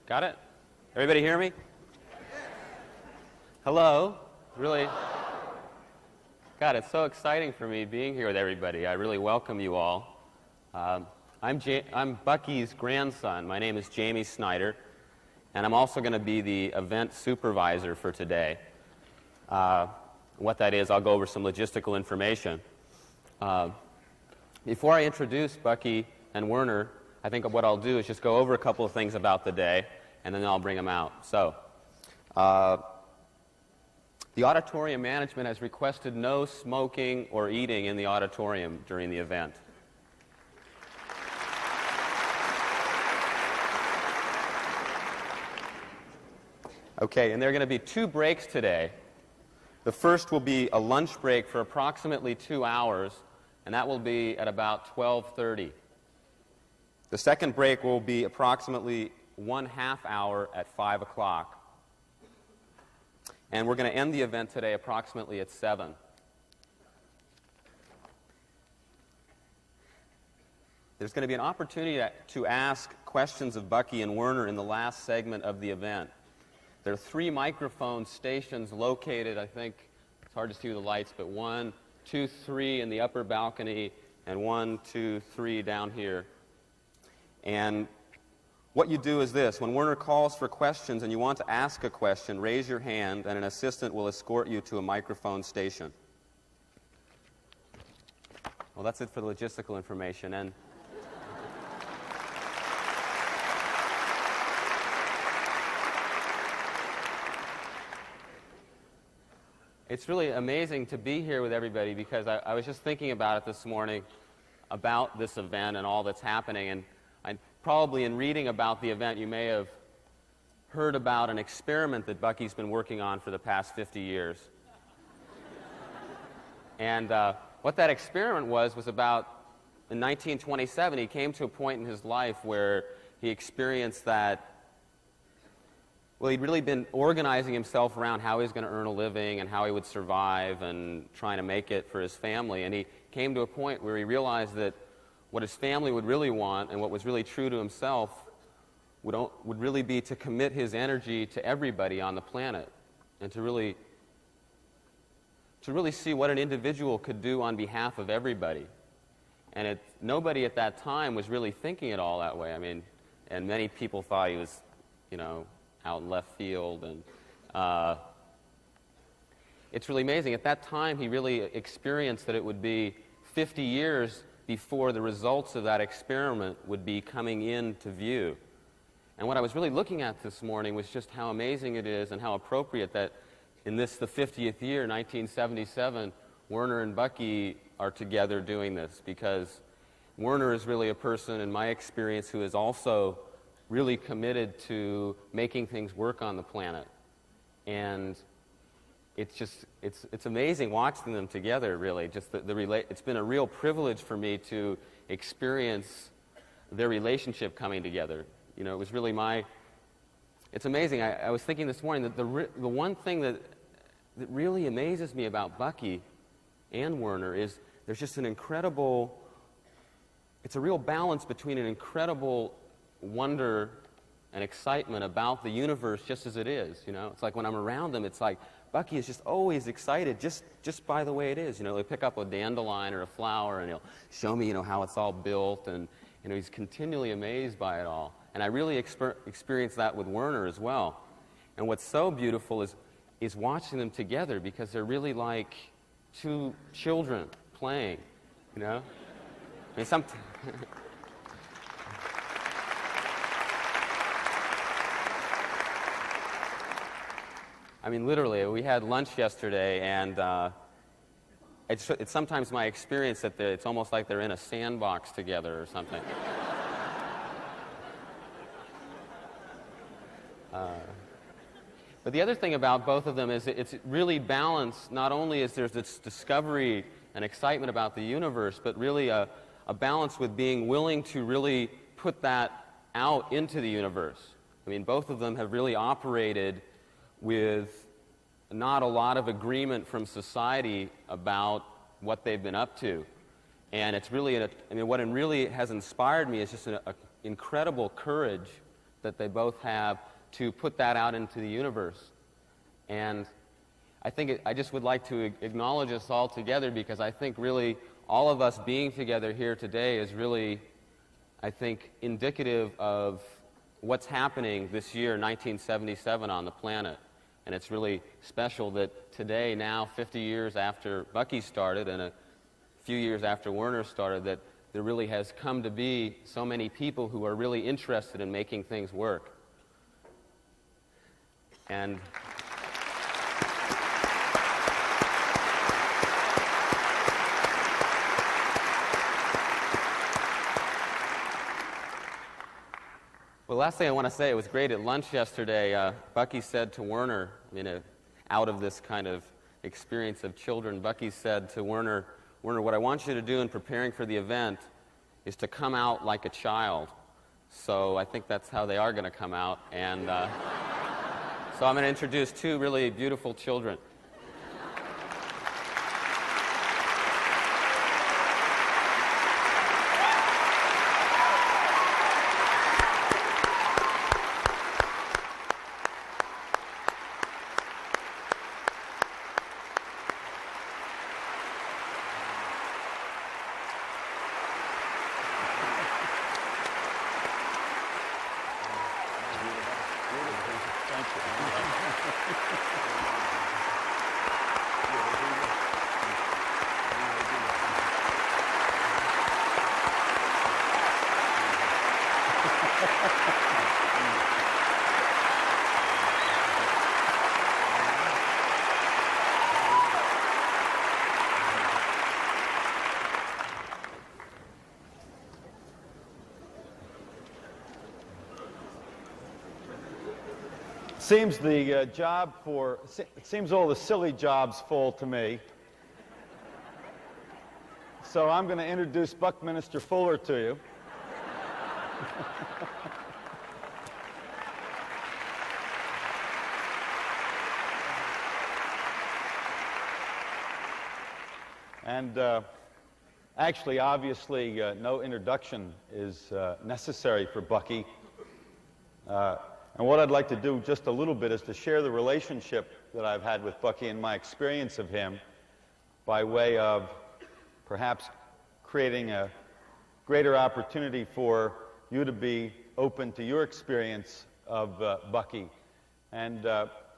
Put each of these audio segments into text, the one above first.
Got it? Everybody hear me? Hello. Really? God, it's so exciting for me being here with everybody. I really welcome you all. I'm Bucky's grandson. My name is Jamie Snyder, and I'm also going to be the event supervisor for today. What that is, I'll go over some logistical information. Before I introduce Bucky and Werner, I think what I'll do is just go over a couple of things about the day, and then I'll bring them out. So, the auditorium management has requested no smoking or eating in the auditorium during the event. Okay, and there are going to be 2 breaks today. The first will be a lunch break for approximately 2 hours, and that will be at about 12:30. The second break will be approximately 1/2 hour at 5 o'clock. And we're going to end the event today approximately at 7. There's going to be an opportunity to ask questions of Bucky and Werner in the last segment of the event. There are 3 microphone stations located, I think, it's hard to see with the lights, but 1, 2, 3 in the upper balcony, and 1, 2, 3 down here. And what you do is this: when Werner calls for questions and you want to ask a question, raise your hand and an assistant will escort you to a microphone station. Well, that's it for the logistical information. And it's really amazing to be here with everybody, because I was just thinking about it this morning, about this event and all that's happening. And probably in reading about the event, you may have heard about an experiment that Bucky's been working on for the past 50 years. And what that experiment was about, in 1927, he came to a point in his life where he experienced that, well, he'd really been organizing himself around how he was going to earn a living and how he would survive and trying to make it for his family. And he came to a point where he realized that what his family would really want and what was really true to himself would really be to commit his energy to everybody on the planet, and to really see what an individual could do on behalf of everybody. And nobody at that time was really thinking it all that way. I mean, and many people thought he was, out in left field. And it's really amazing. At that time, he really experienced that it would be 50 years before the results of that experiment would be coming into view. And what I was really looking at this morning was just how amazing it is and how appropriate that in the 50th year, 1977, Werner and Bucky are together doing this, because Werner is really a person, in my experience, who is also really committed to making things work on the planet. And it's amazing watching them together, really. Just it's been a real privilege for me to experience their relationship coming together. It was really it's amazing. I was thinking this morning that the one thing that really amazes me about Bucky and Werner is there's just it's a real balance between an incredible wonder and excitement about the universe just as it is. It's like when I'm around them, it's like Bucky is just always excited just by the way it is. He'll pick up a dandelion or a flower and he'll show me, how it's all built, and he's continually amazed by it all. And I really experience that with Werner as well. And what's so beautiful is watching them together, because they're really like 2 children playing, I mean, I mean, literally, we had lunch yesterday, and it's sometimes my experience that it's almost like they're in a sandbox together or something. But the other thing about both of them is it's really balanced. Not only is there this discovery and excitement about the universe, but really a balance with being willing to really put that out into the universe. I mean, both of them have really operated with not a lot of agreement from society about what they've been up to. And it's really, what really has inspired me is just an incredible courage that they both have to put that out into the universe. And I think I just would like to acknowledge us all together, because I think really all of us being together here today is really, I think, indicative of what's happening this year, 1977, on the planet. And it's really special that today, now 50 years after Bucky started and a few years after Werner started, that there really has come to be so many people who are really interested in making things work. And well, last thing I want to say, it was great at lunch yesterday. Bucky said to Werner, out of this kind of experience of children, Bucky said to Werner, what I want you to do in preparing for the event is to come out like a child. So I think that's how they are going to come out. And so I'm going to introduce two really beautiful children. Seems all the silly jobs fall to me. So I'm going to introduce Buckminster Fuller to you. And actually, obviously, no introduction is necessary for Bucky. And what I'd like to do just a little bit is to share the relationship that I've had with Bucky and my experience of him by way of perhaps creating a greater opportunity for you to be open to your experience of Bucky. And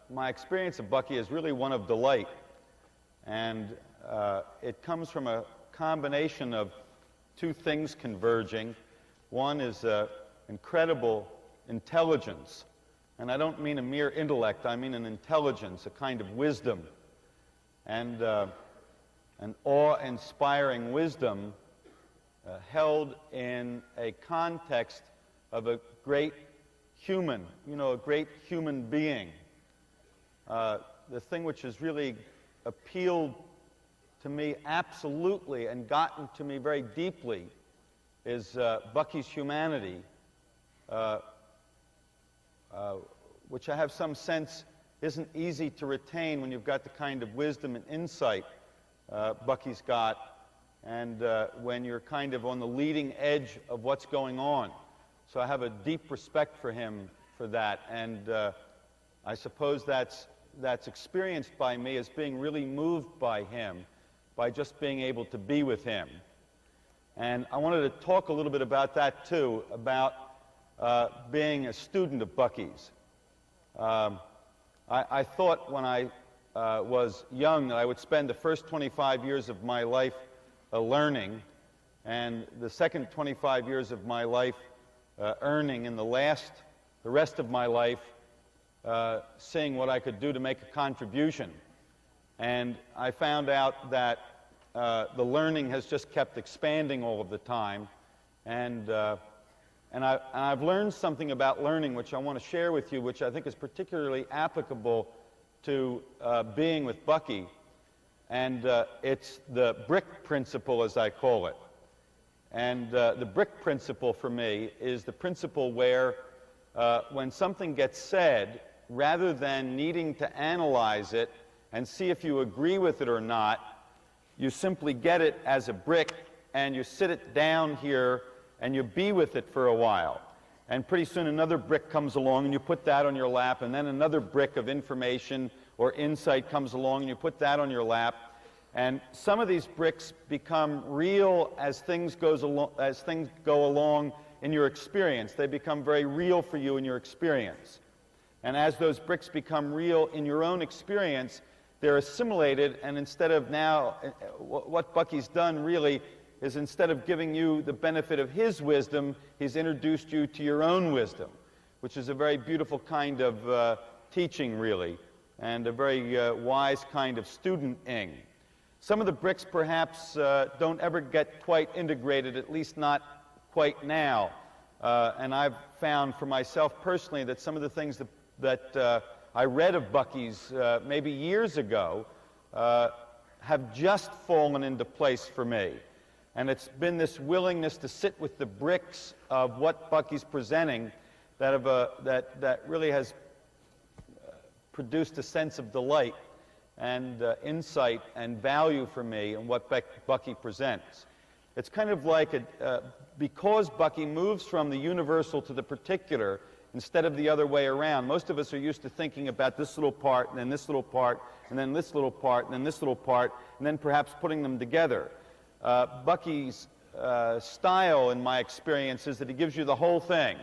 my experience of Bucky is really one of delight. And it comes from a combination of two things converging. One is incredible intelligence. And I don't mean a mere intellect, I mean an intelligence, a kind of wisdom. And an awe-inspiring wisdom held in a context of a great human, a great human being. The thing which has really appealed to me absolutely and gotten to me very deeply is Bucky's humanity, which I have some sense isn't easy to retain when you've got the kind of wisdom and insight Bucky's got, and when you're kind of on the leading edge of what's going on. So I have a deep respect for him for that, and I suppose that's experienced by me as being really moved by him, by just being able to be with him. And I wanted to talk a little bit about that too, about being a student of Bucky's. I thought when I was young that I would spend the first 25 years of my life learning, and the second 25 years of my life earning, and the rest of my life seeing what I could do to make a contribution. And I found out that the learning has just kept expanding all of the time, and I've learned something about learning which I want to share with you, which I think is particularly applicable to being with Bucky, and it's the brick principle, as I call it. And the brick principle for me is the principle where when something gets said, rather than needing to analyze it and see if you agree with it or not, you simply get it as a brick and you sit it down here and you be with it for a while. And pretty soon another brick comes along and you put that on your lap, and then another brick of information or insight comes along and you put that on your lap. And some of these bricks become real as things go along in your experience. They become very real for you in your experience. And as those bricks become real in your own experience, they're assimilated, and instead of now, what Bucky's done really is instead of giving you the benefit of his wisdom, he's introduced you to your own wisdom, which is a very beautiful kind of teaching, really, and a very wise kind of studenting. Some of the bricks perhaps don't ever get quite integrated, at least not quite now. And I've found for myself personally that some of the things that I read of Bucky's maybe years ago have just fallen into place for me. And it's been this willingness to sit with the bricks of what Bucky's presenting that really has produced a sense of delight and insight and value for me in what Bucky presents. It's kind of like, because Bucky moves from the universal to the particular instead of the other way around. Most of us are used to thinking about this little part, and then this little part, and then this little part, and then this little part, and then perhaps putting them together. Bucky's style, in my experience, is that he gives you the whole thing,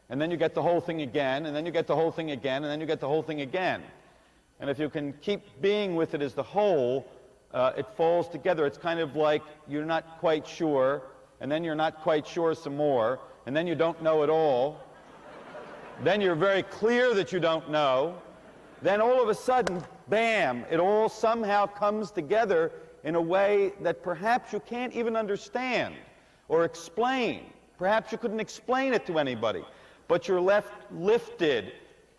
and then you get the whole thing again, and then you get the whole thing again, and then you get the whole thing again. And if you can keep being with it as the whole, it falls together. It's kind of like you're not quite sure, and then you're not quite sure some more, and then you don't know at all. Then you're very clear that you don't know. Then all of a sudden, bam, it all somehow comes together in a way that perhaps you can't even understand or explain. Perhaps you couldn't explain it to anybody. But you're left lifted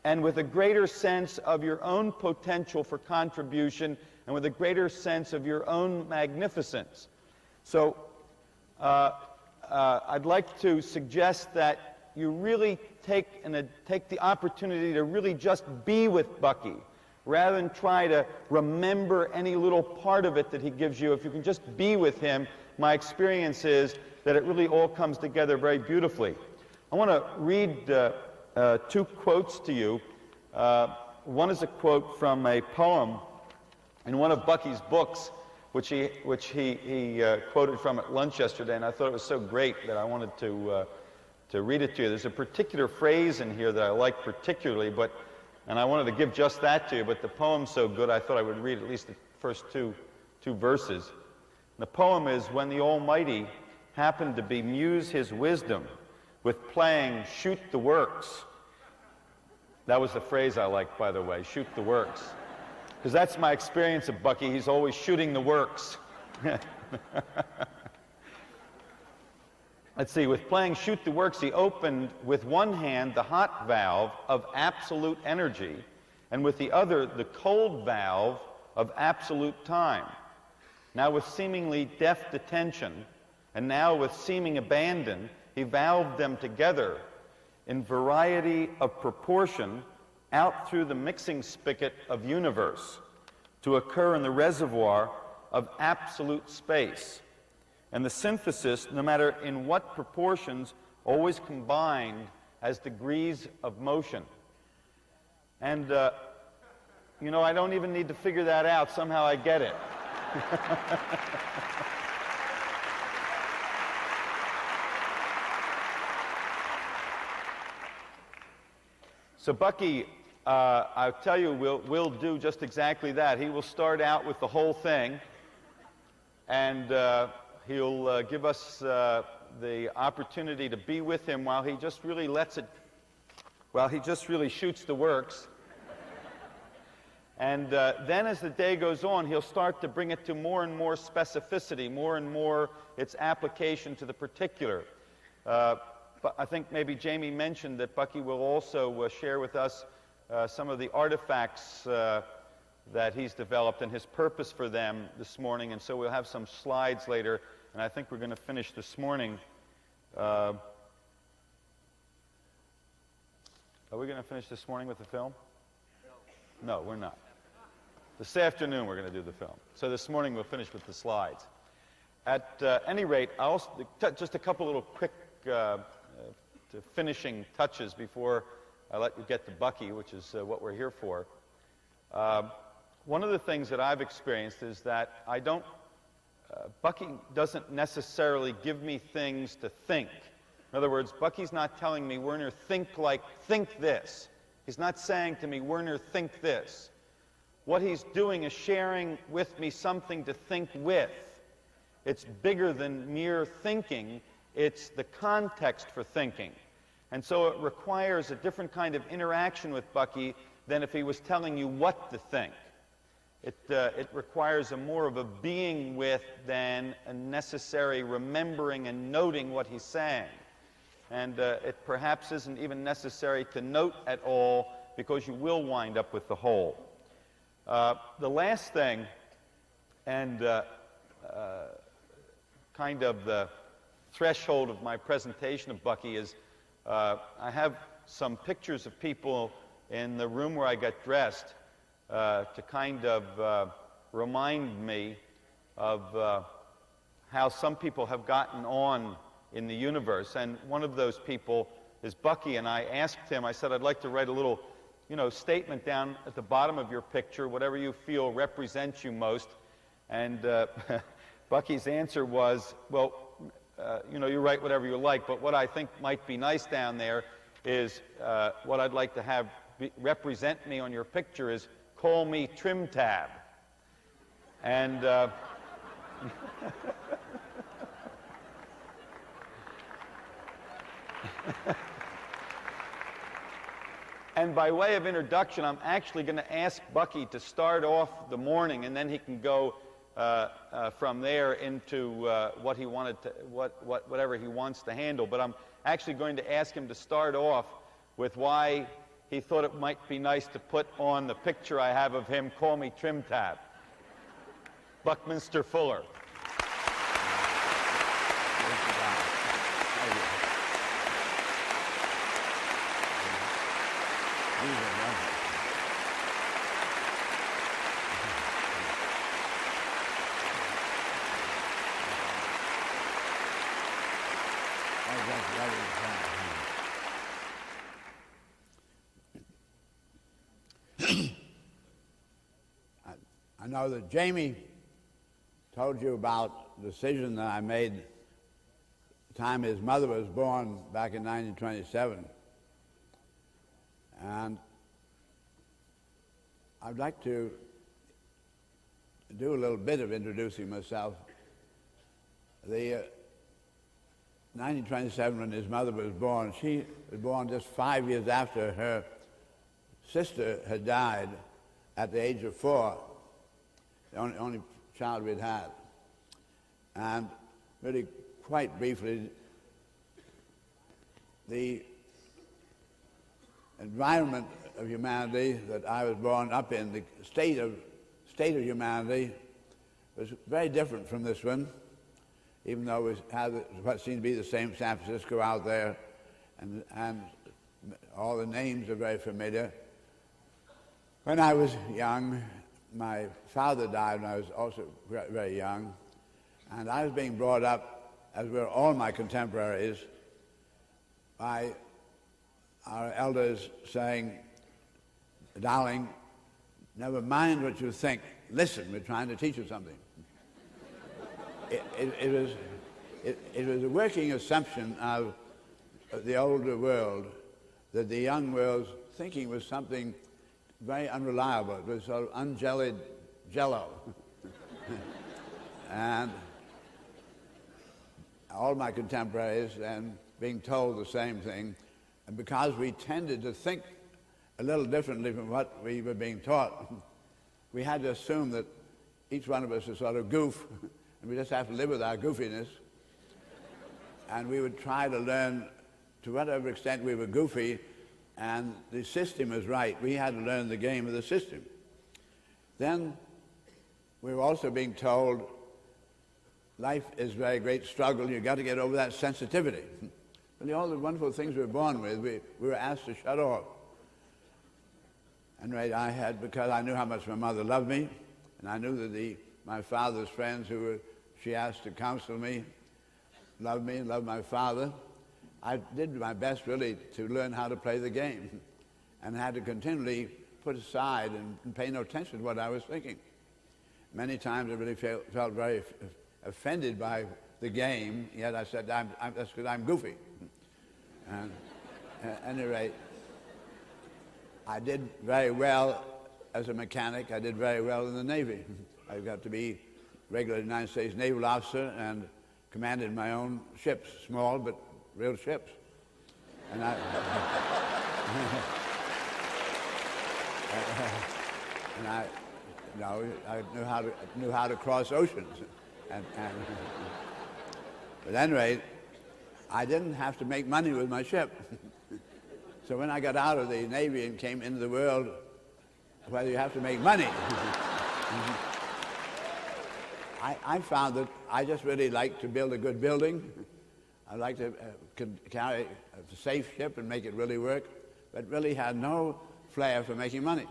and with a greater sense of your own potential for contribution and with a greater sense of your own magnificence. So I'd like to suggest that you really take the opportunity to really just be with Bucky, rather than try to remember any little part of it that he gives you. If you can just be with him, my experience is that it really all comes together very beautifully. I want to read two quotes to you. One is a quote from a poem in one of Bucky's books, which he quoted from at lunch yesterday, and I thought it was so great that I wanted to read it to you. There's a particular phrase in here that I like particularly, and I wanted to give just that to you, but the poem's so good I thought I would read at least the first two verses. The poem is, "When the Almighty happened to bemuse his wisdom with playing shoot the works." That was the phrase I liked, by the way, shoot the works. Because that's my experience of Bucky. He's always shooting the works. Let's see, with playing shoot the works, he opened with one hand the hot valve of absolute energy, and with the other the cold valve of absolute time. Now with seemingly deft attention, and now with seeming abandon, he valved them together in variety of proportion out through the mixing spigot of universe to occur in the reservoir of absolute space. And the synthesis, no matter in what proportions, always combined as degrees of motion. And, you know, I don't even need to figure that out. Somehow I get it. So Bucky, I'll tell you, will do just exactly that. He will start out with the whole thing, and he'll give us the opportunity to be with him while he just really shoots the works. And then as the day goes on, he'll start to bring it to more and more specificity, more and more its application to the particular. But I think maybe Jamie mentioned that Bucky will also share with us some of the artifacts that he's developed and his purpose for them this morning. And so we'll have some slides later, and I think we're going to finish this morning. Are we going to finish this morning with the film? No, we're not. This afternoon we're going to do the film. So this morning we'll finish with the slides. At any rate, just a couple little quick finishing touches before I let you get to Bucky, which is what we're here for. One of the things that I've experienced is that Bucky doesn't necessarily give me things to think. In other words, Bucky's not telling me, Werner, think this. He's not saying to me, Werner, think this. What he's doing is sharing with me something to think with. It's bigger than mere thinking. It's the context for thinking. And so it requires a different kind of interaction with Bucky than if he was telling you what to think. It requires more of a being with than a necessary remembering and noting what he's saying. And it perhaps isn't even necessary to note at all, because you will wind up with the whole. The last thing, and kind of the threshold of my presentation of Bucky, is I have some pictures of people in the room where I got dressed to kind of remind me of how some people have gotten on in the universe. And one of those people is Bucky, and I asked him, I said, I'd like to write a little, statement down at the bottom of your picture, whatever you feel represents you most. And Bucky's answer was, well, you write whatever you like, but what I think might be nice down there is what I'd like to have represent me on your picture is, call me Trim Tab. And and by way of introduction, I'm actually going to ask Bucky to start off the morning, and then he can go from there into what he wanted to, whatever he wants to handle. But I'm actually going to ask him to start off with why he thought it might be nice to put on the picture I have of him, call me Trim Tab. Buckminster Fuller. I know that Jamie told you about the decision that I made the time his mother was born back in 1927. And I'd like to do a little bit of introducing myself. The 1927, when his mother was born, she was born just 5 years after her sister had died at the age of 4, the only child we'd had. And really, quite briefly, the environment of humanity that I was born up in, the state of humanity, was very different from this one, even though we had what seemed to be the same San Francisco out there, and all the names are very familiar. When I was young, my father died when I was also very young, and I was being brought up, as were all my contemporaries, by our elders saying, darling, never mind what you think, listen, we're trying to teach you something. It was a working assumption of the older world that the young world's thinking was something very unreliable. It was sort of unjellied jello. And all my contemporaries then being told the same thing, and because we tended to think a little differently from what we were being taught, we had to assume that each one of us is sort of goof, and we just have to live with our goofiness. And we would try to learn to whatever extent we were goofy, and the system was right. We had to learn the game of the system. Then we were also being told life is a very great struggle. You've got to get over that sensitivity. But all the wonderful things we were born with, we were asked to shut off. And I had, because I knew how much my mother loved me, and I knew that my father's friends she asked to counsel me, loved me and loved my father. I did my best really to learn how to play the game and had to continually put aside and pay no attention to what I was thinking. Many times I really felt very offended by the game, yet I said, that's because I'm goofy. And at any rate, I did very well as a mechanic. I did very well in the Navy. I got to be regular United States naval officer and commanded my own ships, small but real ships. And I, and I, you know, I knew how to cross oceans. But at any rate, I didn't have to make money with my ship. So when I got out of the Navy and came into the world, well, you have to make money. I found that I just really like to build a good building. I like to carry a safe ship and make it really work, but really had no flair for making money.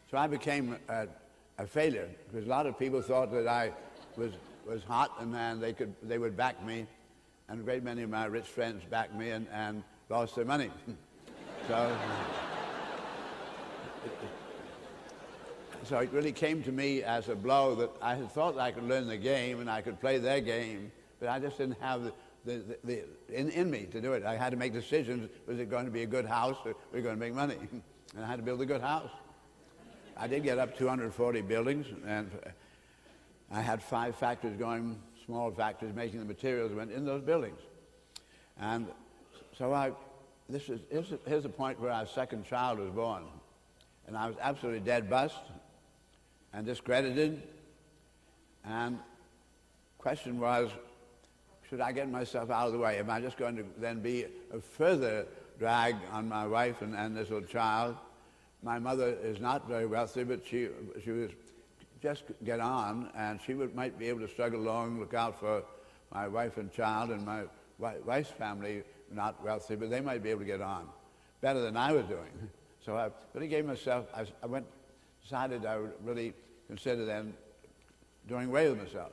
So I became a failure because a lot of people thought that I was hot and they would back me, and a great many of my rich friends backed me and lost their money. So it really came to me as a blow that I had thought I could learn the game and I could play their game, but I just didn't have in me to do it. I had to make decisions. Was it going to be a good house or were we going to make money? And I had to build a good house. I did get up 240 buildings, and I had 5 factories going, small factories, making the materials that went in those buildings. And so here's the point where our second child was born. And I was absolutely dead bust and discredited. And the question was, should I get myself out of the way? Am I just going to then be a further drag on my wife and this little child? My mother is not very wealthy, but she was just get on, and she might be able to struggle along, look out for my wife and child, and my wife's family, not wealthy, but they might be able to get on better than I was doing. So I really gave myself, decided I would really consider then doing away with myself.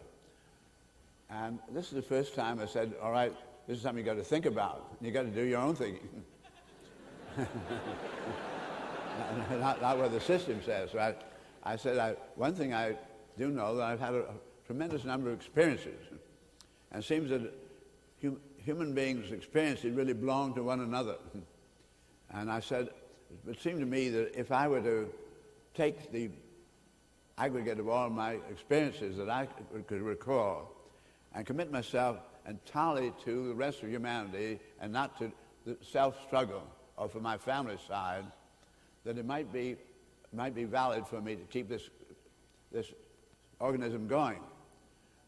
And this is the first time I said, all right, this is something you got to think about. You got to do your own thinking. not what the system says. So I said, one thing I do know, that I've had a tremendous number of experiences. And it seems that human beings' experiences really belong to one another. And I said, it seemed to me that if I were to take the aggregate of all my experiences that I could recall and commit myself entirely to the rest of humanity and not to the self-struggle or for my family's side, that it might be valid for me to keep this organism going,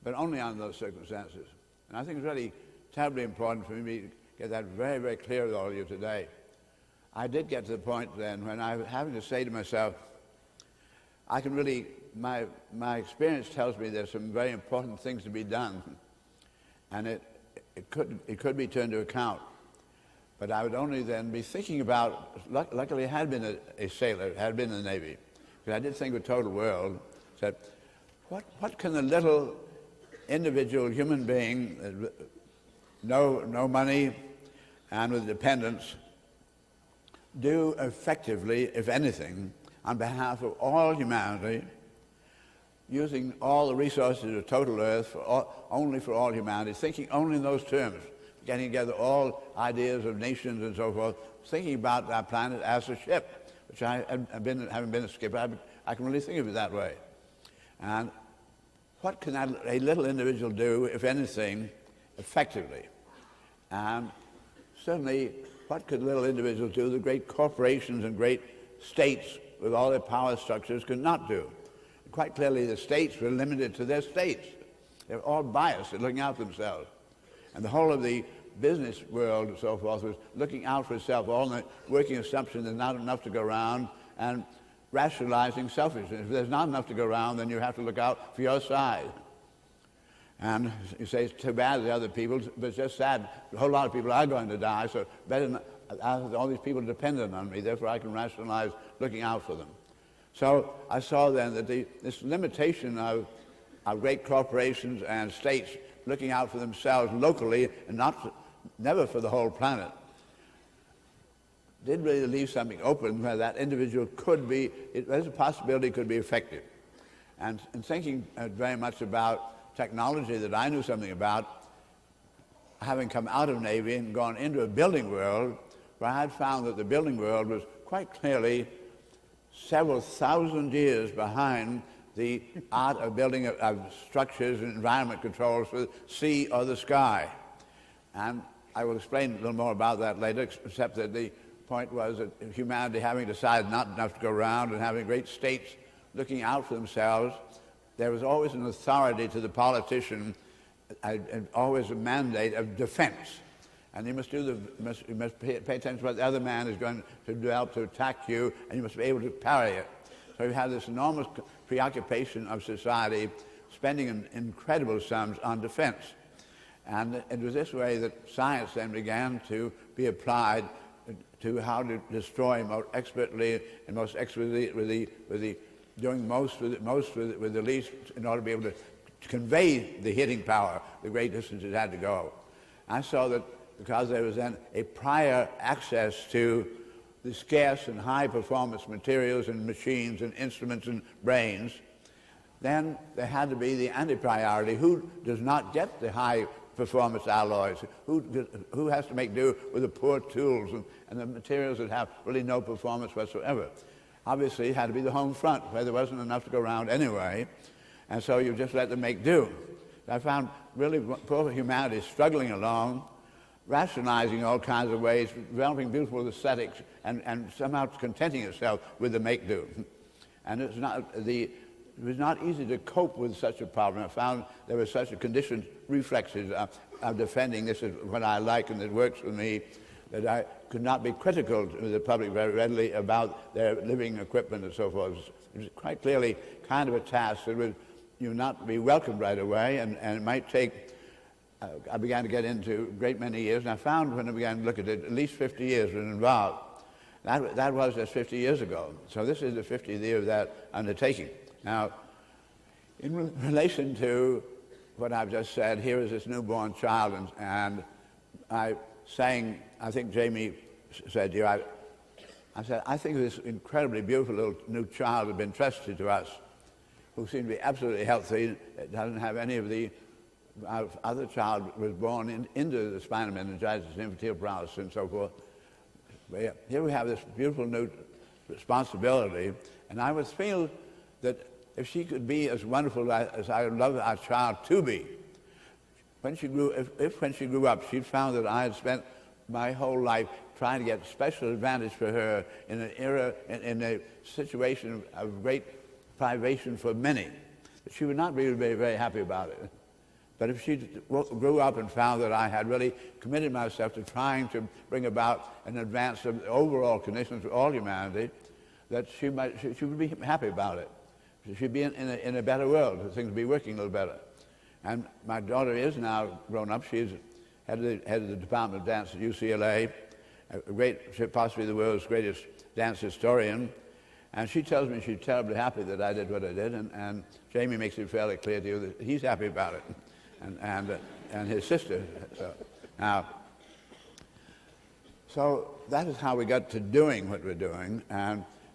but only under those circumstances. And I think it's really terribly important for me to get that very, very clear with all of you today. I did get to the point then when I was having to say to myself, I can really, my experience tells me there's some very important things to be done, and it could be turned to account. But I would only then be thinking about, luckily I had been a sailor, had been in the Navy, because I did think of total world, said, what can a little individual human being, no money and with dependents, do effectively, if anything, on behalf of all humanity, using all the resources of total earth only for all humanity, thinking only in those terms, getting together all ideas of nations and so forth, thinking about our planet as a ship, which I having been a skipper, I can really think of it that way. And what can a little individual do, if anything, effectively? And certainly, what could little individuals do that great corporations and great states with all their power structures could not do? Quite clearly, the states were limited to their states. They were all biased at looking out for themselves. And the whole of the business world and so forth was looking out for itself, all the working assumption there's not enough to go around, and rationalizing selfishness. If there's not enough to go around, then you have to look out for your side. And you say, it's too bad the other people, but it's just sad. A whole lot of people are going to die, so better than, all these people are dependent on me, therefore I can rationalize looking out for them. So I saw then that this limitation of great corporations and states looking out for themselves locally and not never for the whole planet, did really leave something open where that individual could be, there's a possibility could be effective. And in thinking very much about technology that I knew something about, having come out of Navy and gone into a building world, where I had found that the building world was quite clearly several thousand years behind the art of building of structures and environment controls for the sea or the sky. And I will explain a little more about that later, except that the point was that humanity, having decided not enough to go around and having great states looking out for themselves, there was always an authority to the politician and always a mandate of defense. And you must pay attention to what the other man is going to develop to attack you, and you must be able to parry it. So you have this enormous preoccupation of society spending incredible sums on defense. And it was this way that science then began to be applied to how to destroy most expertly and most expertly doing most with the least in order to be able to convey the hitting power, the great distance it had to go. I saw that because there was then a prior access to the scarce and high performance materials and machines and instruments and brains, then there had to be the anti-priority. Who does not get the high performance alloys? Who has to make do with the poor tools and the materials that have really no performance whatsoever? Obviously, it had to be the home front, where there wasn't enough to go around anyway, and so you just let them make do. I found really poor humanity struggling along, rationalizing all kinds of ways, developing beautiful aesthetics, and somehow contenting itself with the make do. And it was not easy to cope with such a problem. I found there was such a conditioned reflexes of defending this is what I like and it works for me, that I could not be critical to the public very readily about their living equipment and so forth. It was quite clearly kind of a task that would not be welcomed right away, and it might take, I began to get into a great many years, and I found when I began to look at it, at least 50 years were involved. That was just 50 years ago. So this is the 50th year of that undertaking. Now, in relation to what I've just said, here is this newborn child, and I sang, I think Jamie said to you, I said, I think this incredibly beautiful little new child has been trusted to us, who seemed to be absolutely healthy, doesn't have any of the other child was born into the spinal meningitis, infantile paralysis, and so forth. But here we have this beautiful new responsibility, and I would feel that if she could be as wonderful as I would love our child to be, when she grew up, she found that I had spent my whole life trying to get special advantage for her in an era, in a situation of great privation for many. She would not be very, very happy about it. But if she grew up and found that I had really committed myself to trying to bring about an advance of the overall conditions for all humanity, that she would be happy about it. She'd be in a better world, things would be working a little better. And my daughter is now grown up. She's head of the Department of Dance at UCLA, possibly the world's greatest dance historian. And she tells me she's terribly happy that I did what I did, and Jamie makes it fairly clear to you that he's happy about it, and his sister. So that is how we got to doing what we're doing.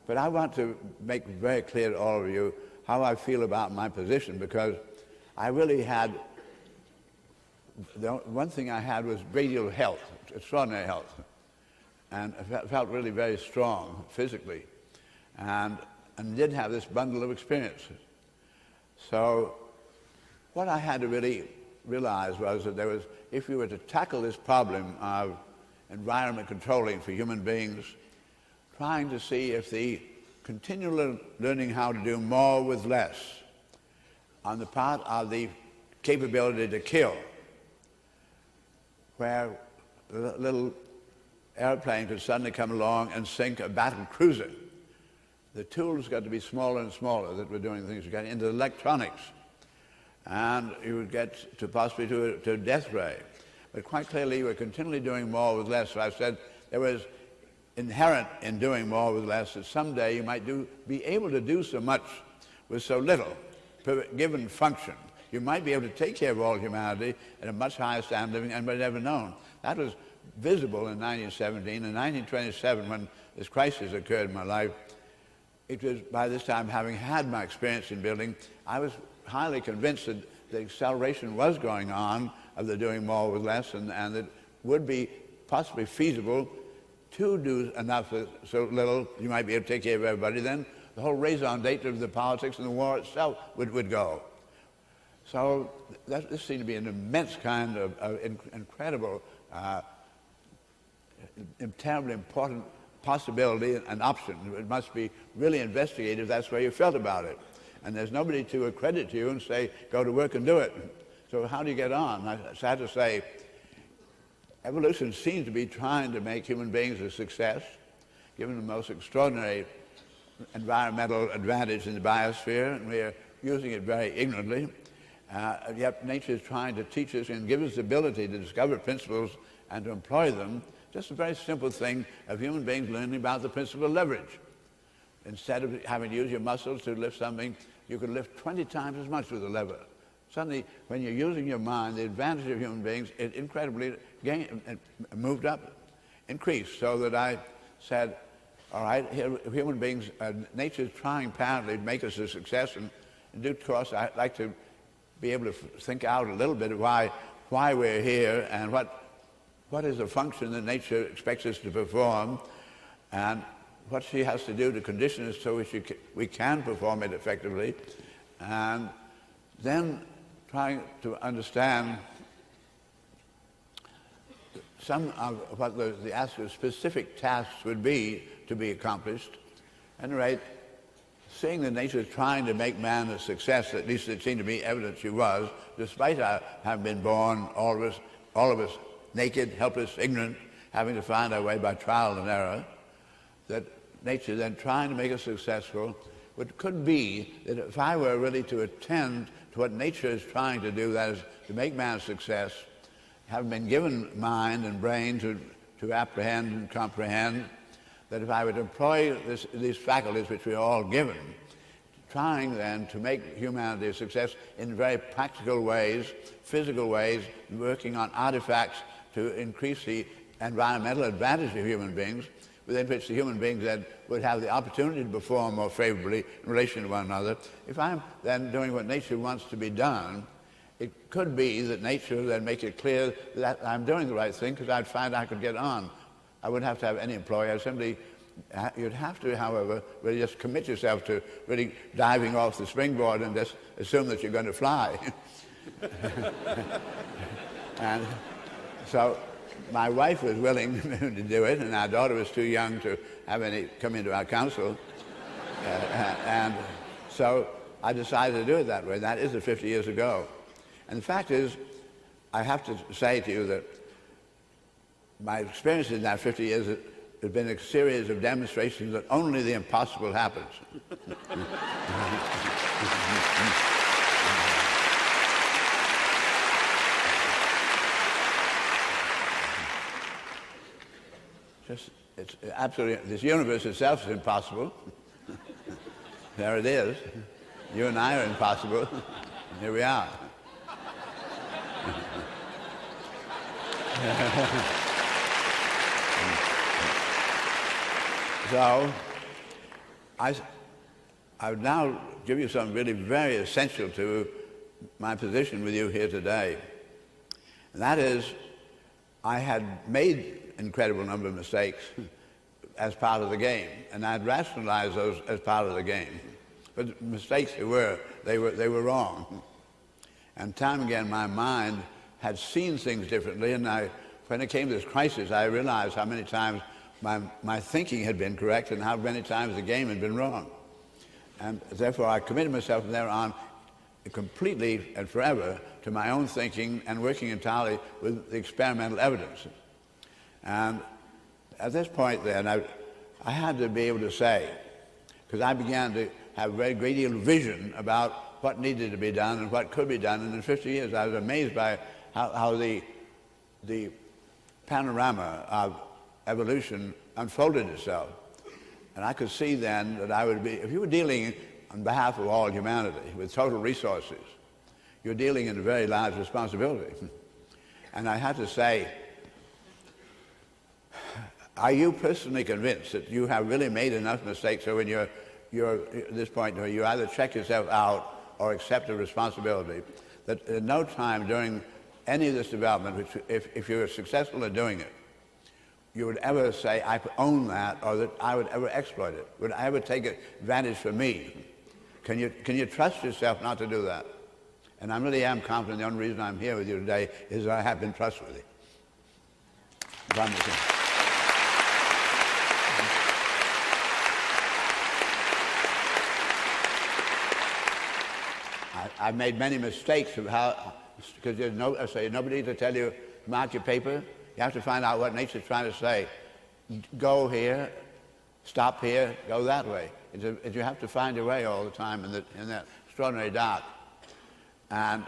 But I want to make very clear to all of you how I feel about my position, because I really had, the one thing I had was great deal of health, extraordinary health, and I felt really very strong physically, and did have this bundle of experiences. So what I had to really realize was that there was, if we were to tackle this problem of environment controlling for human beings, trying to see if the continual learning how to do more with less on the part of the capability to kill, where a little airplane could suddenly come along and sink a battle cruiser. The tools got to be smaller and smaller that were doing things. You got into electronics, and you would get to possibly to a death ray. But quite clearly, you were continually doing more with less. So I said there was inherent in doing more with less that someday you might be able to do so much with so little per given function. You might be able to take care of all humanity at a much higher standard of living than anybody ever known. That was visible in 1917. In 1927, when this crisis occurred in my life, it was by this time, having had my experience in building, I was highly convinced that the acceleration was going on of the doing more with less, and that it would be possibly feasible to do enough with so little you might be able to take care of everybody. Then the whole raison d'etre of the politics and the war itself would go. So this seemed to be an immense kind of incredible, terribly important possibility and option. It must be really investigated if that's the way you felt about it. And there's nobody to accredit you and say, go to work and do it. So how do you get on? I had to say, evolution seems to be trying to make human beings a success, given the most extraordinary environmental advantage in the biosphere, and we're using it very ignorantly. Yet nature is trying to teach us and give us the ability to discover principles and to employ them. Just a very simple thing of human beings learning about the principle of leverage. Instead of having to use your muscles to lift something, you can lift 20 times as much with a lever. Suddenly, when you're using your mind, the advantage of human beings, it incredibly moved up, increased, so that I said, all right, here, human beings, nature's trying apparently to make us a success, and in due course, I'd like to be able to think out a little bit of why we're here and what is the function that nature expects us to perform, and what she has to do to condition us so we can perform it effectively, and then trying to understand some of what the specific tasks would be to be accomplished. At any rate, seeing that nature is trying to make man a success, at least it seemed to me evident she was, despite having been born, all of us naked, helpless, ignorant, having to find our way by trial and error, that nature then trying to make us successful, what could be that if I were really to attend to what nature is trying to do, that is to make man a success, having been given mind and brain to apprehend and comprehend, that if I would employ these faculties which we are all given, trying then to make humanity a success in very practical ways, physical ways, working on artifacts to increase the environmental advantage of human beings, within which the human beings then would have the opportunity to perform more favorably in relation to one another. If I'm then doing what nature wants to be done, it could be that nature would then make it clear that I'm doing the right thing, because I'd find I could get on. I wouldn't have to have any employer. You'd have to, however, really just commit yourself to really diving off the springboard and just assume that you're going to fly. And so my wife was willing to do it, and our daughter was too young to have any come into our council. And so I decided to do it that way. That is 50 years ago. And the fact is, I have to say to you that my experience in that 50 years has been a series of demonstrations that only the impossible happens. It's absolutely, this universe itself is impossible. There it is. You and I are impossible. Here we are. So, I would now give you something really very essential to my position with you here today. And that is, I had made an incredible number of mistakes as part of the game, and I'd rationalized those as part of the game. But mistakes they were wrong. And time again, my mind had seen things differently, and when it came to this crisis, I realized how many times my thinking had been correct and how many times the game had been wrong. And therefore, I committed myself from there on completely and forever to my own thinking and working entirely with the experimental evidence. And at this point then, I had to be able to say, because I began to have a very great deal of vision about what needed to be done and what could be done. And in 50 years, I was amazed by how the panorama of evolution unfolded itself. And I could see then that I would be, if you were dealing on behalf of all humanity with total resources, you're dealing in a very large responsibility. And I had to say, Are you personally convinced that you have really made enough mistakes so when you're at this point where you either check yourself out or accept a responsibility, that at no time during any of this development, which if you were successful in doing it, you would ever say, I own that, or that I would ever exploit it? Would I ever take advantage for me? Can you trust yourself not to do that? And I really am confident the only reason I'm here with you today is that I have been trustworthy. I've made many mistakes of how, because there's nobody to tell you, mark your paper. You have to find out what nature's trying to say. Go here, stop here, go that way. You have to find your way all the time in that extraordinary dark. And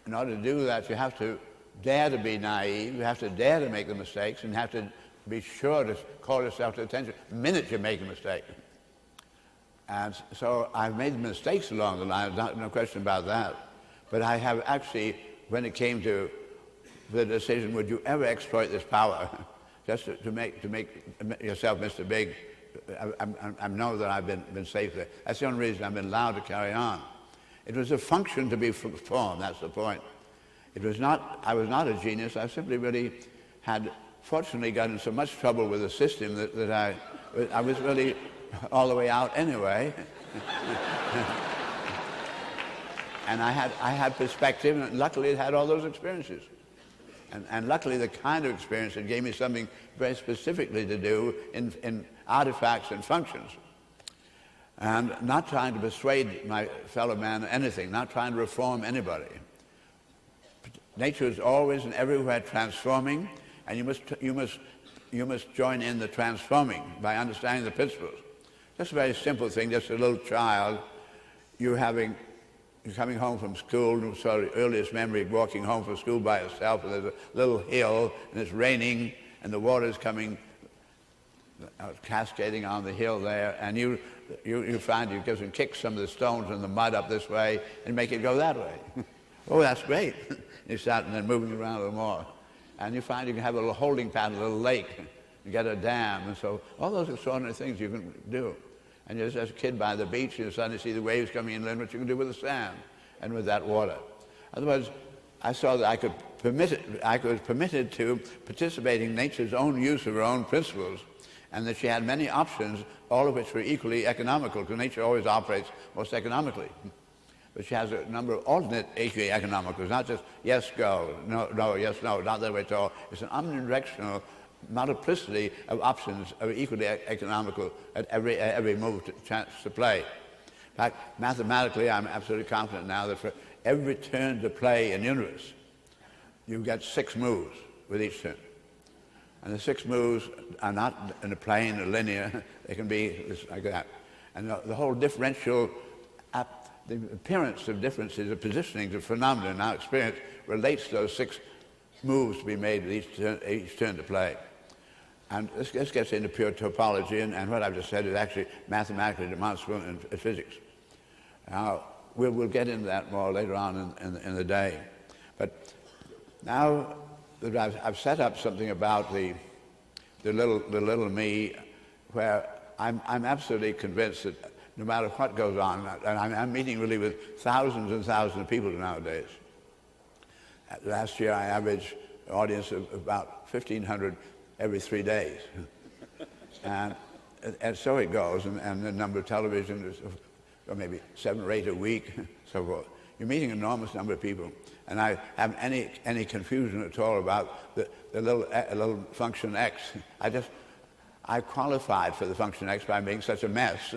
in order to do that, you have to dare to be naive, you have to dare to make the mistakes, and you have to be sure to call yourself to attention the minute you make a mistake. And so I've made mistakes along the line, no question about that. But I have actually, when it came to the decision, would you ever exploit this power, just to make yourself Mr. Big, I know that I've been safe there. That's the only reason I've been allowed to carry on. It was a function to be performed, that's the point. I was not a genius. I simply really had, fortunately, gotten in so much trouble with the system that I was really all the way out anyway. And I had perspective, and luckily it had all those experiences. And luckily the kind of experience that gave me something very specifically to do in artifacts and functions. And not trying to persuade my fellow man anything, not trying to reform anybody. Nature is always and everywhere transforming, and you must join in the transforming by understanding the principles. Just a very simple thing, just a little child, you're coming home from school, so the earliest memory of walking home from school by yourself, and there's a little hill, and it's raining, and the water's coming, cascading on the hill there, and you find you can kick some of the stones and the mud up this way and make it go that way. Oh, that's great. You start and then moving around a little more. And you find you can have a little holding pattern, a little lake, you get a dam, and so all those extraordinary things you can do. And you're just as a kid by the beach, you suddenly see the waves coming inland, what you can do with the sand and with that water. Otherwise, I saw that I was permitted to participate in nature's own use of her own principles, and that she had many options, all of which were equally economical, because nature always operates most economically. But she has a number of alternate equally economical. It's not just yes, go, no, yes, no, not that way at all. It's an omnidirectional multiplicity of options of equally economical at every move chance to play. In fact, mathematically, I'm absolutely confident now that for every turn to play in the universe, you get 6 moves with each turn. And the 6 moves are not in a plane or linear. They can be like that. And the whole differential, the appearance of differences of positionings of phenomena in our experience relates to those 6 moves to be made with each turn to play. And this gets into pure topology, and what I've just said is actually mathematically demonstrable in physics. Now, we'll get into that more later on in the day. But now that I've set up something about the little me, where I'm absolutely convinced that no matter what goes on, and I'm meeting really with thousands and thousands of people nowadays. Last year I averaged an audience of about 1,500 every 3 days. and so it goes, and the number of television is or maybe 7 or 8 a week, so forth. You're meeting an enormous number of people, and I haven't any confusion at all about the little function X. I qualified for the function X by being such a mess.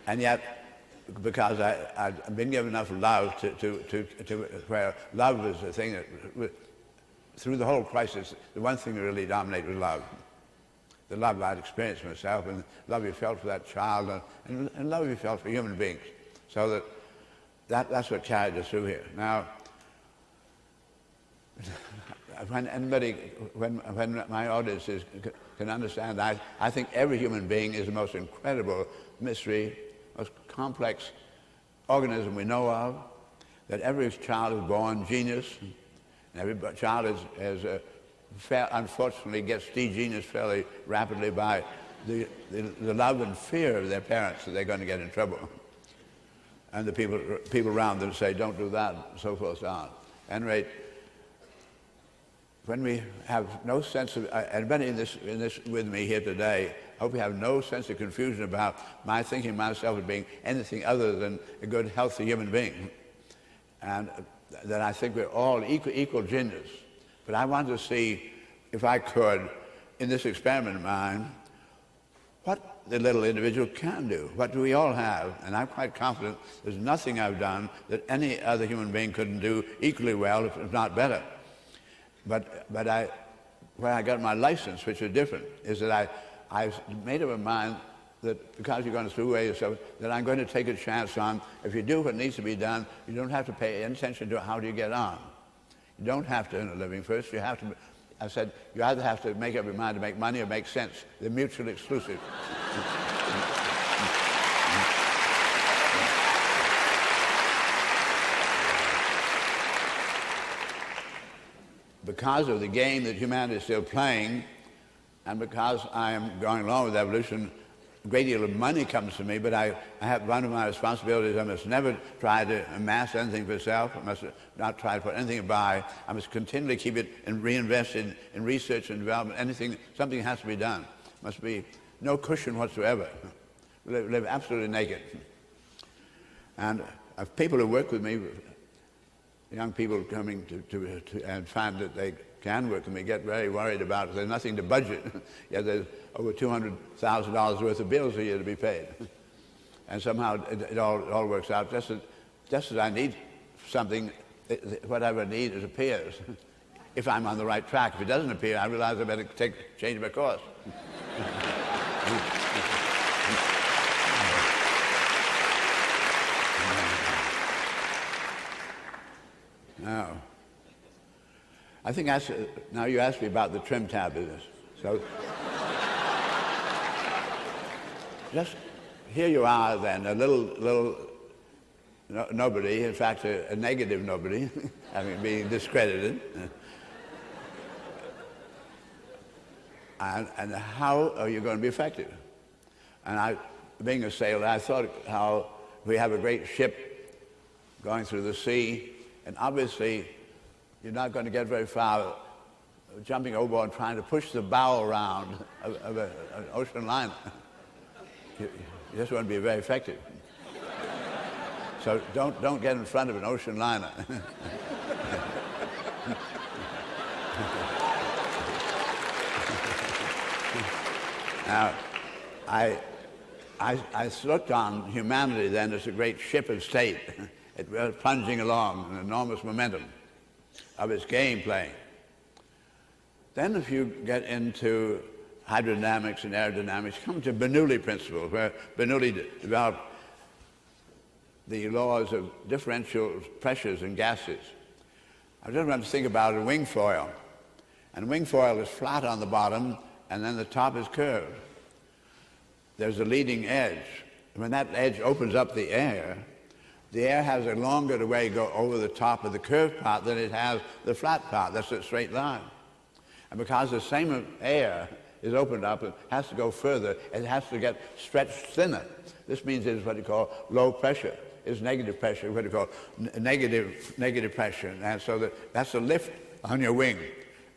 And yet, because I've been given enough love to where love is the thing that, through the whole crisis, the one thing that really dominated was love. The love I'd experienced myself, and the love you felt for that child, and love you felt for human beings. So that's what carried us through here. Now, when my audiences can understand, I think every human being is the most incredible mystery, most complex organism we know of, that every child is born genius, Every child unfortunately gets de-genius fairly rapidly by the love and fear of their parents that they're going to get in trouble. And the people around them say, don't do that, and so forth, so on. At any rate, when we have no sense of, and many in this with me here today, I hope you have no sense of confusion about my thinking myself as being anything other than a good, healthy human being. And that I think we're all equal genius. But I want to see, if I could, in this experiment of mine, what the little individual can do. What do we all have? And I'm quite confident there's nothing I've done that any other human being couldn't do equally well, if not better. But where I got my license, which is different, is that I've made up my mind that because you're going to screw away yourself, that I'm going to take a chance on, if you do what needs to be done, you don't have to pay any attention to how do you get on. You don't have to earn a living first. You have to, I said, you either have to make up your mind to make money or make sense. They're mutually exclusive. Because of the game that humanity is still playing, and because I am going along with evolution, a great deal of money comes to me, but I have one of my responsibilities. I must never try to amass anything for myself. I must not try to put anything by. I must continually keep it and reinvest in research and development. Something has to be done. Must be no cushion whatsoever. Live absolutely naked. And people who work with me, young people coming to and find that they can work with me, get very worried about it. There's nothing to budget. Yet there's over $200,000 worth of bills a year to be paid. And somehow it all works out just as I need something, whatever I need, it appears. If I'm on the right track. If it doesn't appear, I realize I better change my course. Now, I think now you asked me about the trim tab business. So, just here you are then, a little nobody, in fact a negative nobody, being discredited. And how are you going to be effective? And being a sailor, I thought how we have a great ship going through the sea, and obviously you're not going to get very far jumping overboard and trying to push the bow around of an ocean liner. You just won't be very effective. So don't get in front of an ocean liner. Now, I looked on humanity then as a great ship of state. It was plunging along, an enormous momentum of its game playing. Then if you get into hydrodynamics and aerodynamics, come to Bernoulli principle, where Bernoulli developed the laws of differential pressures in gases. I just want to think about a wing foil. And wing foil is flat on the bottom, and then the top is curved. There's a leading edge. When that edge opens up the air has a longer way to go over the top of the curved part than it has the flat part. That's a straight line. And because the same air is opened up, it has to go further. It has to get stretched thinner. This means it's what you call low pressure. It's negative pressure, what you call negative pressure. And so that's the lift on your wing.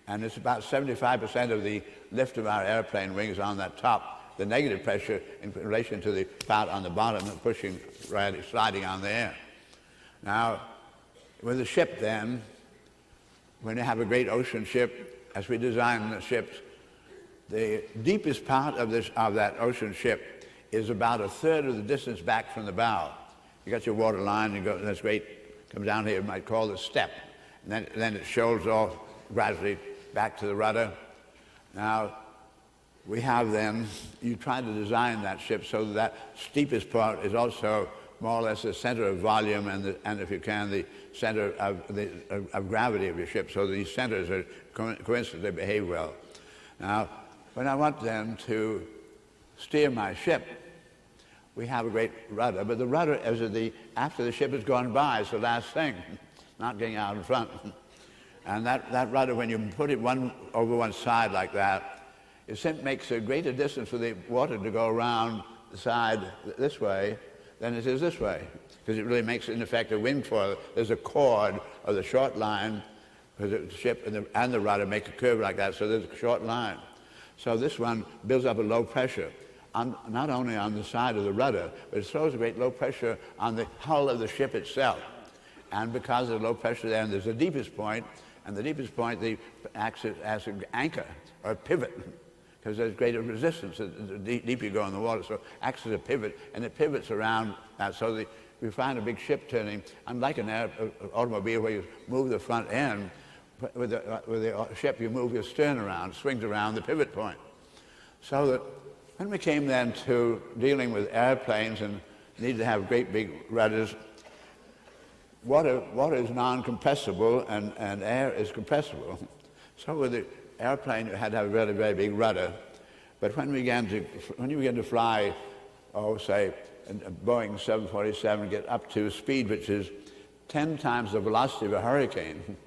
And it's about 75% of the lift of our airplane wings on that top. The negative pressure in relation to the part on the bottom and pushing, sliding on the air. Now, with a ship then, when you have a great ocean ship, as we design the ships, the deepest part of that ocean ship is about a third of the distance back from the bow. You got your water line, you go, that's great, comes down here, you might call the step, and then it shoals off gradually back to the rudder. Now, we have then, you try to design that ship so that steepest part is also more or less the center of volume and if you can, the center of gravity of your ship. So these centers are coincidentally behave well. Now, when I want then to steer my ship, we have a great rudder, but the rudder is after the ship has gone by, it's the last thing, not getting out in front. And that rudder, when you put it over one side like that, it makes a greater distance for the water to go around the side this way than it is this way, because it really makes, in effect, a wing foil. There's a chord of the short line, because the ship and the rudder make a curve like that, so there's a short line. So this one builds up a low pressure, not only on the side of the rudder, but it throws a great low pressure on the hull of the ship itself. And because of the low pressure there, and there's the deepest point, and the deepest point acts as an anchor or a pivot, because there's greater resistance the deeper you go in the water, so it acts as a pivot, and it pivots around that. So we find a big ship turning, unlike an automobile where you move the front end, with the ship you move your stern around, swings around the pivot point. So that when we came then to dealing with airplanes and needed to have great big rudders, water is non-compressible and air is compressible. So with the airplane, you had to have a very, very big rudder. But when you began to fly, say, a Boeing 747, get up to speed which is 10 times the velocity of a hurricane,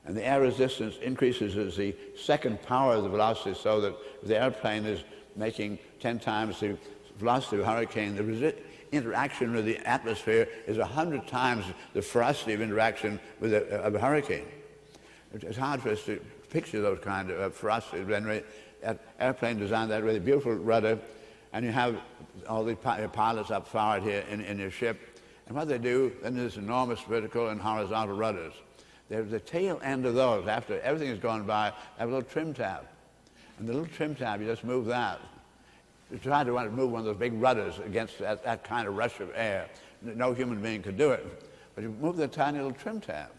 and the air resistance increases as the second power of the velocity, so that if the airplane is making 10 times the velocity of a hurricane, the interaction with the atmosphere is 100 times the ferocity of interaction with a hurricane. It's hard for us to picture those kind of ferocity. That airplane designed that really beautiful rudder, and you have all the pilots up forward here in your ship. And what they do, then there's enormous vertical and horizontal rudders. There's the tail end of those, after everything has gone by, have a little trim tab. And the little trim tab, you just move that. You try to move one of those big rudders against that kind of rush of air. No human being could do it. But you move the tiny little trim tab.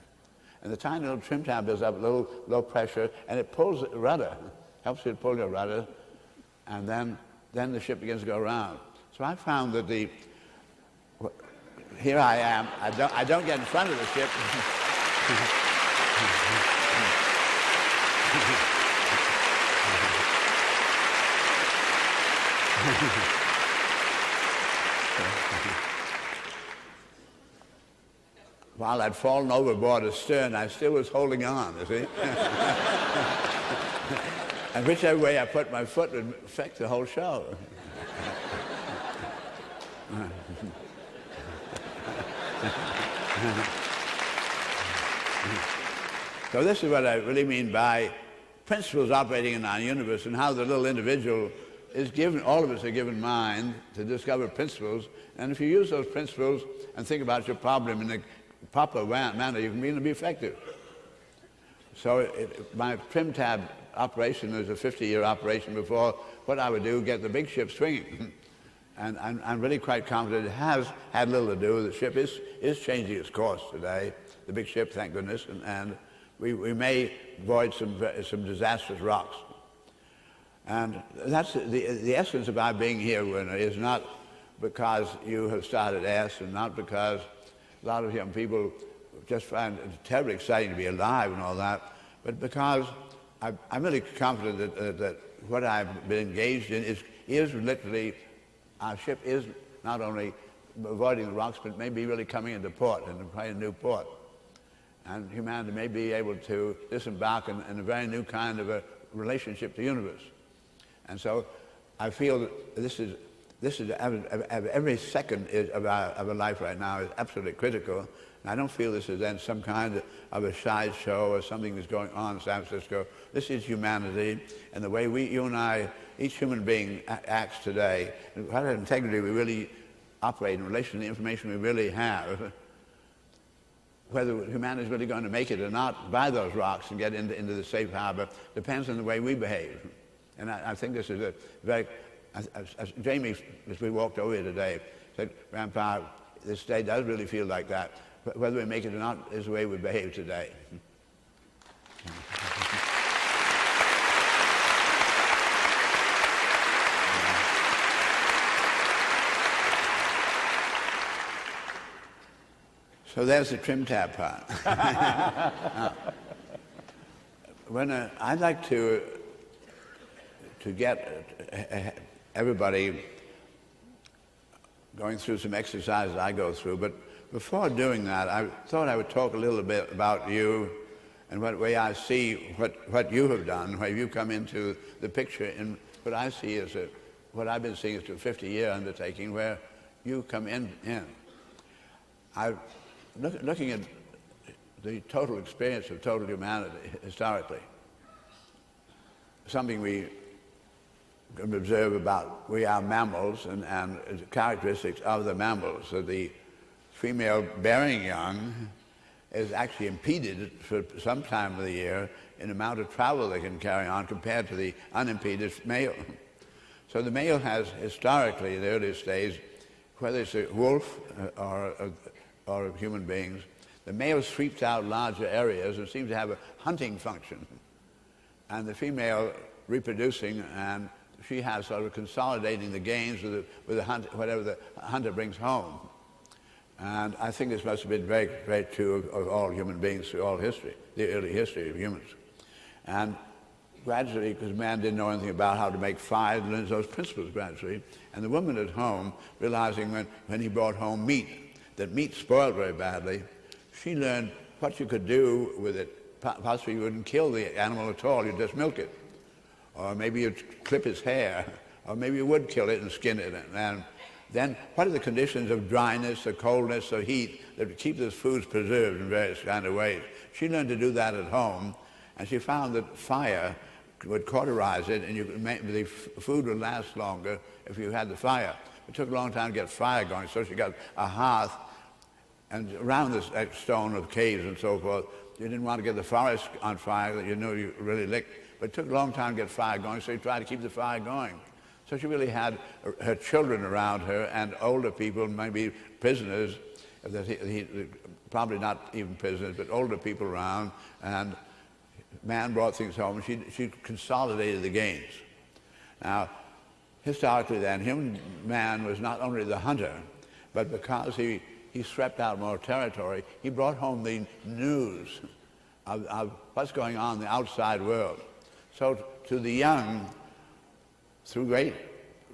And the tiny little trim tab builds up a little low pressure, and it pulls the rudder, helps you to pull your rudder, and then the ship begins to go around. So I found that here I am, I don't get in front of the ship. While I'd fallen overboard astern, I still was holding on, you see. And whichever way I put my foot would affect the whole show. So this is what I really mean by principles operating in our universe, and how the little individual is given, all of us are given mind to discover principles, and if you use those principles and think about your problem in a proper manner, you can begin to be effective. So my trim tab operation was a 50-year operation before what I would do, get the big ship swinging. And I'm really quite confident it has had little to do. The ship is changing its course today, the big ship, thank goodness, and we may avoid some disastrous rocks. And that's the essence of our being here, Werner, is not because you have started S, and not because a lot of young people just find it terribly exciting to be alive and all that, but because I'm really confident that what I've been engaged in is literally, our ship is not only avoiding the rocks, but may be really coming into port, and quite a new port. And humanity may be able to disembark in a very new kind of a relationship to the universe. And so I feel that this is every second of our life right now is absolutely critical. And I don't feel this is then some kind of a sideshow or something that's going on in San Francisco. This is humanity, and the way you and I, each human being acts today, and what integrity we really operate in relation to the information we really have, whether humanity is really going to make it or not by those rocks and get into the safe harbor, depends on the way we behave. And I think this is a very, as Jamie, as we walked over here today, said, Grandpa, this day does really feel like that. Whether we make it or not is the way we behave today. So there's the trim tab part. I'd like to get everybody going through some exercises I go through, but before doing that, I thought I would talk a little bit about you and what way I see what you have done, where you come into the picture, and what I see is what I've been seeing is a 50-year undertaking where you come in. I'm looking at the total experience of total humanity historically, something we can observe about we are mammals and characteristics of the mammals. So the female bearing young is actually impeded for some time of the year in the amount of travel they can carry on compared to the unimpeded male. So the male has historically, in the earliest days, whether it's a wolf or human beings, the male sweeps out larger areas and seems to have a hunting function. And the female reproducing, and she has sort of consolidating the gains with the hunt, whatever the hunter brings home. And I think this must have been very, very true of all human beings through all history, the early history of humans. And gradually, because man didn't know anything about how to make fire, learns those principles gradually. And the woman at home, realizing when he brought home meat, that meat spoiled very badly, she learned what you could do with it. Possibly you wouldn't kill the animal at all, you'd just milk it. Or maybe you'd clip his hair, or maybe you would kill it and skin it. And then what are the conditions of dryness, or coldness, or heat that would keep those foods preserved in various kind of ways? She learned to do that at home, and she found that fire would cauterize it, and the food would last longer if you had the fire. It took a long time to get fire going, so she got a hearth, and around this stone of caves and so forth, you didn't want to get the forest on fire that you knew you really licked, but it took a long time to get fire going, so you tried to keep the fire going. So she really had her children around her and older people, maybe prisoners, probably not even prisoners, but older people around, and man brought things home, and she consolidated the gains. Now, historically then, man was not only the hunter, but because he swept out more territory, he brought home the news of what's going on in the outside world. So to the young, through great,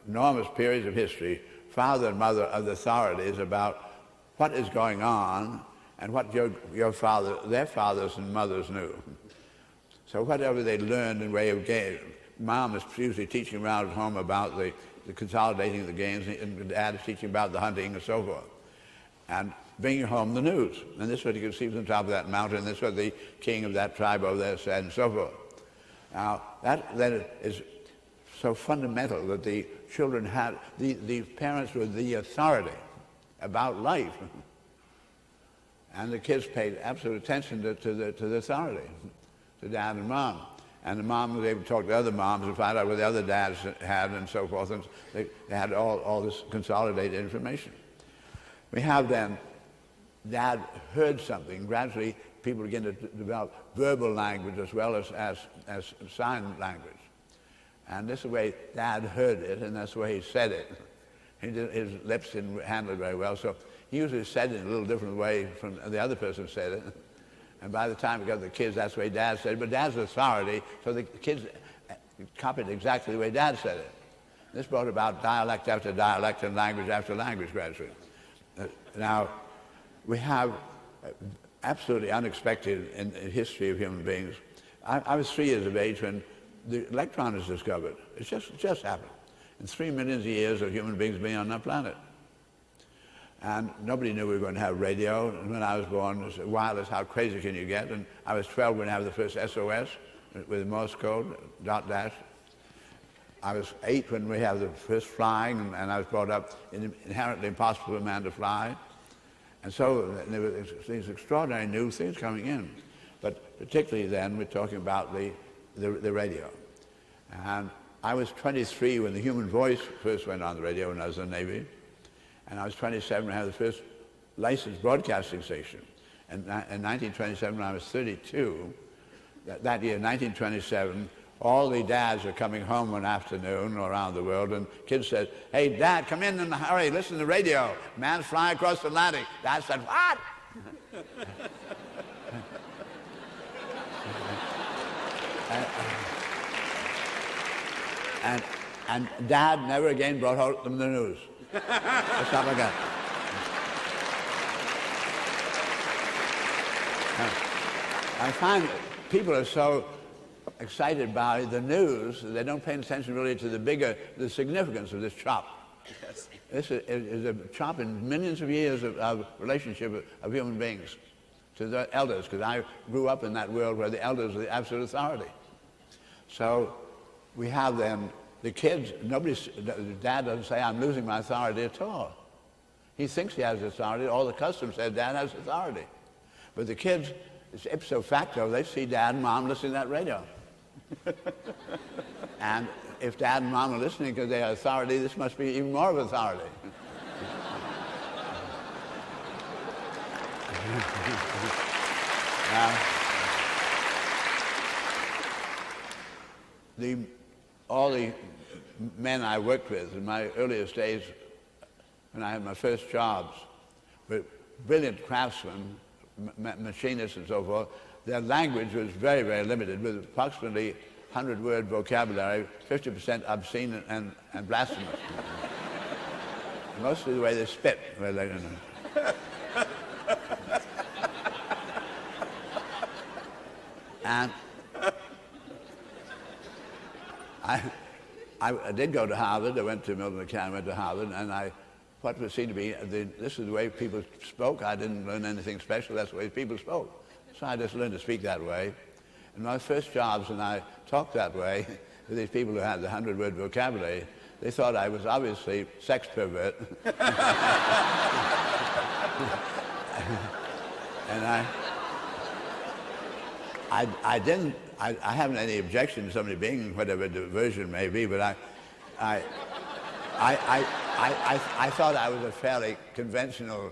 enormous periods of history, father and mother are the authorities about what is going on and what their fathers and mothers knew. So whatever they learned in way of gain, mom is usually teaching around at home about the consolidating of the gains, and dad is teaching about the hunting and so forth, and bringing home the news. And this is what you can see from the top of that mountain, and this is what the king of that tribe over there said, and so forth. Now, that is so fundamental that the children had, the parents were the authority about life. And the kids paid absolute attention to the authority, to dad and mom. And the mom was able to talk to other moms and find out what the other dads had and so forth. And they had all this consolidated information. We have then, dad heard something. Gradually, people begin to develop verbal language as well as sign language. And this is the way dad heard it, and that's the way he said it. His lips didn't handle it very well, so he usually said it in a little different way from the other person said it. And by the time we got the kids, that's the way dad said it. But dad's authority, so the kids copied exactly the way dad said it. This brought about dialect after dialect and language after language gradually. Now, we have absolutely unexpected in the history of human beings. I was 3 years of age when the electron was discovered. It just happened. In 3 million years of human beings being on that planet. And nobody knew we were going to have radio. And when I was born, it was wireless, how crazy can you get? And I was 12 when I had the first SOS with Morse code, dot dash. I was 8 when we had the first flying, and I was brought up inherently impossible for a man to fly. And so there were these extraordinary new things coming in. But particularly then, we're talking about the radio. And I was 23 when the human voice first went on the radio when I was in the Navy. And I was 27 when I had the first licensed broadcasting station. And in 1927, when I was 32, that year, 1927, all the dads are coming home one afternoon around the world, and kids said, "Hey, Dad, come in a hurry, listen to the radio. Man's flying across the Atlantic." Dad said, "What?" and Dad never again brought them the news. It's not like that. I find that people are so excited by the news that they don't pay attention really to the significance of this chop. Yes. This is a chop in millions of years of relationship of human beings to the elders, because I grew up in that world where the elders are the absolute authority. So we have then the kids, Dad doesn't say, I'm losing my authority at all. He thinks he has authority. All the customs say Dad has authority. But the kids, it's ipso facto, they see Dad and Mom listening to that radio. And if Dad and Mom are listening because they have authority, this must be even more of authority. Now, all the men I worked with in my earliest days, when I had my first jobs, were brilliant craftsmen, machinists and so forth. Their language was very, very limited, with approximately 100-word vocabulary, 50% obscene and blasphemous. Mostly the way they spit. Well, they don't know. And I did go to Harvard. I went to Milton Academy, went to Harvard, and what was seen to be, this is the way people spoke. I didn't learn anything special. That's the way people spoke. So I just learned to speak that way. In my first jobs, and I talked that way to these people who had the 100-word vocabulary, they thought I was obviously sex pervert. And I haven't any objection to somebody being whatever diversion may be, but I thought I was a fairly conventional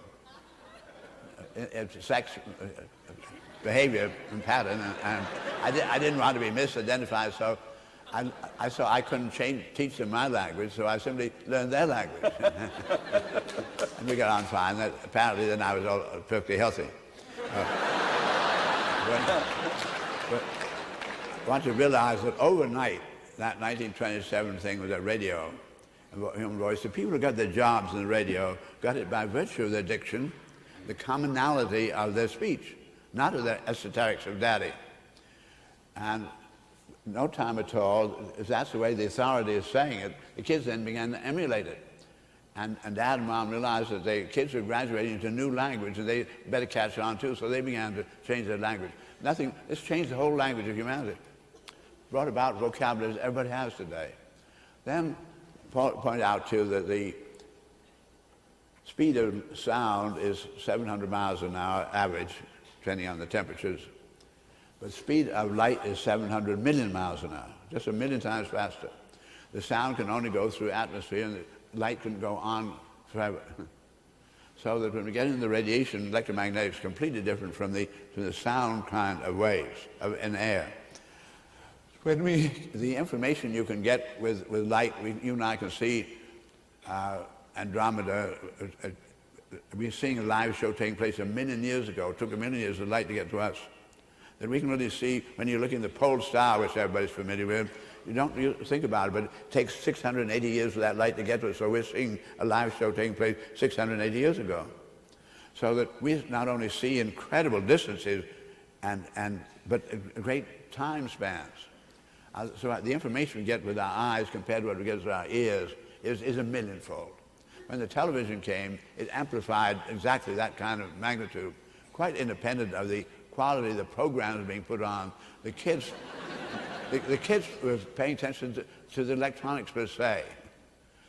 sex behavior and pattern, and I didn't want to be misidentified, so I couldn't teach them my language, so I simply learned their language. And we got on fine. Apparently then I was all perfectly healthy. But I want to realize that overnight, that 1927 thing with that radio, human voice, the people who got their jobs in the radio got it by virtue of their diction, the commonality of their speech, not of the esoterics of Daddy. And no time at all, if that's the way the authority is saying it, the kids then began to emulate it. And Dad and Mom realized that the kids were graduating into a new language and they better catch on too, so they began to change their language. This changed the whole language of humanity. Brought about vocabularies everybody has today. Then point out too that the speed of sound is 700 miles an hour average, depending on the temperatures. But the speed of light is 700 million miles an hour, just a million times faster. The sound can only go through atmosphere and the light can go on forever. So that when we get into the radiation, electromagnetics is completely different from the sound kind of waves in air. When the information you can get with light, you and I can see Andromeda. We're seeing a live show taking place 1 million years ago. It took 1 million years of light to get to us. That we can really see when you're looking at the pole star, which everybody's familiar with. You think about it, but it takes 680 years for that light to get to us. So we're seeing a live show taking place 680 years ago. So that we not only see incredible distances, but great time spans. So the information we get with our eyes compared to what we get with our ears is a millionfold. When the television came, it amplified exactly that kind of magnitude, quite independent of the quality of the programs being put on. The kids were paying attention to the electronics per se.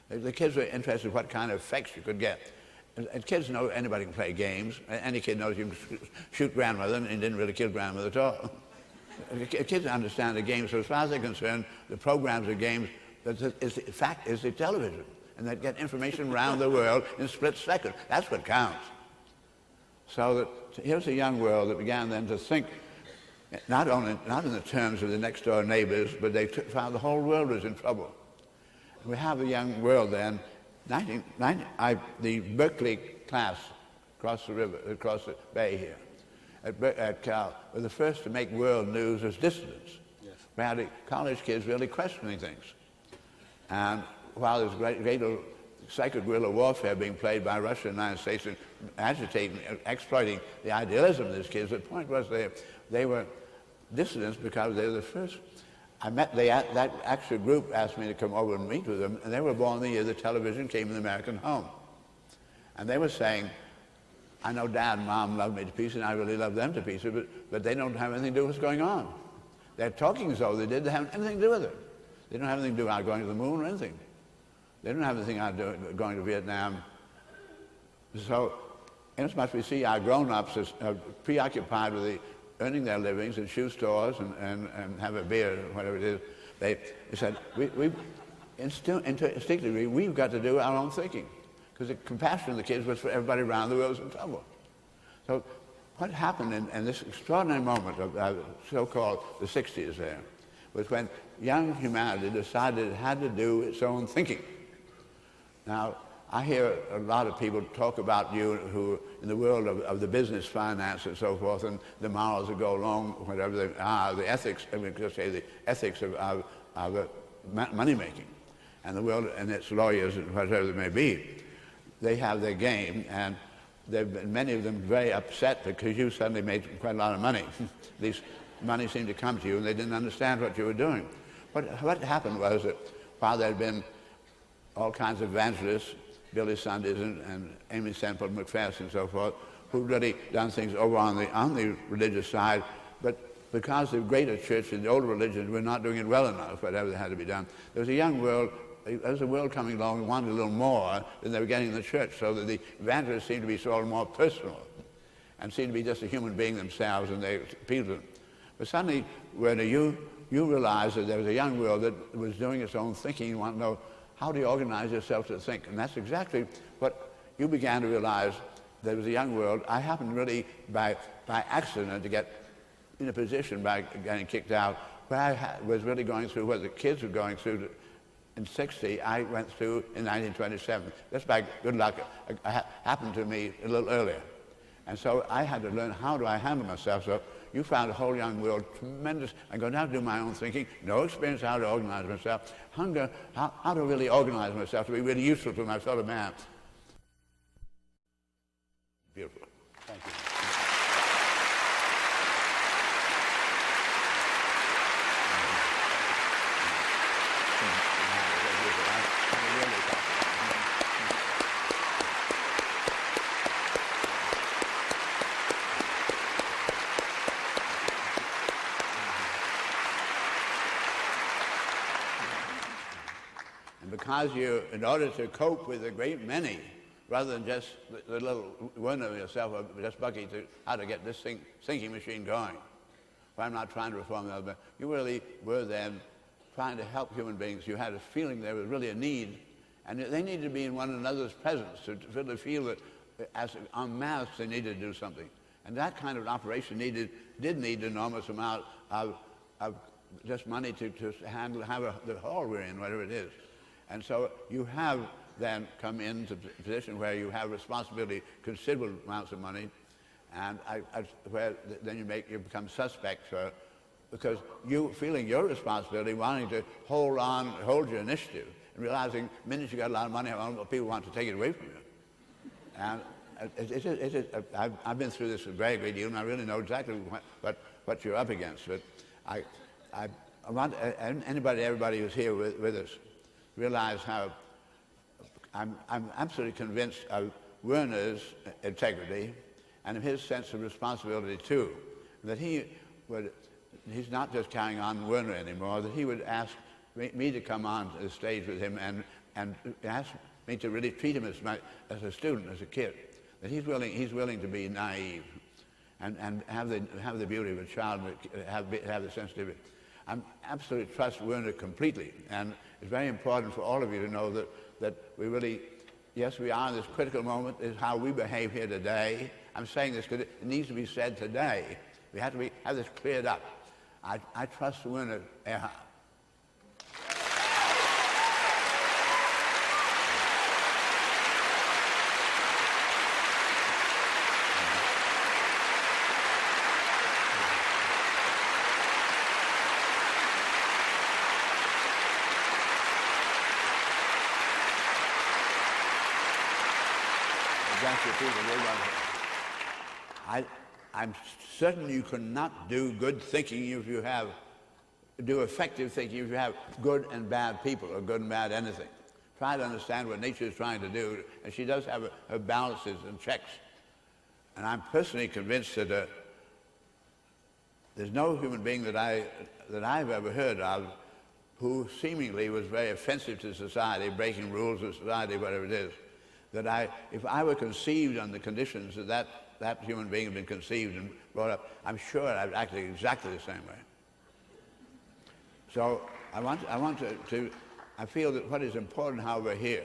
The kids were interested in what kind of effects you could get. And kids know anybody can play games. Any kid knows you can shoot grandmother and didn't really kill grandmother at all. Kids understand the game, so as far as they're concerned, the programs of games, in fact, is the television. And they get information around the world in split seconds. That's what counts. So that here's a young world that began then to think, not in the terms of the next door neighbors, but they found the whole world was in trouble. We have a young world then. The Berkeley class across the river, across the bay here, at Cal, were the first to make world news as dissidents. Yes. We had college kids really questioning things. And while there's great psycho guerrilla warfare being played by Russia and the United States and agitating, exploiting the idealism of these kids. The point was they were dissidents because they were the first. That actual group asked me to come over and meet with them, and they were born the year the television came in the American home. And they were saying, I know Dad and Mom love me to pieces, and I really love them to pieces, but they don't have anything to do with what's going on. They're talking as though they did. They haven't anything to do with it. They don't have anything to do with going to the moon or anything. They don't have anything to going to Vietnam. So, inasmuch we see our grown-ups as preoccupied with earning their livings in shoe stores and have a beer or whatever it is, they said, instinctively, we've got to do our own thinking. Because the compassion of the kids was for everybody around the world was in trouble. So what happened in this extraordinary moment of so-called the 60s there was when young humanity decided it had to do its own thinking. Now, I hear a lot of people talk about you who, in the world of the business, finance, and so forth, and the morals that go along, whatever they are, the ethics, I mean, just say the ethics of money-making, and the world and its lawyers and whatever they may be. They have their game, and they've been, many of them very upset because you suddenly made quite a lot of money. At least money seemed to come to you, and they didn't understand what you were doing. What happened was that while there had been all kinds of evangelists, Billy Sundays and Amy Semple McPherson and so forth, who'd really done things over on the religious side, but because the greater church and the older religions were not doing it well enough, whatever had to be done, there was a young world. There was a world coming along who wanted a little more than they were getting in the church, so that the evangelists seemed to be sort of more personal and seemed to be just a human being themselves, and they appealed to them. But suddenly, Werner, you realized that there was a young world that was doing its own thinking. You want to know, how do you organize yourself to think? And that's exactly what you began to realize. There was a young world. I happened really by accident to get in a position by getting kicked out where I was really going through what the kids were going through. In 60, I went through in 1927. Just by good luck, it happened to me a little earlier. And so I had to learn, how do I handle myself? So you found a whole young world, tremendous. I'm going to have to do my own thinking, no experience how to organize myself, hunger, how to really organize myself to be really useful to my fellow man. Beautiful. Thank you. Because you, in order to cope with a great many, rather than just the little one of yourself, or just Bucky, how to get this thinking machine going. Well, I'm not trying to reform the other, but you really were then trying to help human beings. You had a feeling there was really a need, and they needed to be in one another's presence to really feel that as en masse they needed to do something. And that kind of operation did need an enormous amount of just money to handle, the hall we're in, whatever it is. And so you have then come into a position where you have responsibility, considerable amounts of money, and where then you become suspect because you feeling your responsibility, wanting to hold your initiative, and realizing the minute you got a lot of money, people want to take it away from you. And I've been through this a very great deal, and I really know exactly what you're up against. But I want everybody who's here with us realize how I'm absolutely convinced of Werner's integrity and of his sense of responsibility too. That he's not just carrying on Werner anymore, that he would ask me to come on to the stage with him and ask me to really treat him as a student, as a kid. That he's willing to be naive and have the beauty of a child, have the sensitivity. I absolutely trust Werner completely, and it's very important for all of you to know that we really, yes, we are in this critical moment. Is how we behave here today. I'm saying this because it needs to be said today. We have to have this cleared up. I trust Werner Erhard. against the people. I'm certain you cannot do good thinking if you do effective thinking if you have good and bad people, or good and bad anything. Try to understand what nature is trying to do, and she does have her balances and checks. And I'm personally convinced that there's no human being that I've ever heard of who seemingly was very offensive to society, breaking rules of society, whatever it is, that if I were conceived on the conditions that human being had been conceived and brought up, I'm sure I'd act exactly the same way. So I feel that what is important, however, here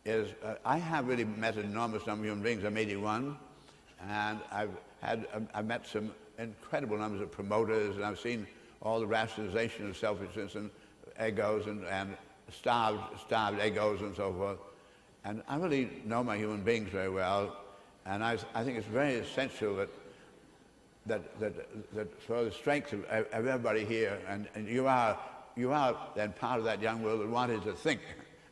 is I have really met an enormous number of human beings. I'm 81, and I've met some incredible numbers of promoters, and I've seen all the rationalization of selfishness and egos and starved egos and so forth. And I really know my human beings very well, and I think it's very essential that for the strength of everybody here, and you are then part of that young world that wanted to think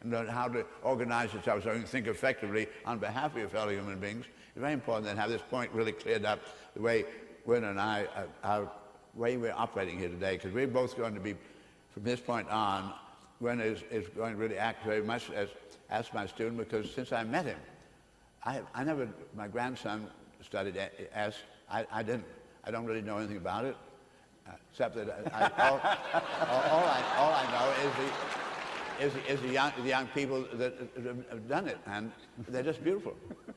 and learn how to organize yourself so you can think effectively on behalf of your fellow human beings. It's very important to have this point really cleared up, the way Werner and I, our way we're operating here today, because we're both going to be, from this point on, Werner is going to really act very much as my student, because since I met him, my grandson studied S. I didn't. I don't really know anything about it, except that all I know is the young people that have done it, and they're just beautiful,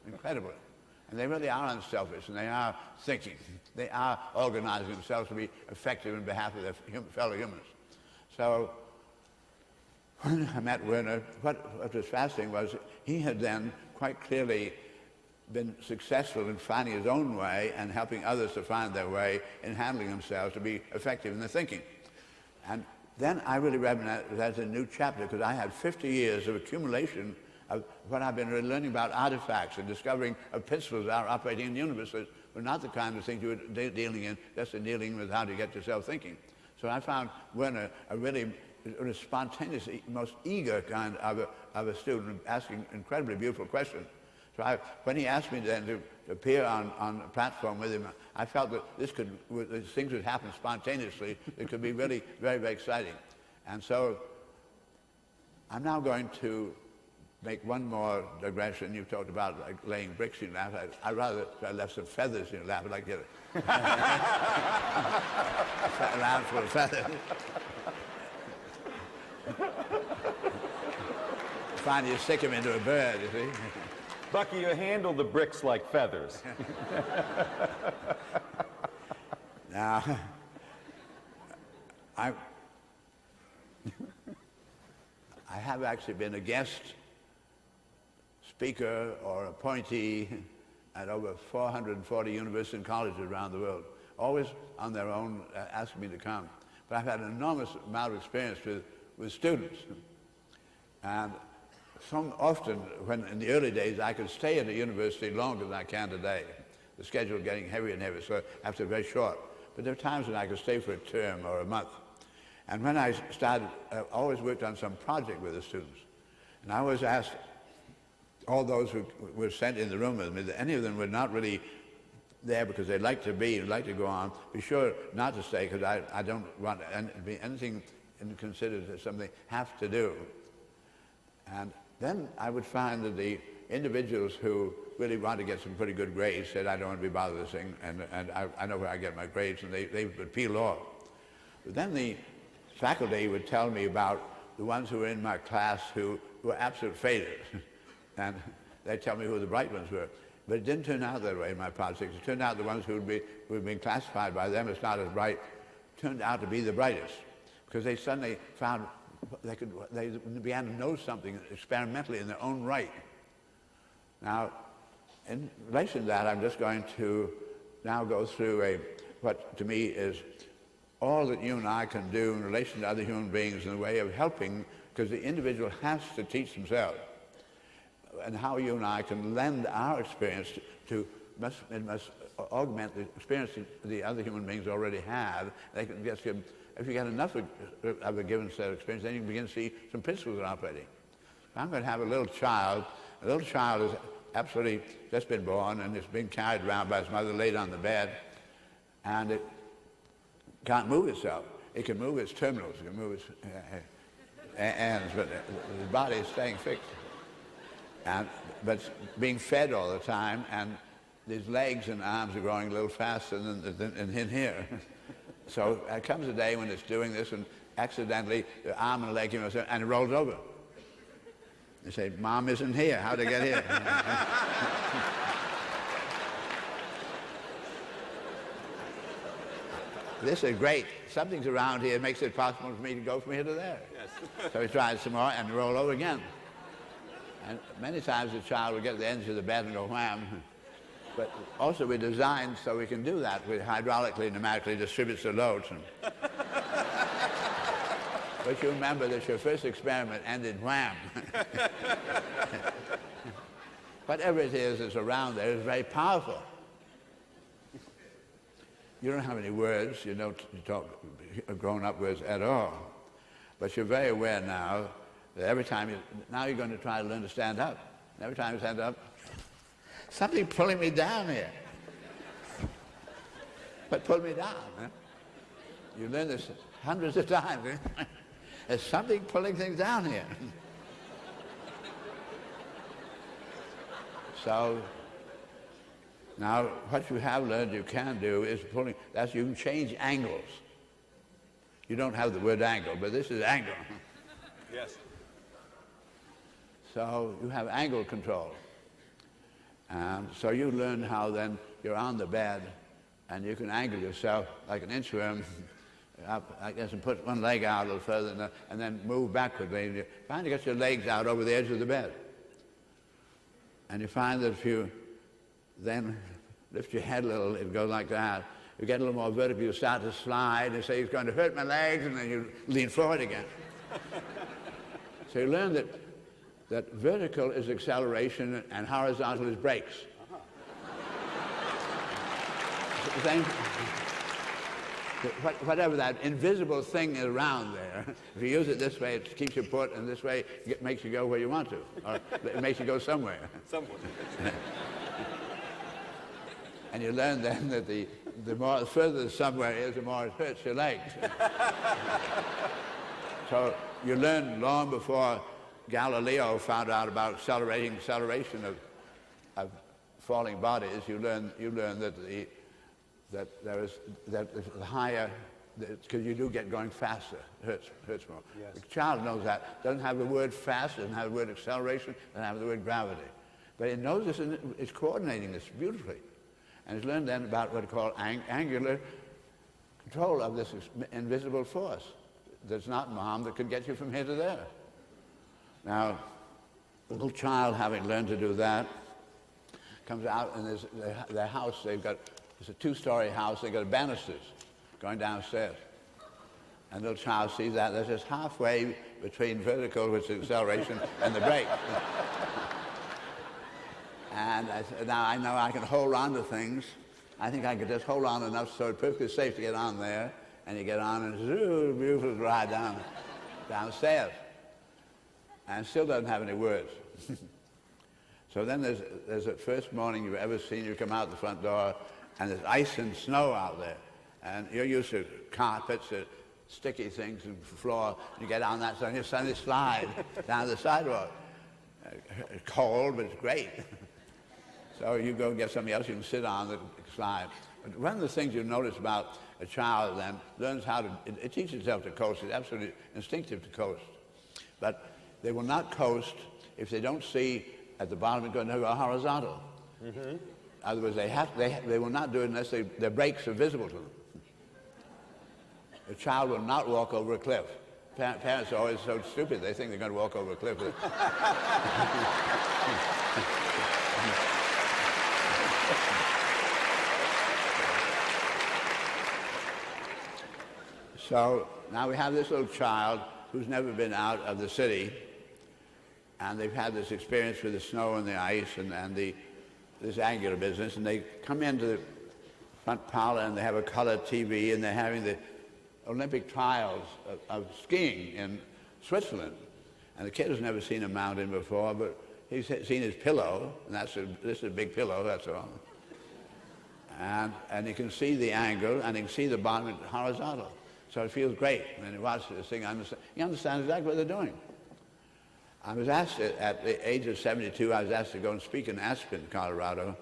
incredible. And they really are unselfish, and they are thinking. They are organizing themselves to be effective in behalf of their fellow humans. So when I met Werner, what was fascinating was he had then quite clearly been successful in finding his own way and helping others to find their way in handling themselves to be effective in their thinking. And then I really read that as a new chapter, because I had 50 years of accumulation of what I've been really learning about artifacts and discovering of principles that are operating in the universe that were not the kind of things you were dealing in, just in dealing with how to get yourself thinking. So I found Werner a really spontaneous, most eager kind of a student, asking incredibly beautiful questions. So when he asked me then to appear on a platform with him, I felt that these things would happen spontaneously. It could be really very, very exciting. And so I'm now going to make one more digression. You talked about like laying bricks in your lap. I'd rather I left some feathers in your lap. I'd like to get a lap full of feathers. Finally, you stick them into a bird, you see. Bucky, you handle the bricks like feathers. Now, I have actually been a guest speaker or appointee at over 440 universities and colleges around the world, always on their own, asking me to come. But I've had an enormous amount of experience with students. And so often, when in the early days, I could stay at a university longer than I can today. The schedule getting heavier and heavier, so after very short. But there are times when I could stay for a term or a month. And when I started, I always worked on some project with the students. And I always asked all those who were sent in the room with me, that any of them were not really there because they'd like to be and like to go on, be sure not to stay, because I don't want anything considered as something they have to do. And then I would find that the individuals who really want to get some pretty good grades said, I don't want to be bothered with this thing, and I know where I get my grades, and they would peel off. But then the faculty would tell me about the ones who were in my class who were absolute failures. And they'd tell me who the bright ones were. But it didn't turn out that way in my projects. It turned out the ones who had been classified by them as not as bright turned out to be the brightest, because they suddenly found they began to know something experimentally in their own right. Now, in relation to that, I'm just going to now go through what to me is all that you and I can do in relation to other human beings in the way of helping, because the individual has to teach themselves, and how you and I can lend our experience must augment the experience the other human beings already have. They can just give, if you get enough of a given set of experience, then you can begin to see some principles that are operating. I'm going to have a little child. A little child is absolutely just been born, and it's been carried around by its mother, laid on the bed, and it can't move itself. It can move its terminals, it can move its ends, but the body is staying fixed. But it's being fed all the time, and these legs and arms are growing a little faster than in here. So there comes a day when it's doing this, and accidentally the arm and leg, and it rolls over. They say, Mom isn't here. How'd it get here? This is great. Something's around here that makes it possible for me to go from here to there. Yes. So he tries some more and roll over again. And many times the child will get to the edge of the bed and go wham. But also we're designed so we can do that. We hydraulically, pneumatically distributes the loads. But you remember that your first experiment ended wham. Whatever it is that's around there is very powerful. You don't have any words, you don't talk grown-up words at all. But you're very aware now that every time now you're going to try to learn to stand up. And every time you stand up, something pulling me down here. But pull me down. Huh? You learn this hundreds of times. Eh? There's something pulling things down here. So now what you have learned you can do is pulling. That's you can change angles. You don't have the word angle, but this is angle. Yes. So you have angle control. So you learn how then you're on the bed and you can angle yourself like an inchworm up, I guess, and put one leg out a little further and then move backwardly. And you finally get your legs out over the edge of the bed. And you find that if you then lift your head a little, it goes like that. You get a little more vertical, you start to slide, and say, it's going to hurt my legs, and then you lean forward again. So you learn that vertical is acceleration and horizontal is brakes. Same, whatever that invisible thing is around there, if you use it this way, it keeps you put, and this way it makes you go where you want to, or it makes you go somewhere. Somewhere. And you learn then that the further the somewhere is, the more it hurts your legs. So you learn long before Galileo found out about acceleration of falling bodies. You learn that the higher, because you do get going faster, hurts more. Yes. The child knows that. Doesn't have the word fast, doesn't have the word acceleration, doesn't have the word gravity. But it knows this and it's coordinating this beautifully. And it's learned then about what we call angular control of this invisible force. There's not Mom that can get you from here to there. Now, a little child having learned to do that comes out and there's their house, it's a two-story house, they've got banisters going downstairs. And the little child sees that, they're just halfway between vertical, which is acceleration, and the brake. And I said, now I know I can hold on to things. I think I could just hold on enough so it's perfectly safe to get on there. And you get on and it's a beautiful ride downstairs. And still doesn't have any words. So then there's the first morning you've ever seen, you come out the front door and there's ice and snow out there. And you're used to carpets, sticky things and floor. You get on that, so you suddenly slide down the sidewalk. Cold, but it's great. So you go get something else you can sit on that slide. But one of the things you notice about a child then learns how to, it teaches itself to coast. It's absolutely instinctive to coast. But they will not coast if they don't see at the bottom it's going to go horizontal. Mm-hmm. In other words, they will not do it unless their brakes are visible to them. A child will not walk over a cliff. Parents are always so stupid, they think they're going to walk over a cliff. So now we have this little child who's never been out of the city, and they've had this experience with the snow and the ice and this angular business, and they come into the front parlor and they have a color TV and they're having the Olympic trials of skiing in Switzerland. And the kid has never seen a mountain before, but he's seen his pillow, and this is a big pillow, that's all. And he can see the angle, and he can see the bottom horizontal. So it feels great when he watches this thing. He understands exactly what they're doing. I was asked, at the age of 72, I was asked to go and speak in Aspen, Colorado,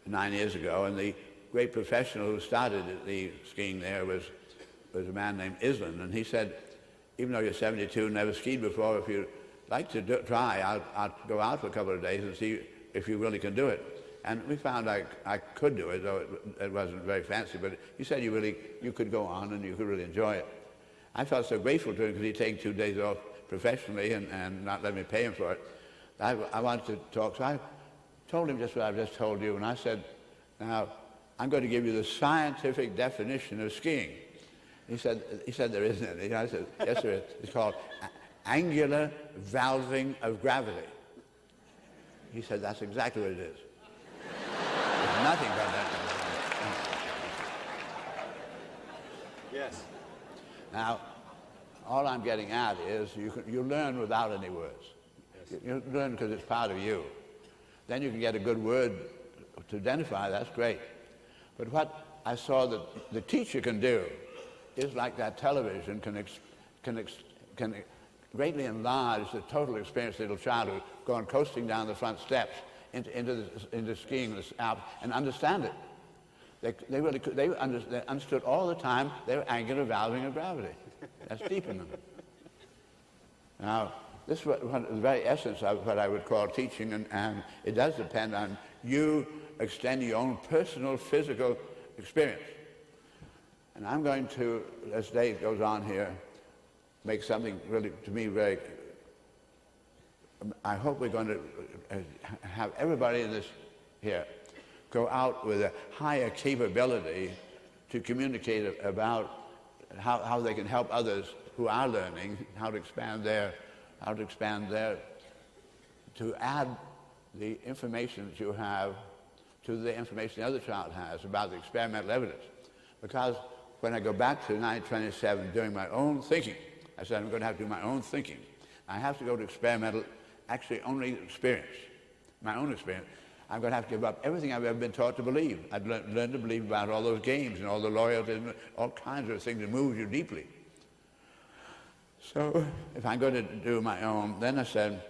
9 years ago, and the great professional who started the skiing there was a man named Island, and he said, even though you're 72 and never skied before, if you'd like to try, I'll go out for a couple of days and see if you really can do it. And we found I could do it, though it wasn't very fancy, but he said you could go on and you could really enjoy it. I felt so grateful to him because he'd taken 2 days off professionally and not let me pay him for it. I wanted to talk, so I told him just what I've just told you, and I said, now, I'm going to give you the scientific definition of skiing. He said there isn't any. I said, yes, there is. It's called angular valving of gravity. He said, that's exactly what it is. There's nothing but that. Yes. Now, all I'm getting at is you learn without any words. Yes. You learn because it's part of you. Then you can get a good word to identify, that's great. But what I saw that the teacher can do is like that television can greatly enlarge the total experience of the little child who's going coasting down the front steps into skiing in the Alps and understand it. They understood all the time their angular valving of gravity. That's deep in them. Now, this is the very essence of what I would call teaching, and it does depend on you extending your own personal physical experience. And I'm going to, as day goes on here, make something really, to me, very, I hope we're going to have everybody in this here go out with a higher capability to communicate about how they can help others who are learning, how to expand their, to add the information that you have to the information the other child has about the experimental evidence. Because when I go back to 1927 doing my own thinking, I said I'm going to have to do my own thinking. I have to go to experimental, actually only experience, my own experience. I'm going to have to give up everything I've ever been taught to believe. I've learned to believe about all those games and all the loyalty and all kinds of things that move you deeply. So if I'm going to do my own, then I said,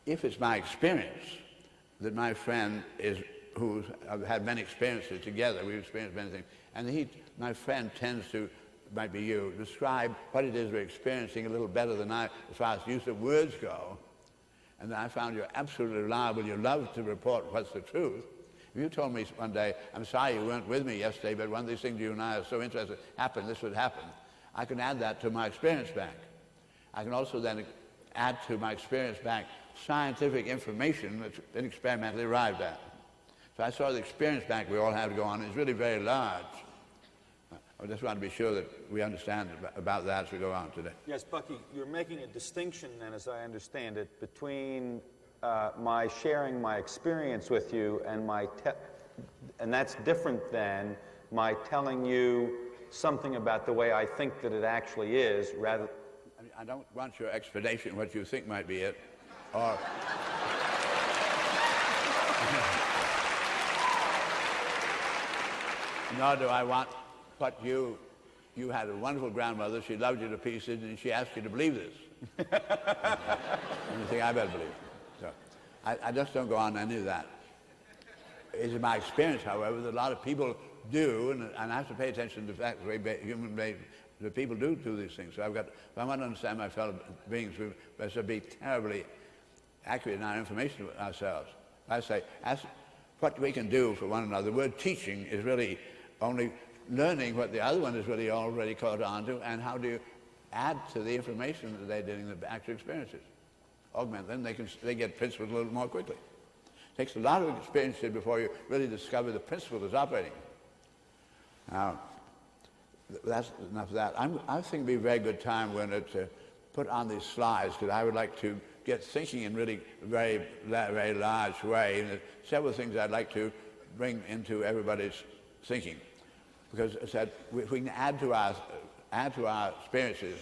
if it's my experience that my friend is, who's had many experiences together, we've experienced many things, and my friend tends to, might be you, describe what it is we're experiencing a little better than I, as far as use of words go, and I found you're absolutely reliable, you love to report what's the truth. If you told me one day, I'm sorry you weren't with me yesterday, but one of these things you and I are so interested happened, this would happen, I can add that to my experience bank. I can also then add to my experience bank scientific information that's been experimentally arrived at. So I saw the experience bank we all have to go on is really very large. I just want to be sure that we understand about that as we go on today. Yes, Bucky, you're making a distinction then, as I understand it, between my sharing my experience with you and and that's different than my telling you something about the way I think that it actually is, rather. I don't want your explanation what you think might be it, or nor do I want what you had a wonderful grandmother, she loved you to pieces, and she asked you to believe this. And you think I better believe it. So I just don't go on any of that. It's my experience, however, that a lot of people do, and I have to pay attention to the fact that people do these things. So if I want to understand my fellow beings, we must be terribly accurate in our information of ourselves. I say, ask what we can do for one another. The word teaching is really only learning what the other one is really already caught on to, and how do you add to the information that they're doing, the actual experiences. Augment them, they get principles a little more quickly. It takes a lot of experience before you really discover the principle that's operating. Now, that's enough of that. I think it'd be a very good time when to put on these slides, because I would like to get thinking in really very, very large way. And there's several things I'd like to bring into everybody's thinking, because as I said, if we can add to our experiences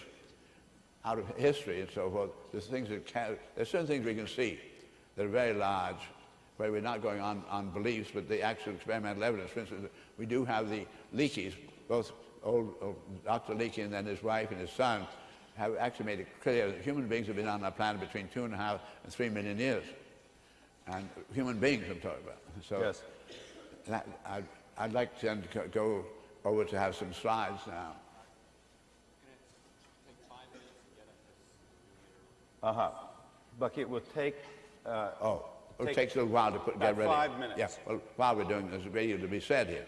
out of history and so forth, there's certain things we can see that are very large, where we're not going on beliefs, but the actual experimental evidence. For instance, we do have the Leakeys, both old Dr. Leakey and then his wife and his son, have actually made it clear that human beings have been on our planet between 2.5 and 3 million years. And human beings I'm talking about. So Yes. I'd like to go over to have some slides now. Bucky, it will take... It takes a little while to get ready. 5 minutes. Yeah, well, while we're doing this, there's a great deal to be said here.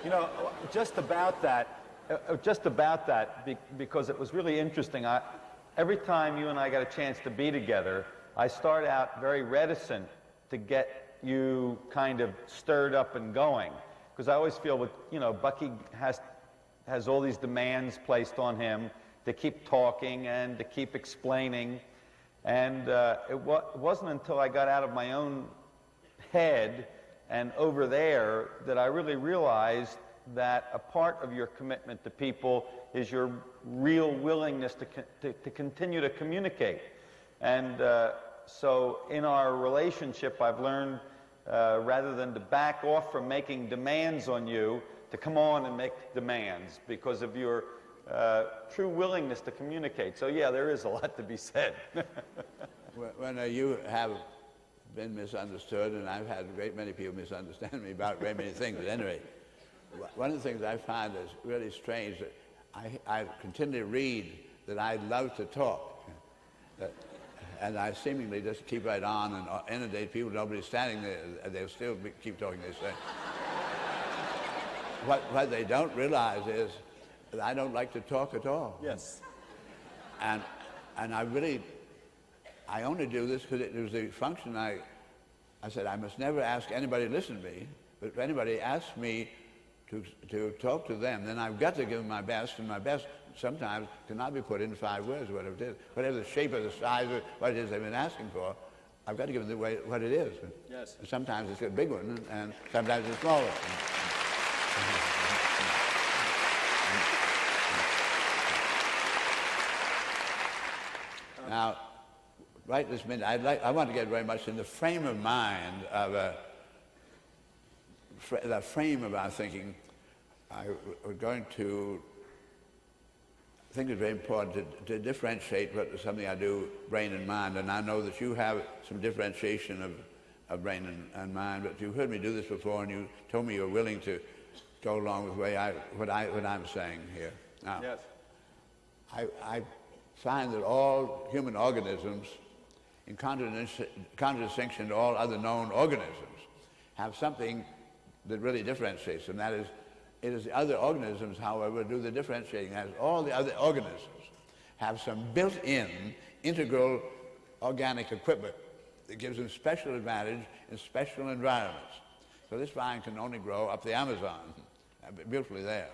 You know, just about that, because it was really interesting. Every time you and I got a chance to be together, I start out very reticent to get you kind of stirred up and going, because I always feel, Bucky has all these demands placed on him to keep talking and to keep explaining, and it wasn't until I got out of my own head and over there that I really realized that a part of your commitment to people is your real willingness to continue to communicate. And so in our relationship, I've learned, rather than to back off from making demands on you, to come on and make demands because of your true willingness to communicate. So yeah, there is a lot to be said. When you have been misunderstood, and I've had a great many people misunderstand me about very many things, at any rate, one of the things I find is really strange that I continually read that I love to talk. And I seemingly just keep right on and inundate people. Nobody's standing there. They'll still keep talking, they say. What they don't realize is that I don't like to talk at all. Yes. And I only do this because it was the function I said I must never ask anybody to listen to me, but if anybody asks me to talk to them, then I've got to give them my best, and my best sometimes cannot be put in 5 words, whatever it is. Whatever the shape or the size of what it is they've been asking for, I've got to give them what it is. Yes. And sometimes it's a big one, and sometimes it's a small one. Now, right this minute, I want to get very much in the frame of mind of the frame of our thinking. We're going to think it's very important to differentiate what something I do, brain and mind, and I know that you have some differentiation of brain and mind, but you've heard me do this before, and you told me you're willing to go along with what I'm saying here. Now, Yes. I find that all human organisms, in contradistinction to all other known organisms, have something that really differentiates them. That is, it is the other organisms, however, do the differentiating. As all the other organisms have some built-in integral organic equipment that gives them special advantage in special environments. So this vine can only grow up the Amazon, beautifully there.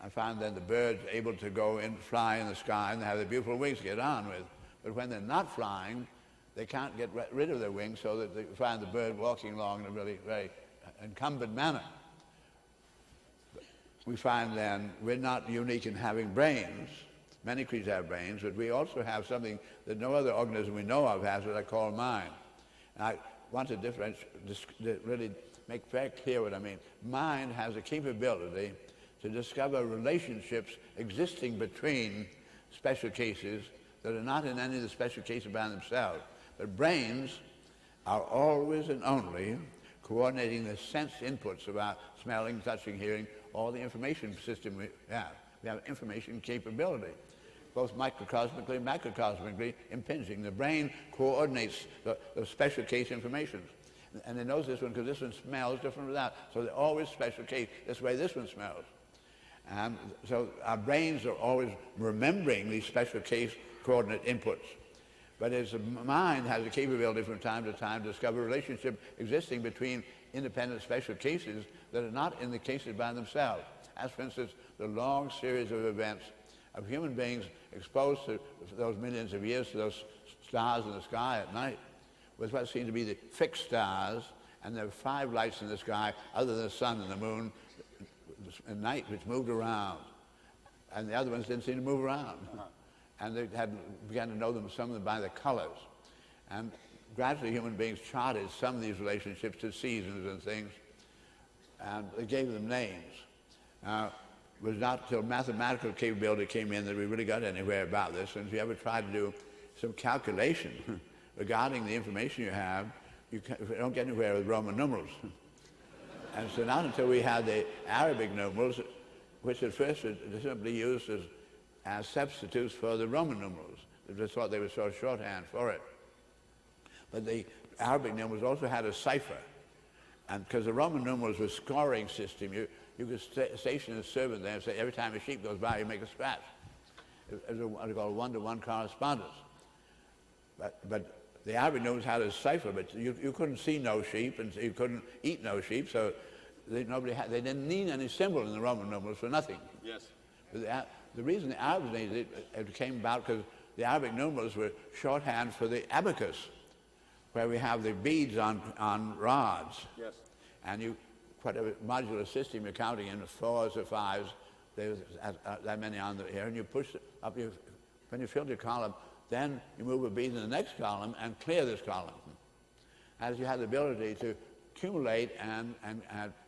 I found then the birds able to go and fly in the sky and have their beautiful wings to get on with. But when they're not flying, they can't get rid of their wings, so that they find the bird walking along in a really very incumbent manner. We find then we're not unique in having brains. Many creatures have brains, but we also have something that no other organism we know of has, what I call mind. And I want to really make very clear what I mean. Mind has a capability to discover relationships existing between special cases that are not in any of the special cases by themselves. But brains are always and only coordinating the sense inputs about smelling, touching, hearing, all the information system we have. We have information capability, both microcosmically and macrocosmically impinging. The brain coordinates the special case information. And it knows this one because this one smells different from that. So they're always special case. This way this one smells. And so our brains are always remembering these special case coordinate inputs. But as the mind has a capability from time to time to discover a relationship existing between independent special cases that are not in the cases by themselves. As, for instance, the long series of events of human beings exposed to those millions of years to those stars in the sky at night, with what seem to be the fixed stars, and there are 5 lights in the sky other than the sun and the moon, at night which moved around, and the other ones didn't seem to move around. And they began to know some of them by the colors. And gradually human beings charted some of these relationships to seasons and things, and they gave them names. It was not until mathematical capability came in that we really got anywhere about this. And if you ever try to do some calculation regarding the information you have, you don't get anywhere with Roman numerals. And so not until we had the Arabic numerals, which at first were simply used as substitutes for the Roman numerals. They just thought they were sort of shorthand for it. But the Arabic numerals also had a cipher. And because the Roman numerals were a scoring system, you could station a servant there and say, every time a sheep goes by, you make a scratch. It was what they call one-to-one correspondence. But the Arabic numerals had a cipher, but you couldn't see no sheep, and you couldn't eat no sheep, so they didn't need any symbol in the Roman numerals for nothing. Yes. But the reason the Arabs needed it came about because the Arabic numerals were shorthand for the abacus, where we have the beads on rods. Yes. And whatever modular system you're counting in, 4s or 5s, there's that many on here, and you push it up. When you fill your column, then you move a bead in the next column and clear this column. As you have the ability to accumulate and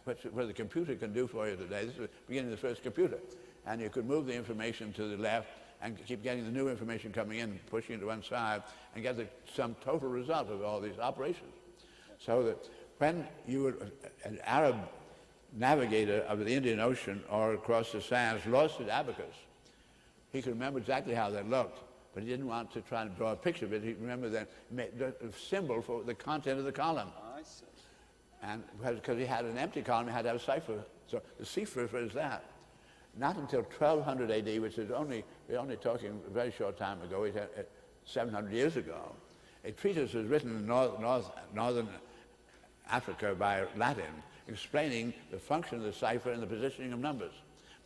what the computer can do for you today. This is the beginning of the first computer. And you could move the information to the left and keep getting the new information coming in, pushing it to one side, and get some total result of all these operations. So that when you were an Arab navigator of the Indian Ocean or across the sands lost his abacus, he could remember exactly how that looked, but he didn't want to try to draw a picture of it. He remembered the symbol for the content of the column. I see. And because he had an empty column, he had to have a cipher. So the cipher is that. Not until 1200 AD, which is we're only talking a very short time ago, 700 years ago, a treatise was written in northern Africa by Latin, explaining the function of the cipher and the positioning of numbers.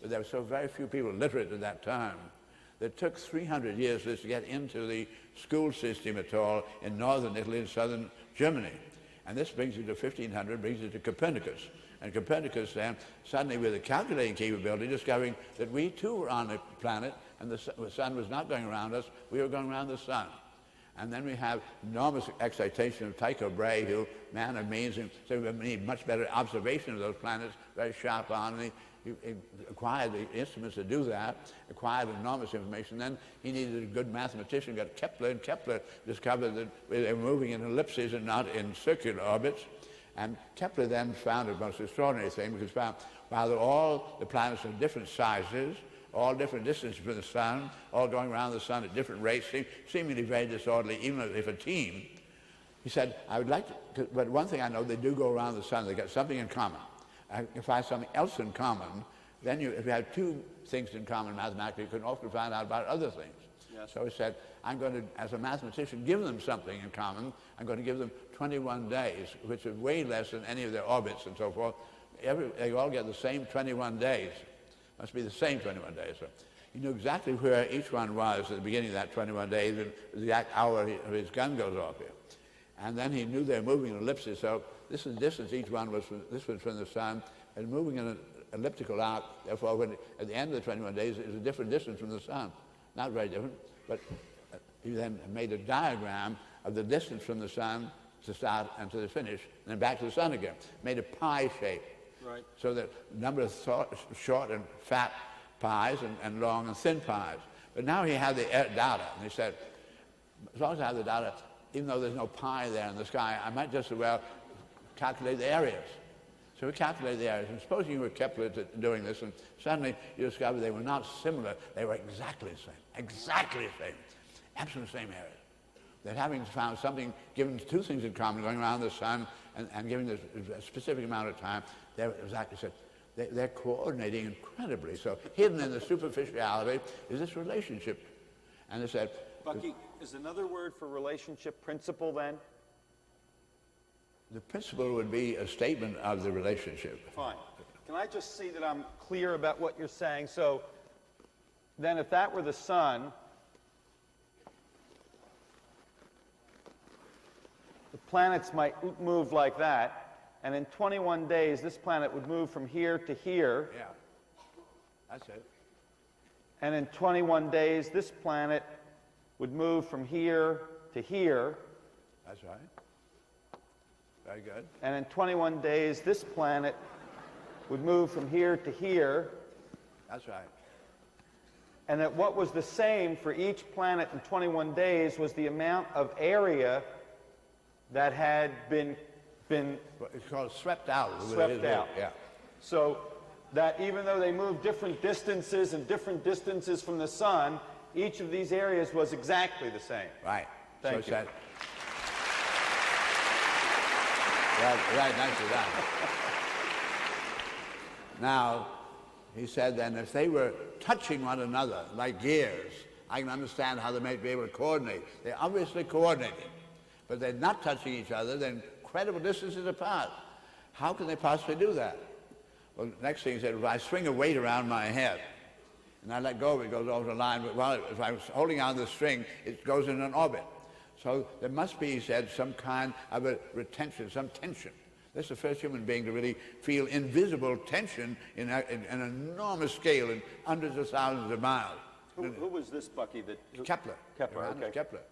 But there were so very few people literate at that time that it took 300 years for this to get into the school system at all in northern Italy and southern Germany. And this brings you to 1500, brings you to Copernicus. And Copernicus then, suddenly with a calculating capability, discovering that we too were on a planet and the sun was not going around us, we were going around the sun. And then we have enormous excitation of Tycho Brahe, who, man of means, and so we need much better observation of those planets, very sharp on, and he acquired the instruments to do that, acquired enormous information. Then he needed a good mathematician, got Kepler, and Kepler discovered that they were moving in ellipses and not in circular orbits. And Kepler then found a most extraordinary thing, because found while all the planets are different sizes, all different distances from the sun, all going around the sun at different rates, seemingly very disorderly, even if a team, he said, I would like to, but one thing I know, they do go around the sun, they got something in common. If I have something else in common, then if you have two things in common mathematically, you can often find out about other things. Yes. So he said, I'm going to, as a mathematician, give them something in common. I'm going to give them 21 days, which is way less than any of their orbits and so forth. They all get the same 21 days. Must be the same 21 days. So he knew exactly where each one was at the beginning of that 21 days, and the exact hour his gun goes off here. And then he knew they were moving in ellipses, so this is the distance each one was from, this was from the sun, and moving in an elliptical arc. Therefore, when at the end of the 21 days, it was a different distance from the sun. Not very different, but he then made a diagram of the distance from the sun to start and to the finish, and then back to the sun again. Made a pie shape. Right. So that number of short and fat pies and long and thin pies. But now he had the data, and he said, as long as I have the data, even though there's no pie there in the sky, I might just as well calculate the areas. So we calculated the areas, and supposing you were Kepler doing this, and suddenly you discovered they were not similar, they were exactly the same, absolutely the same areas. That having found something, given two things in common, going around the sun and giving this a specific amount of time, they're exactly said. They're coordinating incredibly. So hidden in the superficiality is this relationship. And they said, Bucky, is another word for relationship principle then? The principle would be a statement of the relationship. Fine. Can I just see that I'm clear about what you're saying? So then if that were the sun, the planets might move like that, and in 21 days, this planet would move from here to here. Yeah. That's it. And in 21 days, this planet would move from here to here. That's right. Very good. And in 21 days, this planet would move from here to here. That's right. And that what was the same for each planet in 21 days was the amount of area that had been It's called swept out. swept out. Yeah. So that even though they moved different distances and different distances from the sun, each of these areas was exactly the same. Right. Thank you. Right, nicely done. Now, he said then if they were touching one another like gears, I can understand how they might be able to coordinate. They're obviously coordinating, but they're not touching each other. They're incredible distances apart. How can they possibly do that? Well, the next thing he said, if I swing a weight around my head and I let go of it, it goes over the line. But while if I was holding on the string, it goes in an orbit. So there must be, he said, some kind of a retention, some tension. This is the first human being to really feel invisible tension in an enormous scale in hundreds of thousands of miles. Who was this, Bucky? Kepler. Kepler, okay. Kepler.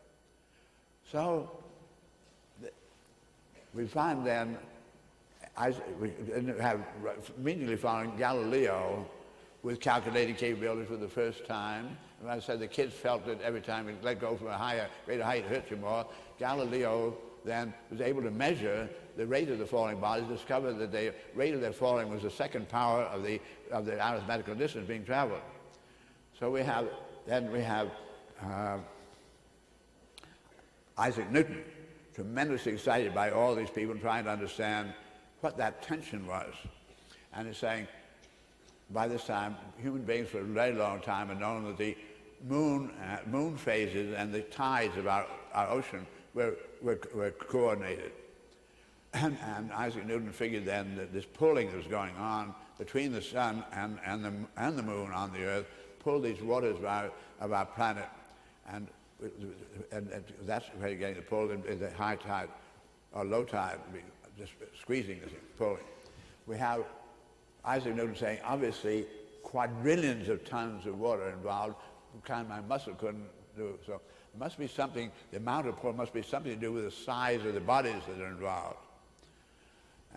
So we find then, we have immediately following Galileo with calculating capabilities for the first time. And I said the kids felt that every time we let go from a greater height, it hurt you more. Galileo then was able to measure the rate of the falling bodies, discovered that the rate of their falling was the second power of the arithmetical distance being traveled. So we have Isaac Newton, tremendously excited by all these people trying to understand what that tension was. And he's saying, by this time, human beings for a very long time have known that the moon phases and the tides of our ocean were coordinated. And Isaac Newton figured then that this pulling that was going on between the sun and the moon on the Earth pulled these waters of our planet, and that's where you're getting the pull in the high tide or low tide, just squeezing this pulling. We have Isaac Newton saying, obviously, quadrillions of tons of water involved, kind my muscle couldn't do. So it must be something, the amount of pull must be something to do with the size of the bodies that are involved.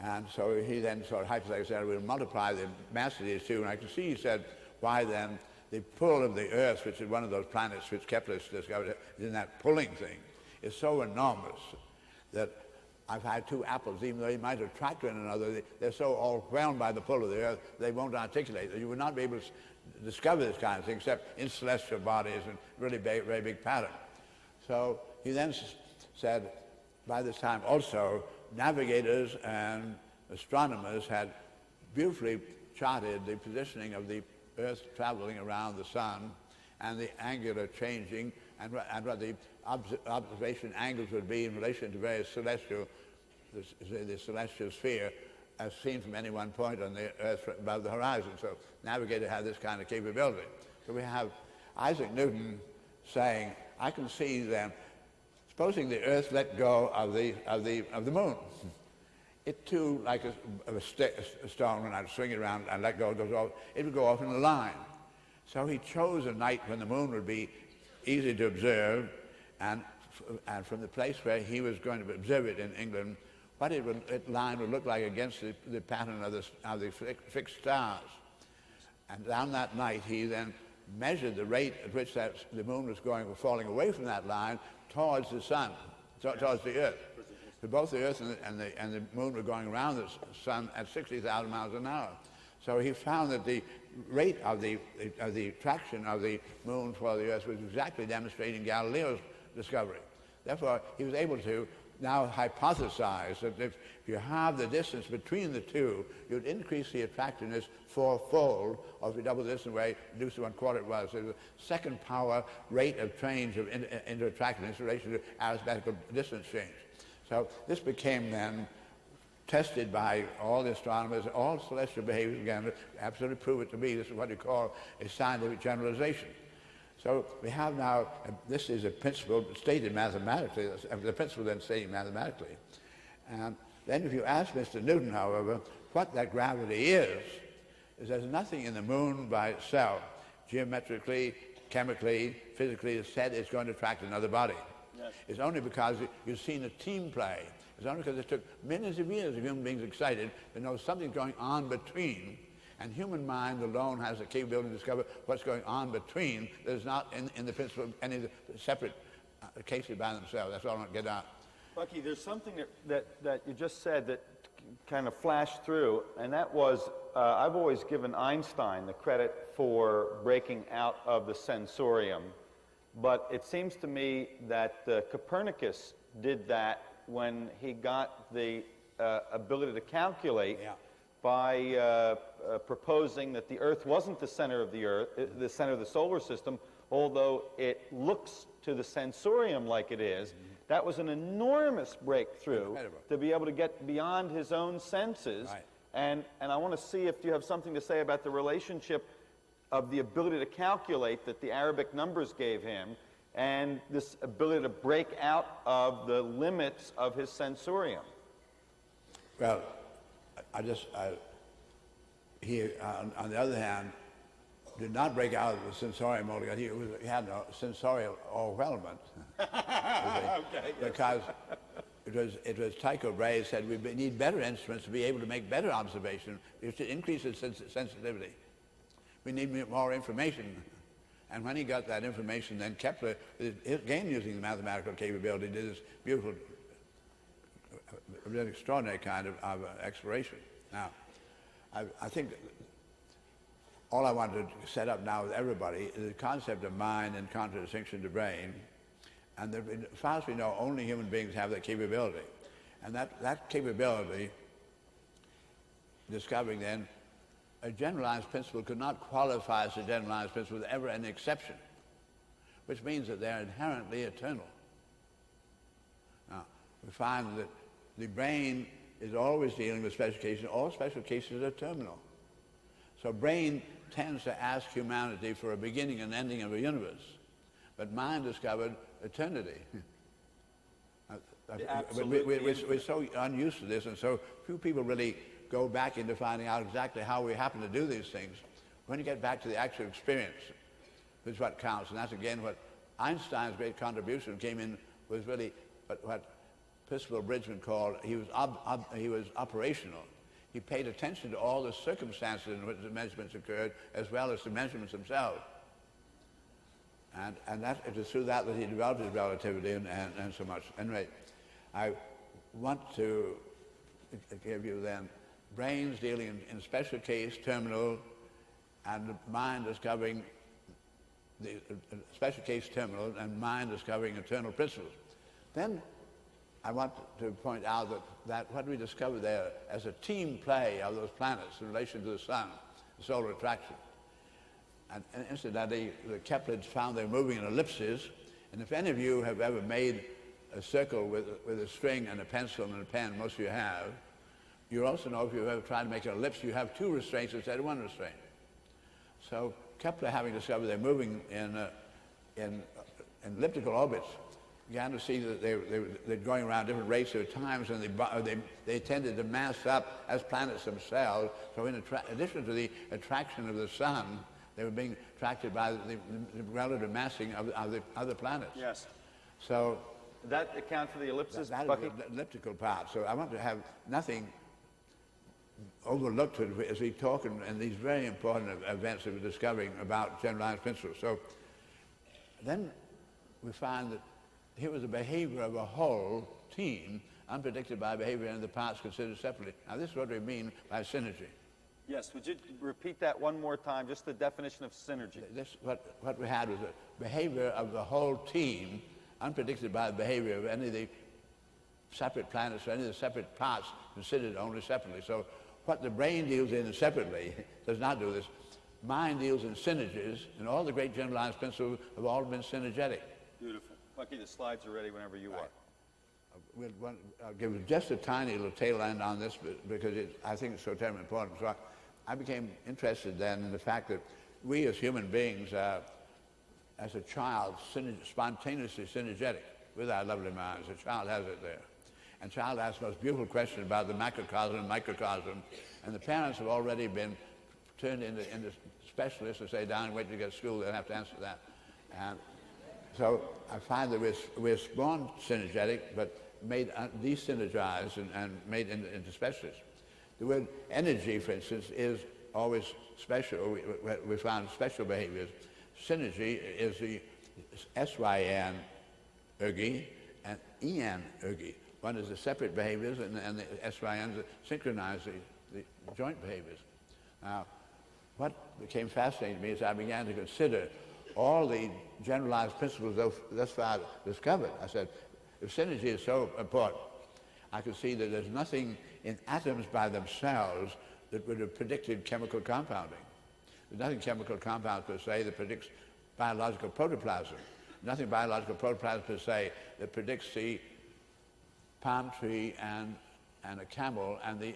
And so he then sort of hypothetically said, we'll multiply the mass of these two. And I can see, he said, why then the pull of the Earth, which is one of those planets which Kepler discovered in that pulling thing, is so enormous that I've had two apples, even though you might attract one another, they're so overwhelmed by the pull of the Earth, they won't articulate. You would not be able to discover this kind of thing except in celestial bodies and really very big pattern. So he then said, by this time also, navigators and astronomers had beautifully charted the positioning of the Earth traveling around the sun and the angular changing and what the observation angles would be in relation to various celestial, the celestial sphere as seen from any one point on the Earth above the horizon. So navigator had this kind of capability. So we have Isaac Newton saying, I can see them, supposing the Earth let go of the moon. It too, like a stone, when I swing it around and let go, it goes off, it would go off in a line. So he chose a night when the moon would be easy to observe, and from the place where he was going to observe it in England, what line would look like against the pattern of the fixed stars. And on that night, he then measured the rate at which the moon was falling away from that line towards the sun, towards the Earth. So both the Earth and the moon were going around the sun at 60,000 miles an hour. So he found that the rate of the traction of the moon for the Earth was exactly demonstrating Galileo's discovery. Therefore, he was able to now hypothesize that if you have the distance between the two, you'd increase the attractiveness fourfold, or if you double the distance away, reduce to 1/4 it was. So the second power rate of change of inter-attractiveness in relation to arithmetical distance change. So this became then tested by all the astronomers, all celestial behaviors began to absolutely prove it to be. This is what you call a scientific generalization. So we have now, this is a principle stated mathematically, the principle then stated mathematically. And then if you ask Mr. Newton, however, what that gravity is, is there's nothing in the moon by itself, geometrically, chemically, physically, that said it's going to attract another body. Yes. It's only because you've seen a team play. It's only because it took millions of years of human beings excited to know something's going on between, and human mind alone has the capability to discover what's going on between. There's not in the principle any of the separate cases by themselves. That's all I want to get out. Bucky, there's something that you just said that kind of flashed through, and that was, I've always given Einstein the credit for breaking out of the sensorium, but it seems to me that Copernicus did that when he got the ability to calculate by proposing that the Earth wasn't the center of the center of the solar system, although it looks to the sensorium like it is. That was an enormous breakthrough. Incredible. To be able to get beyond his own senses. Right. And I want to see if you have something to say about the relationship of the ability to calculate that the Arabic numbers gave him and this ability to break out of the limits of his sensorium. Well, he, on the other hand, did not break out of the sensorium altogether. He had no sensorial overwhelmment. Okay, because it was Tycho Brahe said we need better instruments to be able to make better observation. We have to increase its sensitivity. We need more information. And when he got that information, then Kepler, again using the mathematical capability, did this beautiful, really extraordinary kind of exploration. Now, I think all I want to set up now with everybody is the concept of mind in contradistinction to brain. And as far as we know, only human beings have that capability. And that capability, discovering then, a generalized principle could not qualify as a generalized principle with ever an exception, which means that they're inherently eternal. Now, we find that the brain is always dealing with special cases. All special cases are terminal. So brain tends to ask humanity for a beginning and ending of a universe. But mind discovered eternity. We're so unused to this, and so few people really go back into finding out exactly how we happen to do these things. When you get back to the actual experience, is what counts. And that's again what Einstein's great contribution came in, was really what Percival Bridgman called, he was operational. He paid attention to all the circumstances in which the measurements occurred, as well as the measurements themselves. And it was through that he developed his relativity and so much. Anyway, I want to give you then brains dealing in special case, terminal, and the mind discovering the special case terminal, and mind discovering eternal principles. Then I want to point out that what we discovered there as a team play of those planets in relation to the sun, the solar attraction. And incidentally, the Keplers found they're moving in ellipses, and if any of you have ever made a circle with a string and a pencil and a pen, most of you have, you also know if you've ever tried to make an ellipse, you have two restraints instead of one restraint. So Kepler, having discovered they're moving in elliptical orbits, began to see that they're going around different rates of times, and they tended to mass up as planets themselves. So in addition to the attraction of the sun, they were being attracted by the relative massing of the other planets. Yes. So that account for the ellipses, that Bucky? is the elliptical part. So I want to have nothing overlooked as we talk in these very important events that we're discovering about generalized principles. So then we find that here was the behavior of a whole team, unpredicted by behavior in the parts considered separately. Now this is what we mean by synergy. Yes, would you repeat that one more time, just the definition of synergy? What we had was a behavior of the whole team, unpredicted by the behavior of any of the separate planets or any of the separate parts considered only separately. So what the brain deals in separately does not do this. Mind deals in synergies, and all the great generalized principles have all been synergetic. Beautiful. Bucky, the slides are ready whenever you are. I'll give just a tiny little tail end on this because I think it's so terribly important. So I became interested then in the fact that we as human beings, as a child, spontaneously synergetic with our lovely minds. A child has it there. And the child asks the most beautiful question about the macrocosm and microcosm. And the parents have already been turned into specialists and say, down and wait till you get to school, they'll have to answer that. And so I find that we're born synergetic, but made de-synergized and made into specialists. The word energy, for instance, is always special. We found special behaviors. Synergy is the S-Y-N ergy and E-N ergy. One is the separate behaviors, and the S-Y-N synchronize the joint behaviors. Now, what became fascinating to me is I began to consider all the generalized principles thus far discovered. I said, if synergy is so important, I could see that there's nothing in atoms by themselves that would have predicted chemical compounding. There's nothing chemical compound per se that predicts biological protoplasm. Nothing biological protoplasm per se that predicts the palm tree and a camel and the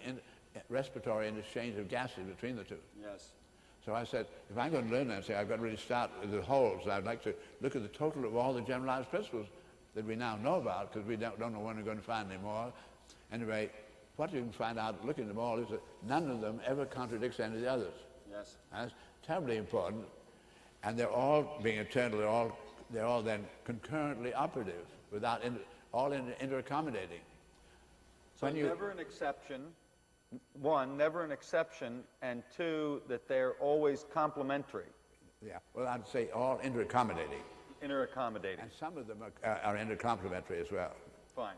respiratory interchange of gases between the two. Yes. So I said, if I'm going to learn that, I've got to really start with the whole. So I'd like to look at the total of all the generalized principles that we now know about, because we don't know when we're going to find any more. Anyway, what you can find out looking at them all is that none of them ever contradicts any of the others. Yes. And that's terribly important. And they're all being eternal, they're all then concurrently operative, without interaccommodating. So never an exception. One, never an exception, and two, that they're always complementary. Yeah, well, I'd say all interaccommodating. Interaccommodating. And some of them are intercomplementary as well. Fine.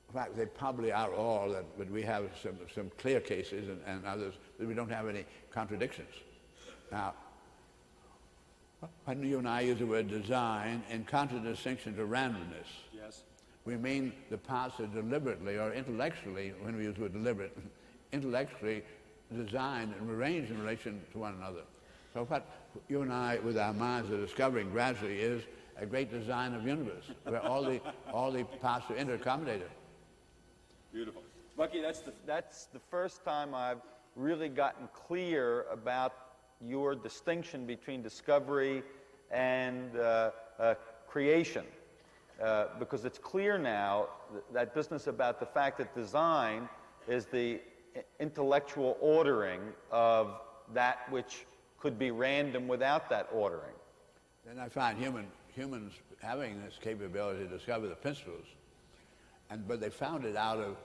In fact, they probably are all, but we have some clear cases and others that we don't have any contradictions. Now, when you and I use the word design, in contradistinction to randomness, yes, we mean the parts are deliberately or intellectually, when we use the word deliberate, intellectually designed and arranged in relation to one another. So what you and I, with our minds, are discovering gradually is a great design of universe, where all the parts are interaccommodated. Beautiful. Bucky, that's the first time I've really gotten clear about your distinction between discovery and creation. Because it's clear now that business about the fact that design is the intellectual ordering of that which could be random without that ordering. Then I find humans having this capability to discover the principles, but they found it out of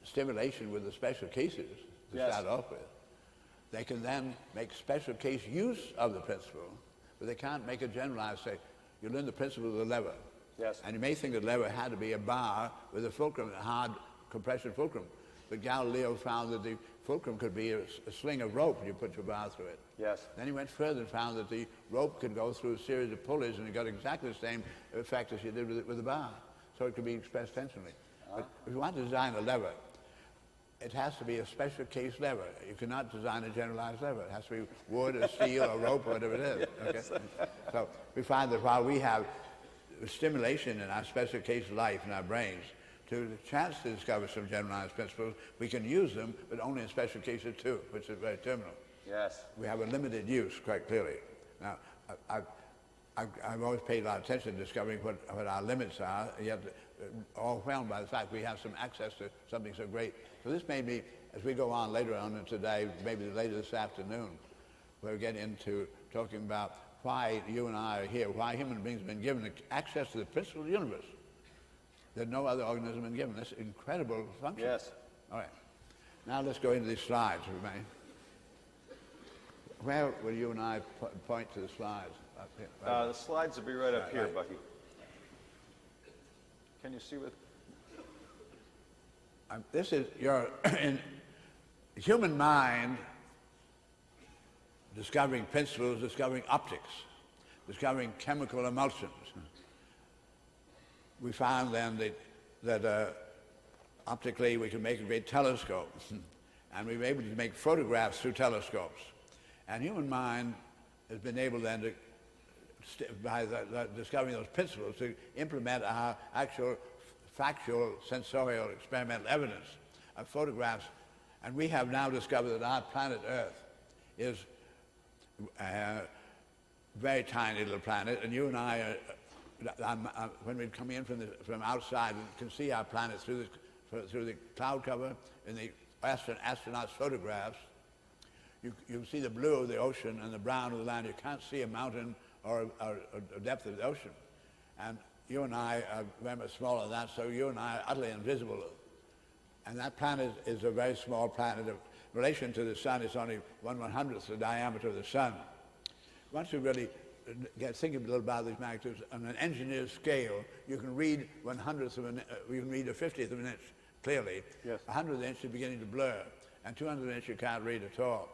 stimulation with the special cases to Yes. start off with. They can then make special case use of the principle, but they can't make a generalized say, you learn the principle of the lever. Yes. And you may think the lever had to be a bar with a fulcrum, a hard compression fulcrum. But Galileo found that the fulcrum could be a sling of rope, and you put your bar through it. Yes. Then he went further and found that the rope could go through a series of pulleys, and it got exactly the same effect as you did with the bar. So it could be expressed tensionally. But if you want to design a lever, it has to be a special case lever. You cannot design a generalized lever. It has to be wood or steel or rope or whatever it is. Okay? So we find that while we have stimulation in our special case life in our brains to the chance to discover some generalized principles, we can use them, but only in special cases too, which is very terminal. Yes. We have a limited use, quite clearly. Now, I've always paid a lot of attention to discovering what our limits are, yet overwhelmed by the fact we have some access to something so great. So this made me, as we go on later on in today, maybe later this afternoon, we'll get into talking about why you and I are here, why human beings have been given access to the principle of the universe that no other organism has been given. This incredible function. Yes. All right. Now let's go into these slides, if we may. Where will you and I point to the slides? Up here, right? The slides will be right up here, right. Bucky. Can you see what? This is your human mind discovering principles, discovering optics, discovering chemical emulsions. We found then that optically we could make a great telescope, and we were able to make photographs through telescopes. And human mind has been able then to, by discovering those principles, to implement our actual factual, sensorial, experimental evidence of photographs. And we have now discovered that our planet Earth is a very tiny little planet, and you and I, when we come in from outside, we can see our planet through the cloud cover in the astronauts' photographs. You see the blue of the ocean and the brown of the land. You can't see a mountain or a depth of the ocean. And you and I are very much smaller than that, so you and I are utterly invisible. And that planet is a very small planet. In relation to the sun, it's only 1/100th the diameter of the sun. Once you really get thinking a little about these magnitudes, on an engineer's scale, you can read 1/100th of you can read a 50th of an inch clearly. Yes. 100th of an inch is beginning to blur, and 200th of an inch you can't read at all.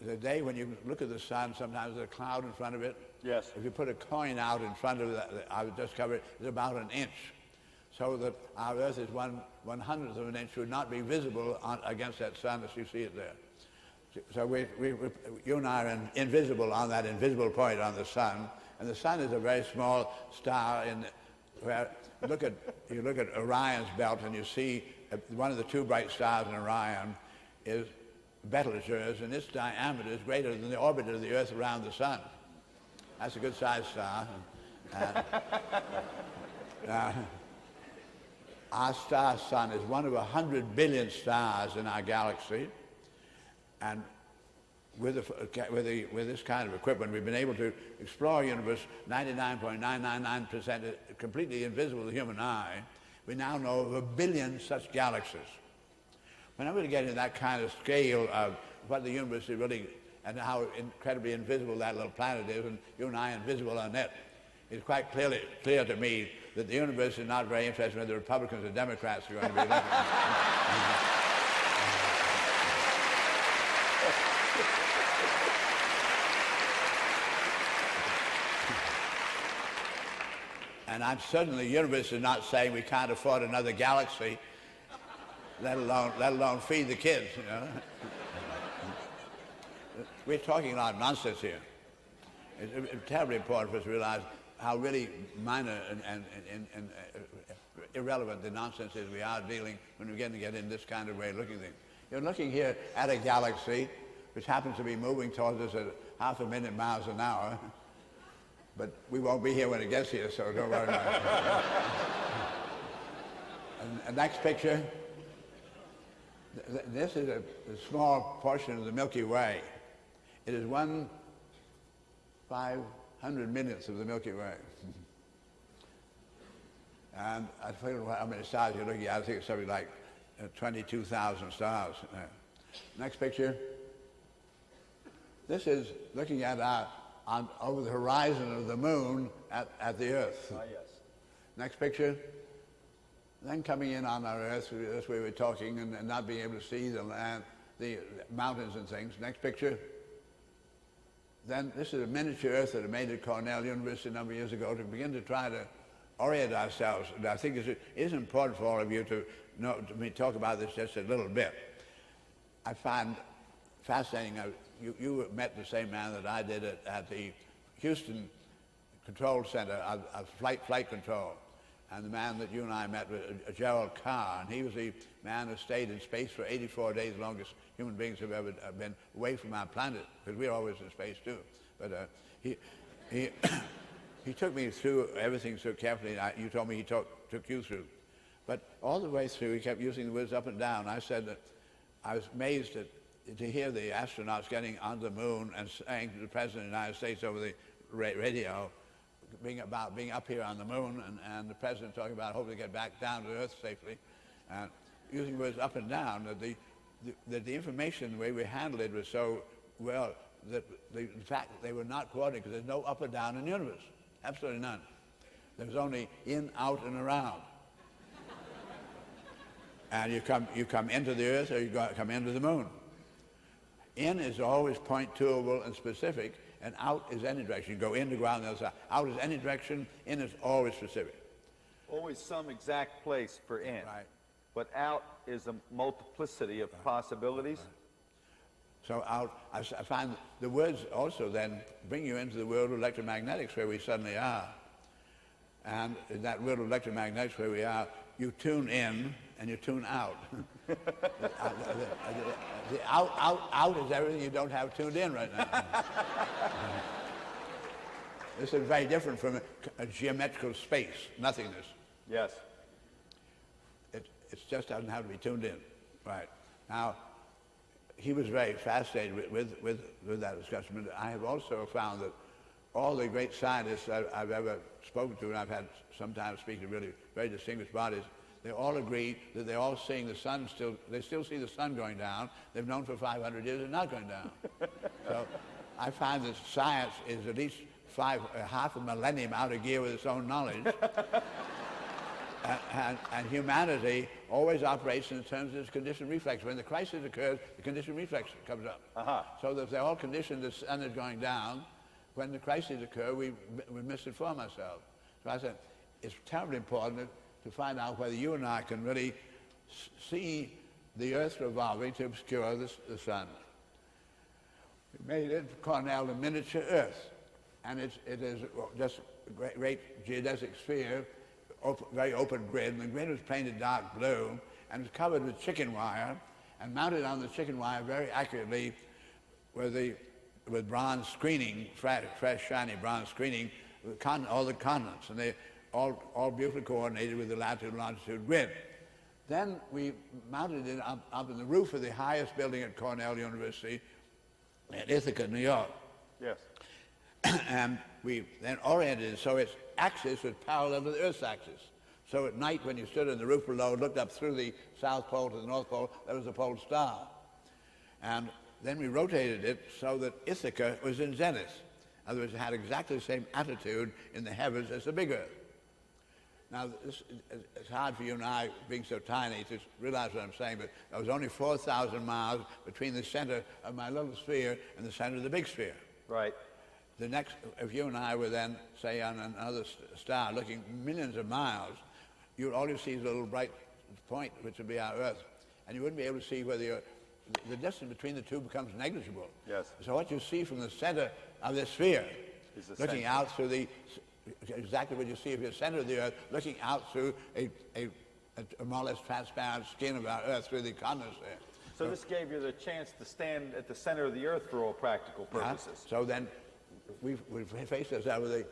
The day when you look at the sun, sometimes there's a cloud in front of it. Yes. If you put a coin out in front of that, I would just cover it, it's about an inch. So that our Earth is 1/100th of an inch, would not be visible against that sun as you see it there. So you and I are invisible on that invisible point on the sun, and the sun is a very small star. You look at Orion's belt, and you see one of the two bright stars in Orion is Betelgeuse, and its diameter is greater than the orbit of the Earth around the sun. That's a good-sized star. Our star sun is one of 100 billion stars in our galaxy, and with this kind of equipment, we've been able to explore a universe 99.999% completely invisible to the human eye. We now know of 1 billion such galaxies. Whenever we get into that kind of scale of what the universe is really, and how incredibly invisible that little planet is, and you and I are invisible on it, it's quite clear to me that the universe is not very interested in whether Republicans or Democrats are going to be elected. And I'm certain the universe is not saying we can't afford another galaxy, let alone feed the kids, you know. We're talking a lot of nonsense here. It's terribly important for us to realize how really minor and irrelevant the nonsense is we are dealing when we begin to get in this kind of way of looking at things. You're looking here at a galaxy which happens to be moving towards us at 500,000 miles an hour, but we won't be here when it gets here, so don't worry about it. And next picture. This is a small portion of the Milky Way. It is 1/500 millionth of the Milky Way. And I don't know how many stars you're looking at. I think it's something like 22,000 stars. Next picture. This is looking at over the horizon of the moon at the Earth. Yes. Next picture. Then coming in on our Earth, as we were talking, and not being able to see the land, the mountains and things. Next picture. Then this is a miniature Earth that I made at Cornell University a number of years ago to begin to try to orient ourselves. And I think it is important for all of you to talk about this just a little bit. I find fascinating. You met the same man that I did at the Houston Control Center of flight control. And the man that you and I met was Gerald Carr, and he was the man who stayed in space for 84 days, the longest human beings have ever been away from our planet, because we're always in space too. But he took me through everything so carefully. You told me he took you through. But all the way through, he kept using the words up and down. I said that I was amazed to hear the astronauts getting on the moon and saying to the President of the United States over the radio, being up here on the moon, and the President talking about hoping to get back down to Earth safely, and using words up and down, that the information, the way we handled it was so well, that in fact they were not coordinated, because there's no up or down in the universe. Absolutely none. There's only in, out, and around. And you come into the Earth, or you come into the moon. In is always point-toable and specific, and out is any direction. You go in to go out on the other side. Out is any direction, in is always specific. Always some exact place for in. Right. But out is a multiplicity of possibilities. Right. So out, I find the words also then bring you into the world of electromagnetics where we suddenly are. And in that world of electromagnetics where we are, you tune in and you tune out. The out is everything you don't have tuned in right now. This is very different from a geometrical space, nothingness. Yes. It just doesn't have to be tuned in. Right. Now, he was very fascinated with that discussion. But I have also found that all the great scientists I've ever spoken to, and I've had sometimes speak to really very distinguished bodies, they all agree that they're all seeing the sun they still see the sun going down. They've known for 500 years it's not going down. So I find that science is at least half a millennium out of gear with its own knowledge. And humanity always operates in terms of its conditioned reflex. When the crisis occurs, the conditioned reflex comes up. So that if they're all conditioned, the sun is going down. When the crises occur, we misinform ourselves. So I said, it's terribly important to find out whether you and I can really see the Earth revolving to obscure the sun. We made it, Cornell, a miniature Earth. And it is just a great geodesic sphere, very open grid, and the grid was painted dark blue and was covered with chicken wire, and mounted on the chicken wire very accurately with bronze screening, fresh, shiny bronze screening, all the continents, and they all beautifully coordinated with the latitude and longitude grid. Then we mounted it up in the roof of the highest building at Cornell University in Ithaca, New York. Yes. And we then oriented it so its axis was parallel to the Earth's axis. So at night, when you stood on the roof below and looked up through the South Pole to the North Pole, there was a pole star. And then we rotated it so that Ithaca was in zenith. In other words, it had exactly the same attitude in the heavens as the big Earth. Now, it's hard for you and I, being so tiny, to realize what I'm saying, but there was only 4,000 miles between the center of my little sphere and the center of the big sphere. Right. The next, if you and I were then, say, on another star, looking millions of miles, all you see is a little bright point, which would be our Earth, and you wouldn't be able to see whether the distance between the two becomes negligible. Yes. So what you see from the center of the sphere, looking out through exactly what you see if you're center of the Earth, looking out through a more or less transparent skin of our Earth through the continents there. So this gave you the chance to stand at the center of the Earth for all practical purposes. So then we faced ourselves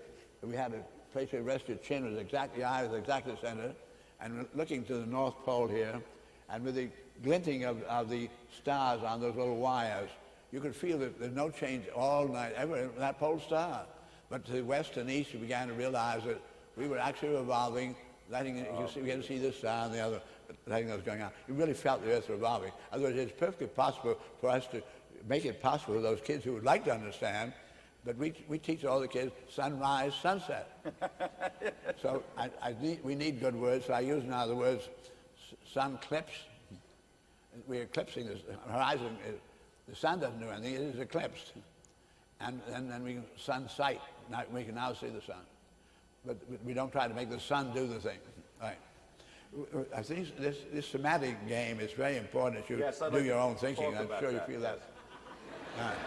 we had a place to rest your chin, was exactly, the eye was exactly the center, and looking to the North Pole here, and with the glinting of the stars on those little wires, you could feel that there's no change all night ever in that pole star. But to the west and east, we began to realize that we were actually revolving, we had to see this star and the other, letting those going on. You really felt the Earth revolving. Otherwise, it's perfectly possible for us to make it possible for those kids who would like to understand, but we teach all the kids sunrise, sunset. So we need good words, so I use now the words sun clips. We're eclipsing the horizon. The sun doesn't do anything, it is eclipsed. And then we can sun sight. Now, we can now see the sun. But we don't try to make the sun do the thing. Right. I think this semantic game is very important as you do your own thinking. I'm sure you feel that. All right.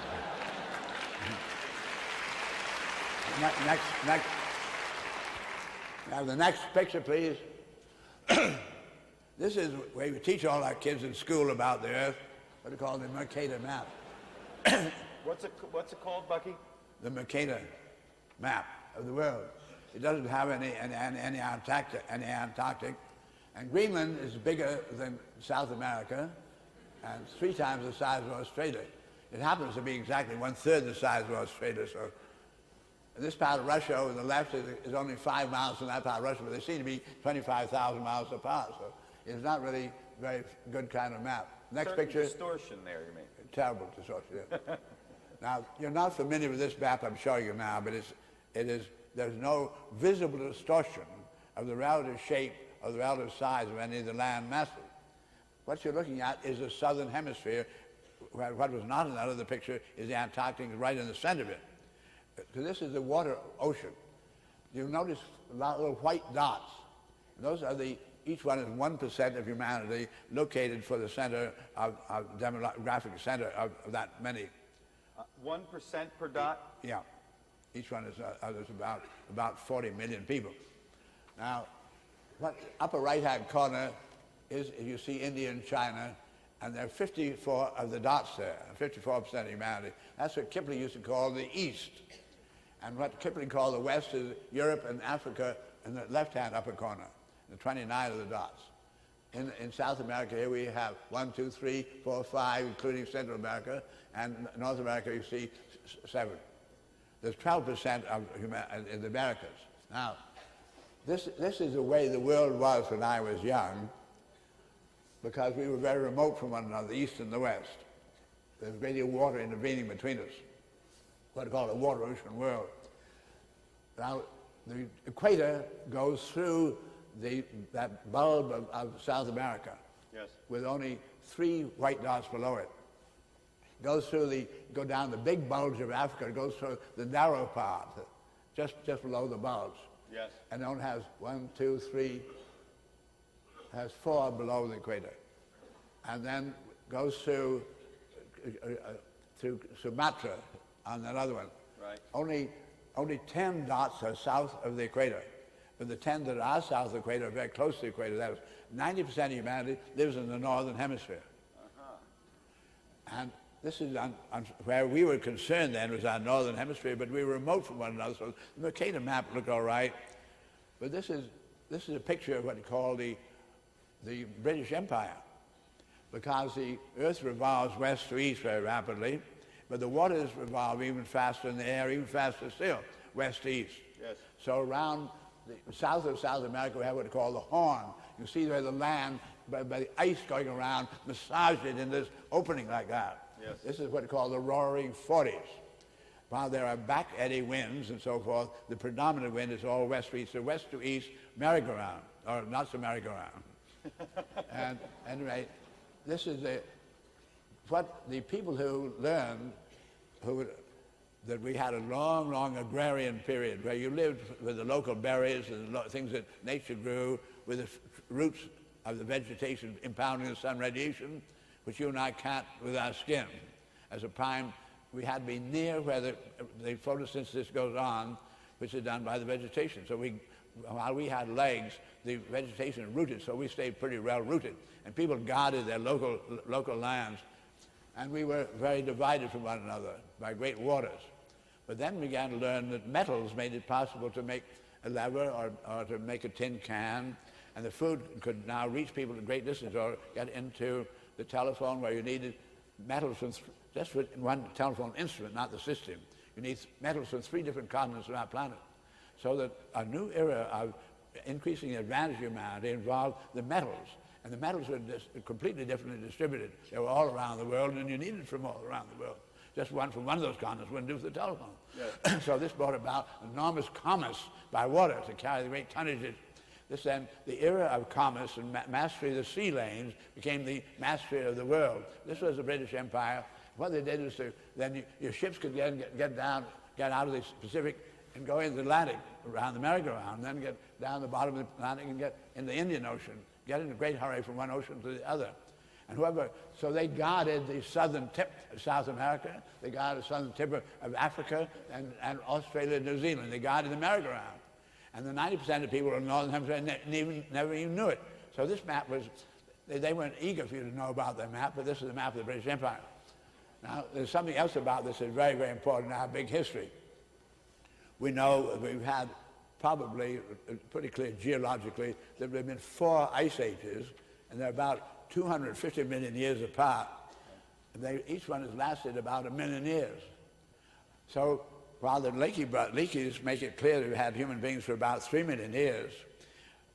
Next. Now the next picture, please. This is where we teach all our kids in school about the Earth, what they call the Mercator map. What's it called, Bucky? The Mercator map of the world. It doesn't have any Antarctic, and Greenland is bigger than South America, and 3 times the size of Australia. It happens to be exactly 1/3 the size of Australia. So this part of Russia on the left is only 5 miles from that part of Russia, but they seem to be 25,000 miles apart. So it's not really a very good kind of map. Next picture. Distortion there, you mean? Terrible distortion. Yeah. Now you're not familiar with this map I'm showing you now, but there's no visible distortion of the relative shape or the relative size of any of the land masses. What you're looking at is the southern hemisphere. What was not in that other picture is the Antarctic right in the center of it. Because this is the water ocean. You'll notice little white dots. Those are each one is 1% of humanity located for the center of demographic center of that many. 1% per dot? Yeah. Each one is about 40 million people. Now, what upper right-hand corner is you see India and China, and there are 54 of the dots there, 54% of humanity. That's what Kipling used to call the East. And what Kipling called the West is Europe and Africa in the left-hand upper corner, the 29 of the dots. In South America here we have 1, 2, 3, 4, 5, including Central America, and North America you see 7. There's 12% in the Americas. Now, this is the way the world was when I was young, because we were very remote from one another, the East and the West. There's a great deal of water intervening between us, what I call a water ocean world. Now, the equator goes through that bulb of South America, Yes. with only 3 white dots below it. Goes through go down the big bulge of Africa, goes through the narrow part, just below the bulge. Yes. And only has 1, 2, 3, has 4 below the equator. And then goes through Sumatra on another one. Right. Only 10 dots are south of the equator. But the 10 that are south of the equator are very close to the equator. That is, 90% of humanity lives in the northern hemisphere. And this is where we were concerned then was our northern hemisphere, but we were remote from one another, so the Mercator map looked all right. But this is a picture of what you call the British Empire, because the Earth revolves west to east very rapidly, but the waters revolve even faster, and the air even faster still, west to east. Yes. So around the south of South America, we have what we call the Horn. You see there the land, by the ice going around, massaged it in this opening like that. Yes. This is what we call the Roaring Forties. While there are back eddy winds and so forth, the predominant wind is all west to east. So west to east, merry-go-round, or not so merry-go-round. And anyway, this is what the people who learned, that we had a long, long agrarian period where you lived with the local berries and things that nature grew, with the roots of the vegetation impounding the sun radiation, which you and I can't with our skin. As a prime, we had to be near where the photosynthesis goes on, which is done by the vegetation. So while we had legs, the vegetation rooted, so we stayed pretty well rooted. And people guarded their local lands. And we were very divided from one another by great waters. But then we began to learn that metals made it possible to make a lever or to make a tin can, and the food could now reach people at great distance, or get into the telephone where you needed metals from just for one telephone instrument, not the system. You need metals from 3 different continents of our planet. So that a new era of increasing the advantage of humanity involved the metals. And the metals were completely differently distributed. They were all around the world, and you needed from all around the world. Just one from one of those continents wouldn't do for the telephone. Yes. So this brought about enormous commerce by water to carry the great tonnages. This then, the era of commerce and mastery of the sea lanes became the mastery of the world. This was the British Empire. What they did was then your ships could get out of the Pacific and go into the Atlantic around the merry-go-round, and then get down the bottom of the Atlantic and get in the Indian Ocean, get in a great hurry from one ocean to the other. And so they guarded the southern tip of South America, they guarded the southern tip of Africa and Australia and New Zealand. They guarded the merry-go-round. And the 90% of people in the Northern Hemisphere never even knew it. So this map was, they weren't eager for you to know about their map, but this is the map of the British Empire. Now, there's something else about this that's very, very important in our big history. We know we've had probably, pretty clear geologically, that there have been 4 ice ages, and they're about 250 million years apart. And each one has lasted about 1 million years. So while the Leakeys make it clear that we've had human beings for about 3 million years,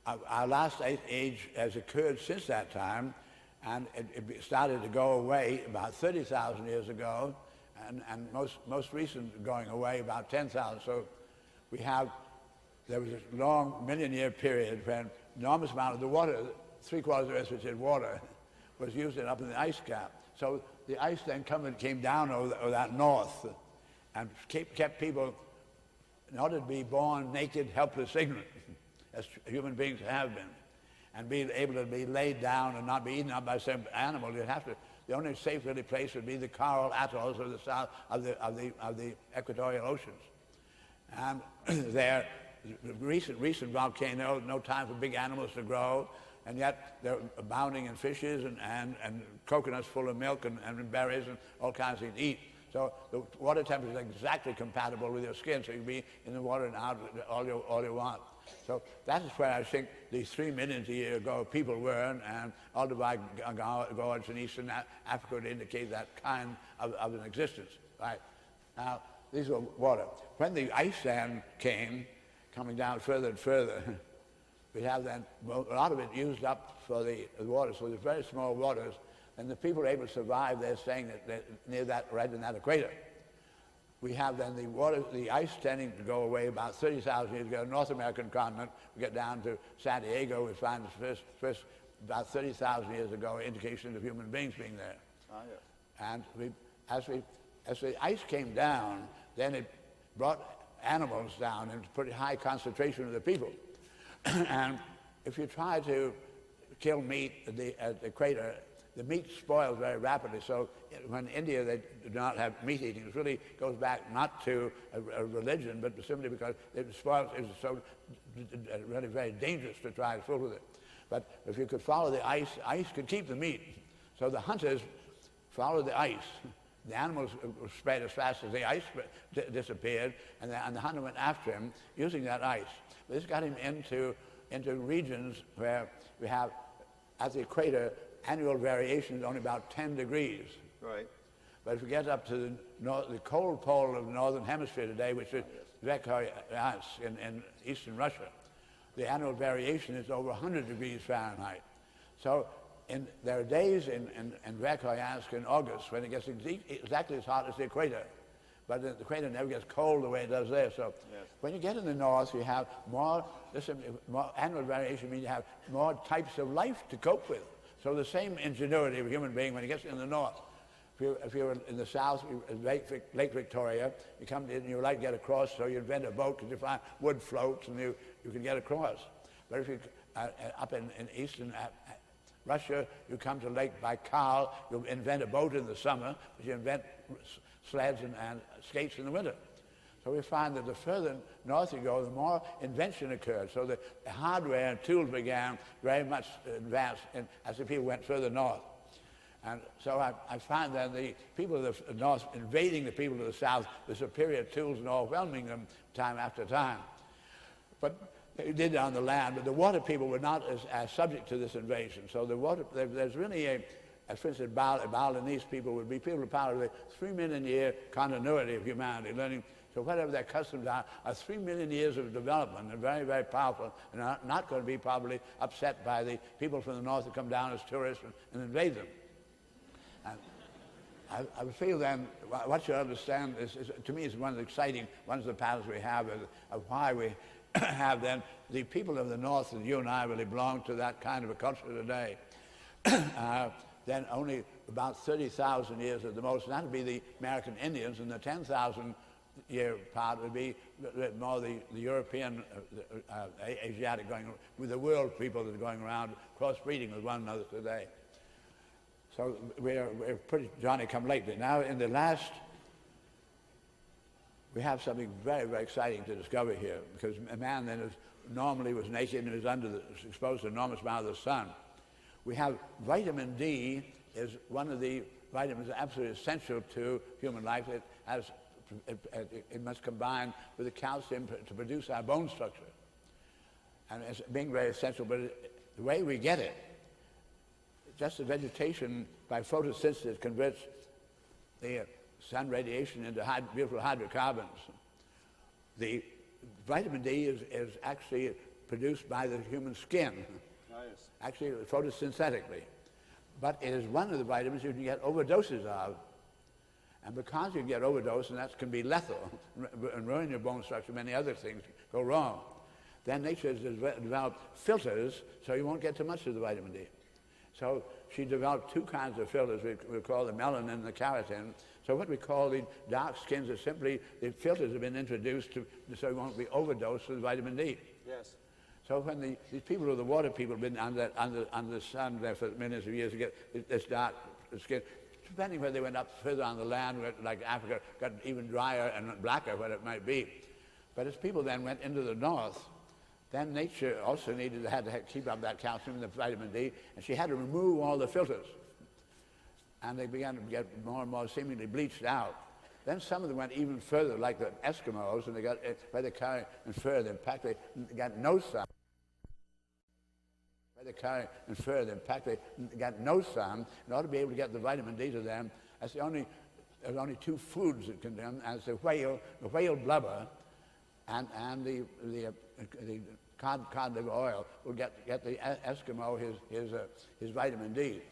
our last ice age has occurred since that time, and it started to go away about 30,000 years ago, and most recent going away about 10,000. So there was a long million-year period when enormous amount of the water, 3/4 of the Earth, which is water, was used up in the ice cap. So the ice then came down over that north and kept people, in order to be born naked, helpless, ignorant, as human beings have been, and be able to be laid down and not be eaten up by some animal, the only safe really place would be the coral atolls of the south of the equatorial oceans. And there, recent volcano, no time for big animals to grow, and yet they're abounding in fishes and coconuts full of milk and berries and all kinds of things to eat. So the water temperature is exactly compatible with your skin, so you can be in the water and out all you want. So that is where I think these 3 million years ago people were, and all the by gods in Eastern Africa would indicate that kind of an existence. Right. Now, these were water. When the ice then came, coming down further and further, we have then a lot of it used up for the water, so there's very small waters, and the people are able to survive. They're staying near that, right in that equator. We have then the ice tending to go away about 30,000 years ago. North American continent, we get down to San Diego, we find the first about 30,000 years ago indication of human beings being there. Ah, yes. And as the ice came down, then it brought animals down into pretty high concentration of the people. And if you try to kill meat at the equator, the meat spoils very rapidly. So when India, they do not have meat eating. It really goes back not to a religion, but simply because it spoils. It's so really very dangerous to try to fool with it. But if you could follow the ice could keep the meat. So the hunters followed the ice. The animals spread as fast as the ice disappeared, and the hunter went after him using that ice. This got him into regions where we have, at the equator, annual variation is only about 10 degrees. Right. But if we get up to the cold pole of the northern hemisphere today, which is Verkhoyansk in eastern Russia, the annual variation is over 100 degrees Fahrenheit. So there are days in Verkhoyansk in August when it gets exactly as hot as the equator. But the equator never gets cold the way it does there. So yes. When you get in the north, you have more annual variation means you have more types of life to cope with. So the same ingenuity of a human being when he gets in the north. If you're in the south, Lake Victoria, you come in, you like to get across, so you invent a boat because you find wood floats and you can get across. But if you up in eastern Russia, you come to Lake Baikal, you invent a boat in the summer, but you invent sleds and skates in the winter. So we find that the further north you go, the more invention occurred. So the hardware and tools began very much advanced as the people went further north. And so I find that the people of the north invading the people of the south with superior tools and overwhelming them time after time. But they did it on the land, but the water people were not as subject to this invasion. So there's really for instance, Balinese people would be people who are part of the 3 million year continuity of humanity, learning. So whatever their customs are 3 million years of development. They're very, very powerful and are not going to be probably upset by the people from the north that come down as tourists and invade them. And I feel then what you understand is to me, is one of the exciting ones of the patterns we have of why we have then the people of the north, and you and I really belong to that kind of a culture today. Then only about 30,000 years at the most, and that would be the American Indians, and the 10,000 year part would be more the European, Asiatic, going with the world people that are going around crossbreeding with one another today. So we're pretty Johnny-come-lately. Now in the last, we have something very, very exciting to discover here, because a man then normally was naked and was exposed to an enormous amount of the sun. We have vitamin D is one of the vitamins absolutely essential to human life. It must combine with the calcium to produce our bone structure. And it's being very essential, but the way we get it, just the vegetation by photosynthesis converts the sun radiation into beautiful hydrocarbons. The vitamin D is actually produced by the human skin. Nice. Actually, photosynthetically. But it is one of the vitamins you can get overdoses of. And because you can get overdose, and that can be lethal and ruin your bone structure, many other things go wrong, then nature has developed filters so you won't get too much of the vitamin D. So she developed two kinds of filters. We call the melanin and the keratin. So what we call the dark skins are simply the filters have been introduced so you won't be overdosed with vitamin D. Yes. So when these people of the water people have been under the sun there for millions of years to get this dark skin, depending where they went up further on the land, like Africa, got even drier and blacker, what it might be. But as people then went into the north, then nature also had to keep up that calcium and the vitamin D, and she had to remove all the filters. And they began to get more and more seemingly bleached out. Then some of them went even further, like the Eskimos, and they got, by the carry and further, in fact, they got no sun. By the carry and further, in fact, they got no sun. In order to be able to get the vitamin D to them, there's only two foods that can do them, as the whale blubber, and the cod liver oil will get the Eskimo his vitamin D. Yes.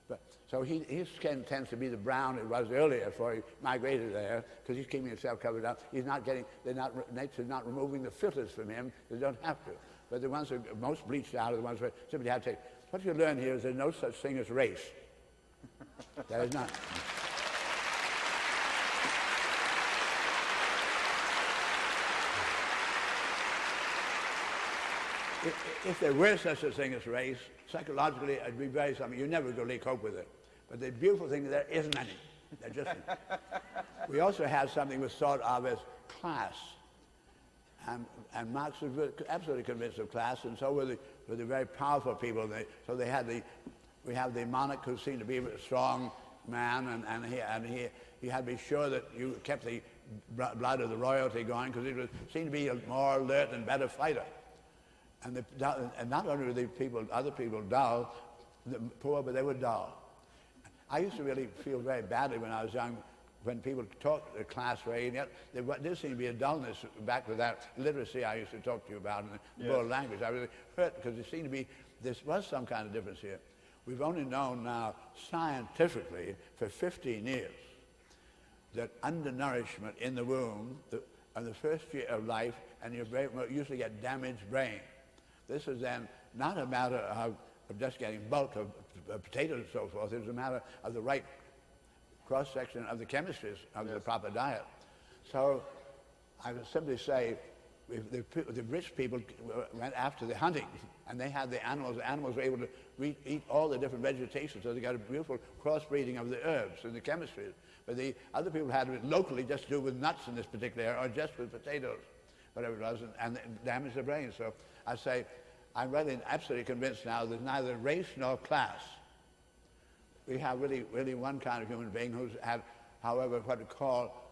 But, so his skin tends to be the brown it was earlier before he migrated there, because he's keeping himself covered up. He's not getting, nature's not removing the filters from him. They don't have to. But the ones that are most bleached out are the ones where simply have to take. What you learn here is there's no such thing as race. There is not. If there were such a thing as race, psychologically it'd be very something. You never really cope with it. But the beautiful thing is there isn't any. There just isn't. We also have something was thought of as class. And Marx was absolutely convinced of class, and so were the very powerful people. We have the monarch who seemed to be a strong man, and he had to be sure that you kept the blood of the royalty going, because he seemed to be a more alert and better fighter. And not only were the other people dull, poor, but they were dull. I used to really feel very badly when I was young, when people talked the class way, and yet there did seem to be a dullness back to that literacy I used to talk to you about in the world language. I really hurt, because there seemed to be, there was some kind of difference here. We've only known now scientifically for 15 years that undernourishment in the womb, in the first year of life, and you usually get damaged brain. This is then not a matter of just getting bulk of potatoes and so forth. It's a matter of the right cross-section of the chemistries of the proper diet. So I would simply say, if the rich people went after the hunting, and they had the animals were able to eat all the different vegetation, so they got a beautiful crossbreeding of the herbs and the chemistries. But the other people had it locally just to do with nuts in this particular area, or just with potatoes, whatever it was, and damage the brain. So I say, I'm really absolutely convinced now there's neither race nor class. We have really one kind of human being who's had, however, what we call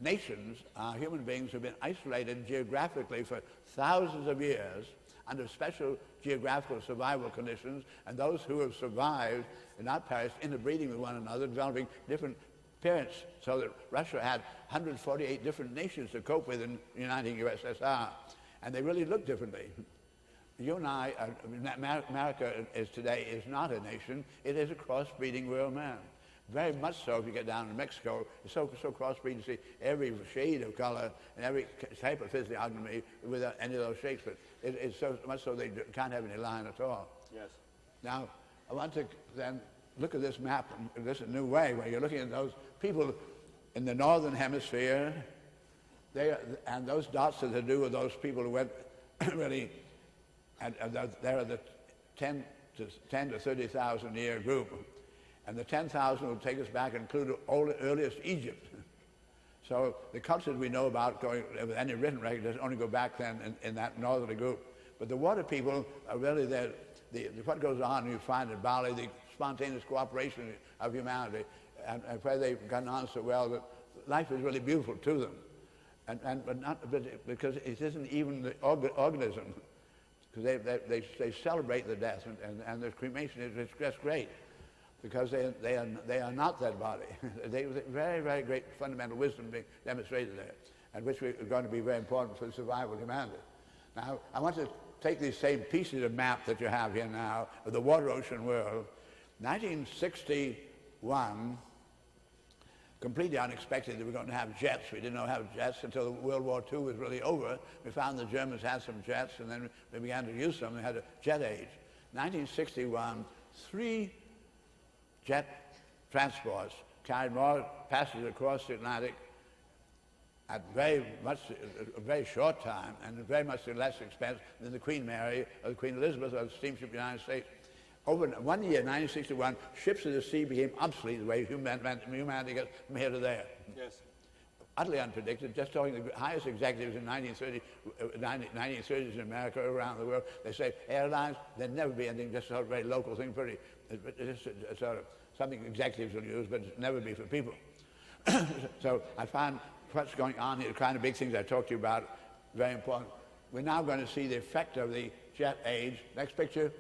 nations, human beings who've been isolated geographically for thousands of years under special geographical survival conditions, and those who have survived and not perished interbreeding with one another, developing different parents, so that Russia had 148 different nations to cope with in uniting USSR, and they really look differently. You and I, America today is not a nation, it is a crossbreeding world man. Very much so if you get down to Mexico, it's so crossbreeding to see every shade of color and every type of physiognomy without any of those shapes, but it's so much so they can't have any line at all. Yes. Now, I want to then look at this map in this new way, where you're looking at those people in the northern hemisphere, and those dots that to do with those people who went really, and there are the 10 to 30,000 year group. And the 10,000 will take us back and include the earliest Egypt. So the cultures we know about going with any written record doesn't only go back then in that northerly group. But the water people are really what goes on, you find in Bali, the spontaneous cooperation of humanity, and where they've gotten on so well that life is really beautiful to them. But because it isn't even the organism, because they celebrate the death, and the cremation is just great. Because they are not that body. There's very, very great fundamental wisdom being demonstrated there, and which are going to be very important for the survival of humanity. Now, I want to take these same pieces of map that you have here now of the water ocean world. 1961, completely unexpected that we're going to have jets. We didn't know how jets until World War II was really over. We found the Germans had some jets, and then they began to use them. They had a jet age. 1961, 3 jet transports carried more passengers across the Atlantic at a very short time, and very much less expense than the Queen Mary or the Queen Elizabeth or the steamship United States. Over 1 year, 1961, ships of the sea became obsolete the way humanity got from here to there. Yes. Utterly unpredicted. Just talking to the highest executives in 1930s in America, around the world, they say airlines, there'd never be anything, just a very local thing, pretty, it's sort of something executives will use, but it'll never be for people. So I find what's going on here, the kind of big things I talked to you about, very important. We're now going to see the effect of the jet age. Next picture.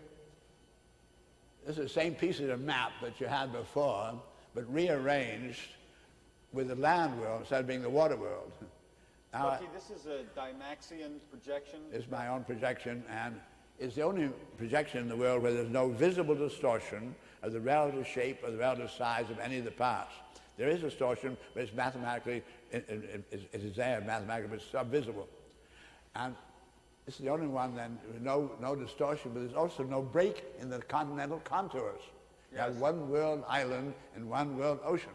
This is the same piece of the map that you had before, but rearranged with the land world instead of being the water world. Now, Bucky, this is a Dymaxion projection. it's my own projection, and it's the only projection in the world where there's no visible distortion of the relative shape or the relative size of any of the parts. There is distortion, but it's mathematically, it is there mathematically, but it's subvisible. And this is the only one then with no distortion, but there's also no break in the continental contours. You have one world island and one world ocean.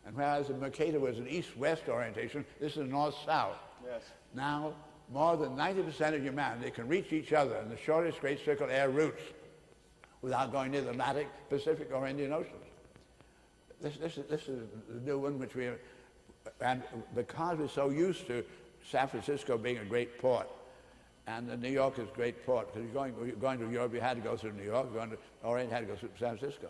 And whereas the Mercator was an east-west orientation, this is north-south. Yes. Now, more than 90% of humanity can reach each other in the shortest great circle air routes without going near the Atlantic, Pacific, or Indian Oceans. This is the new one, which we are, and because we're so used to San Francisco being a great port, and New York is a great port, because you're going to Europe, you had to go through New York, going to Orient, you had to go through San Francisco.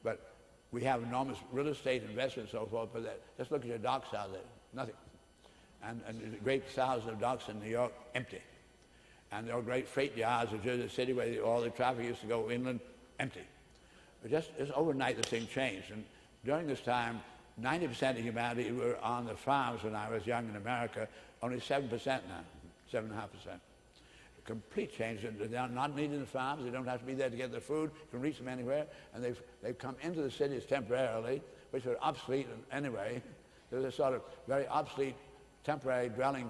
But we have enormous real estate investment and so forth, but just look at your docks out there, nothing. And great thousands of docks in New York, empty. And there are great freight yards in Jersey City where all the traffic used to go inland, empty. But just overnight the thing changed. And during this time, 90% of humanity were on the farms when I was young in America, only 7% now, 7.5%. Complete change. They're not needed in the farms. They don't have to be there to get their food. You can reach them anywhere. And they've come into the cities temporarily, which are obsolete anyway. There's a sort of very obsolete temporary dwelling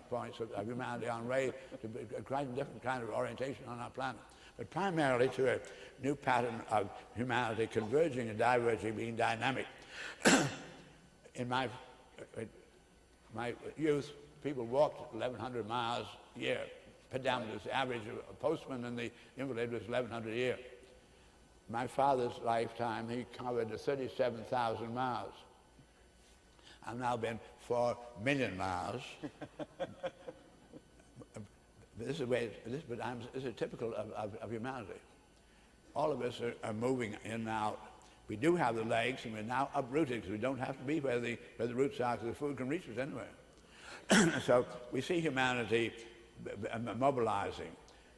points of humanity on way to a quite different kind of orientation on our planet. But primarily to a new pattern of humanity converging and diverging, being dynamic. In my youth, people walked 1,100 miles a year. Pedometers, the average of a postman and the invalid was 1,100 a year. My father's lifetime, he covered 37,000 miles. I've now been 4 million miles. This is typical of humanity. All of us are moving in and out. We do have the legs, and we're now uprooted because we don't have to be where the roots are, because the food can reach us anywhere. So we see humanity mobilizing,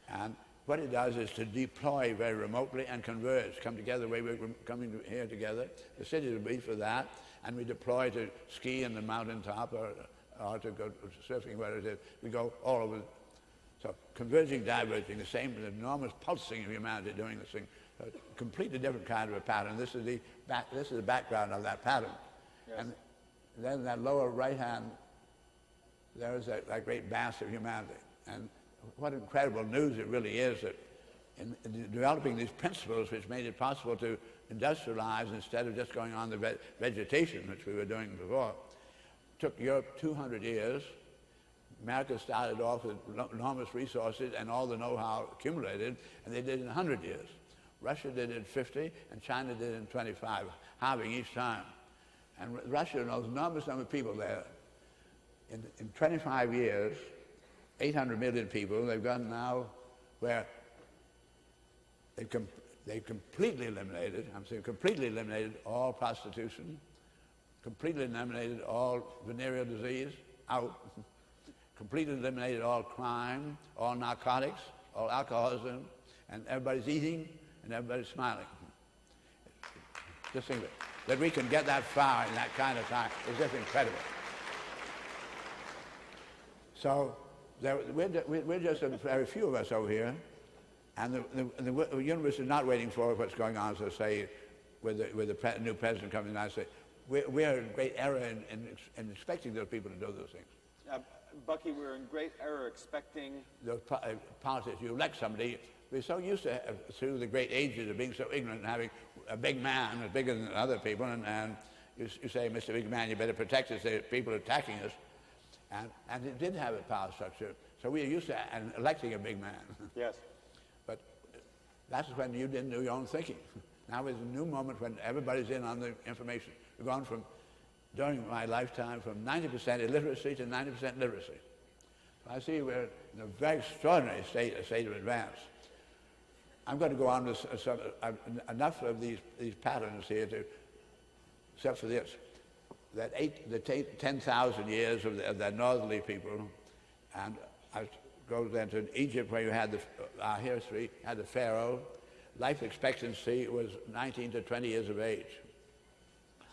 and what it does is to deploy very remotely and converge, come together the way we're coming here together. The cities will be for that, and we deploy to ski in the mountaintop or to go surfing where it is. We go all over. So converging, diverging, the same enormous pulsing of humanity doing this thing. So completely different kind of a pattern. This is the background of that pattern. Yes. And then in that lower right hand, there is that great mass of humanity. And what incredible news it really is that in developing these principles which made it possible to industrialize instead of just going on the vegetation, which we were doing before. It took Europe 200 years. America started off with enormous resources and all the know-how accumulated, and they did it in 100 years. Russia did it in 50, and China did it in 25, halving each time. And Russia knows an enormous number of people there. In 25 years, 800 million people, they've gone now where they've completely eliminated, I'm saying completely eliminated all prostitution, completely eliminated all venereal disease, out, completely eliminated all crime, all narcotics, all alcoholism, and everybody's eating and everybody's smiling. Just think that we can get that far in that kind of time is just incredible. So we're just a very few of us over here, and the universe is not waiting for what's going on, so say, with the new president coming in the United States. We're in great error in expecting those people to do those things. Bucky, we're in great error expecting... Those politics, you elect somebody, we're so used to, through the great ages of being so ignorant and having a big man that's bigger than other people, and you say, Mr. Big Man, you better protect us, the people attacking us. And it did have a power structure, so we are used to electing a big man. Yes. But that's when you didn't do your own thinking. Now is a new moment when everybody's in on the information. We've gone from, during my lifetime, from 90% illiteracy to 90% literacy. So I see we're in a very extraordinary state of advance. I'm going to go on with enough of these patterns here to, except for this. that 10,000 years of the northerly people, and I go then to Egypt where you had our history, had the Pharaoh. Life expectancy was 19 to 20 years of age.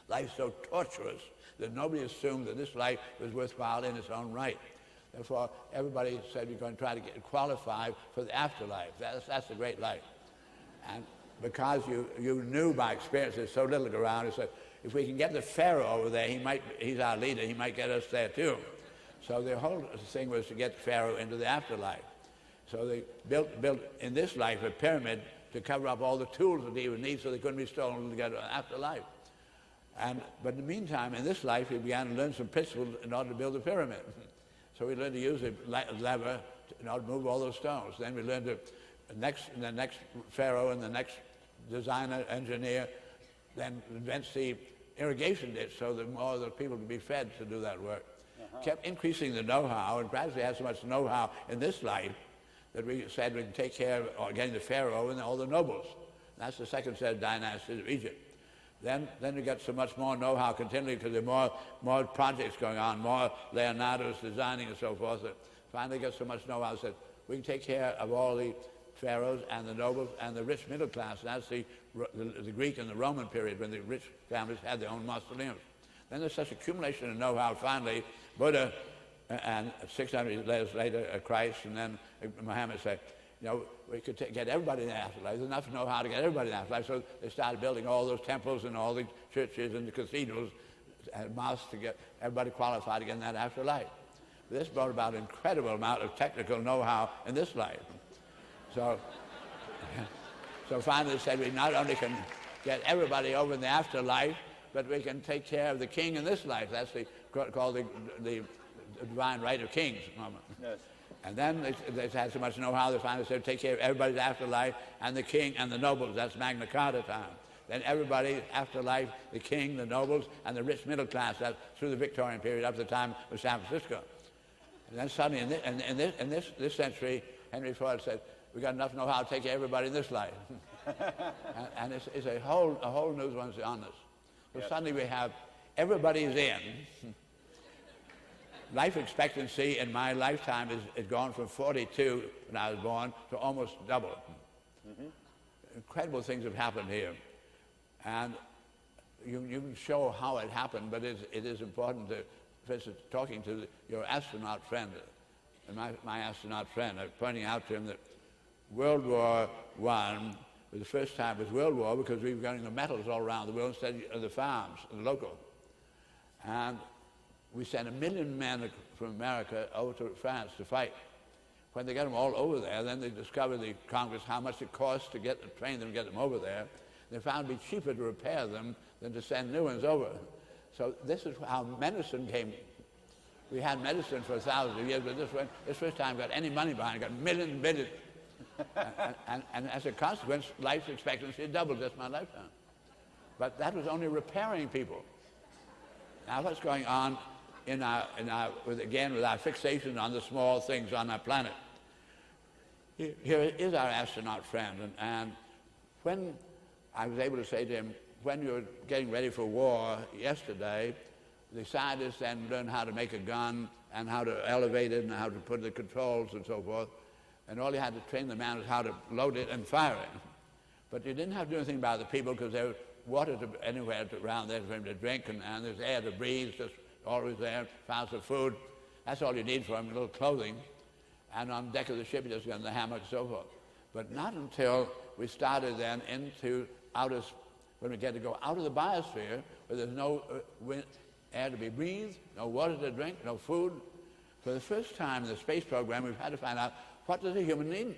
Life so torturous that nobody assumed that this life was worthwhile in its own right. Therefore, everybody said we're going to try to get qualified for the afterlife. That's the great life. And because you knew by experience there's so little around, you said, if we can get the Pharaoh over there, he's our leader, he might get us there too. So the whole thing was to get Pharaoh into the afterlife. So they built in this life a pyramid to cover up all the tools that he would need so they couldn't be stolen to get an afterlife. But in the meantime, in this life, we began to learn some principles in order to build the pyramid. So we learned to use a lever in order to move all those stones. Then we learned the next Pharaoh and the next designer, engineer, then invents the irrigation ditch so that more of the people could be fed to do that work. Kept increasing the know-how, and gradually had so much know-how in this life that we said we can take care of getting the Pharaoh and all the nobles. That's the second set of dynasties of Egypt. Then we got so much more know-how continually because there are more projects going on, more Leonardo's designing and so forth. That finally got so much know-how that we can take care of all the pharaohs and the nobles and the rich middle class. And that's the Greek and the Roman period when the rich families had their own mausoleums. Then there's such accumulation of know-how. Finally, Buddha and 600 years later, Christ, and then Muhammad said, we could get everybody in the afterlife. There's enough know-how to get everybody in the afterlife. So they started building all those temples and all the churches and the cathedrals and mosques to get everybody qualified to get in that afterlife. This brought about an incredible amount of technical know-how in this life. So finally they said we not only can get everybody over in the afterlife, but we can take care of the king in this life. That's called the divine right of kings. Yes. And then they had so much know-how, they finally said take care of everybody's afterlife and the king and the nobles. That's Magna Carta time. Then everybody afterlife, the king, the nobles, and the rich middle class. That's through the Victorian period up to the time of San Francisco. And then suddenly in this century, Henry Ford said, we got enough know-how to take care of everybody in this life. and it's a whole new one's on us. So suddenly we have everybody's in. Life expectancy in my lifetime is gone from 42 when I was born to almost double. Incredible things have happened here. And you can show how it happened, but it is important to, for instance, talking to your astronaut friend, my astronaut friend, pointing out to him that World War I was the first time it was World War because we were getting the metals all around the world instead of the farms, the local. And we sent 1 million men from America over to France to fight. When they got them all over there, then they discovered, the Congress, how much it cost to train them and get them over there. They found it would be cheaper to repair them than to send new ones over. So this is how medicine came. We had medicine for thousands of years, but this first time got any money behind it, got millions and billions. and as a consequence, life expectancy doubled just my lifetime. But that was only repairing people. Now what's going on with our fixation on the small things on our planet? Here is our astronaut friend, and when I was able to say to him, when you were getting ready for war yesterday, the scientists then learned how to make a gun and how to elevate it and how to put the controls and so forth, and all you had to train the man was how to load it and fire it. But you didn't have to do anything about the people because there was water anywhere around there for him to drink, and there's air to breathe, just always there, found some food. That's all you need for him, a little clothing. And on the deck of the ship, you just got the hammock and so forth. But not until we started then into when we get to go out of the biosphere, where there's no air to be breathed, no water to drink, no food. For the first time in the space program, we've had to find out, what does a human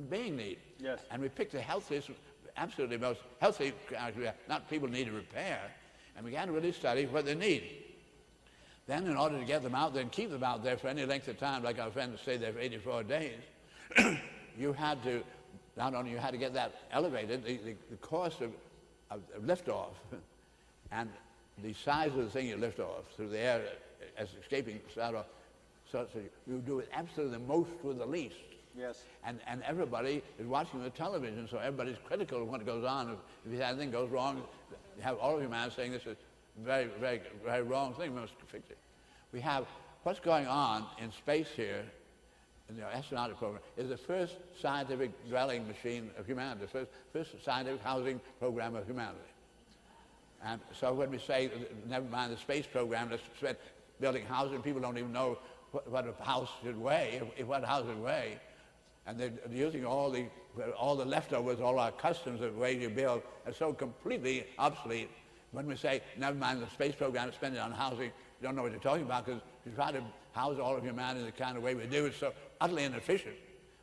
being need? Yes. And we picked the healthiest, absolutely most healthy, not people need to repair, and began to really study what they need. Then in order to get them out there and keep them out there for any length of time, like our friend stayed there for 84 days, you had to, not only you had to get that elevated, the cost of liftoff and the size of the thing you lift off through the air as escaping start off, so you do it absolutely the most with the least. Yes. And everybody is watching the television, so everybody's critical of what goes on. If anything goes wrong, you have all of your man saying this is very, very, very wrong thing. We must fix it. We have what's going on in space here in the astronautical program is the first scientific dwelling machine of humanity, the first scientific housing program of humanity. And so when we say, never mind the space program, let's spend building houses, people don't even know what a house should weigh, what a house should weigh. And they're using all the leftovers, all our customs of the way you build, are so completely obsolete. When we say, never mind the space program, spend it on housing, you don't know what you're talking about, because you try to house all of humanity in the kind of way we do, it's so utterly inefficient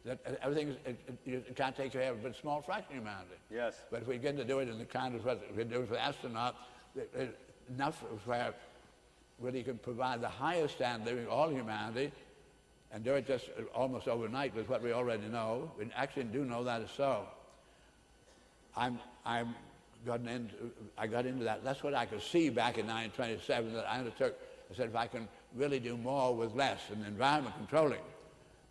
that everything you can't take care of but a small fraction of humanity. Yes. But if we get to do it in the kind of what we do for astronauts, enough where you can provide the highest standard living of all humanity and do it just almost overnight with what we already know. We actually do know that is so. I got into that. That's what I could see back in 1927 that I undertook. I said, if I can really do more with less in environment controlling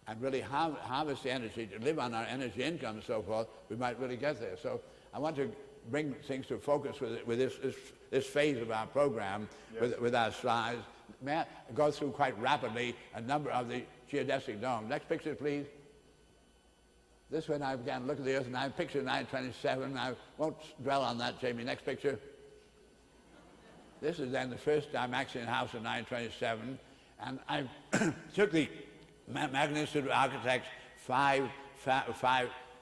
and really harvest the energy to live on our energy income and so forth, we might really get there. So I want to bring things to focus with this phase of our program, yes, with our slides. May I go through quite rapidly a number of the geodesic domes. Next picture, please. This when I began to look at the Earth, and I pictured 927. I won't dwell on that, Jamie. Next picture. This is then the first Dymaxion house in 927, and I took the Magna Institute of Architects,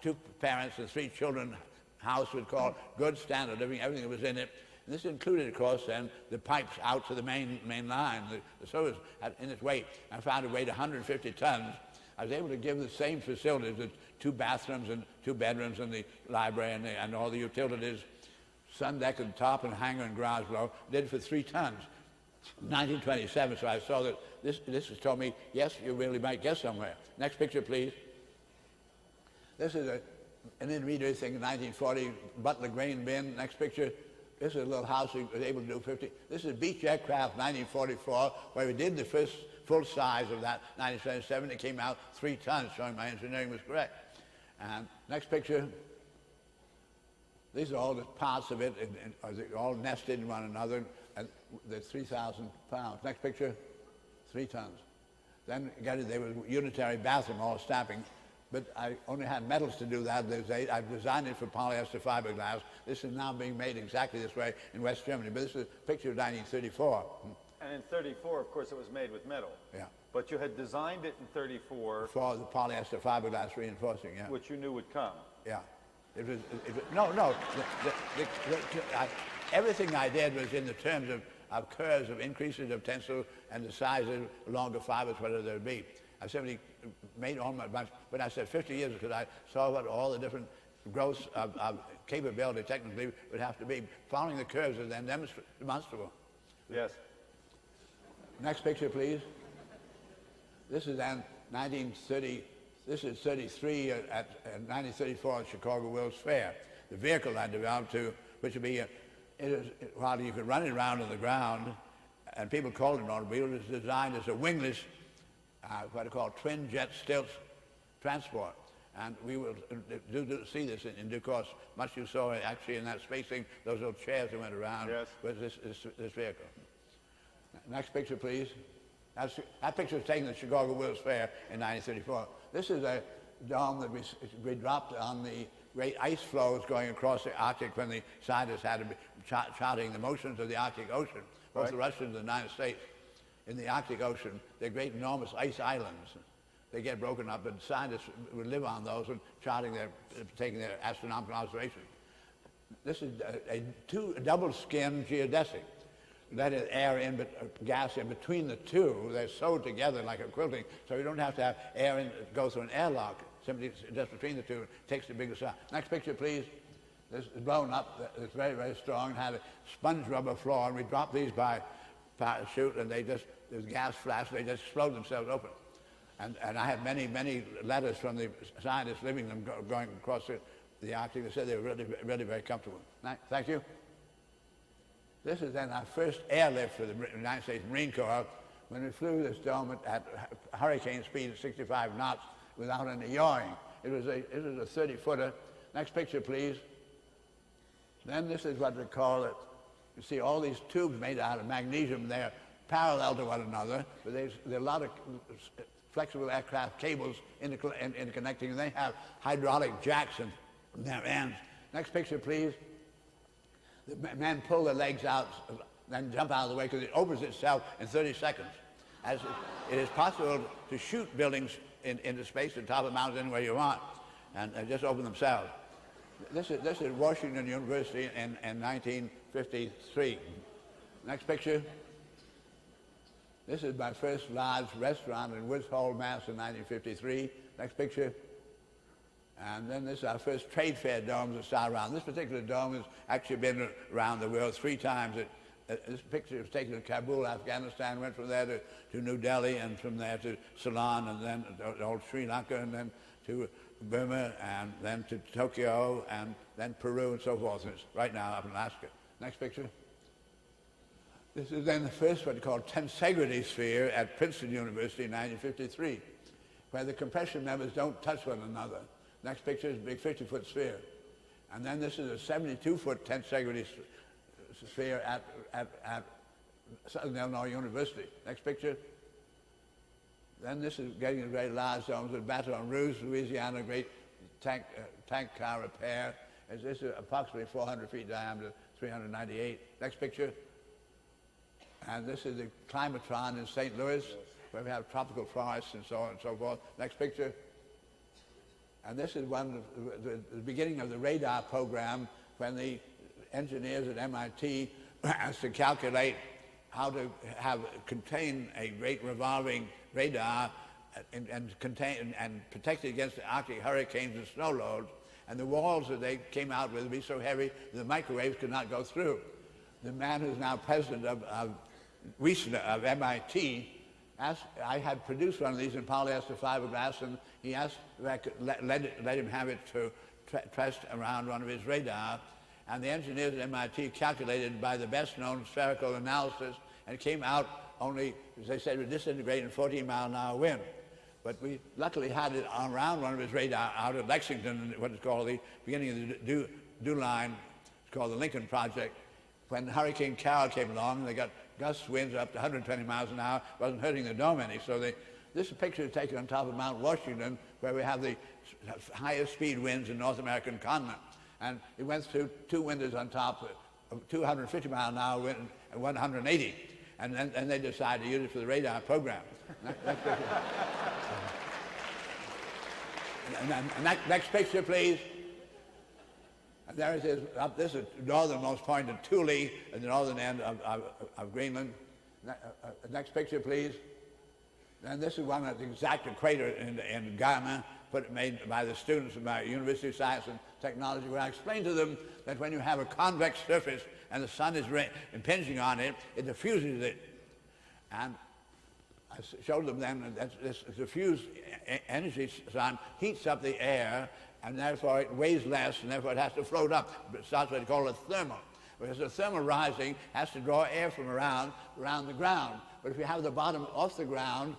two parents and 3 children house was called Good Standard Living, everything that was in it. And this included, of course, then the pipes out to the main line. The sewers had in its weight. I found it weighed 150 tons. I was able to give the same facilities with 2 bathrooms and 2 bedrooms and the library and all the utilities, sun deck and top and hangar and garage below, did it for 3 tons. 1927, so I saw that this has told me, yes, you really might get somewhere. Next picture, please. This is an intermediary thing in 1940, Butler grain bin. Next picture. This is a little house we were able to do 50. This is Beach Aircraft, 1944, where we did the first full size of that, 1977. It came out 3 tons, showing my engineering was correct. And next picture. These are all the parts of it, they're all nested in one another, and they're 3,000 pounds. Next picture, 3 tons. Then again, they were unitary bathroom, all stamping, but I only had metals to do that. I've designed it for polyester fiberglass. This is now being made exactly this way in West Germany, but this is a picture of 1934. And in 34, of course, it was made with metal. Yeah. But you had designed it in 34. For the polyester fiberglass reinforcing, yeah. Which you knew would come. Yeah. No. Everything I did was in the terms of curves of increases of tensile and the size of longer fibers, whatever there would be. I simply made all when I said 50 years, because I saw what all the different growths of capability technically would have to be. Following the curves is then demonstrable. Yes. Next picture, please. This is then 1930. This is 33 at 1934 at Chicago World's Fair. The vehicle I developed which would be, while you could run it around on the ground, and people called it an automobile, it was designed as a wingless, what I call twin jet stilts transport. And we will see this in due course. Much you saw actually in that space thing, those little chairs that went around, yes, with this vehicle. Next picture, please. That picture was taken at the Chicago World's Fair in 1934. This is a dome that we dropped on the great ice flows going across the Arctic when the scientists had to be charting the motions of the Arctic Ocean, both right, the Russians and the United States. In the Arctic Ocean, they're great enormous ice islands. They get broken up, and scientists would live on those and taking their astronomical observations. This is a double-skin geodesic. That is air gas in between the two. They're sewed together like a quilting, so you don't have to have air go through an airlock. Simply just between the two, it takes the bigger size. Next picture, please. This is blown up. It's very, very strong. It had a sponge rubber floor, and we dropped these by parachute, and there's gas flashes. They just explode themselves open. And I had many, many letters from the scientists living them going across the Arctic. They said they were really, really very comfortable. Thank you. This is then our first airlift for the United States Marine Corps when we flew this dome at hurricane speed at 65 knots without any yawing. It was a 30-footer. Next picture, please. Then this is what we call it You see all these tubes made out of magnesium. They're parallel to one another, but there are a lot of flexible aircraft cables interconnecting, and they have hydraulic jacks in their ends. Next picture, please. The men pull their legs out, then jump out of the way because it opens itself in 30 seconds. As it is possible to shoot buildings into space at the top of mountains anywhere you want, and just open themselves. This is Washington University in 1953. Next picture. This is my first large restaurant in Woods Hole, Mass. in 1953. Next picture. And then this is our first trade fair domes that started around. This particular dome has actually been around the world 3 times. This picture was taken in Kabul, Afghanistan, went from there to New Delhi, and from there to Ceylon, and then to old Sri Lanka, and then to Burma, and then to Tokyo, and then Peru, and so forth. And it's right now up in Alaska. Next picture. This is then the first what they call tensegrity sphere at Princeton University in 1953, where the compression members don't touch one another. Next picture is a big 50-foot sphere. And then this is a 72-foot tensegrity sphere at Southern Illinois University. Next picture. Then this is getting a very large domes at Baton Rouge, Louisiana, great tank car repair. This is approximately 400 feet diameter, 398. Next picture. And this is the climatron in St. Louis, where we have tropical forests and so on and so forth. Next picture. And this is the beginning of the radar program, when the engineers at MIT has to calculate how to contain a great revolving radar and protect it against the Arctic hurricanes and snow loads. And the walls that they came out with would be so heavy the microwaves could not go through. The man who's now president of MIT I had produced one of these in polyester fiberglass, and he asked if I could let him have it to test around one of his radar. And the engineers at MIT calculated by the best known spherical analysis, and it came out only, as they said, would disintegrate in 14-mile-an-hour wind. But we luckily had it around one of his radar out at Lexington, what is called the beginning of the Dew Line. It's called the Lincoln Project. When Hurricane Carol came along, they got gust winds up to 120 miles an hour. It wasn't hurting the dome any. So this picture is taken on top of Mount Washington, where we have the highest speed winds in North American continent. And it went through 2 windows on top of 250 mile an hour wind and 180. And then they decided to use it for the radar program. Next picture, please. And there it is. This is the northernmost point of Thule at the northern end of Greenland. Next picture, please. And this is one at the exact equator in Ghana, made by the students of my University of Science and Technology, where I explained to them that when you have a convex surface and the sun is impinging on it, it diffuses it. And I showed them then that this diffused energy sun heats up the air, and therefore it weighs less, and therefore it has to float up. It starts what they call a thermal. Because the thermal rising has to draw air from around the ground. But if you have the bottom off the ground,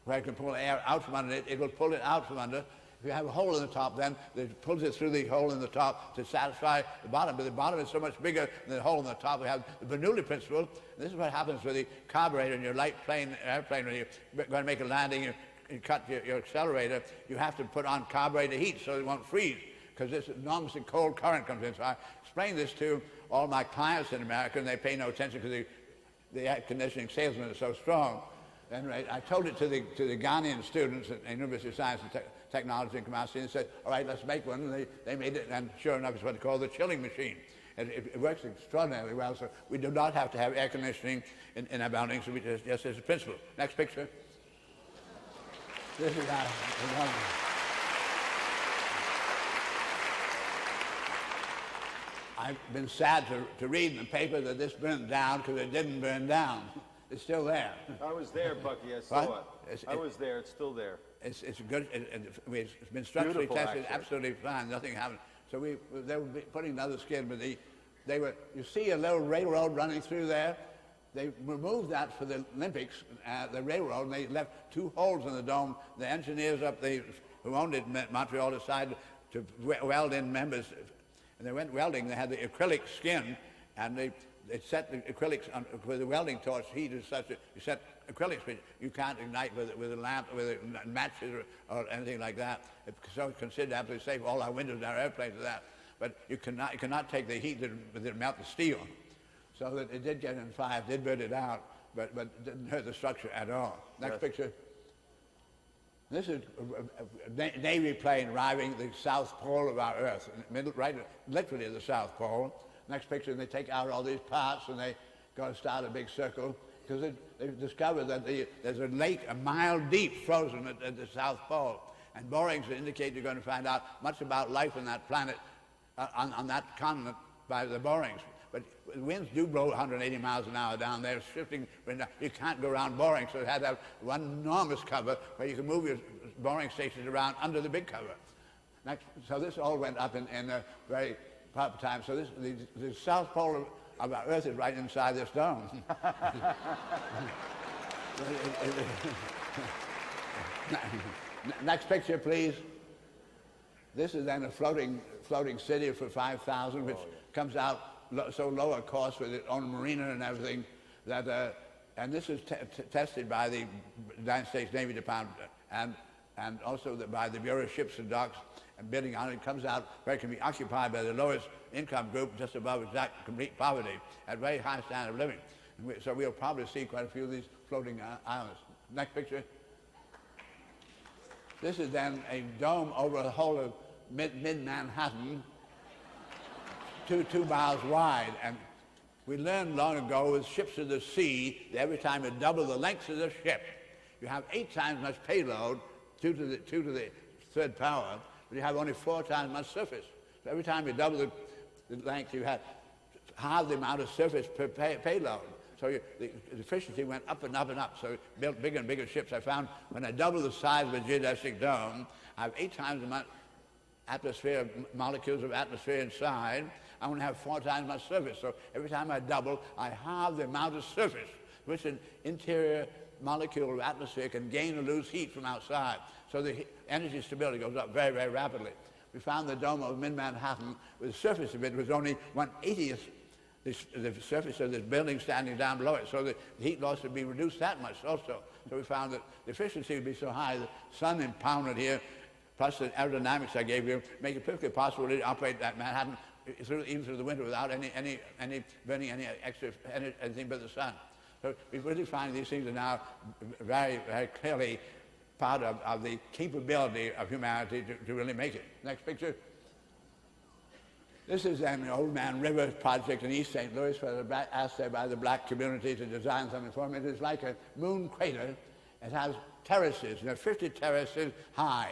where it can pull air out from under it, it will pull it out from under. If you have a hole in the top, then it pulls it through the hole in the top to satisfy the bottom. But the bottom is so much bigger than the hole in the top. We have the Bernoulli principle. And this is what happens with the carburetor in your light airplane. When you're going to make a landing, you cut your accelerator, you have to put on carburetor heat so it won't freeze, because this enormously cold current comes in. So I explained this to all my clients in America, and they pay no attention because the air conditioning salesmen are so strong. Anyway, I told it to the Ghanaian students at the University of Science and Technology in Kumasi, and said, all right, let's make one. And they made it, and sure enough, it's what they call the chilling machine. And it works extraordinarily well, so we do not have to have air conditioning in our buildings, so we just as a principle. Next picture. This is our one. I've been sad to read in the paper that this burned down, because it didn't burn down. It's still there. I was there, Bucky. I saw it. I was there. It's still there. It's good. It's been structurally Beautiful, tested, actually. absolutely fine. Nothing happened. So they were putting another skin, but you see a little railroad running through there. They removed that for the Olympics, the railroad, and they left 2 holes in the dome. The engineers who owned it in Montreal decided to weld in members. And they went welding. They had the acrylic skin, and they set the acrylics on, with a welding torch. Heat is such that you set acrylics, which you can't ignite with a lamp, with matches or anything like that. So it's considered absolutely safe. All our windows in our airplanes are that. But you cannot take the heat that melt the steel. So that it did get in fire, did burn it out, but didn't hurt the structure at all. Next picture. This is a Navy plane arriving the South Pole of our Earth, right, literally at the South Pole. Next picture, they take out all these parts and they go to start a big circle because they've discovered that there's a lake a mile deep frozen at the South Pole. And borings indicate you're going to find out much about life on that planet, on that continent by the borings. But winds do blow 180 miles an hour down there, shifting. You can't go around borings, so it had to have one enormous cover where you can move your boring stations around under the big cover. So this all went up in a very proper time. So the South Pole of our Earth is right inside this dome. Next picture, please. This is then a floating city for 5,000, which comes out so low a cost with its own marina and everything that, and this is tested by the United States Navy Department and also by the Bureau of Ships and Docks and bidding on it. It comes out where it can be occupied by the lowest income group, just above exact complete poverty, at very high standard of living. So we'll probably see quite a few of these floating islands. Next picture. This is then a dome over the whole of mid-Manhattan, 2 miles wide. And we learned long ago with ships of the sea, that every time you double the length of the ship, you have 8 times much payload, 2 to the third power, but you have only 4 times much surface. So every time you double the length, you have half the amount of surface per payload. So the efficiency went up and up and up. So built bigger and bigger ships. I found when I double the size of a geodesic dome, I have 8 times the amount atmosphere, molecules of atmosphere inside. I only have 4 times my surface. So every time I double, I halve the amount of surface, which an interior molecule of atmosphere can gain or lose heat from outside. So the energy stability goes up very, very rapidly. We found the dome of mid-Manhattan, with the surface of it was only 1/80th the surface of this building standing down below it. So the heat loss would be reduced that much also. So we found that the efficiency would be so high, the sun impounded here, plus the aerodynamics I gave you, make it perfectly possible to operate that Manhattan even through the winter without any burning any extra anything but the sun. So we really find these things are now very, very clearly part of the capability of humanity to really make it. Next picture. This is an Old Man River project in East St. Louis, where they're asked there by the black community to design something for them. It is like a moon crater. It has terraces, and there are 50 terraces high,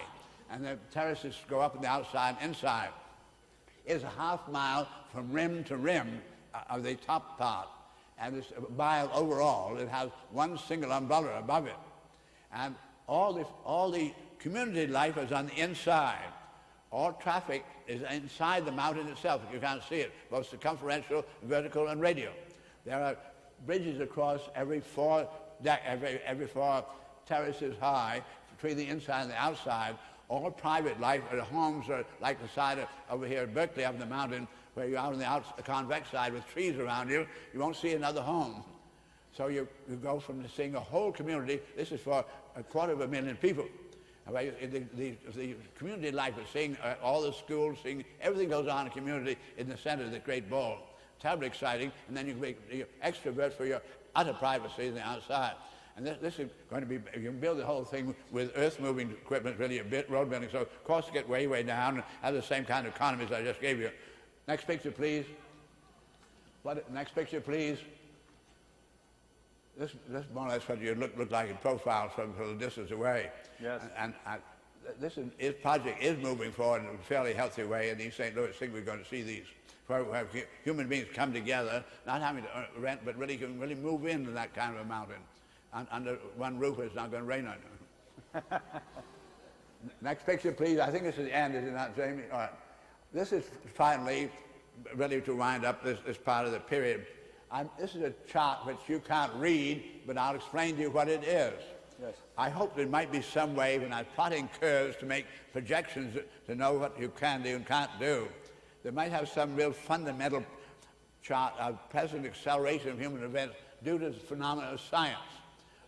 and the terraces go up on the outside and inside. It's a half mile from rim to rim of the top part, and it's a mile overall. It has one single umbrella above it, and all the community life is on the inside. All traffic is inside the mountain itself. You can't see it, both circumferential, vertical, and radial. There are bridges across every 4 terraces high between the inside and the outside. All private life, homes are like the side over here at Berkeley up the mountain, where you're out on the convex side with trees around you. You won't see another home. So you go from seeing a whole community. This is for 250,000 people. The community life is seeing all the schools, seeing everything goes on in the community in the center of the great bowl. Terribly exciting, and then you can be extrovert for your utter privacy on the outside. And this is going to be, you can build the whole thing with earth-moving equipment, really a bit, road building, so costs get way, way down, and have the same kind of economies I just gave you. Next picture, please. Next picture, please. This more or less what you look like in profile from a distance away. Yes. And this project is moving forward in a fairly healthy way in East St. Louis. I think we're going to see these, where human beings come together, not having to rent, but really can really move into that kind of a mountain. Under one roof, it's not going to rain on you. Next picture, please. I think this is the end, is it not, Jamie? All right. This is finally ready to wind up this part of the period. This is a chart which you can't read, but I'll explain to you what it is. Yes. I hope there might be some way when I'm plotting curves to make projections to know what you can do and can't do. There might have some real fundamental chart of present acceleration of human events due to the phenomena of science.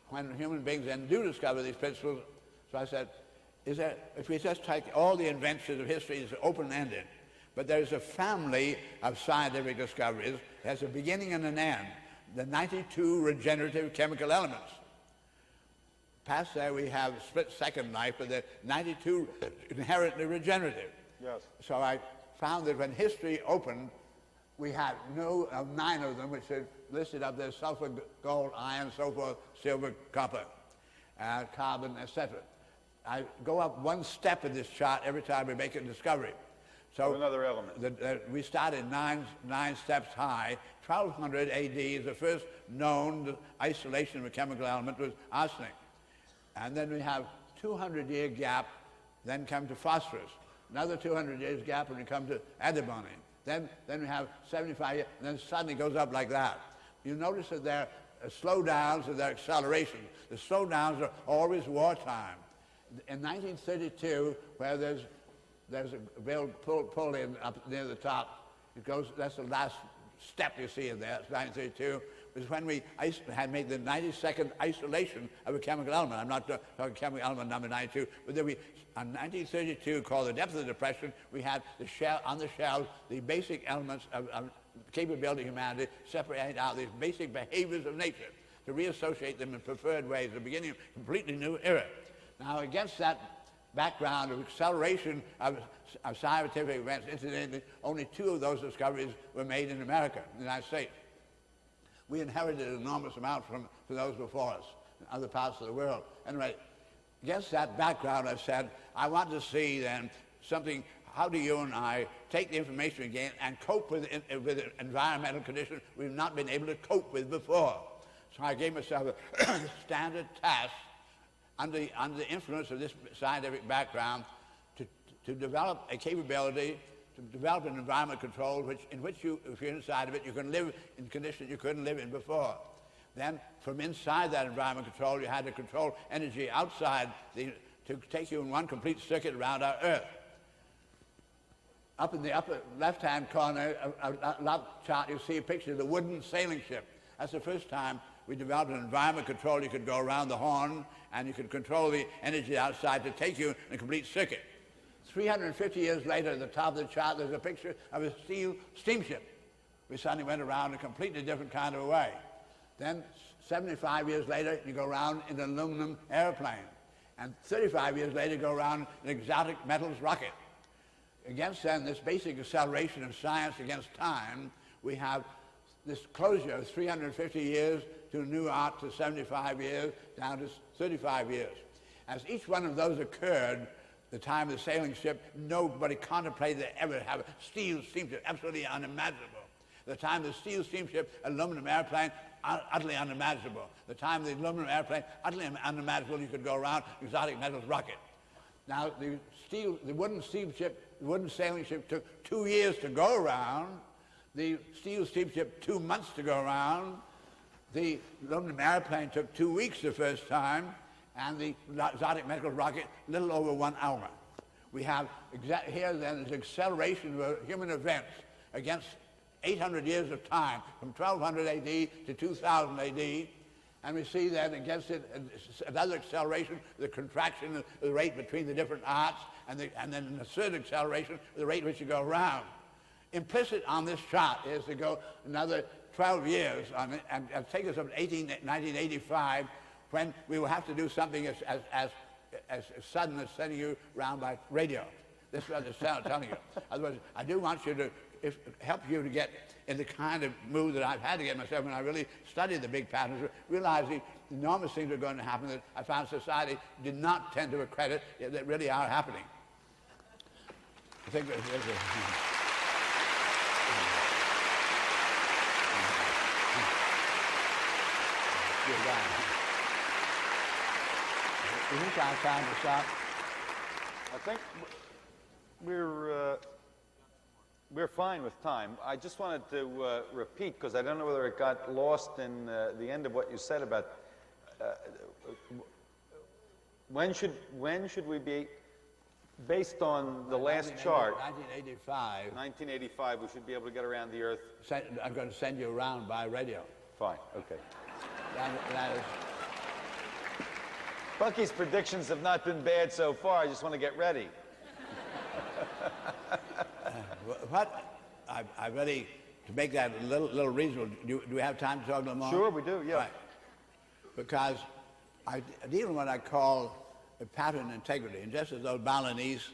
When human beings then do discover these principles, so I said, if we just take all the inventions of history, it's open-ended, but there's a family of scientific discoveries that has a beginning and an end, the 92 regenerative chemical elements. Past there we have split-second life, but the 92 inherently regenerative. Yes. So I found that when history opened, we had 9 of them, which are listed up there: sulfur, gold, iron, so forth, silver, copper, carbon, etc. I go up one step in this chart every time we make a discovery. So another element. We started nine steps high. 1200 AD is the first known isolation of a chemical element was arsenic. And then we have 200-year gap, then come to phosphorus. Another 200 years gap when we come to antimony. Then we have 75 years, and then suddenly it goes up like that. You notice that there are slowdowns and there are accelerations. The slowdowns are always wartime. In 1932, where there's a bill pulled in up near the top, it goes, that's the last step you see in there, it's 1932, was when we had made the 92nd isolation of a chemical element. I'm not talking chemical element number 92, but then on 1932, called the depth of the depression, we had on the shelves the basic elements of capability of humanity, separate out these basic behaviors of nature to reassociate them in preferred ways, the beginning of a completely new era. Now, against that background of acceleration of scientific events, incidentally, only 2 of those discoveries were made in America, in the United States. We inherited an enormous amount from those before us in other parts of the world. Anyway, against that background, I said, I want to see then something, how do you and I take the information we gain and cope with environmental conditions we've not been able to cope with before. So I gave myself a standard task under the influence of this scientific background to develop a capability, to develop an environment control in which you, if you're inside of it, you can live in conditions you couldn't live in before. Then from inside that environment control, you had to control energy outside to take you in one complete circuit around our Earth. Up in the upper left-hand corner of that chart, you see a picture of the wooden sailing ship. That's the first time we developed an environment control. You could go around the horn, and you could control the energy outside to take you in a complete circuit. 350 years later, at the top of the chart, there's a picture of a steel steamship. We suddenly went around a completely different kind of a way. Then 75 years later, you go around in an aluminum airplane. And 35 years later, go around an exotic metals rocket. Against then this basic acceleration of science against time, we have this closure of 350 years to new art to 75 years down to 35 years. As each one of those occurred, the time of the sailing ship, nobody contemplated they ever have a steel steamship, absolutely unimaginable. The time of the steel steamship, aluminum airplane, utterly unimaginable. The time of the aluminum airplane, utterly unimaginable. You could go around exotic metals rocket. Now the wooden steamship, the wooden sailing ship took 2 years to go around. The steel steamship 2 months to go around. The aluminum airplane took 2 weeks the first time, and the exotic medical rocket a little over 1 hour. We have here then is acceleration of human events against 800 years of time, from 1200 AD to 2000 AD, and we see then against it another acceleration, the contraction of the rate between the different arts, and then a third acceleration, the rate which you go around. Implicit on this chart is to go another 12 years on it, and take us up to 1985, when we will have to do something as sudden as sending you around by radio. This is what I'm telling you. Otherwise, I do want you to help you to get in the kind of mood that I've had to get myself when I really studied the big patterns, realizing enormous things are going to happen that I found society did not tend to accredit that really are happening. I think there's Is this our time to stop? I think we're fine with time. I just wanted to repeat, because I don't know whether it got lost in the end of what you said about when should we be Based on the last chart, 1985, 1985, we should be able to get around the Earth. I'm going to send you around by radio. Fine, okay. That is, Bucky's predictions have not been bad so far. I just want to get ready. what I really, to make that a little reasonable, do we have time to talk a little more? Sure, we do, yeah. Right. Because I deal with what I call a pattern integrity. And just as those Balinese,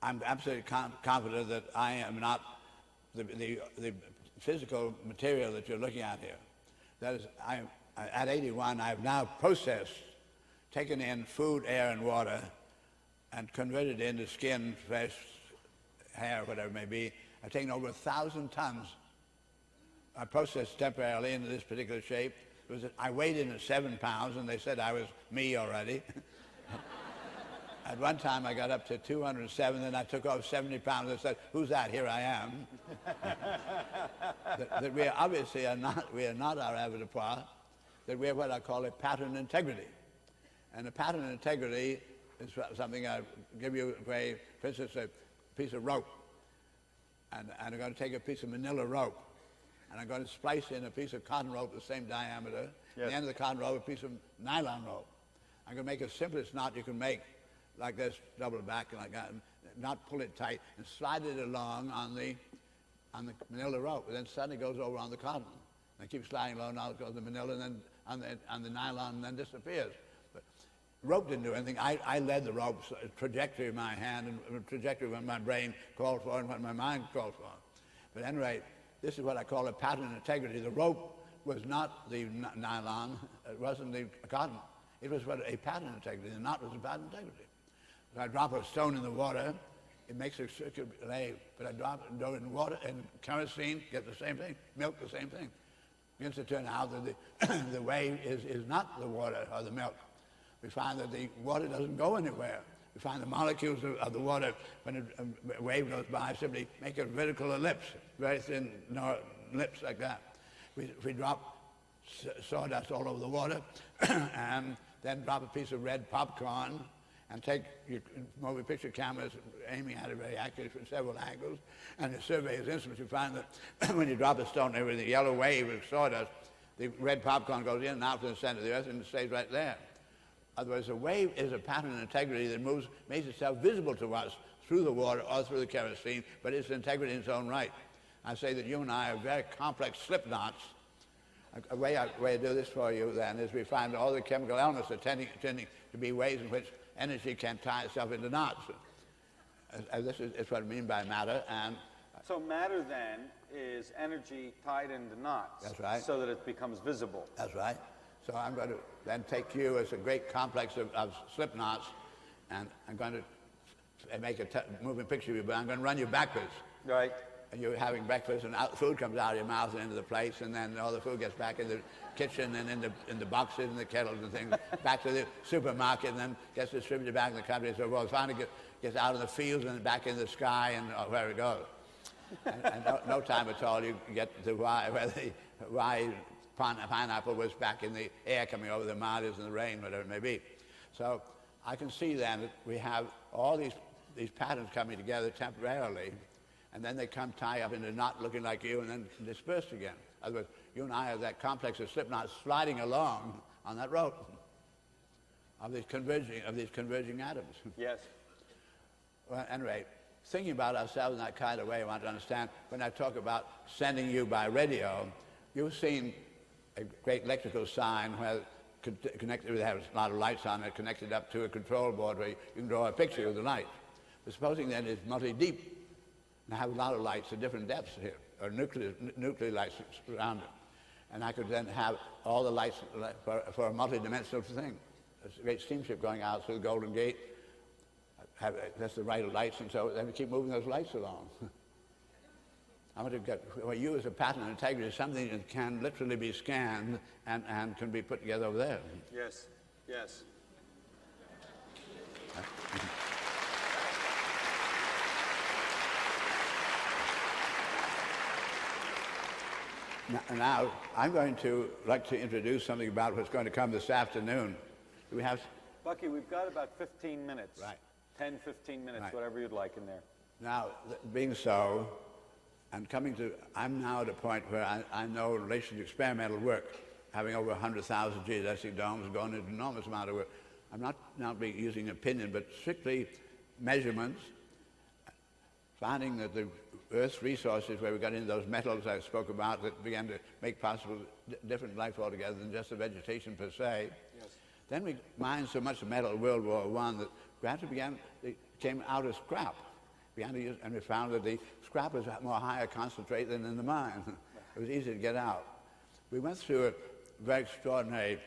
I'm absolutely confident that I am not the physical material that you're looking at here. That is, at 81, I've now processed, taken in food, air, and water, and converted it into skin, flesh, hair, whatever it may be. I've taken over 1,000 tons. I processed temporarily into this particular shape. I weighed in at 7 pounds, and they said I was me already. At one time, I got up to 207, and I took off 70 pounds. I said, "Who's that? Here I am." that we obviously are not our avatar. That we have what I call a pattern integrity, and a pattern integrity is something I give you. For instance, a piece of rope, and I'm going to take a piece of manila rope, and I'm going to splice in a piece of cotton rope the same diameter. Yes. At the end of the cotton rope, a piece of nylon rope. I'm going to make the simplest knot you can make, like this, double it back like that, and not pull it tight, and slide it along on the manila rope. And then suddenly goes over on the cotton. And I keep sliding along, now it goes the manila, and then on the nylon, and then disappears. But rope didn't do anything. I led the rope's trajectory of my hand, and trajectory of what my brain called for and what my mind called for. But at any rate, this is what I call a pattern integrity. The rope was not the nylon, it wasn't the cotton. It was what a pattern integrity. The knot was a pattern integrity. If I drop a stone in the water, it makes a circular wave. But I drop it in water and kerosene, get the same thing. Milk, the same thing. It begins to turn out that the wave is not the water or the milk. We find that the water doesn't go anywhere. We find the molecules of the water, when a wave goes by, simply make a vertical ellipse, very thin ellipse like that. We drop sawdust all over the water and then drop a piece of red popcorn and take your moving picture cameras aiming at it very accurately from several angles, and the surveyor's instruments, you find that when you drop a stone over the yellow wave of sawdust, the red popcorn goes in and out to the center of the earth and it stays right there. Otherwise, a wave is a pattern of integrity that makes itself visible to us through the water or through the kerosene, but it's integrity in its own right. I say that you and I are very complex slip knots. A way I do this for you then is we find all the chemical elements are tending to be ways in which energy can tie itself into knots. This is what I mean by matter. And so matter then is energy tied into knots. That's right. So that it becomes visible. That's right. So I'm going to then take you as a great complex of slip knots, and I'm going to make a moving picture of you, but I'm going to run you backwards. Right. And you're having breakfast, and food comes out of your mouth and into the plates, and then all the food gets back in the kitchen and in the boxes and the kettles and things, back to the supermarket, and then gets distributed back in the country. So well, finally gets out of the fields and back in the sky and where it goes. and no time at all you get to why pineapple was back in the air coming over the mountains and the rain, whatever it may be. So I can see then that we have all these patterns coming together temporarily, and then they come tie up in a knot looking like you and then disperse again. In other words, you and I are that complex of slip knots sliding along on that rope of these converging atoms. Yes. Well, at any rate, thinking about ourselves in that kind of way, I want to understand, when I talk about sending you by radio, you've seen a great electrical sign where connected, it has a lot of lights on it, connected up to a control board where you can draw a picture of the light. But supposing then it's multi-deep, and I have a lot of lights at different depths here, or nuclear lights around it. And I could then have all the lights for a multi-dimensional thing. There's a great steamship going out through the Golden Gate. That's the right of lights, and so then we keep moving those lights along. I want to get you as a pattern of integrity, something that can literally be scanned and can be put together over there. Yes, yes. Now, I'm going to like to introduce something about what's going to come this afternoon. Do we have? Bucky, we've got about 15 minutes. Right. 10, 15 minutes, Right. whatever you'd like in there. Now, being so, I'm now at a point where I know in relation to experimental work, having over 100,000 geodesic domes, gone into an enormous amount of work. I'm not now using opinion, but strictly measurements, finding that the Earth's resources, where we got into those metals I spoke about that began to make possible different life altogether than just the vegetation per se. Yes. Then we mined so much metal in World War I that gradually it came out as scrap. Began to use, and we found that the scrap was more higher concentrate than in the mine. It was easy to get out. We went through a very extraordinary,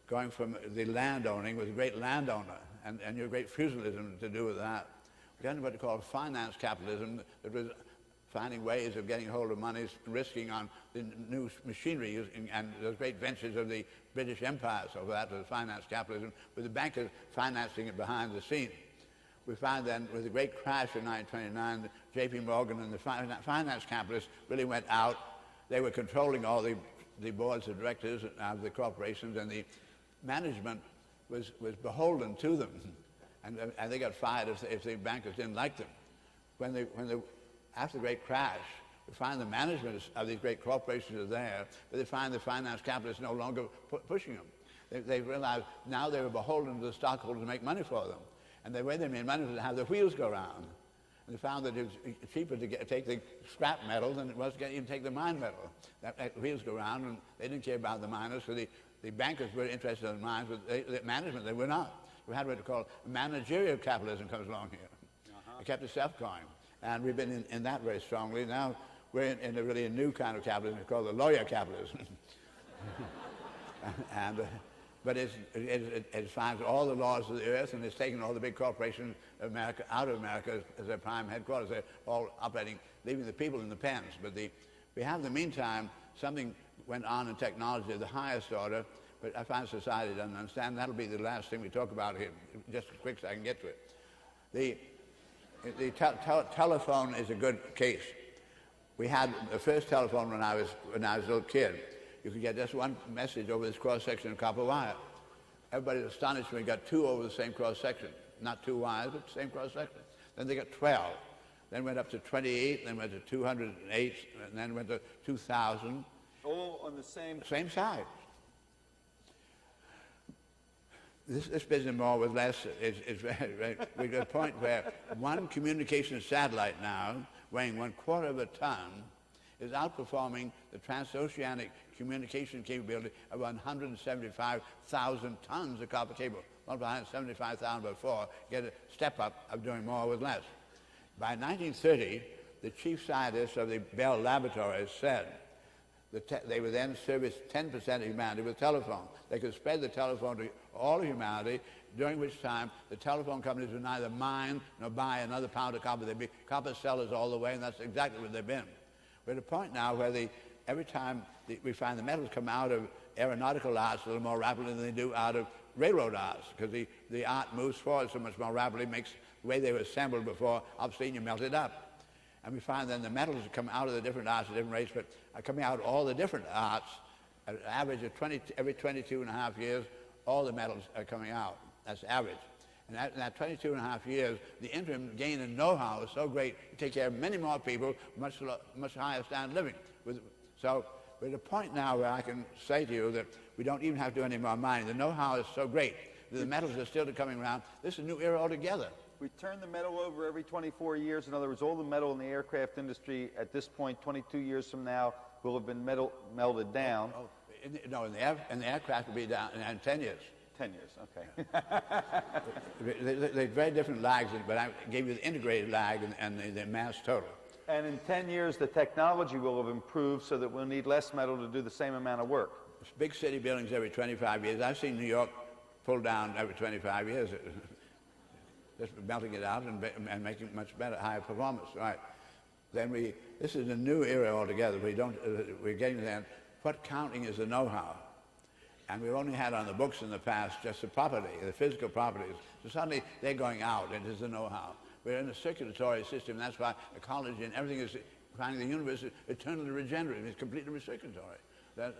going from the landowning, was a great landowner, and your great feudalism to do with that. We got into what they call finance capitalism, that was finding ways of getting hold of money, risking on the new machinery, and those great ventures of the British Empire, so that was finance capitalism, with the bankers financing it behind the scenes. We find then, with the great crash in 1929, that J.P. Morgan and the finance capitalists really went out. They were controlling all the boards of directors of the corporations, and the management was beholden to them. And they got fired if the bankers didn't like them. After the great crash, we find the management of these great corporations are there, but they find the finance capitalists no longer pushing them. They realized now they were beholden to the stockholders to make money for them. And the way they made money was to have the wheels go round. And they found that it was cheaper to take the scrap metal than it was to even take the mine metal. The wheels go round, and they didn't care about the miners, so the bankers were interested in the mines, but the management, they were not. We had what we call managerial capitalism comes along here. It kept itself going. And we've been in that very strongly. Now we're in a really new kind of capitalism. It's called the lawyer capitalism. But it finds all the laws of the earth, and it's taken all the big corporations of America out of America as their prime headquarters. They're all operating, leaving the people in the pens. But we have, in the meantime, something went on in technology of the highest order, but I find society doesn't understand. That'll be the last thing we talk about here, just as quick as I can get to it. The telephone is a good case. We had the first telephone when I was a little kid. You could get just one message over this cross-section of copper wire. Everybody was astonished when we got two over the same cross-section. Not two wires, but the same cross-section. Then they got 12. Then went up to 28, then went to 208, and then went to 2,000. All on the same side. This business more with less is very, we're at a point where one communication satellite now, weighing 1/4 of a ton, is outperforming the transoceanic communication capability of 175,000 tons of copper cable. Multiply 175,000 by 4, get a step up of doing more with less. By 1930, the chief scientists of the Bell Laboratories said that they would then service 10% of humanity with telephone. They could spread the telephone to all of humanity, during which time the telephone companies would neither mine nor buy another pound of copper. They'd be copper sellers all the way, and that's exactly what they've been. We're at a point now where every time we find the metals come out of aeronautical arts a little more rapidly than they do out of railroad arts, because the art moves forward so much more rapidly, makes the way they were assembled before obsolete, and you melt it up. And we find then the metals that come out of the different arts at different rates, but are coming out of all the different arts at an average of every 22 and a half years, all the metals are coming out. That's average. And in that 22 and a half years, the interim gain in know-how is so great, you take care of many more people, much higher standard of living. So we're at a point now where I can say to you that we don't even have to do any more mining. The know-how is so great that the metals are still coming around. This is a new era altogether. We turn the metal over every 24 years. In other words, all the metal in the aircraft industry at this point, 22 years from now, will have been melted down. In the aircraft will be down in 10 years. 10 years, okay. There's very different lags, but I gave you the integrated lag and the mass total. And in 10 years, the technology will have improved so that we'll need less metal to do the same amount of work. Big city buildings every 25 years. I've seen New York pulled down every 25 years. Just melting it out and making it much better, higher performance. Right. Then this is a new era altogether. We're getting there. What counting is the know-how. And we've only had on the books in the past just the property, the physical properties. So suddenly they're going out, and it's the know-how. We're in a circulatory system. That's why ecology and everything is finding the universe is eternally regenerative. It's completely recirculatory.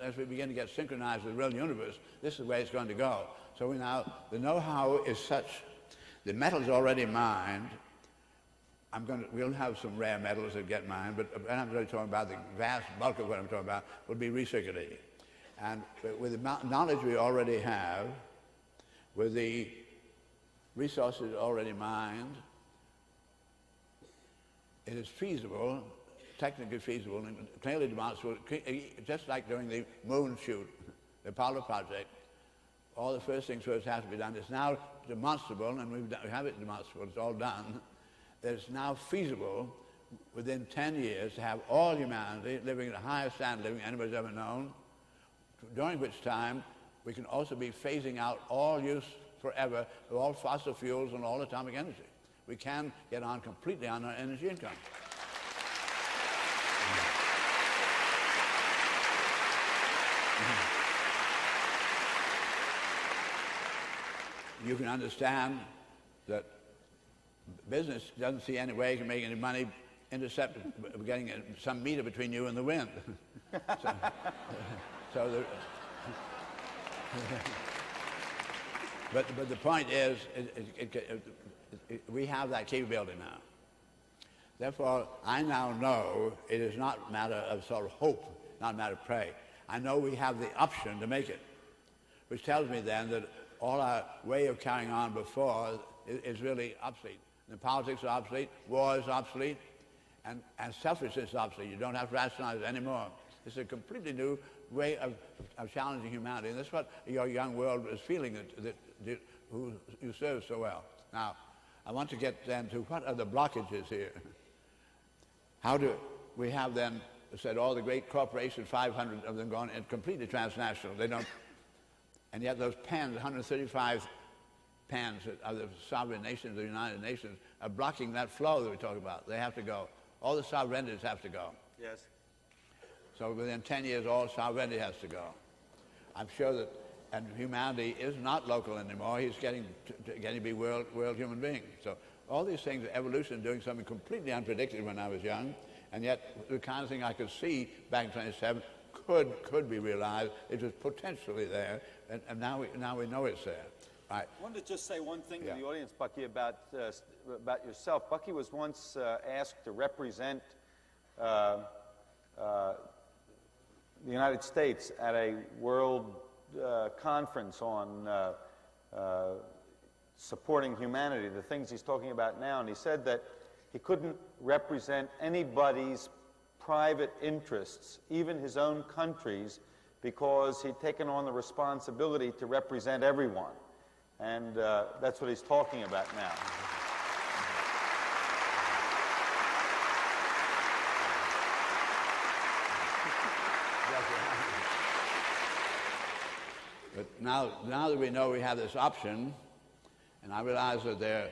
As we begin to get synchronized with the real universe, this is the way it's going to go. So the know-how is such The metal's already mined. We'll have some rare metals that get mined, but I'm really talking about the vast bulk of what I'm talking about will be recirculating. And with the knowledge we already have, with the resources already mined, it is feasible, technically feasible, and clearly demonstrable, just like during the moon shoot, the Apollo project. All the first things first have to be done. It's now demonstrable, and we have it demonstrable, it's all done, that it's now feasible within 10 years to have all humanity living at the highest standard of living anybody's ever known, during which time we can also be phasing out all use forever of all fossil fuels and all atomic energy. We can get on completely on our energy income. You can understand that business doesn't see any way it can make any money getting some meter between you and the wind. But the point is, we have that capability now. Therefore, I now know it is not a matter of sort of hope, not a matter of pray. I know we have the option to make it, which tells me then that all our way of carrying on before is really obsolete. The politics are obsolete, war is obsolete, and selfishness is obsolete. You don't have to rationalize it anymore. It's a completely new way of challenging humanity, and that's what your young world is feeling, who you serve so well. Now, I want to get then to what are the blockages here. How do we have then said all the great corporations, 500 of them gone completely transnational. They don't, and yet those pens, 135 pens of the sovereign nations, the United Nations, are blocking that flow that we talk about. They have to go. All the sovereignties have to go. Yes. So within 10 years, all sovereignty has to go. I'm sure that, and humanity is not local anymore. He's getting to be world human being. So all these things, evolution doing something completely unpredicted when I was young, and yet the kind of thing I could see back in 27 could be realized. It was potentially there, and now we know it's there. Right. I wanted to just say one thing Yeah. to the audience, Bucky, about yourself. Bucky was once asked to represent the United States at a world conference on supporting humanity, the things he's talking about now, and he said that he couldn't represent anybody's private interests, even his own country's, because he'd taken on the responsibility to represent everyone. And that's what he's talking about now. But now that we know we have this option, and I realize that there are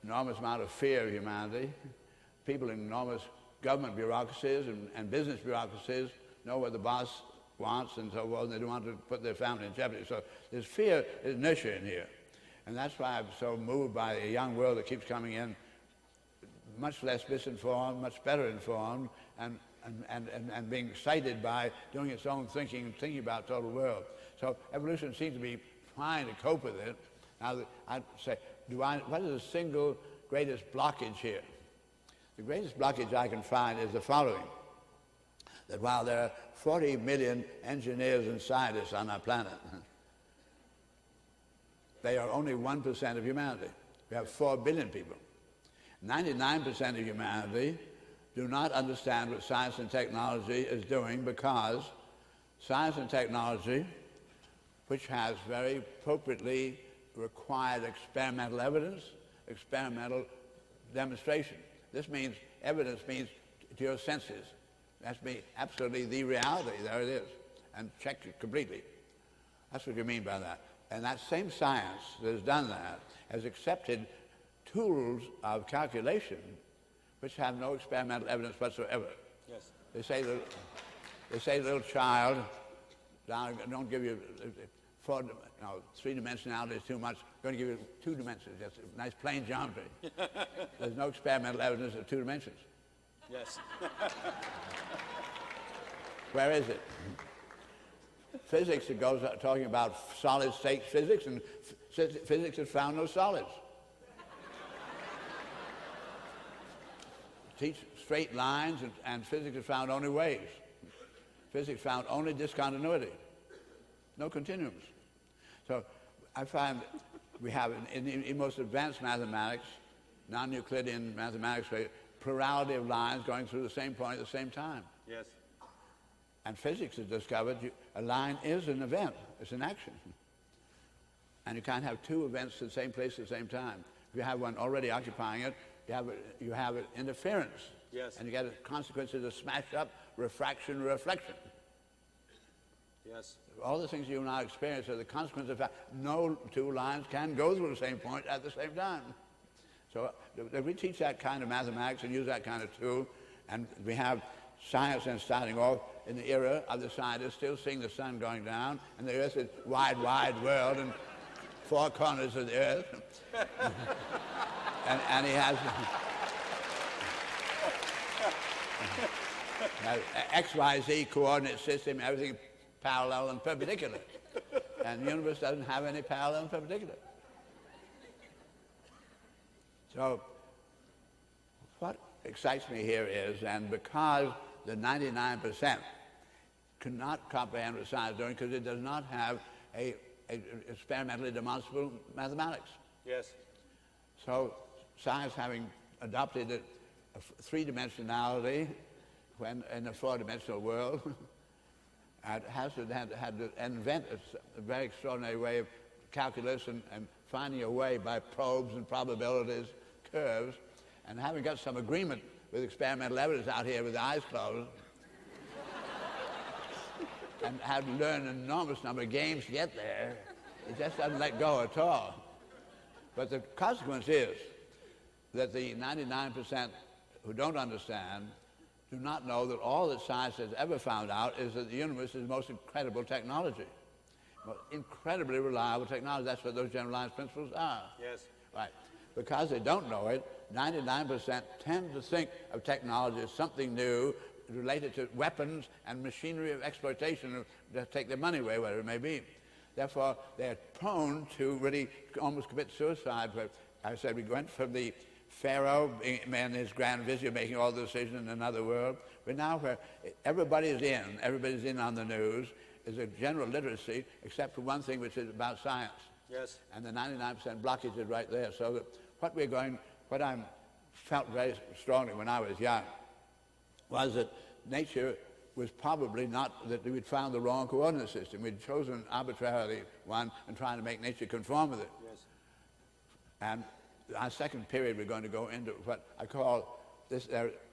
enormous amount of fear of humanity, people in enormous government bureaucracies and business bureaucracies know what the boss wants and so forth, and they don't want to put their family in jeopardy. So there's fear, there's inertia in here. And that's why I'm so moved by a young world that keeps coming in, much less misinformed, much better informed, and being excited by doing its own thinking about total world. So evolution seems to be trying to cope with it. Now, I'd say, what is the single greatest blockage here? The greatest blockage I can find is the following, that while there are 40 million engineers and scientists on our planet, they are only 1% of humanity. We have 4 billion people. 99% of humanity do not understand what science and technology is doing, because science and technology, which has very appropriately required experimental evidence, experimental demonstration. This means, evidence means to your senses. That's absolutely the reality. There it is. And checked it completely. That's what you mean by that. And that same science that has done that has accepted tools of calculation which have no experimental evidence whatsoever. Yes. They say the little child, don't give you three-dimensionality is too much. I'm going to give you 2 dimensions. That's a nice plain geometry. There's no experimental evidence of 2 dimensions. Yes. Where is it? Physics, it goes talking about solid state physics, and physics has found no solids. teach straight lines, and physics has found only waves. Physics found only discontinuity, no continuums. So I find we have in most advanced mathematics, non-Euclidean mathematics, plurality of lines going through the same point at the same time. Yes. And physics has discovered a line is an event, it's an action. And you can't have two events in the same place at the same time. If you have one already occupying it, you have an interference. Yes. And you get a consequences of smash up, refraction, reflection. Yes. All the things you now experience are the consequence of that. No two lines can go through the same point at the same time. So if we teach that kind of mathematics and use that kind of tool, and we have science then starting off in the era of the scientists still seeing the sun going down, and the earth is wide, wide world, and four corners of the earth. and he has X, Y, Z coordinate system, everything parallel and perpendicular. And the universe doesn't have any parallel and perpendicular. So what excites me here is, and because the 99% cannot comprehend what science is doing because it does not have a experimentally demonstrable mathematics. Yes. So science, having adopted a three-dimensionality when in a four-dimensional world, had to invent a very extraordinary way of calculus and finding a way by probes and probabilities, curves, and having got some agreement with experimental evidence out here with the eyes closed, and had to learn an enormous number of games to get there. It just doesn't let go at all. But the consequence is that the 99% who don't understand do not know that all that science has ever found out is that the universe is the most incredible technology, most incredibly reliable technology. That's what those generalized principles are. Yes. Right. Because they don't know it, 99% tend to think of technology as something new related to weapons and machinery of exploitation to take their money away, whatever it may be. Therefore, they're prone to really almost commit suicide. But I said we went from the Pharaoh and his grand vizier making all the decisions in another world, but now where everybody's in on the news, is a general literacy, except for one thing, which is about science. Yes. And the 99% blockage is right there. So that what I felt very strongly when I was young was that nature was probably not, that we'd found the wrong coordinate system. We'd chosen arbitrarily one and trying to make nature conform with it. Yes. And our second period, we're going to go into what I call this,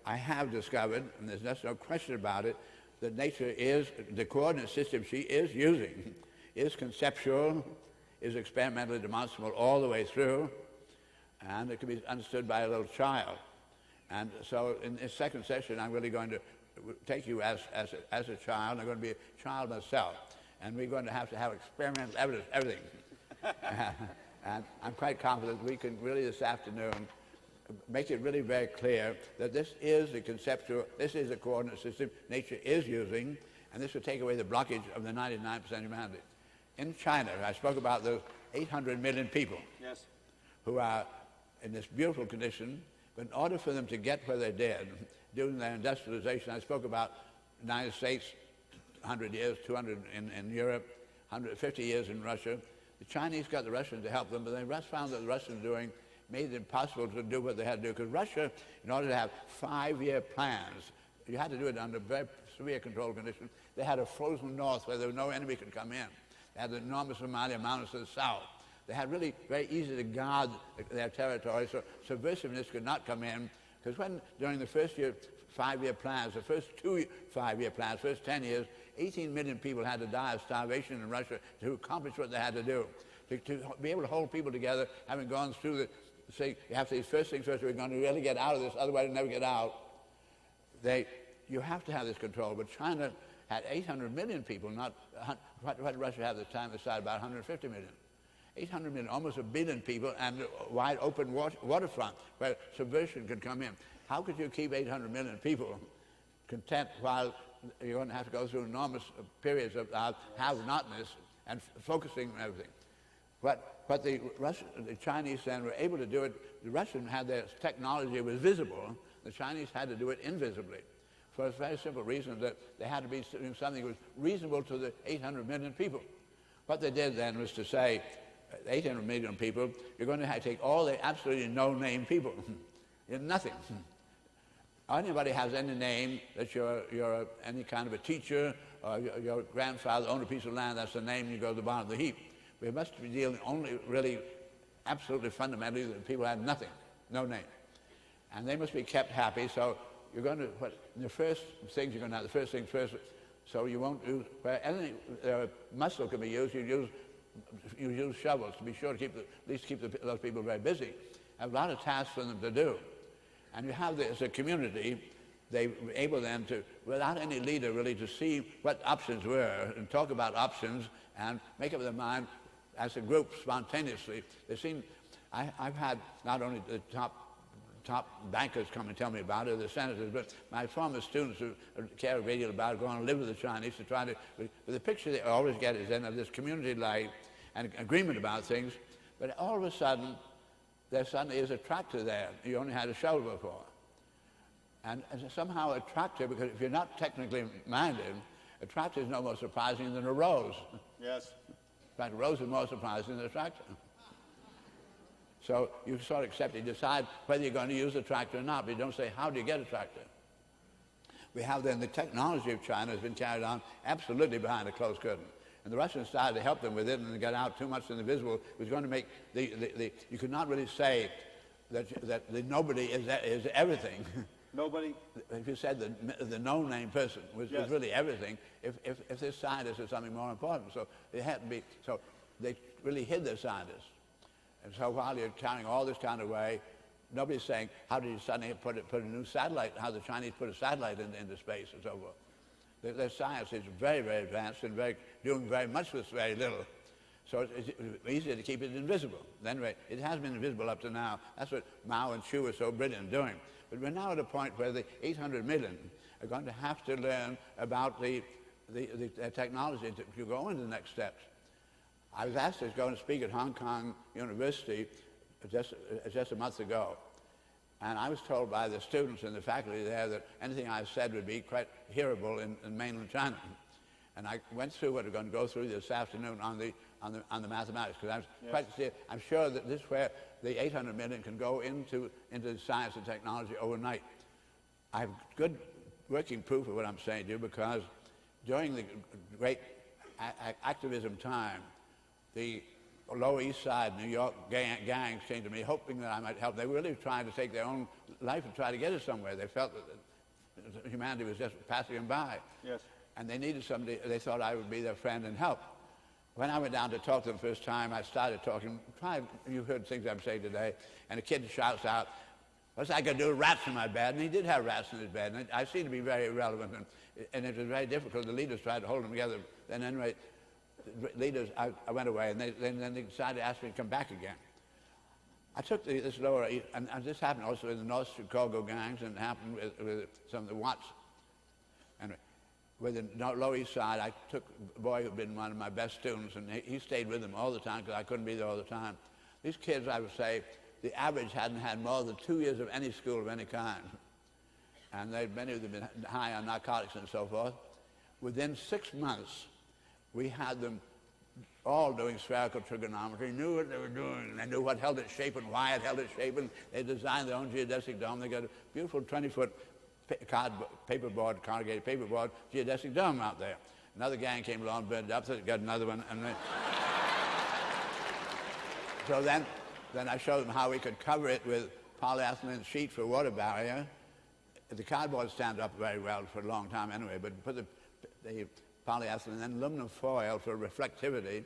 I have discovered, and there's just no question about it, that nature is, the coordinate system she is using, is conceptual, is experimentally demonstrable all the way through, and it can be understood by a little child. And so in this second session, I'm really going to take you as a child. I'm going to be a child myself. And we're going to have experimental evidence, everything. And I'm quite confident we can really this afternoon make it really very clear that this is the conceptual, this is the coordinate system nature is using, and this will take away the blockage of the 99% humanity. In China, I spoke about those 800 million people. Yes. Who are in this beautiful condition, but in order for them to get where they did, during their industrialization, I spoke about the United States, 100 years, 200 in Europe, 150 years in Russia. The Chinese got the Russians to help them, but they found that the Russians made it impossible to do what they had to do, because Russia, in order to have 5-year plans, you had to do it under very severe control conditions. They had a frozen north where there was no enemy could come in. They had the enormous Himalaya mountains to the south. They had really very easy to guard their territory, so subversiveness could not come in. Because when, during the first 5-year plans, the first 2 5-year plans, first 10 years, 18 million people had to die of starvation in Russia to accomplish what they had to do. To be able to hold people together, having gone through the, say, you have to, these first things first, we're going to really get out of this, otherwise we'll never get out. You have to have this control, but China had 800 million people, not what Russia had at the time, decided about 150 million. 800 million, almost 1 billion people, and a wide open waterfront where subversion could come in. How could you keep 800 million people content while you're going to have to go through enormous periods of have-notness and focusing on everything? The Chinese then were able to do it. The Russians had their technology was visible. The Chinese had to do it invisibly for a very simple reason that they had to be doing something that was reasonable to the 800 million people. What they did then was to say, 800 million people, you're going to have to take all the absolutely no-name people. You're nothing. Anybody has any name that you're any kind of a teacher, or your grandfather owned a piece of land, that's the name, you go to the bottom of the heap. We must be dealing only really absolutely fundamentally that people have nothing, no name. And they must be kept happy, so you're going to, the first things you're going to have, the first things first, so you won't use, where anything, muscle can be used, you use shovels to be sure to keep at least keep those people very busy. Have a lot of tasks for them to do. And you have this as a community, they were able then to, without any leader really, to see what options were and talk about options and make up their mind as a group spontaneously. They seem, I've had not only the top bankers come and tell me about it, the senators, but my former students who care a great deal about it, go on and live with the Chinese to try to, but the picture they always get is then of this community life and agreement about things, but all of a sudden, there suddenly is a tractor there you only had a shovel before. And somehow a tractor, because if you're not technically minded, a tractor is no more surprising than a rose. Yes. In fact, a rose is more surprising than a tractor. So you sort of accept it, decide whether you're going to use a tractor or not, but you don't say, how do you get a tractor? We have then the technology of China has been carried on absolutely behind a closed curtain. And the Russians started to help them with it, and they got out too much in the visible. It was going to make you could not really say that the nobody is everything. Nobody? If you said the no-name person was really everything, if this scientist is something more important. So it had to be, so they really hid their scientists. And so while you're carrying all this kind of way, nobody's saying, how did you suddenly put a new satellite, how the Chinese put a satellite into space and so forth. Their science is very, very advanced and doing very much with very little. So it's easier to keep it invisible. Anyway, it has been invisible up to now. That's what Mao and Xu are so brilliant in doing. But we're now at a point where the 800 million are going to have to learn about the technology to go into the next steps. I was asked to go and speak at Hong Kong University just a month ago. And I was told by the students and the faculty there that anything I said would be quite hearable in mainland China. And I went through what we're going to go through this afternoon on the mathematics, because I'm sure that this is where the 800 million can go into science and technology overnight. I have good working proof of what I'm saying to you, because during the great activism time, the Lower East Side, New York gangs came to me hoping that I might help. They were really trying to take their own life and try to get it somewhere. They felt that humanity was just passing them by. Yes. And they needed somebody, they thought I would be their friend and help. When I went down to talk to them the first time, I started talking, you heard things I'm saying today, and a kid shouts out, what's I going to do with rats in my bed? And he did have rats in his bed, and I seemed to be very irrelevant, and it was very difficult. The leaders tried to hold them together. And anyway, leaders, I went away, and then they decided to ask me to come back again. I took this lower, and this happened also in the North Chicago gangs, and it happened with some of the Watts. And with the Lower East Side, I took a boy who had been one of my best students, and he stayed with them all the time, because I couldn't be there all the time. These kids, I would say, the average hadn't had more than 2 years of any school of any kind. And many of them had been high on narcotics and so forth. Within 6 months, we had them all doing spherical trigonometry, knew what they were doing. They knew what held its shape and why it held its shape, and they designed their own geodesic dome. They got a beautiful 20-foot paperboard, corrugated paperboard geodesic dome out there. Another gang came along, burned it up, so they got another one. And so then I showed them how we could cover it with polyethylene sheet for water barrier. The cardboard stands up very well for a long time anyway, but put the polyethylene and then aluminum foil for reflectivity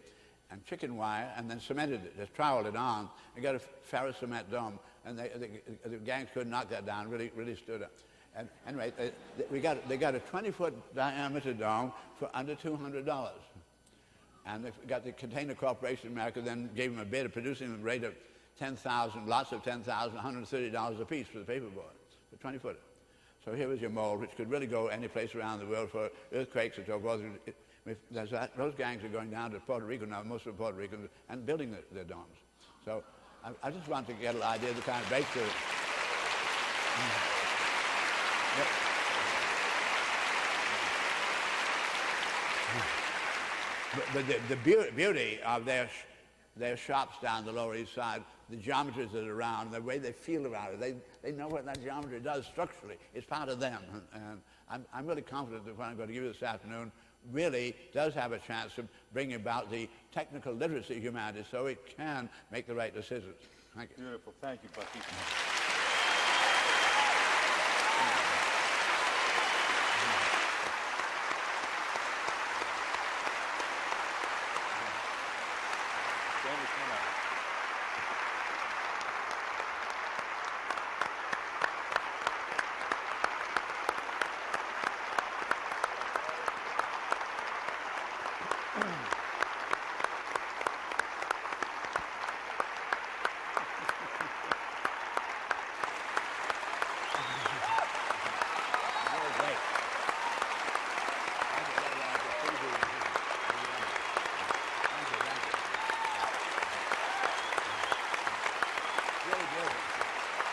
and chicken wire, and then cemented it, just troweled it on, and got a ferrous cement dome. And the gangs couldn't knock that down, really stood up. And anyway, they got a 20-foot diameter dome for under $200. And they got the Container Corporation of America then gave them a bid of producing the rate of 10,000, lots of 10,000, $130 a piece for the paperboard, the 20-footer. So here was your mold, which could really go any place around the world for earthquakes and so forth. Those gangs are going down to Puerto Rico now, most of the Puerto Ricans, and building their domes. So I just want to get an idea of the kind of breakthrough. But the beauty of their shops down the Lower East Side, the geometries that are around, the way they feel about it, they know what that geometry does structurally. It's part of them. And I'm really confident that what I'm going to give you this afternoon really does have a chance of bringing about the technical literacy of humanity so it can make the right decisions. Thank you. Beautiful. Thank you, Bucky.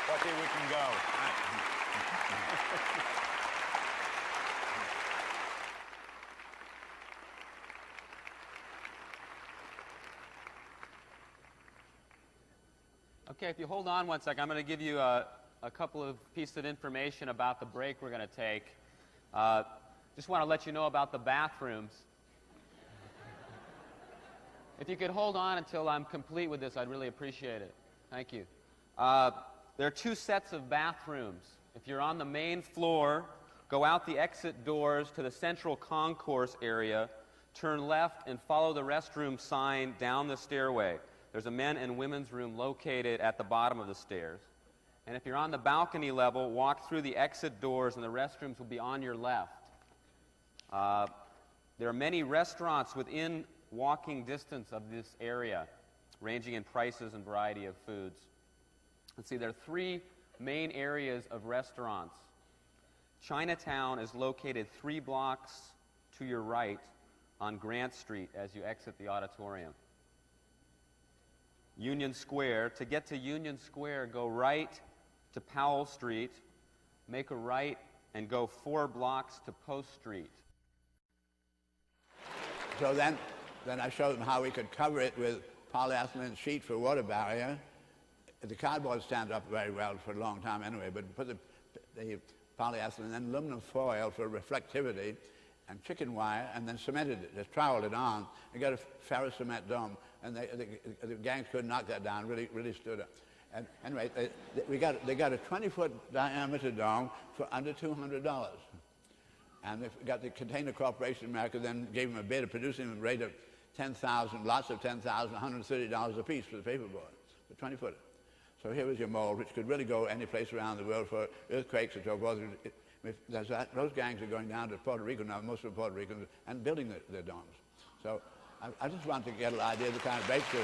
Bucky, we can go. Okay, if you hold on one sec, I'm going to give you a couple of pieces of information about the break we're going to take. Just want to let you know about the bathrooms. If you could hold on until I'm complete with this, I'd really appreciate it. Thank you. There are two sets of bathrooms. If you're on the main floor, go out the exit doors to the central concourse area, turn left, and follow the restroom sign down the stairway. There's a men and women's room located at the bottom of the stairs. And if you're on the balcony level, walk through the exit doors, and the restrooms will be on your left. There are many restaurants within walking distance of this area, ranging in prices and variety of foods. Let's see, there are three main areas of restaurants. Chinatown is located 3 blocks to your right on Grant Street as you exit the auditorium. Union Square. To get to Union Square, go right to Powell Street, make a right, and go 4 blocks to Post Street. So then I showed them how we could cover it with polyethylene sheet for water barrier. The cardboard stands up very well for a long time anyway, but put the polyethylene and then aluminum foil for reflectivity and chicken wire, and then cemented it, just troweled it on, and got a ferrous cement dome. And the gangs couldn't knock that down, really stood up. And anyway, they got a 20-foot diameter dome for under $200. And they got the Container Corporation of America, then gave them a bid of producing a rate of 10,000, lots of 10,000, $130 a piece for the paperboard, the 20-footer. So here was your mold, which could really go any place around the world for earthquakes and so forth. Those gangs are going down to Puerto Rico now, most of Puerto Ricans, and building their domes. So I just wanted to get an idea of the kind of breakthrough.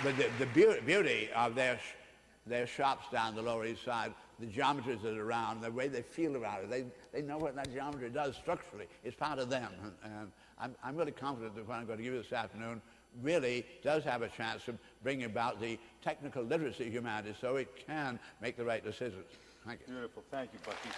But the beauty of their shops down the Lower East Side, the geometries that are around, the way they feel about it, they know what that geometry does structurally. It's part of them. And I'm really confident that what I'm going to give you this afternoon really does have a chance of bringing about the technical literacy of humanity so it can make the right decisions. Thank you. Beautiful. Thank you, Bucky.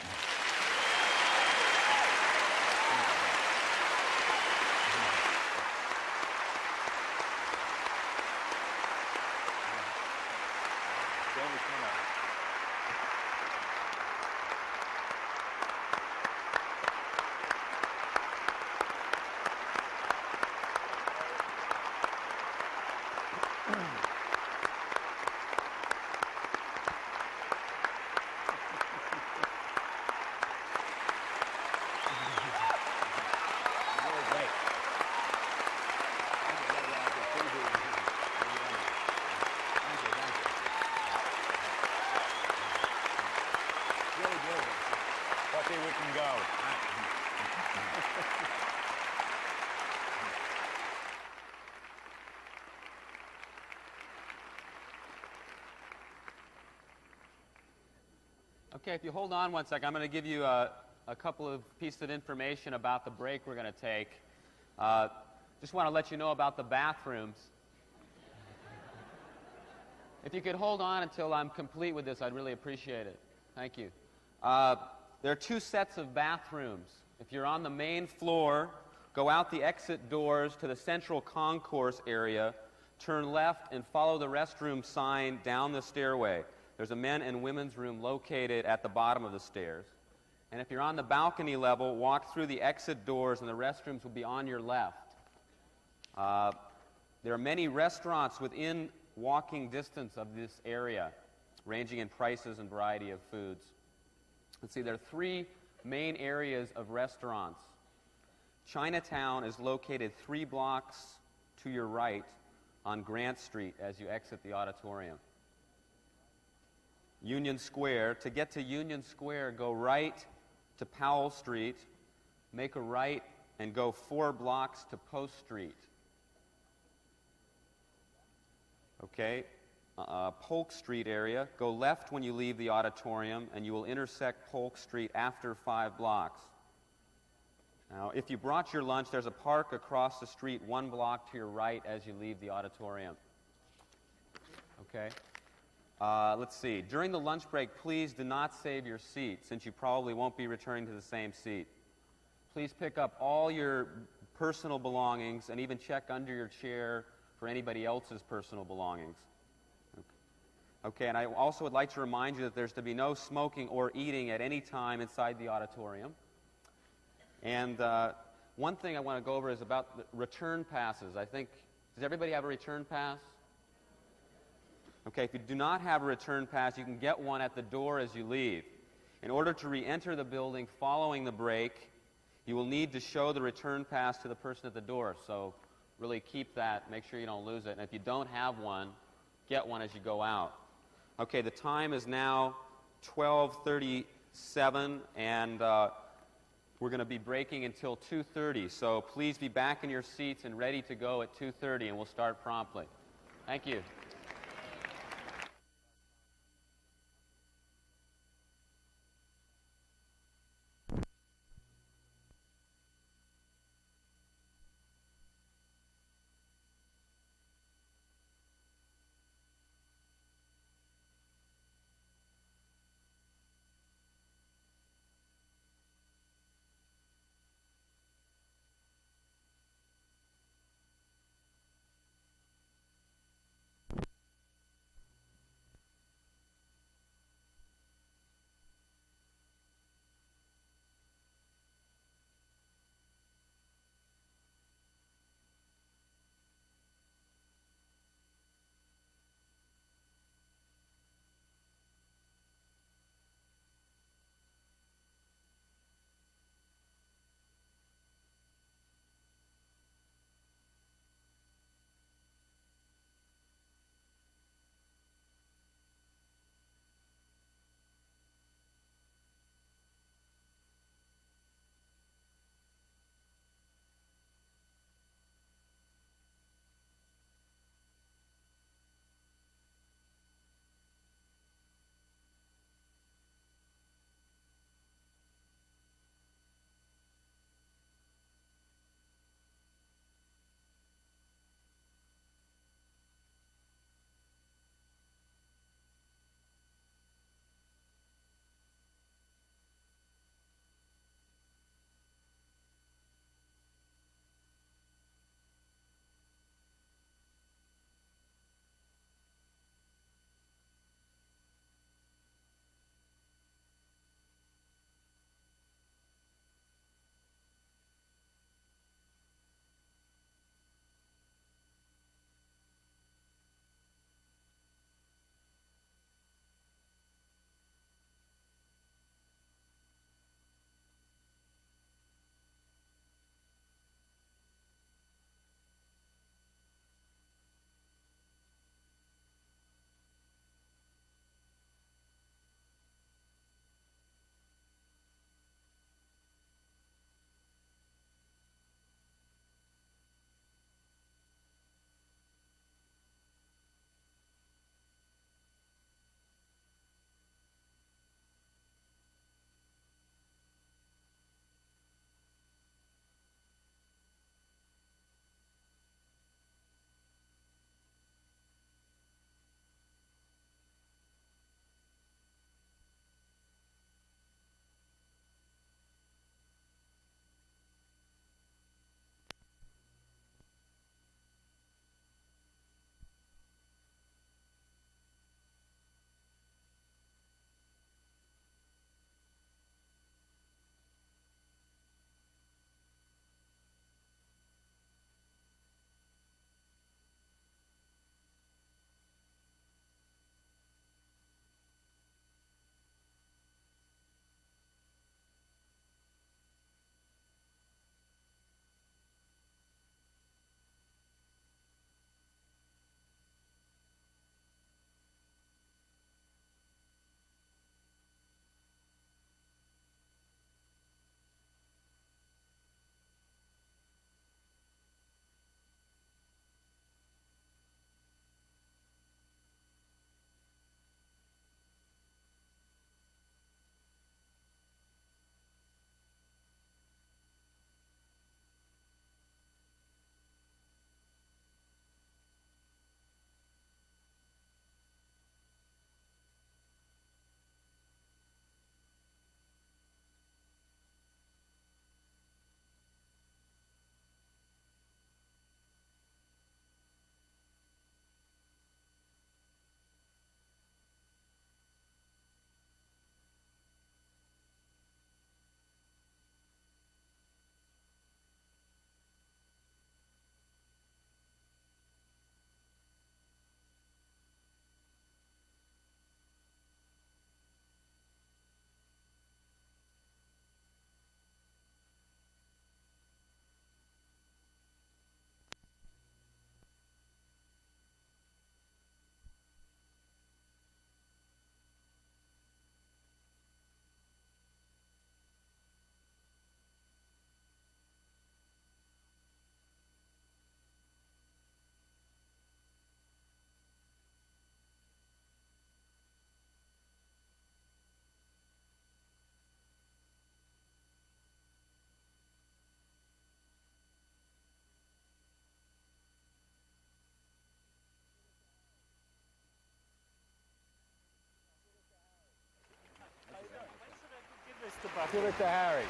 We can go. Okay, if you hold on one sec, I'm going to give you a couple of pieces of information about the break we're going to take. Just want to let you know about the bathrooms. If you could hold on until I'm complete with this, I'd really appreciate it. Thank you. There are 2 sets of bathrooms. If you're on the main floor, go out the exit doors to the central concourse area, turn left, and follow the restroom sign down the stairway. There's a men and women's room located at the bottom of the stairs. And if you're on the balcony level, walk through the exit doors, and the restrooms will be on your left. There are many restaurants within walking distance of this area, ranging in prices and variety of foods. Let's see, there are 3 main areas of restaurants. Chinatown is located 3 blocks to your right on Grant Street as you exit the auditorium. Union Square. To get to Union Square, go right to Powell Street, make a right, and go 4 blocks to Post Street. Okay, Polk Street area, go left when you leave the auditorium, and you will intersect Polk Street after 5 blocks. Now, if you brought your lunch, there's a park across the street 1 block to your right as you leave the auditorium. Okay? Let's see. During the lunch break, please do not save your seat, since you probably won't be returning to the same seat. Please pick up all your personal belongings and even check under your chair for anybody else's personal belongings. Okay, and I also would like to remind you that there's to be no smoking or eating at any time inside the auditorium. And one thing I want to go over is about the return passes. I think, does everybody have a return pass? Okay, if you do not have a return pass, you can get one at the door as you leave. In order to re-enter the building following the break, you will need to show the return pass to the person at the door. So really keep that, make sure you don't lose it. And if you don't have one, get one as you go out. Okay, the time is now 12:37, and we're going to be breaking until 2:30. So please be back in your seats and ready to go at 2:30, and we'll start promptly. Thank you. Give it to Harry.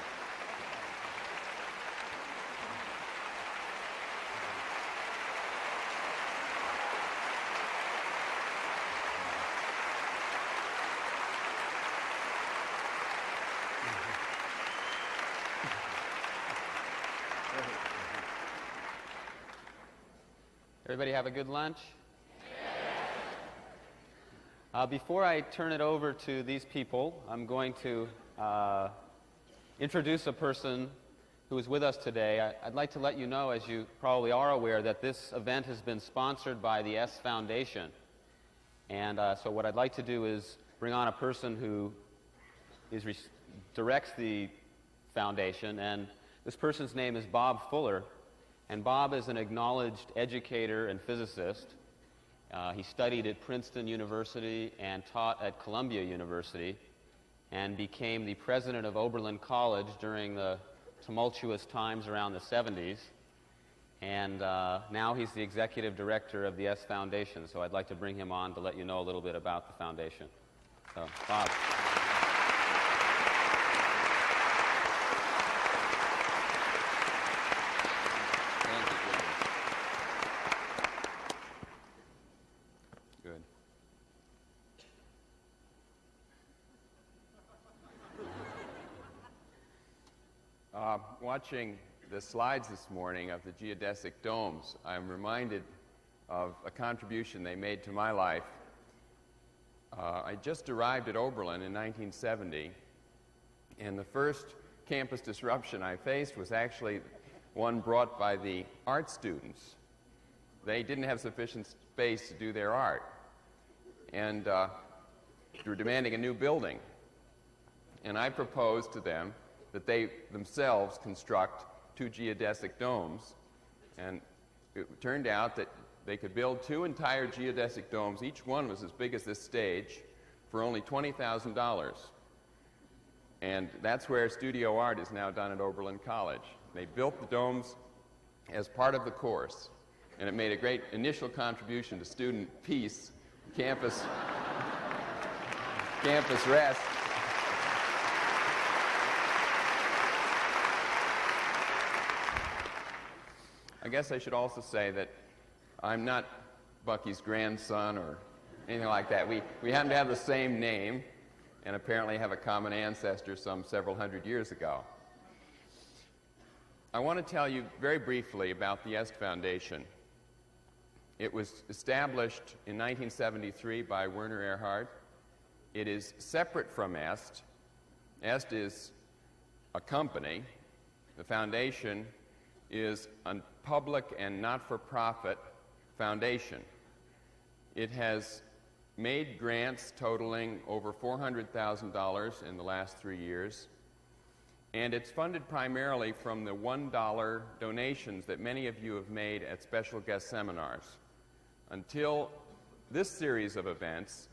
Everybody have a good lunch? Before I turn it over to these people, I'm going to introduce a person who is with us today. I'd like to let you know, as you probably are aware, that this event has been sponsored by the S Foundation. And so what I'd like to do is bring on a person who directs the foundation, and this person's name is Bob Fuller. And Bob is an acknowledged educator and physicist. He studied at Princeton University and taught at Columbia University, and became the president of Oberlin College during the tumultuous times around the 70s. And now he's the executive director of the S Foundation. So I'd like to bring him on to let you know a little bit about the foundation. So, Bob. Watching the slides this morning of the geodesic domes, I'm reminded of a contribution they made to my life. I just arrived at Oberlin in 1970, and the first campus disruption I faced was actually one brought by the art students. They didn't have sufficient space to do their art, and were demanding a new building. And I proposed to them that they themselves construct 2 geodesic domes. And it turned out that they could build 2 entire geodesic domes. Each one was as big as this stage for only $20,000. And that's where studio art is now done at Oberlin College. They built the domes as part of the course, and it made a great initial contribution to student peace, campus rest. I guess I should also say that I'm not Bucky's grandson or anything like that. We happen to have the same name and apparently have a common ancestor some several hundred years ago. I want to tell you very briefly about the EST Foundation. It was established in 1973 by Werner Erhard. It is separate from EST. EST is a company. The foundation is a public and not-for-profit foundation. It has made grants totaling over $400,000 in the last 3 years, and it's funded primarily from the $1 donations that many of you have made at special guest seminars. Until this series of events,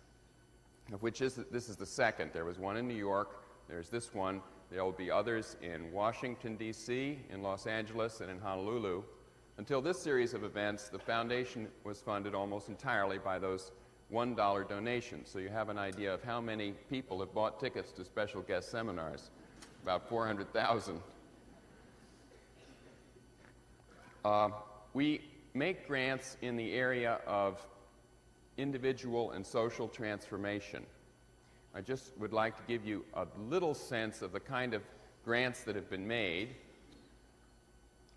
of which this is the second. There was one in New York, there's this one. There will be others in Washington, D.C., in Los Angeles, and in Honolulu. Until this series of events, the foundation was funded almost entirely by those $1 donations. So you have an idea of how many people have bought tickets to special guest seminars. About 400,000. We make grants in the area of individual and social transformation. I just would like to give you a little sense of the kind of grants that have been made.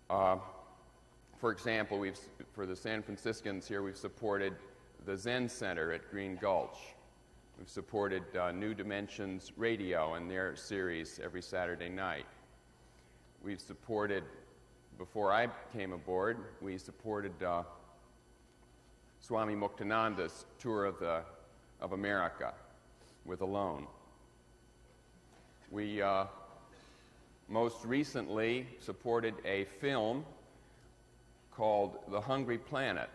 For example, for the San Franciscans here, we've supported the Zen Center at Green Gulch. We've supported New Dimensions Radio and their series every Saturday night. We've supported, before I came aboard, we supported Swami Muktananda's tour of America with a loan. We most recently supported a film called The Hungry Planet,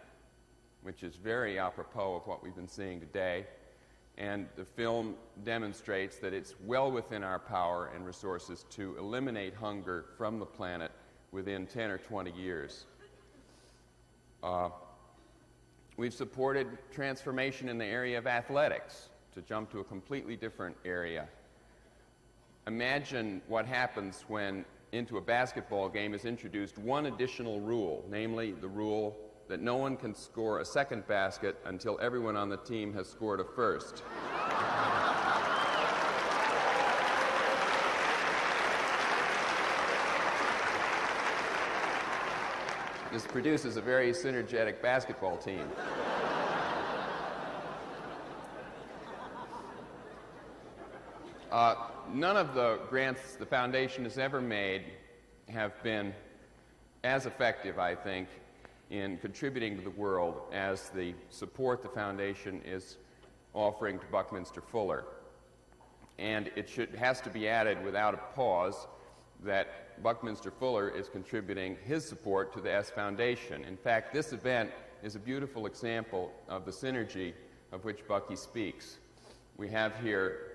which is very apropos of what we've been seeing today. And the film demonstrates that it's well within our power and resources to eliminate hunger from the planet within 10 or 20 years. We've supported transformation in the area of athletics, to jump to a completely different area. imagine what happens when into a basketball game is introduced one additional rule, namely the rule that no one can score a second basket until everyone on the team has scored a first. This produces a very synergetic basketball team. None of the grants the foundation has ever made have been as effective, I think, in contributing to the world as the support the foundation is offering to Buckminster Fuller. And it has to be added without a pause that Buckminster Fuller is contributing his support to the S Foundation. In fact, this event is a beautiful example of the synergy of which Bucky speaks. We have here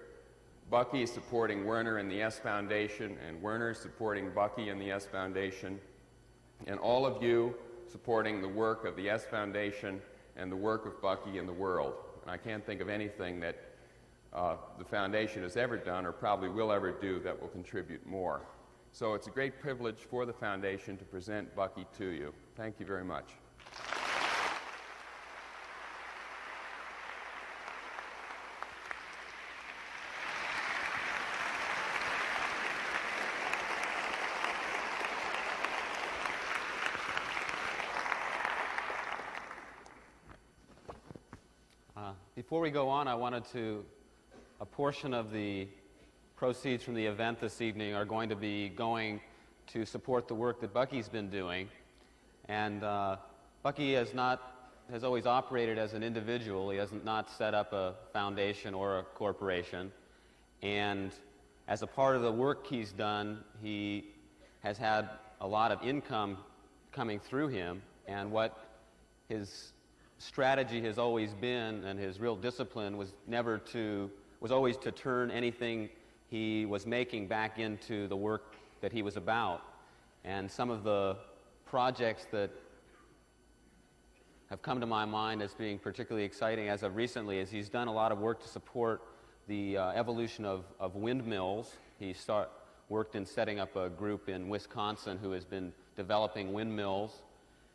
Bucky supporting Werner and the S Foundation, and Werner supporting Bucky and the S Foundation, and all of you supporting the work of the S Foundation and the work of Bucky in the world. And I can't think of anything that the foundation has ever done or probably will ever do that will contribute more. So it's a great privilege for the foundation to present Bucky to you. Thank you very much. Before we go on, I wanted to, a portion of the proceeds from the event this evening are going to be going to support the work that Bucky's been doing. And Bucky has always operated as an individual. He has not set up a foundation or a corporation. And as a part of the work he's done, he has had a lot of income coming through him. And what his strategy has always been, and his real discipline, was always to turn anything he was making back into the work that he was about. And some of the projects that have come to my mind as being particularly exciting as of recently is he's done a lot of work to support the evolution of windmills. He worked in setting up a group in Wisconsin who has been developing windmills.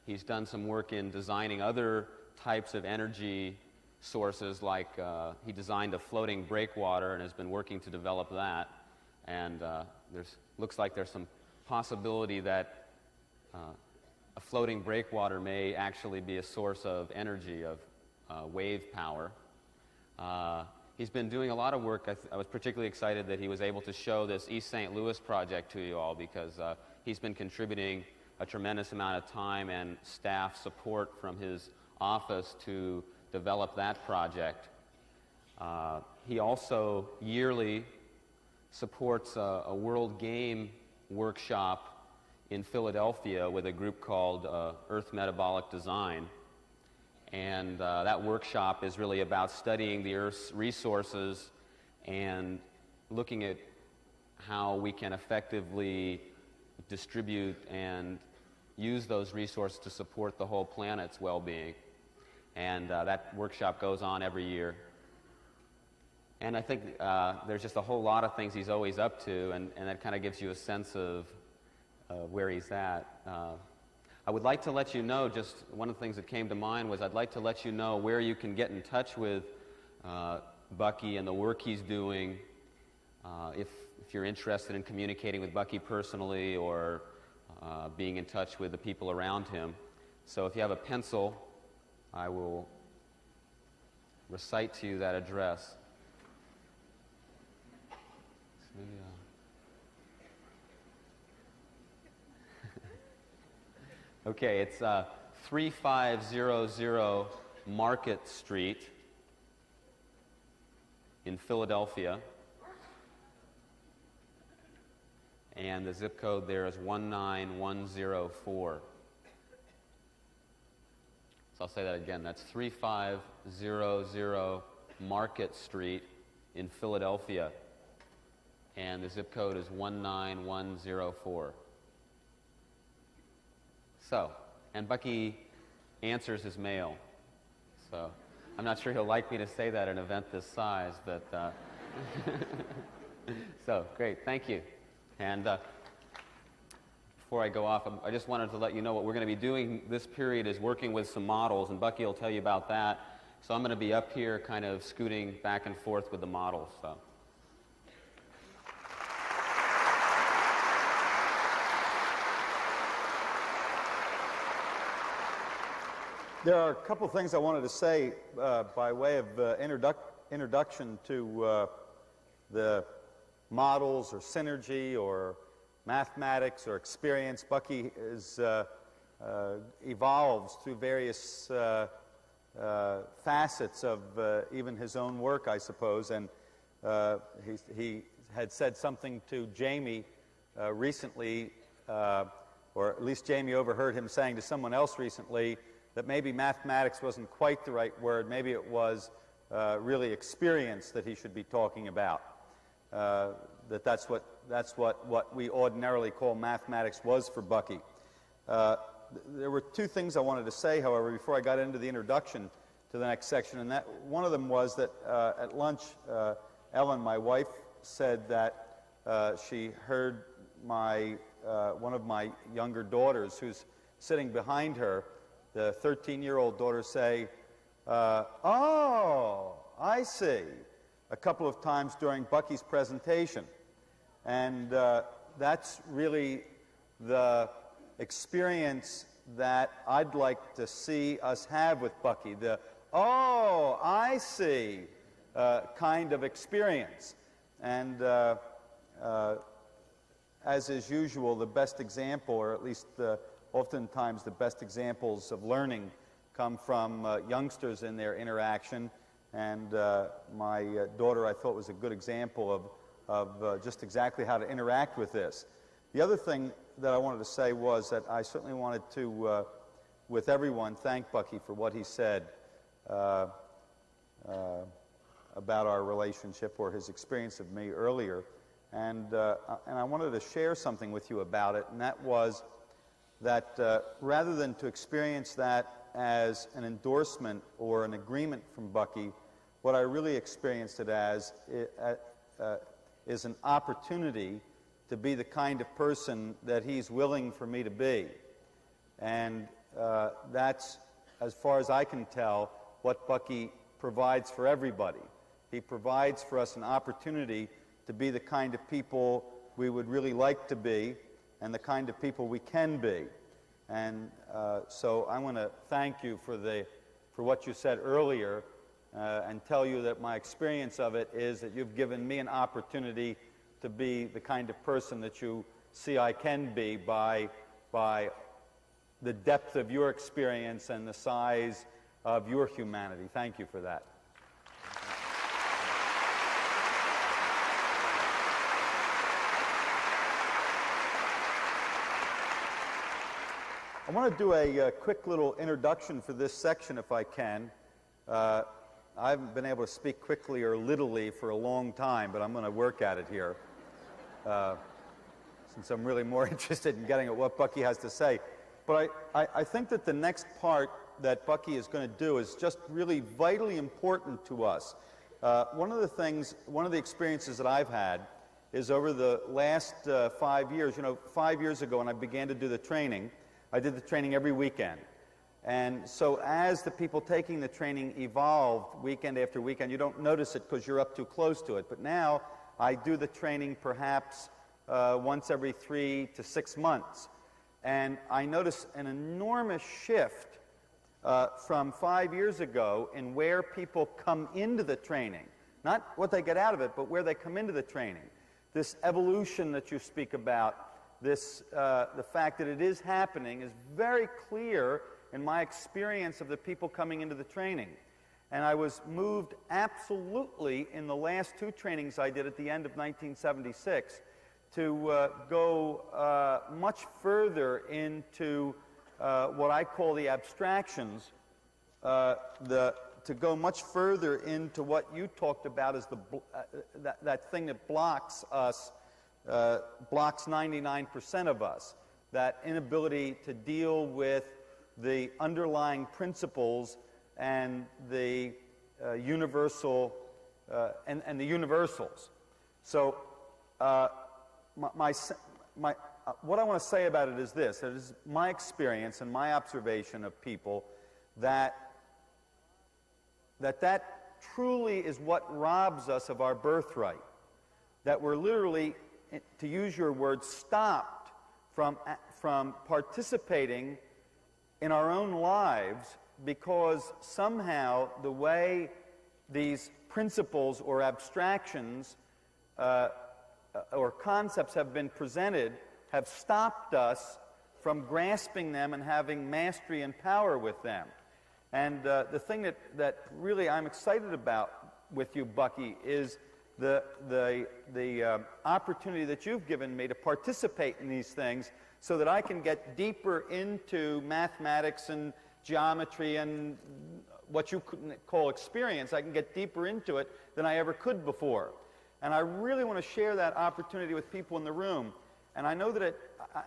He's done some work in designing other types of energy sources, like he designed a floating breakwater and has been working to develop that. And looks like there's some possibility that a floating breakwater may actually be a source of energy, of wave power. He's been doing a lot of work. I was particularly excited that he was able to show this East St. Louis project to you all, because he's been contributing a tremendous amount of time and staff support from his office to develop that project. He also yearly supports a World Game workshop in Philadelphia with a group called Earth Metabolic Design. And that workshop is really about studying the Earth's resources and looking at how we can effectively distribute and use those resources to support the whole planet's well-being. And that workshop goes on every year. And I think there's just a whole lot of things he's always up to, and that kind of gives you a sense of where he's at. I would like to let you know, just one of the things that came to mind was I'd like to let you know where you can get in touch with Bucky and the work he's doing, if you're interested in communicating with Bucky personally or being in touch with the people around him. So if you have a pencil, I will recite to you that address. Okay, it's 3500 Market Street in Philadelphia. And the zip code there is 19104. So I'll say that again. That's 3500 Market Street in Philadelphia. And the zip code is 19104. So, and Bucky answers his mail. So, I'm not sure he'll like me to say that at an event this size, but So, great, thank you. And before I go off, I just wanted to let you know what we're going to be doing this period is working with some models, and Bucky will tell you about that. So I'm going to be up here kind of scooting back and forth with the models. So. There are a couple of things I wanted to say by way of introduction to the models or synergy or mathematics or experience. Bucky is, evolves through various facets of even his own work, I suppose. And he had said something to Jamie recently, or at least Jamie overheard him saying to someone else recently, that maybe mathematics wasn't quite the right word. Maybe it was really experience that he should be talking about. That's what we ordinarily call mathematics was for Bucky. There were two things I wanted to say, however, before I got into the introduction to the next section, and that one of them was that at lunch, Ellen, my wife, said that she heard one of my younger daughters, who's sitting behind her, the 13-year-old daughter, say, "Oh, I see," a couple of times during Bucky's presentation. And that's really the experience that I'd like to see us have with Bucky, the "oh, I see" kind of experience. And as is usual, the best example, or at least oftentimes the best examples of learning, come from youngsters in their interaction. And my daughter, I thought, was a good example of just exactly how to interact with this. The other thing that I wanted to say was that I certainly wanted to, with everyone, thank Bucky for what he said about our relationship, or his experience of me earlier. And I wanted to share something with you about it, and that was that rather than to experience that as an endorsement or an agreement from Bucky, what I really experienced it as is an opportunity to be the kind of person that he's willing for me to be. And that's, as far as I can tell, what Bucky provides for everybody. He provides for us an opportunity to be the kind of people we would really like to be, and the kind of people we can be. And so I want to thank you for what you said earlier, and tell you that my experience of it is that you've given me an opportunity to be the kind of person that you see I can be by the depth of your experience and the size of your humanity. Thank you for that. I want to do a quick little introduction for this section, if I can. I haven't been able to speak quickly or littly for a long time, but I'm going to work at it here, since I'm really more interested in getting at what Bucky has to say. But I think that the next part that Bucky is going to do is just really vitally important to us. One of the experiences that I've had is over the last 5 years. 5 years ago when I began to do the training, I did the training every weekend. And so as the people taking the training evolved weekend after weekend, you don't notice it because you're up too close to it. But now I do the training perhaps once every 3 to 6 months. And I notice an enormous shift from 5 years ago in where people come into the training. Not what they get out of it, but where they come into the training. This evolution that you speak about, the fact that it is happening, is very clear in my experience of the people coming into the training. And I was moved absolutely in the last 2 trainings I did at the end of 1976 to go much further into what I call the abstractions, to go much further into what you talked about as that thing that blocks us, blocks 99% of us, that inability to deal with the underlying principles and the universal and the universals. So what I want to say about it is this. It is my experience and my observation of people that truly is what robs us of our birthright. That we're literally, to use your word, stopped from participating in our own lives because somehow the way these principles or abstractions or concepts have been presented have stopped us from grasping them and having mastery and power with them. And the thing that really I'm excited about with you, Bucky, is the opportunity that you've given me to participate in these things so that I can get deeper into mathematics and geometry and what you could call experience. I can get deeper into it than I ever could before. And I really want to share that opportunity with people in the room. And I know that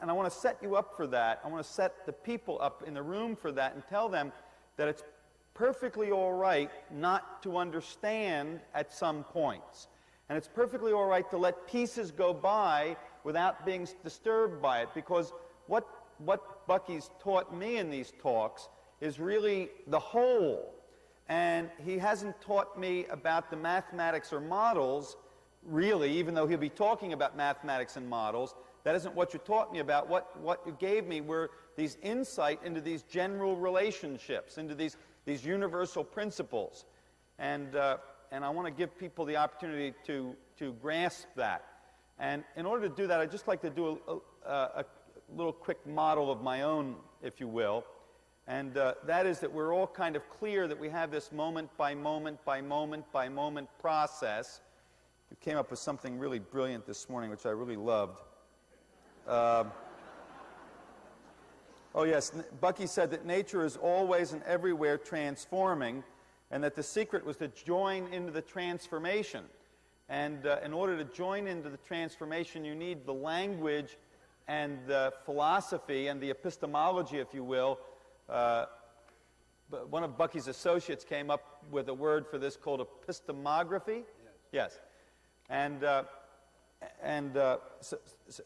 and I want to set you up for that. I want to set the people up in the room for that and tell them that it's perfectly all right not to understand at some points. And it's perfectly all right to let pieces go by without being disturbed by it, because what Bucky's taught me in these talks is really the whole. And he hasn't taught me about the mathematics or models, really, even though he'll be talking about mathematics and models. That isn't what you taught me about. What you gave me were these insight into these general relationships, into these universal principles. And I want to give people the opportunity to grasp that. And in order to do that, I'd just like to do a little quick model of my own, if you will. And that is that we're all kind of clear that we have this moment by moment by moment by moment process. We came up with something really brilliant this morning, which I really loved. Oh yes, Bucky said that nature is always and everywhere transforming, and that the secret was to join into the transformation. And in order to join into the transformation, you need the language and the philosophy and the epistemology, if you will. But one of Bucky's associates came up with a word for this called epistemography. Yes.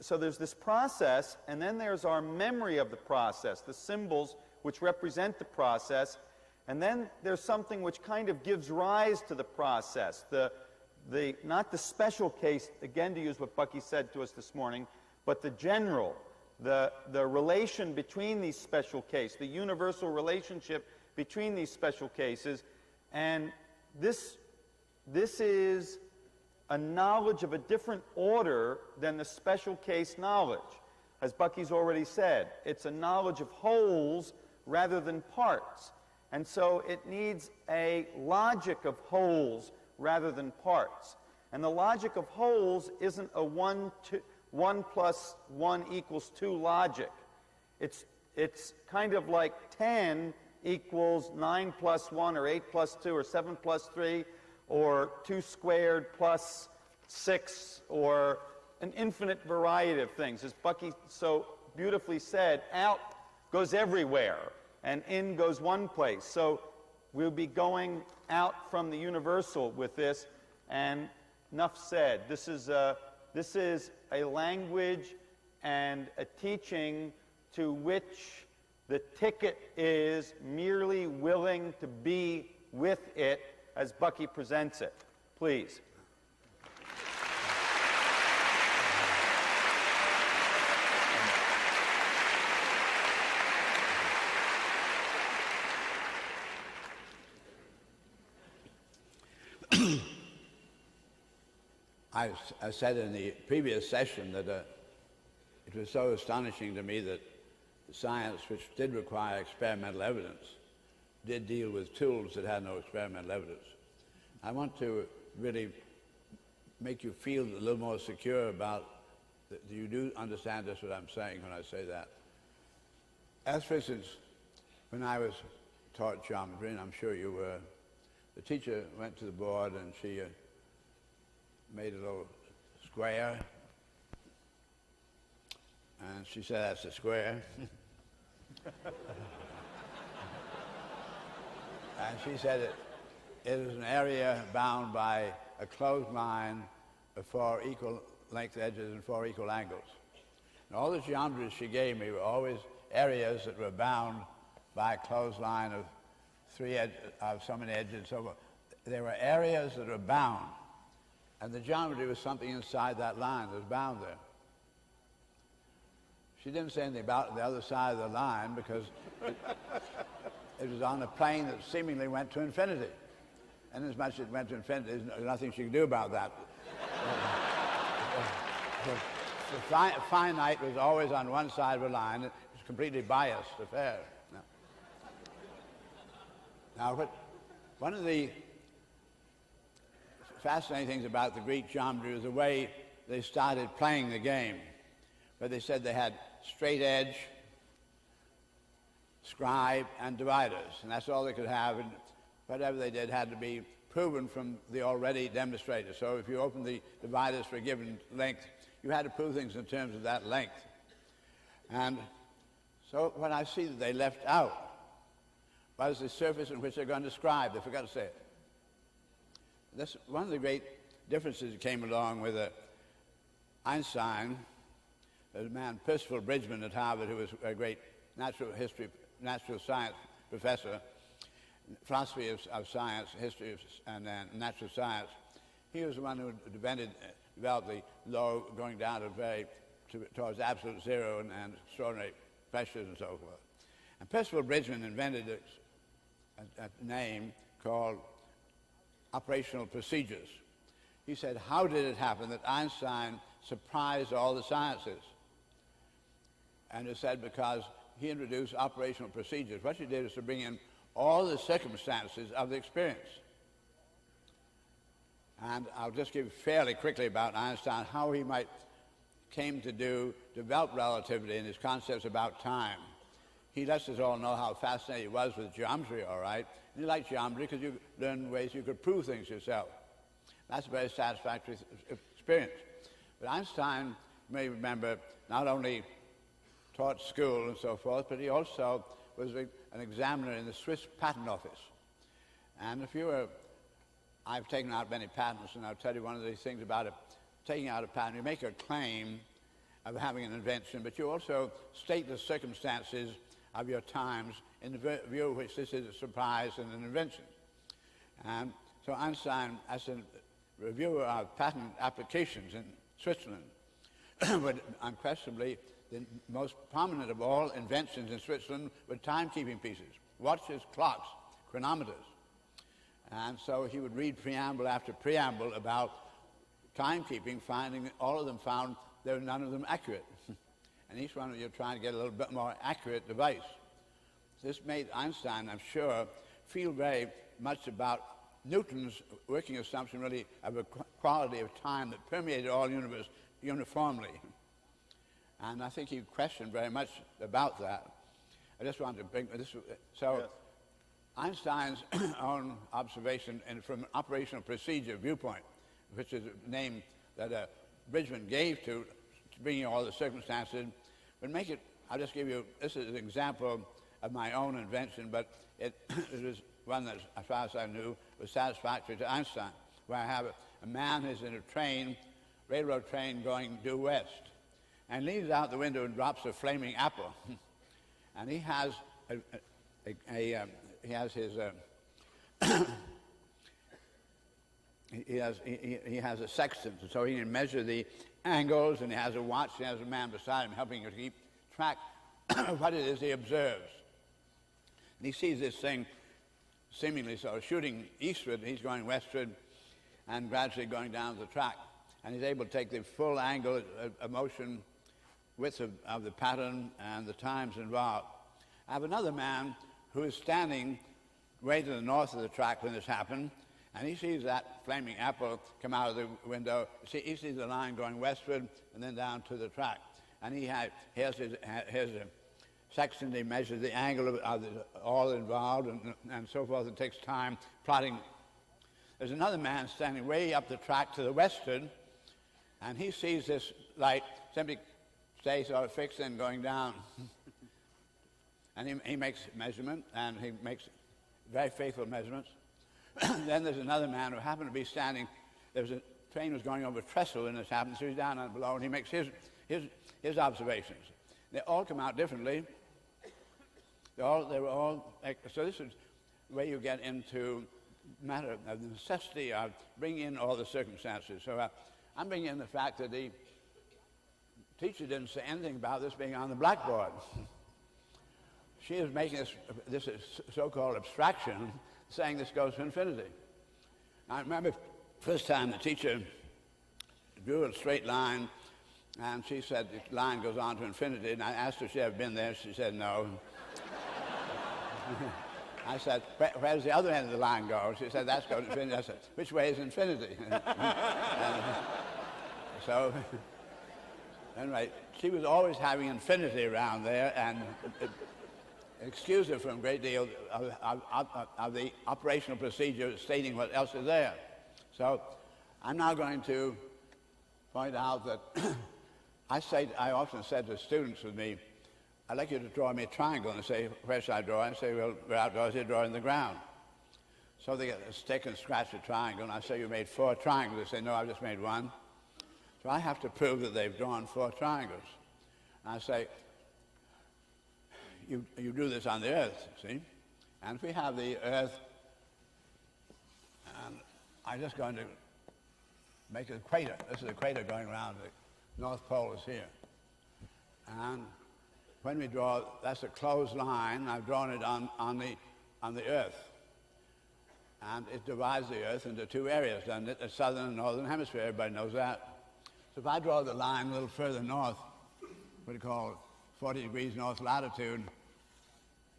So there's this process, and then there's our memory of the process, the symbols which represent the process, and then there's something which kind of gives rise to the process, not the special case, again to use what Bucky said to us this morning, but the general, the relation between these special cases, the universal relationship between these special cases, and this is a knowledge of a different order than the special case knowledge. As Bucky's already said, it's a knowledge of wholes rather than parts. And so it needs a logic of wholes rather than parts. And the logic of wholes isn't a 1 plus 1 equals 2 logic. It's kind of like 10 equals 9 plus 1 or 8 plus 2 or 7 plus 3 or 2 squared plus 6 or an infinite variety of things. As Bucky so beautifully said, out goes everywhere and in goes one place. So we'll be going out from the universal with this, and enough said. This is a language and a teaching to which the ticket is merely willing to be with it as Bucky presents it. Please. I said in the previous session that it was so astonishing to me that science, which did require experimental evidence, did deal with tools that had no experimental evidence. I want to really make you feel a little more secure about that you do understand just what I'm saying when I say that. As for instance, when I was taught geometry, and I'm sure you were, the teacher went to the board and she made a little square, and she said, "That's a square." And she said it is an area bound by a closed line of 4 equal length edges and 4 equal angles. And all the geometries she gave me were always areas that were bound by a clothesline of of so many edges and so forth. There were areas that were bound, and the geometry was something inside that line that was bound there. She didn't say anything about the other side of the line because it was on a plane that seemingly went to infinity. And as much as it went to infinity, there's nothing she could do about that. The finite was always on one side of a line. It was a completely biased affair. Now, one of the fascinating things about the Greek geometry was the way they started playing the game. But they said they had straight edge, scribe, and dividers, and that's all they could have, and whatever they did had to be proven from the already demonstrated. So if you opened the dividers for a given length, you had to prove things in terms of that length. And so what I see that they left out was the surface in which they're going to scribe. They forgot to say it. That's one of the great differences that came along with Einstein. There's a man, Percival Bridgman at Harvard, who was a great natural science professor, philosophy of science, history of, and natural science. He was the one who developed the law going down towards absolute zero and extraordinary pressures and so forth. And Percival Bridgman invented a name called operational procedures. He said, how did it happen that Einstein surprised all the sciences? And it said because he introduced operational procedures. What he did is to bring in all the circumstances of the experience. And I'll just give fairly quickly about Einstein how he came to develop relativity and his concepts about time. He lets us all know how fascinated he was with geometry, all right. And he liked geometry because you learned ways you could prove things yourself. That's a very satisfactory experience. But Einstein, you may remember, not only taught school and so forth, but he also was an examiner in the Swiss Patent Office. And I've taken out many patents, and I'll tell you one of these things about taking out a patent. You make a claim of having an invention, but you also state the circumstances of your times in the view of which this is a surprise and an invention. And so Einstein, as a reviewer of patent applications in Switzerland, would unquestionably the most prominent of all inventions in Switzerland were timekeeping pieces, watches, clocks, chronometers. And so he would read preamble after preamble about timekeeping, finding all of them found there were none of them accurate. And each one of you trying to get a little bit more accurate device. This made Einstein, I'm sure, feel very much about Newton's working assumption really of a quality of time that permeated all universe uniformly. And I think he questioned very much about that. I just wanted to bring this. So yes. Einstein's own observation and from an operational procedure viewpoint, which is a name that Bridgman gave to bringing all the circumstances, would make it, I'll just give you, this is an example of my own invention, but it was one that, as far as I knew, was satisfactory to Einstein, where I have a man who's in a railroad train going due west, and leans out the window and drops a flaming apple. And he has he has a sextant, so he can measure the angles, and he has a watch, and he has a man beside him helping him to keep track of what it is he observes. And he sees this thing seemingly so shooting eastward, he's going westward, and gradually going down the track. And he's able to take the full angle of motion, width of the pattern, and the times involved. I have another man who is standing way to the north of the track when this happened, and he sees that flaming apple come out of the window. He sees the line going westward and then down to the track. And here's a sextant. He measures the angle of all involved and so forth. It takes time plotting. There's another man standing way up the track to the westward, and he sees this light simply stay sort of fixed and going down. And he makes measurement, and he makes very faithful measurements. Then there's another man who happened to be standing. There was a train was going over trestle when this happened, so he's down and below, and he makes his observations. They all come out differently. They were all, so this is the way you get into matter of the necessity of bringing in all the circumstances. So I'm bringing in the fact that the teacher didn't say anything about this being on the blackboard. She is making this so-called abstraction, saying this goes to infinity. I remember first time the teacher drew a straight line, and she said the line goes on to infinity, and I asked her if she had ever been there. She said no. I said, where does the other end of the line go? She said, that's going to infinity. I said, which way is infinity? So, anyway, she was always having infinity around there, and it excused her from a great deal of the operational procedure stating what else is there. So, I'm now going to point out that I often said to students with me, I'd like you to draw me a triangle. And they say, where should I draw? I say, well, we're outdoors, you draw in the ground. So they get a stick and scratch a triangle, and I say, you made 4 triangles. They say, no, I've just made 1. So I have to prove that they've drawn 4 triangles. And I say, you do this on the Earth, see? And if we have the Earth, and I'm just going to make an equator. This is the equator going around. The North Pole is here. And when we draw, that's a closed line. I've drawn it on the Earth. And it divides the Earth into 2 areas, doesn't it? The southern and northern hemisphere, everybody knows that. So if I draw the line a little further north, what do you call it, 40 degrees north latitude,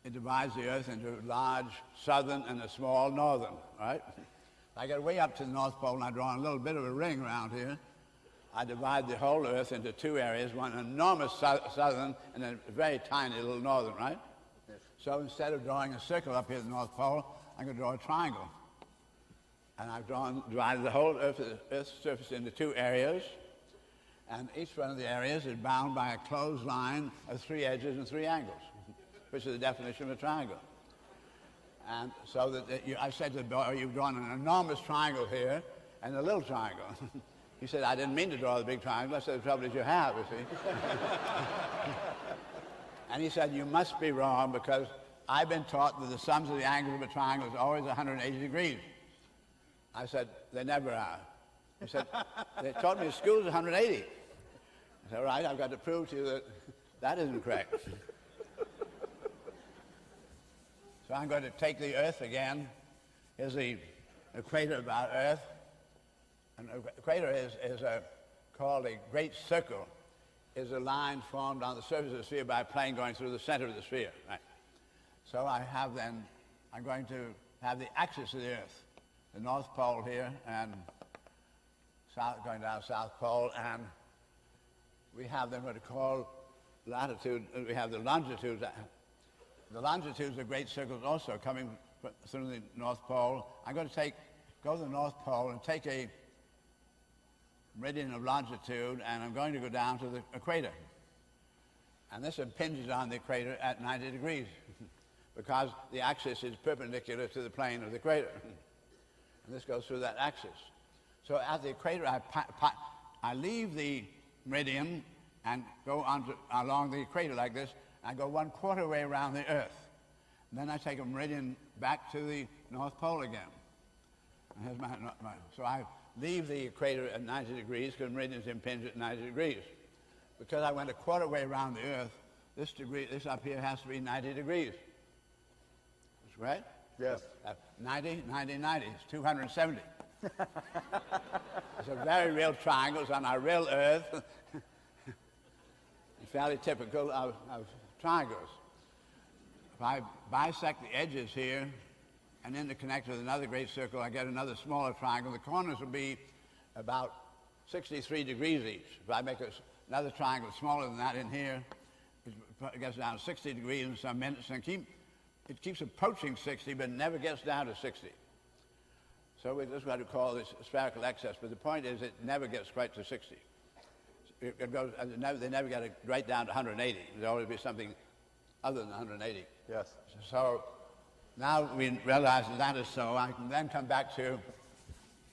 it divides the Earth into a large southern and a small northern, right? If I get way up to the North Pole and I draw a little bit of a ring around here, I divide the whole Earth into 2 areas, one enormous southern and a very tiny little northern, right? Yes. So instead of drawing a circle up here at the North Pole, I'm going to draw a triangle. And I've divided the whole Earth's surface into 2 areas, and each one of the areas is bound by a closed line of 3 edges and 3 angles, which is the definition of a triangle. And so that I said to the boy, you've drawn an enormous triangle here and a little triangle. He said, I didn't mean to draw the big triangle. I said, the trouble is you have, you see. And he said, you must be wrong because I've been taught that the sums of the angles of a triangle is always 180 degrees. I said, they never are. He said, they taught me at school is 180. I said, all right, I've got to prove to you that that isn't correct. So I'm going to take the Earth again. Here's the equator about Earth. An equator is called a great circle, is a line formed on the surface of the sphere by a plane going through the center of the sphere. Right? So I'm going to have the axis of the Earth, the North Pole here, and going down South Pole, and we have then what are called latitude, we have the longitudes. The longitudes of great circles also coming through the North Pole. I'm going to go to the North Pole and take a meridian of longitude, and I'm going to go down to the equator. And this impinges on the equator at 90 degrees because the axis is perpendicular to the plane of the equator. And this goes through that axis. So at the equator, I leave the meridian and go along the equator like this. I go 1/4 way around the Earth. And then I take a meridian back to the North Pole again. And here's so I leave the equator at 90 degrees because meridians impinge at 90 degrees. Because I went 1/4 way around the Earth, this up here has to be 90 degrees. That's right? Yes. 90, 90, 90. It's 270. It's a very real triangle. It's on our real Earth. It's fairly typical of triangles. If I bisect the edges here and interconnect with another great circle, I get another smaller triangle. The corners will be about 63 degrees each. If I make another triangle smaller than that in here, it gets down to 60 degrees in some minutes, and it keeps approaching 60, but it never gets down to 60. So this is what we call this spherical excess, but the point is it never gets quite to 60. It goes, they never get it right down to 180. There'll always be something other than 180. Yes. So now we realize that is so. I can then come back to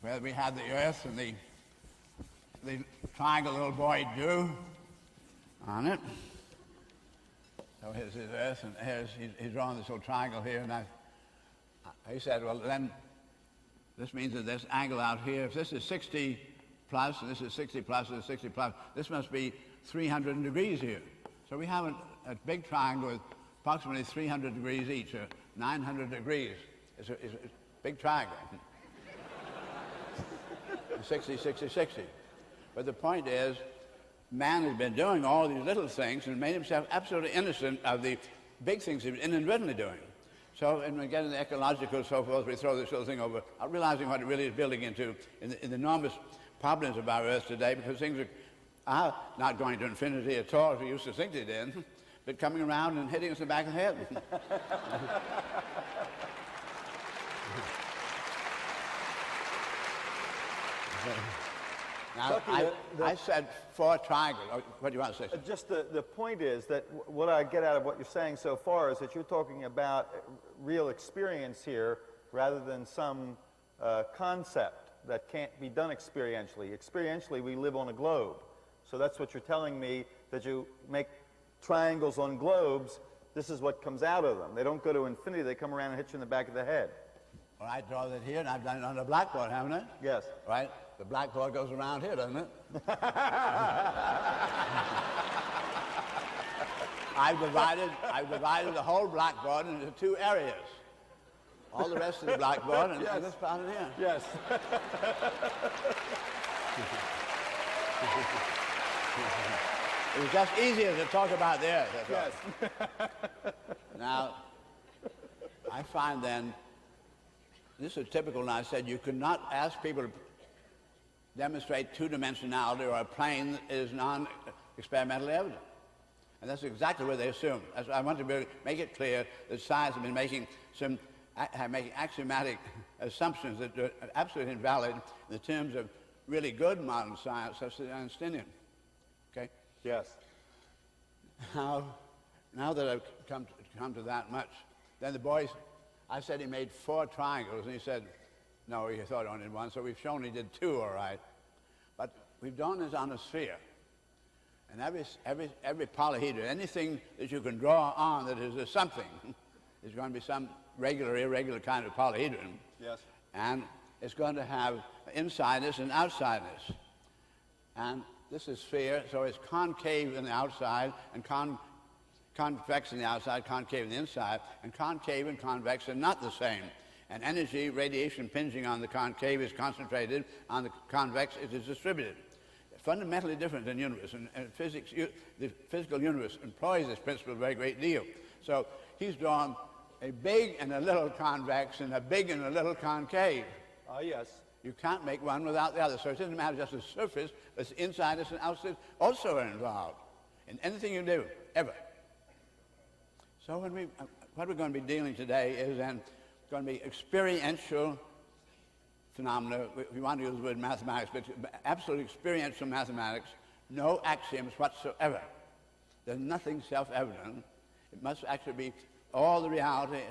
where we have the Earth and the the triangle little boy drew on it. So here's his Earth, and he's drawn this little triangle here, and he said, well, then this means that this angle out here, if this is 60 plus, and this is 60 plus, and this is 60 plus, this must be 300 degrees here. So we have a big triangle with approximately 300 degrees each, or 900 degrees. It's a big triangle. 60, 60, 60. But the point is, man has been doing all these little things and made himself absolutely innocent of the big things he's inadvertently doing. So, and we get into ecological and so forth, we throw this little thing over, not realizing what it really is building into in the enormous problems of our Earth today, because things are not going to infinity at all as we used to think they did, but coming around and hitting us in the back of the head. Now, I said 4 triangles. What do you want to say? Just the point is that what I get out of what you're saying so far is that you're talking about real experience here rather than some concept that can't be done experientially. Experientially, we live on a globe. So that's what you're telling me, that you make triangles on globes, this is what comes out of them. They don't go to infinity, they come around and hit you in the back of the head. Well, I draw that here, and I've done it on the blackboard, haven't I? Yes. Right? The blackboard goes around here, doesn't it? I've divided the whole blackboard into 2 areas. All the rest of the blackboard and, yes. And this part in here. Yes. It was just easier to talk about there. Yes. Now, I find then, this is typical, and I said you could not ask people to demonstrate two-dimensionality or a plane that is non-experimentally evident. And that's exactly what they assume. I want to make it clear that science has been making axiomatic assumptions that are absolutely invalid in the terms of really good modern science, such as Einsteinian. Okay? Yes. Now that I've come to that much, then the boys, I said he made 4 triangles, and he said, no, he thought only one, so we've shown he did 2, all right. But we've done this on a sphere. And every polyhedron, anything that you can draw on that is a something, is going to be some regular, irregular kind of polyhedron. Yes. And it's going to have insiderness and outsideness. And this is sphere, so it's concave in the outside and convex in the outside, concave in the inside, and concave and convex are not the same. And energy, radiation impinging on the concave is concentrated, on the convex it is distributed. Fundamentally different than universe, and physics, the physical universe employs this principle a very great deal. So he's drawn a big and a little convex and a big and a little concave. Ah, yes. You can't make one without the other. So it doesn't matter just the surface, but the inside and outside also are involved in anything you do, ever. So what we're going to be dealing today is then going to be experiential phenomena. We want to use the word mathematics, but absolutely experiential mathematics, no axioms whatsoever. There's nothing self-evident. It must actually be all the reality,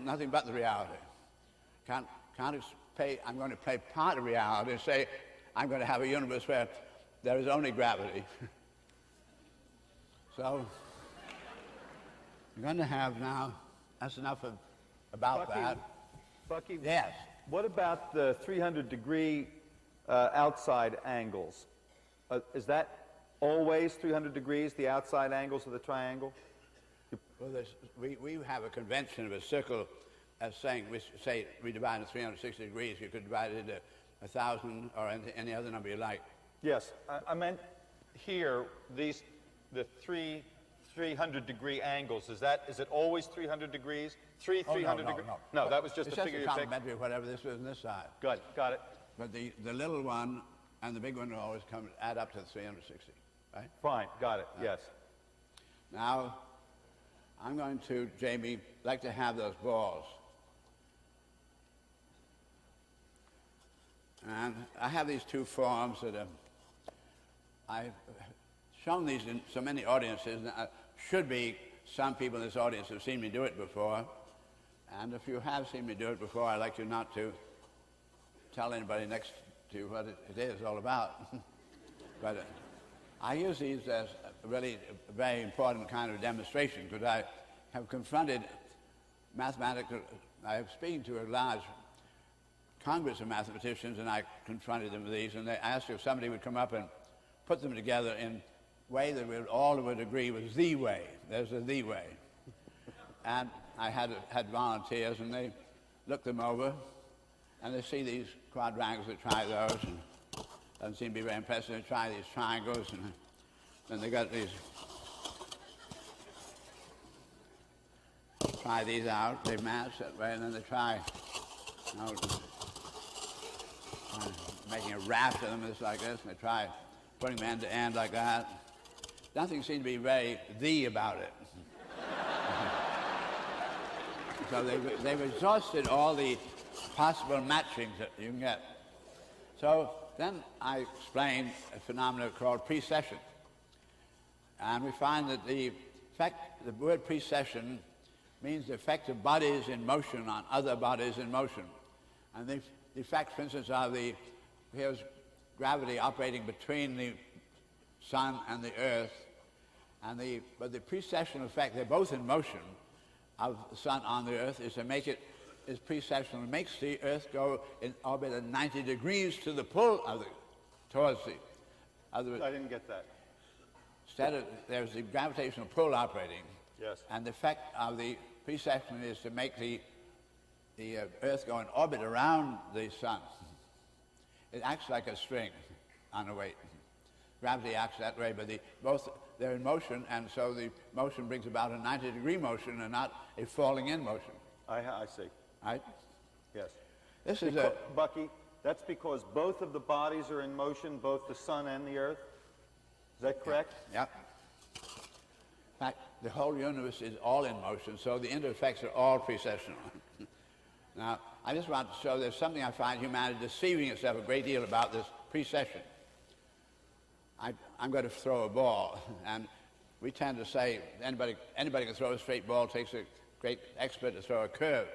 nothing but the reality. I'm going to play part of reality and say I'm going to have a universe where there is only gravity. So I'm going to have now, that's enough about Bucky, that. Bucky, Yes. what about the 300-degree outside angles? Is that always 300 degrees, the outside angles of the triangle? Well, we have a convention of a circle as saying, we divide it 360 degrees. You could divide it into 1,000 or any other number you like. Yes, I meant here, the 300-degree angles. Is it always 300 degrees? 300 degrees? No, that was just it's a figure you just a picked. complementary of whatever this is on this side. Good, got it. But the little one and the big one will always add up to 360, right? Fine, got it, yes. Now, I'm going to, Jamie, like to have those balls. And I have these 2 forms that I've shown these in so many audiences. And should be some people in this audience have seen me do it before. And if you have seen me do it before, I'd like you not to tell anybody next to what it is all about. But I use these as really a very important kind of demonstration because I have confronted mathematical, I was speaking to a large congress of mathematicians and I confronted them with these and they asked if somebody would come up and put them together in a way that we all would agree was the way. There's the way. And I had volunteers and they looked them over and they see these quadrangles, they try those and doesn't seem to be very impressive. They try these triangles and then they got these, try these out, they match that way and then they try making a raft of them just like this and they try putting them end to end like that. Nothing seemed to be very the about it. So they've exhausted all the possible matchings that you can get. So then I explained a phenomenon called precession. And we find that the word precession means the effect of bodies in motion on other bodies in motion. And the effect, for instance, of here's gravity operating between the sun and the earth. But the precessional effect, they're both in motion, of the sun on the earth is to make it is precessional. It makes the earth go in orbit at 90 degrees to the pull of towards the other. I didn't get that. Instead of, there's the gravitational pull operating. Yes. And the effect of the precession is to make the earth go in orbit around the sun. It acts like a string on a weight. Gravity acts that way, but they're in motion, and so the motion brings about a 90-degree motion and not a falling-in motion. I see. Right? Yes. This is Bucky, that's because both of the bodies are in motion, both the sun and the earth? Is that correct? Yep. In fact, the whole universe is all in motion, so the inter-effects are all precessional. Now, I just want to show there's something I find humanity deceiving itself a great deal about this precession. I'm going to throw a ball, and we tend to say anybody can throw a straight ball. It takes a great expert to throw a curve.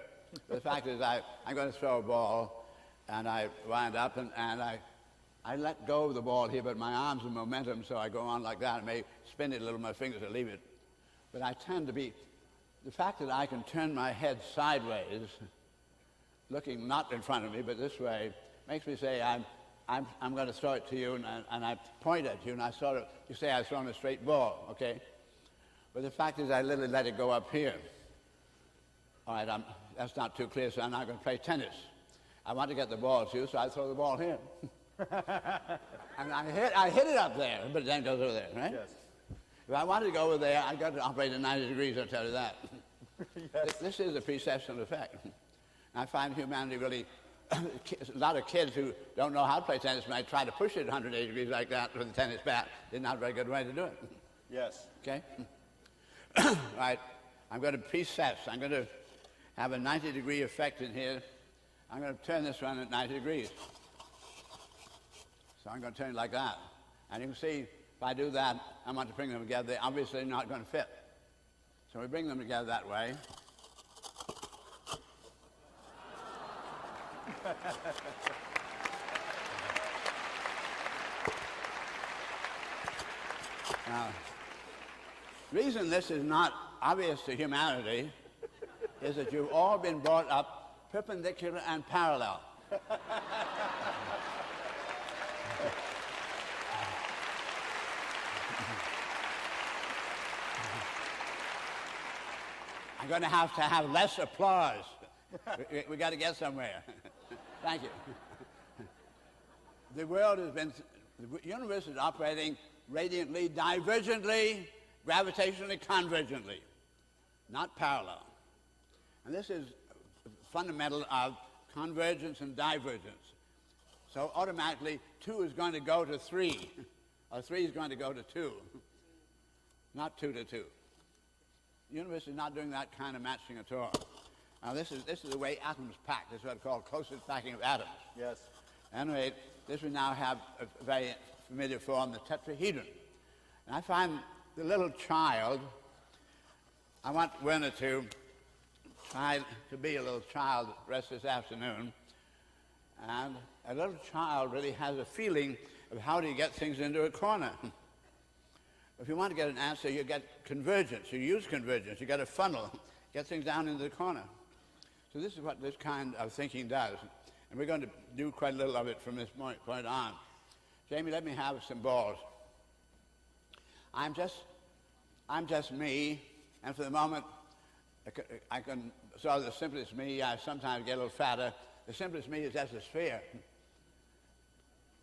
But the fact is, I'm going to throw a ball, and I wind up, and I let go of the ball here, but my arms are momentum, so I go on like that. I may spin it a little, my fingers will leave it. But I tend to be, the fact that I can turn my head sideways, looking not in front of me, but this way, makes me say I'm going to throw it to you, and I point at you, and you say I've thrown a straight ball, okay? But the fact is I literally let it go up here. All right, that's not too clear, so I'm not going to play tennis. I want to get the ball to you, so I throw the ball here. And I hit it up there, but it then goes over there, right? Yes. If I wanted to go over there, I've got to operate at 90 degrees, I'll tell you that. Yes. This is a precessional effect. I find humanity really, a lot of kids who don't know how to play tennis might try to push it 180 degrees like that with a tennis bat. It's not a very good way to do it. Yes. Okay? Right. I'm going to precess. I'm going to have a 90-degree effect in here. I'm going to turn this around at 90 degrees. So I'm going to turn it like that. And you can see, if I do that, I want to bring them together. They're obviously not going to fit. So we bring them together that way. Now, the reason this is not obvious to humanity is that you've all been brought up perpendicular and parallel. I'm going to have less applause. We got to get somewhere. Thank you. The universe is operating radiantly, divergently, gravitationally, convergently, not parallel. And this is fundamental of convergence and divergence. So automatically, 2 is going to go to 3, or 3 is going to go to 2, not 2 to 2. The universe is not doing that kind of matching at all. Now, this is the way atoms pack. This is what's called closest packing of atoms. Yes. Anyway, this we now have a very familiar form, the tetrahedron. And I find the little child, I want Werner to try to be a little child the rest of this afternoon. And a little child really has a feeling of how do you get things into a corner. If you want to get an answer, you get convergence. You use convergence. You get a funnel. Get things down into the corner. So this is what this kind of thinking does. And we're going to do quite a little of it from this point on. Jamie, let me have some balls. I'm just me, and for the moment, I can sort of the simplest me. I sometimes get a little fatter. The simplest me is just a sphere.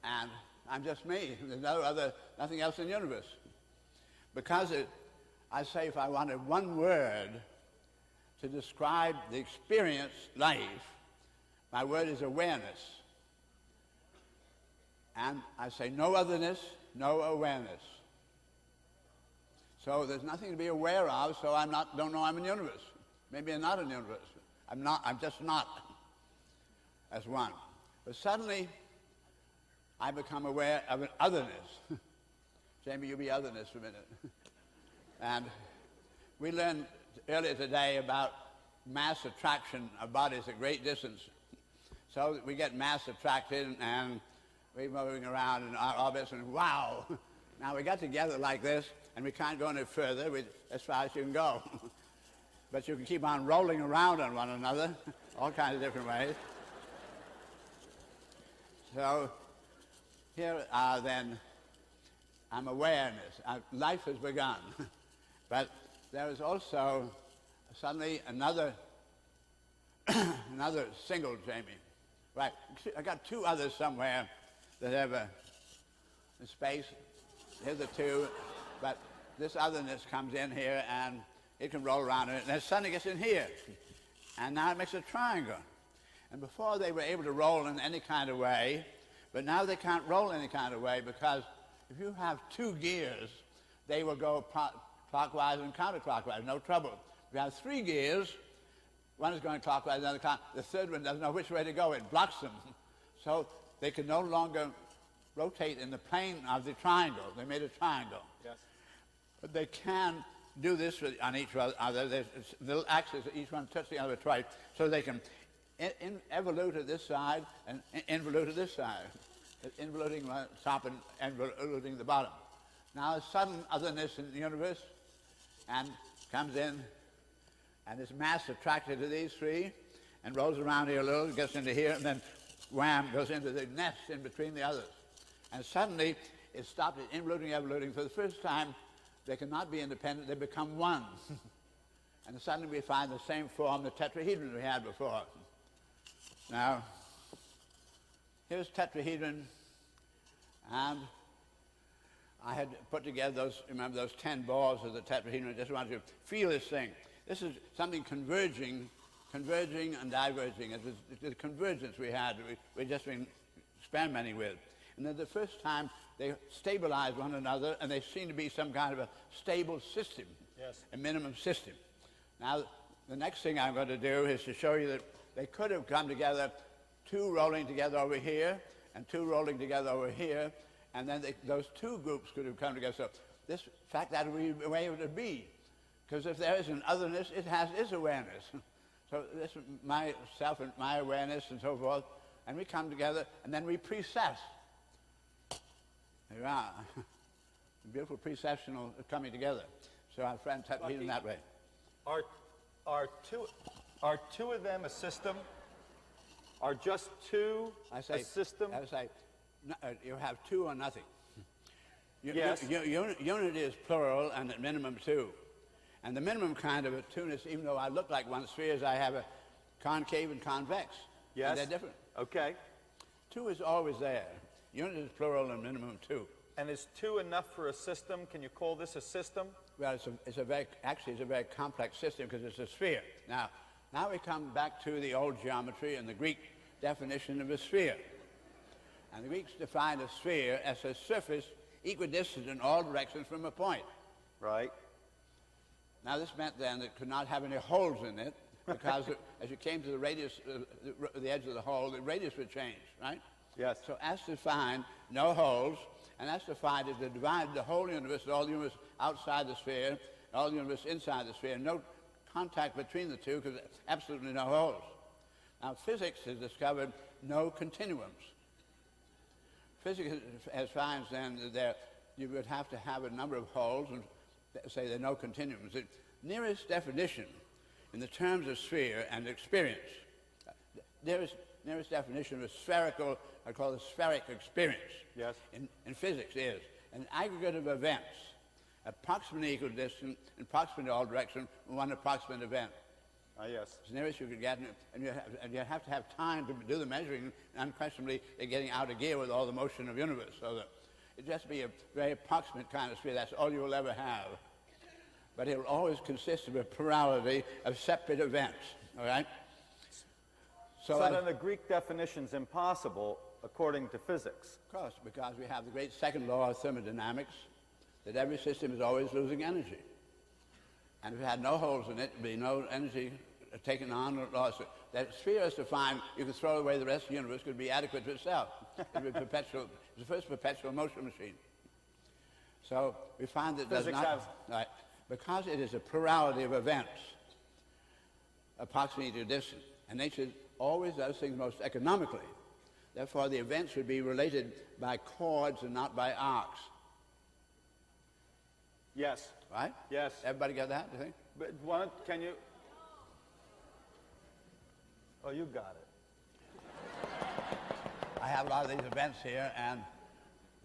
And I'm just me. There's nothing else in the universe. Because I say if I wanted one word to describe the experienced life, my word is awareness. And I say no otherness, no awareness. So there's nothing to be aware of, so don't know I'm in the universe. Maybe I'm not in the universe. I'm just not as one. But suddenly, I become aware of an otherness. Jamie, you be otherness for a minute. And we learned earlier today about mass attraction of bodies at great distance. So we get mass attracted and we're moving around in our orbits and wow. Now we got together like this and we can't go any further as far as you can go. But you can keep on rolling around on one another, all kinds of different ways. So here then, I'm awareness. Life has begun. But there is also suddenly another single Jamie. Right, I got two others somewhere that have a space. Here's the two, but this otherness comes in here and it can roll around in it, and then suddenly gets in here. And now it makes a triangle. And before they were able to roll in any kind of way, but now they can't roll any kind of way because if you have two gears, they will go clockwise and counterclockwise, no trouble. If you have three gears, one is going clockwise, the other counterclockwise. The third one doesn't know which way to go. It blocks them. So they can no longer rotate in the plane of the triangle. They made a triangle. Yes. But they can do this on each other. There's little axes, each one touch the other twice, so they can involute to this side and involute to this side. Involuting the top and involuting the bottom. Now a sudden otherness in the universe and comes in and is mass attracted to these three and rolls around here a little, gets into here, and then wham, goes into the nest in between the others. And suddenly it stopped it involuting. For the first time, they cannot be independent, they become one. And suddenly we find the same form, the tetrahedron we had before. Now, here's tetrahedron, and I had put together those 10 balls of the tetrahedron. I just wanted to feel this thing. This is something converging and diverging. It was the convergence we had, we'd just been experimenting with. And then the first time they stabilized one another, and they seem to be some kind of a stable system, yes, a minimum system. Now, the next thing I'm going to do is to show you that they could have come together, two rolling together over here, and two rolling together over here, and then those two groups could have come together. So this, in fact, that would be the way it would be. Because if there is an otherness, it has its awareness. So this is myself and my awareness and so forth, and we come together, and then we precess. There you are. Beautiful precessional coming together. So our friend tetrahedron that way. Are two of them a system? Are just two a system? I say, you have two or nothing. Yes. Unity is plural and at minimum two. And the minimum kind of a two-ness, even though I look like one sphere, is I have a concave and convex. Yes. And they're different. Okay. Two is always there. Unity is plural and minimum two. And is two enough for a system? Can you call this a system? Well, it's a very complex system because it's a sphere. Now we come back to the old geometry and the Greek definition of a sphere. And the Greeks defined a sphere as a surface equidistant in all directions from a point. Right. Now this meant then that it could not have any holes in it because as you came to the radius, the edge of the hole, the radius would change, right? Yes. So as defined, no holes, and as defined is to divide the whole universe, all the universe outside the sphere, all the universe inside the sphere, no contact between the two because absolutely no holes. Now physics has discovered no continuums. Physics has finds then that you would have to have a number of holes and say there are no continuums. The nearest definition in the terms of sphere and experience, nearest definition of a spherical, I call it spheric experience. Yes. In physics is an aggregate of events, approximately equidistant, in approximately all directions, one approximate event. Yes. It's the nearest you could get, and you have to have time to do the measuring, and unquestionably they're getting out of gear with all the motion of the universe, so that it just be a very approximate kind of sphere. That's all you will ever have. But it will always consist of a plurality of separate events, all right? So then the Greek definition's impossible according to physics. Of course, because we have the great second law of thermodynamics, that every system is always losing energy. And if it had no holes in it, there'd be no energy taken on or lost. That sphere is defined, you could throw away the rest of the universe, could be adequate to itself. It would be perpetual, it's the first perpetual motion machine. So we find that Physics has... Right, because it is a plurality of events, approximately distant, and nature always does things most economically. Therefore, the events would be related by chords and not by arcs. Yes. Right? Yes. Everybody got that, do you think? But can you... Oh, you got it. I have a lot of these events here, and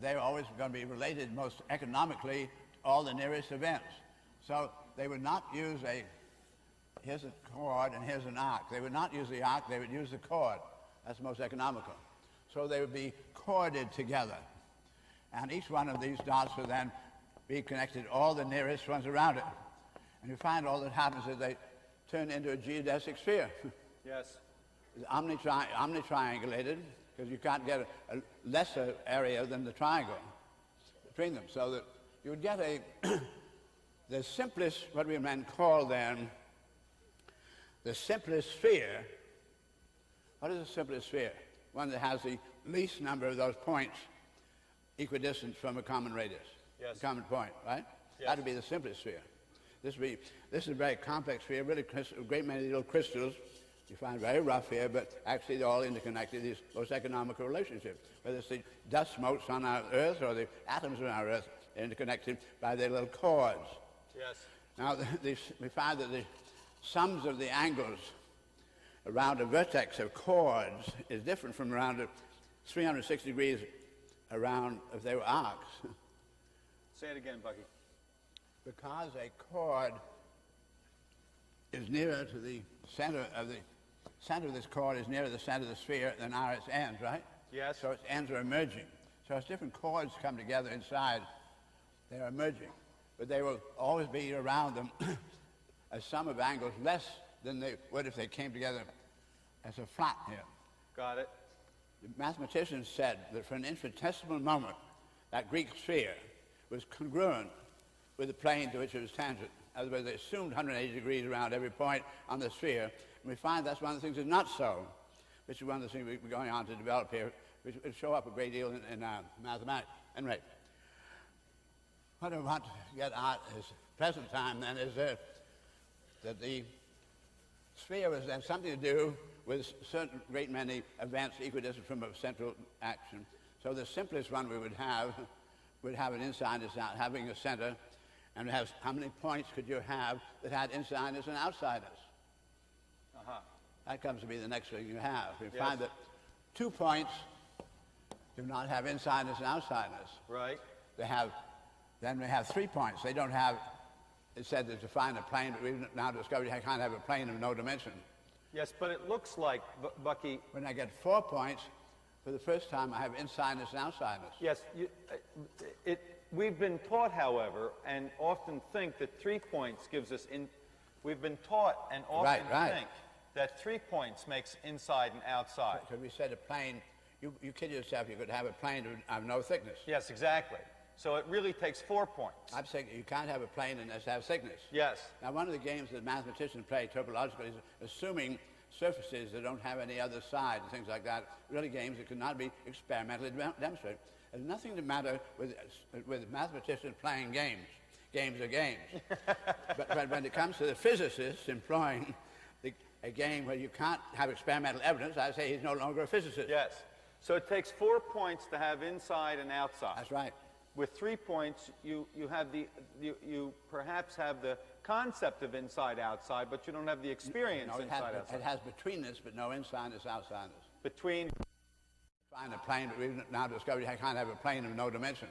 they're always going to be related most economically to all the nearest events. So they would not use here's a chord and here's an arc. They would not use the arc, they would use the chord. That's most economical. So they would be chorded together. And each one of these dots would then be connected to all the nearest ones around it. And you find all that happens is they turn into a geodesic sphere. Yes. It's omnitriangulated, because you can't get a lesser area than the triangle between them. So that you would get the simplest, what we men call then, the simplest sphere. What is the simplest sphere? One that has the least number of those points equidistant from a common radius. Yes. A common point, right? Yes. That would be the simplest sphere. This is a very complex sphere, really a great many little crystals. You find very rough here, but actually they're all interconnected, these most economical relationships. Whether it's the dust motes on our Earth or the atoms on our Earth, they're interconnected by their little chords. Yes. Now, we find that the sums of the angles around a vertex of chords is different from around 360 degrees around if they were arcs. Say it again, Bucky. Because a chord is nearer to the center of this chord is nearer the center of the sphere than are its ends, right? Yes. So its ends are emerging. So as different chords come together inside, they are emerging. But they will always be around them a sum of angles less than they would if they came together as a flat here. Got it. The mathematicians said that for an infinitesimal moment, that Greek sphere was congruent with the plane to which it was tangent. In other words, they assumed 180 degrees around every point on the sphere, and we find that's one of the things that's not so, which is one of the things we're going on to develop here, which will show up a great deal in mathematics. Anyway, what I want to get at is present time then is that the sphere has something to do with certain great many events equidistant from a central action. So the simplest one we would have an insiders out having a center, and have how many points could you have that had insiders and outsiders? Uh-huh. That comes to be the next thing you have. You Yes. find that 2 points do not have insiders and outsiders. Right. Then we have 3 points. They don't have, it said to define a plane, but we've now discovered you can't have a plane of no dimension. Yes, but it looks like, Bucky... When I get 4 points, for the first time I have insiders and outsiders. Yes, we've been taught, however, and often think that 3 points gives us... We've been taught and often think that 3 points makes inside and outside. So we said a plane, you kid yourself, you could have a plane of no thickness. Yes, exactly. So it really takes 4 points. I'm saying you can't have a plane unless it has thickness. Yes. Now, one of the games that mathematicians play topologically is assuming surfaces that don't have any other side and things like that, really games that cannot be experimentally demonstrated. There's nothing to matter with mathematicians playing games. Games are games. but when it comes to the physicists employing a game where you can't have experimental evidence, I say he's no longer a physicist. Yes. So it takes 4 points to have inside and outside. That's right. With 3 points, you perhaps have the concept of inside-outside, but you don't have the experience inside-outside. It has betweenness, but no insiderness, outsiderness. Between. Find a plane, but we've now discovered you can't have a plane of no dimension.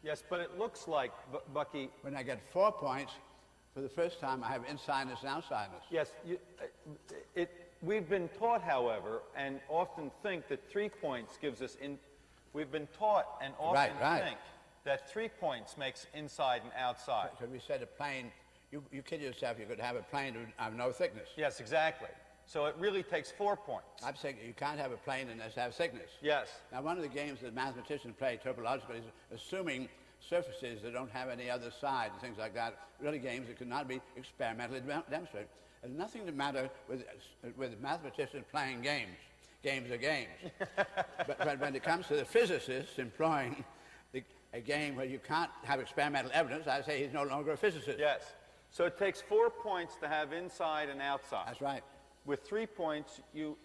Yes, but it looks like, Bucky. When I get 4 points, for the first time I have insideness and outsideness. Yes, we've been taught, however, and often think that 3 points gives us we've been taught and often think that 3 points makes inside and outside. So we said a plane, you kid yourself, you could have a plane of no thickness. Yes, exactly. So it really takes 4 points. I'm saying you can't have a plane unless it has thickness. Yes. Now, one of the games that mathematicians play topologically is assuming surfaces that don't have any other side and things like that, really games that cannot be experimentally demonstrated. There's nothing the matter with mathematicians playing games. Games are games. but when it comes to the physicists employing a game where you can't have experimental evidence, I say he's no longer a physicist. Yes. So it takes 4 points to have inside and outside. That's right. With 3 points, you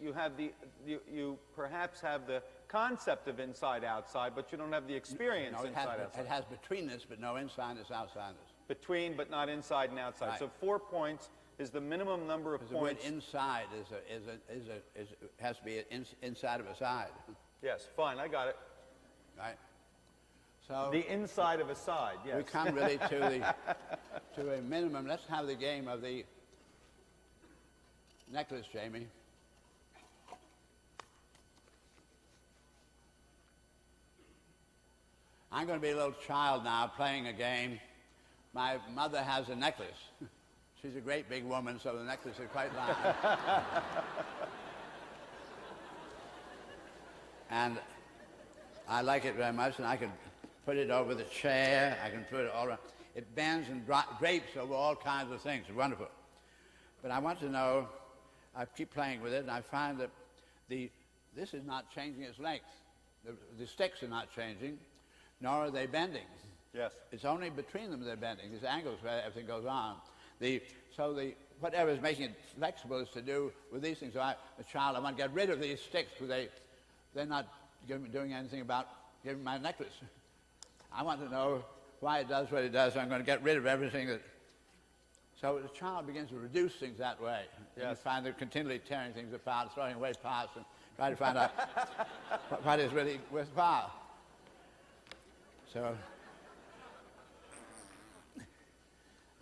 perhaps have the concept of inside-outside, but you don't have the experience inside-outside. It has betweenness, but no insiderness, outsiderness. Between, but not inside and outside. Right. So 4 points is the minimum number of points. The word inside has to be inside of a side. Yes, fine, I got it. Right. So the inside of a side. Yes. We come really to a minimum. Let's have the game of the necklace, Jamie. I'm going to be a little child now playing a game. My mother has a necklace. She's a great big woman, so the necklace is quite large. And I like it very much, and I can put it over the chair. I can put it all around. It bends and drapes over all kinds of things. It's wonderful. But I want to know, I keep playing with it, and I find that this is not changing its length. The sticks are not changing, nor are they bending. Yes. It's only between them they're bending. These angles where everything goes on. Whatever is making it flexible is to do with these things. So a child, I want to get rid of these sticks because they're not doing anything about giving my necklace. I want to know why it does what it does. So I'm going to get rid of everything that. So the child begins to reduce things that way. Yes. And you find they're continually tearing things apart, throwing away parts, and trying to find out what is really worthwhile. So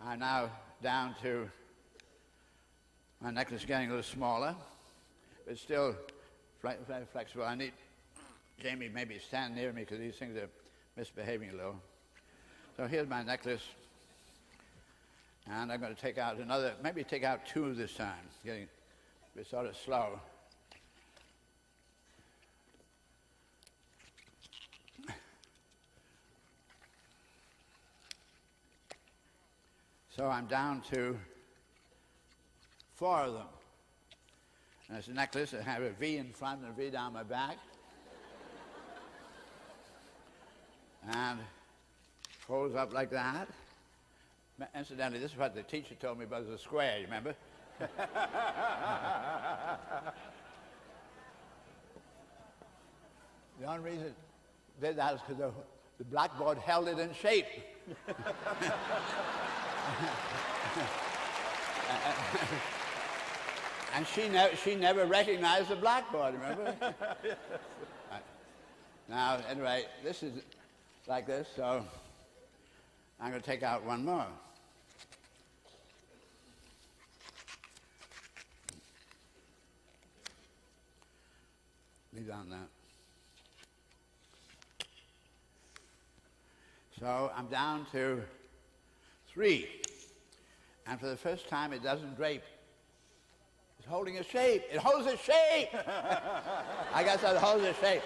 I'm now down to my necklace getting a little smaller, but still very flexible. I need Jamie maybe stand near me because these things are misbehaving a little. So here's my necklace, and I'm going to take out maybe take out 2 this time, getting a bit sort of slow. So I'm down to 4 of them. And it's a necklace that has a V in front and a V down my back. And folds up like that. Incidentally, this is what the teacher told me about the square, you remember? The only reason it did that is because the blackboard held it in shape. And she never recognized the blackboard, remember? Right. Now, anyway, this is like this, so I'm going to take out 1 more. Leave on that. So I'm down to 3. And for the first time, it doesn't drape. It's holding a shape. It holds a shape! I guess it holds a shape.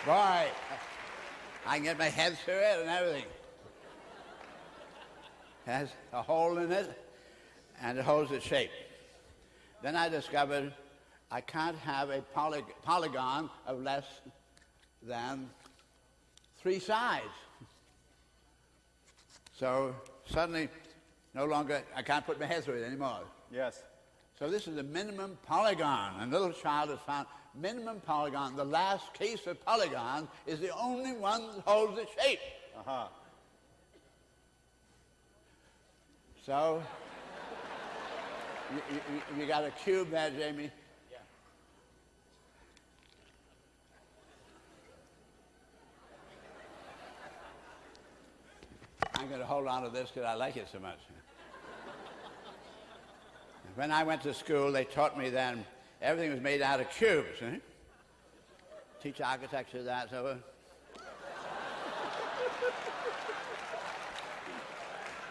Boy, I can get my head through it and everything. It has a hole in it, and it holds its shape. Then I discovered I can't have a polygon of less than 3 sides. So suddenly, No longer, I can't put my head through it anymore. Yes. So this is the minimum polygon. And little child has found minimum polygon. The last case of polygons is the only one that holds the shape. Uh-huh. So, you got a cube there, Jamie? Yeah. I'm going to hold on to this because I like it so much. When I went to school, they taught me then everything was made out of cubes. Eh? Teach architecture, that, so.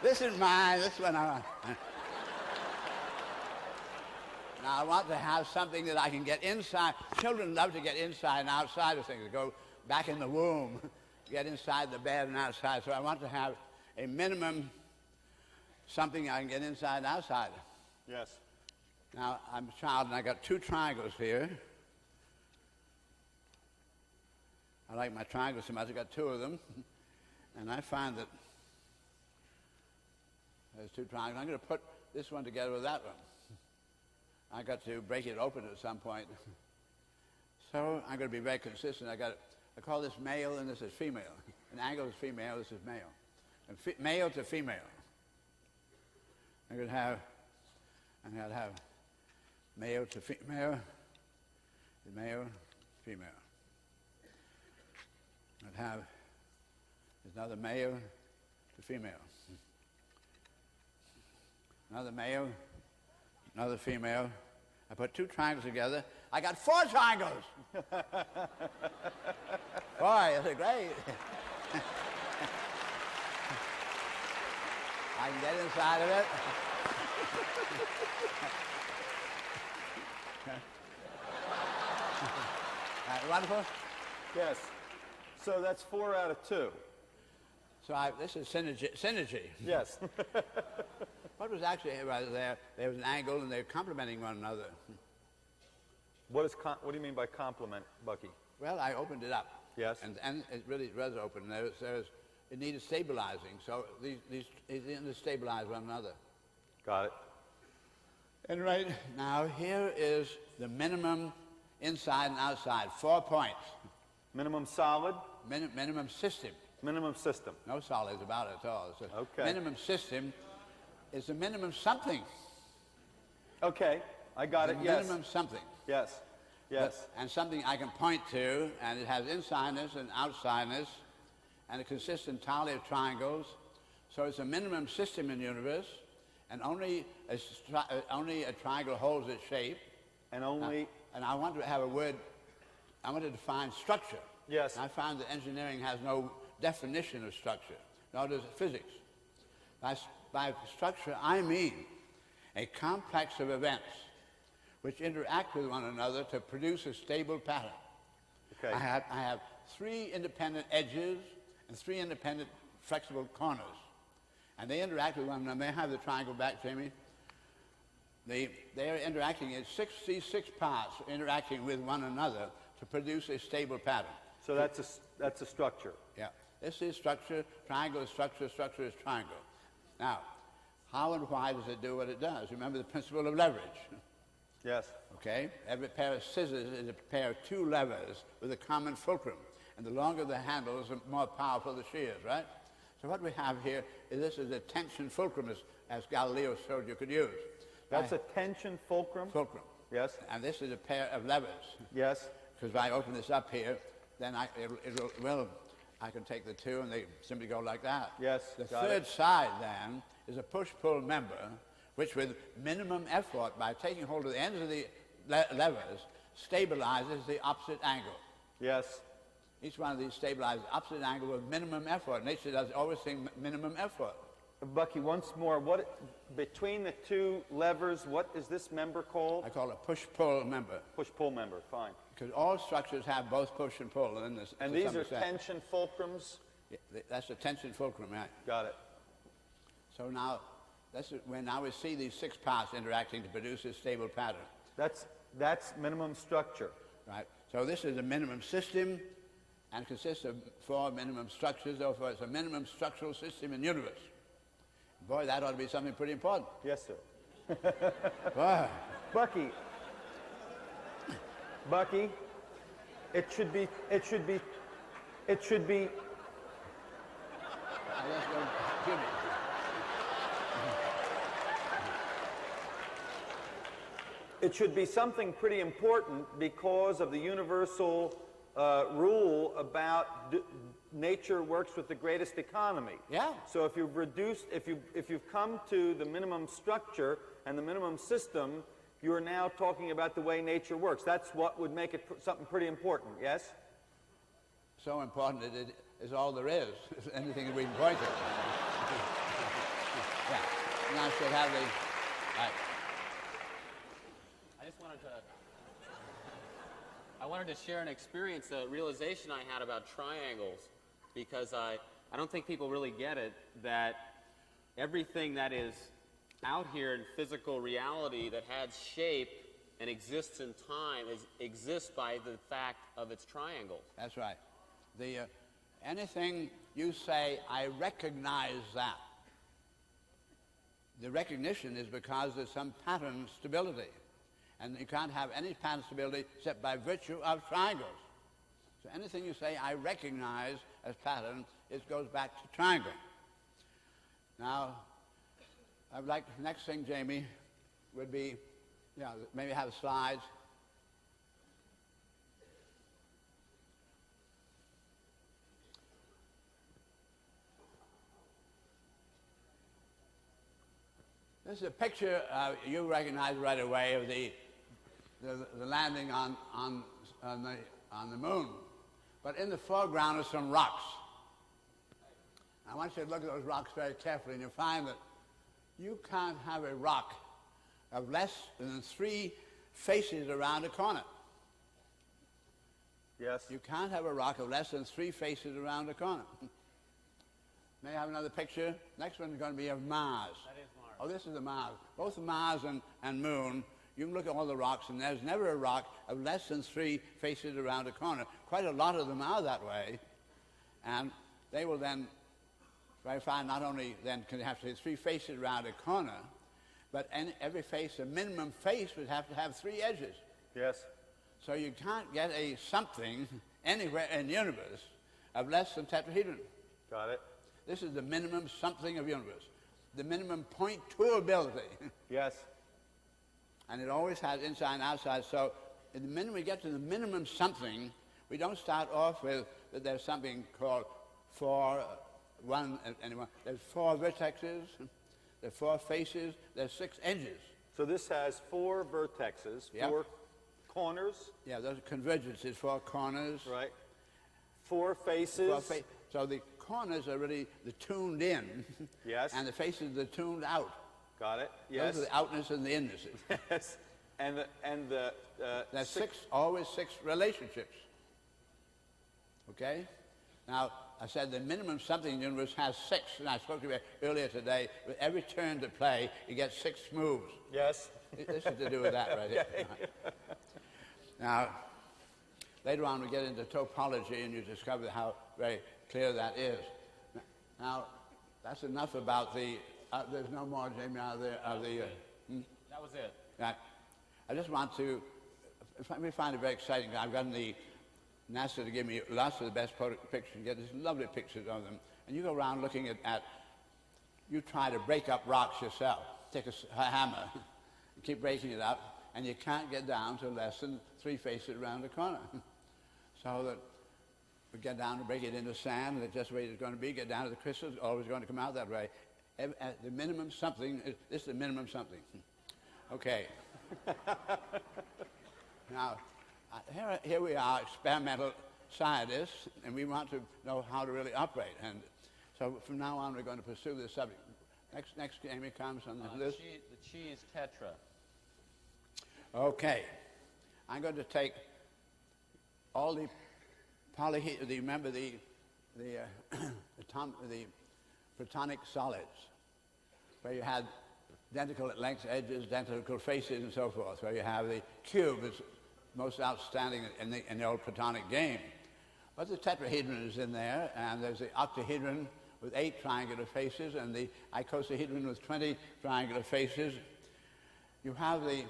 This is mine, this one I want. Now I want to have something that I can get inside. Children love to get inside and outside of things, go back in the womb, get inside the bed and outside. So I want to have a minimum something I can get inside and outside. Yes. Now, I'm a child, and I got two triangles here. I like my triangles so much, I got two of them. And I find that there's two triangles. I'm going to put this one together with that one. I got to break it open at some point. So I'm going to be very consistent. I call this male, and this is female. An angle is female, this is male. And male to female. I'm going to have male to female, male, female. I'd have another male to female. Another male, another female. I put two triangles together. I got four triangles. Boy, that's great. I can get inside of it. Wonderful. Yes. So that's 4 out of 2. So this is synergy. Yes. What was actually right there? There was an angle, and they're complementing one another. What do you mean by complement, Bucky? Well, I opened it up. Yes. And it really was open. It needed stabilizing, so these didn't stabilize one another. Got it. And right now, here is the minimum inside and outside, 4 points. Minimum solid? Minimum system. Minimum system. No solids about it at all. It's a Okay. Minimum system is the minimum something. Okay, I got it, yes. Minimum something. Yes, yes. And something I can point to, and it has insideness and outsideness, and it consists entirely of triangles. So it's a minimum system in the universe, and only a triangle holds its shape. And only... And I want to have a word, I want to define structure. Yes. And I found that engineering has no definition of structure, nor does physics. By structure, I mean a complex of events which interact with one another to produce a stable pattern. Okay. I have 3 independent edges and 3 independent flexible corners. And they interact with one another. They have the triangle back, Jamie. They are interacting in these 6 parts interacting with one another to produce a stable pattern. So that's a structure. Yeah. This is structure. Triangle is structure. Structure is triangle. Now, how and why does it do what it does? Remember the principle of leverage. Yes. Okay? Every pair of scissors is a pair of 2 levers with a common fulcrum. And the longer the handles, the more powerful the shears, right? So what we have here is this is a tension fulcrum, as Galileo showed you could use. That's a tension fulcrum? Fulcrum. Yes. And this is a pair of levers. Yes. Because if I open this up here, then I can take the 2 and they simply go like that. Yes, The got third it. side then is a push-pull member, which with minimum effort, by taking hold of the ends of the levers, stabilizes the opposite angle. Yes. Each one of these stabilizes the opposite angle with minimum effort. Nature does always think minimum effort. Bucky, once more, between the 2 levers, what is this member called? I call it push-pull member. Push-pull member, fine. Because all structures have both push and pull. And these are tension fulcrums? Yeah, that's the tension fulcrum, right? Got it. So now, now we see these 6 parts interacting to produce a stable pattern. That's minimum structure. Right. So this is a minimum system and consists of 4 minimum structures. Therefore, it's a minimum structural system in the universe. Boy, that ought to be something pretty important. Yes, sir. Boy. Bucky, it should be. Let's go. Jimmy. It should be something pretty important because of the universal rule about nature works with the greatest economy. Yeah. So if you've reduced, if you've come to the minimum structure and the minimum system, you are now talking about the way nature works. That's what would make it something pretty important. Yes. So important that it is all there is. Anything that we can point to. Yeah. Now I should have the. Right. I wanted to share an experience, a realization I had about triangles, because I don't think people really get it, that everything that is out here in physical reality that has shape and exists in time exists by the fact of its triangles. That's right. Anything you say, I recognize that. The recognition is because there's some pattern stability. And you can't have any pattern stability except by virtue of triangles. So anything you say, I recognize as pattern, it goes back to triangle. Now, I would like, the next thing, Jamie, would be, maybe have slides. This is a picture you recognize right away of the landing on the moon. But in the foreground are some rocks. I want you to look at those rocks very carefully, and you'll find that you can't have a rock of less than 3 faces around a corner. Yes. You can't have a rock of less than 3 faces around a corner. May I have another picture? Next one is going to be of Mars. That is Mars. Oh, this is the Mars. Both Mars and Moon, you can look at all the rocks, and there's never a rock of less than 3 faces around a corner. Quite a lot of them are that way. And they will then find not only then can have 3 faces around a corner, but every face, a minimum face, would have to have 3 edges. Yes. So you can't get a something anywhere in the universe of less than tetrahedron. Got it. This is the minimum something of universe. The minimum point to ability. Yes. And it always has inside and outside. So in the minimum, we get to the minimum something, we don't start off with that there's something called there's 4 vertexes, there's 4 faces, there's 6 edges. So this has 4 vertexes, Yep. 4 corners. Yeah, those are convergences, 4 corners. Right. 4 faces. So the corners are really the tuned in. Yes. And the faces are tuned out. Got it. Yes. Those are the outness and the innesses. Yes. And the There's always 6 relationships. Okay? Now, I said the minimum something in the universe has 6, and I spoke to you earlier today. With every turn to play, you get 6 moves. Yes. This is to do with that right here. Now, later on we get into topology, and you discover how very clear that is. Now, that's enough about the. There's no more, Jamie, out there of the. That was it. Right. I just want to. We find it very exciting. I've gotten the NASA to give me lots of the best pictures. You get these lovely pictures of them, and you go around looking at. You try to break up rocks yourself. Take a hammer, and keep breaking it up, and you can't get down to less than 3 faces around the corner. So that we get down to break it into sand, and that's just the way it's going to be. Get down to the crystals, always going to come out that way. At the minimum something, this is the minimum something. Okay. Now, here we are, experimental scientists, and we want to know how to really operate. And so from now on, we're going to pursue this subject. Next Amy comes on the list. The cheese tetra. Okay. I'm going to take all the remember the protonic solids, where you had identical at length edges, identical faces, and so forth, where you have the cube is most outstanding in the old protonic game. But the tetrahedron is in there, and there's the octahedron with 8 triangular faces and the icosahedron with 20 triangular faces. You have the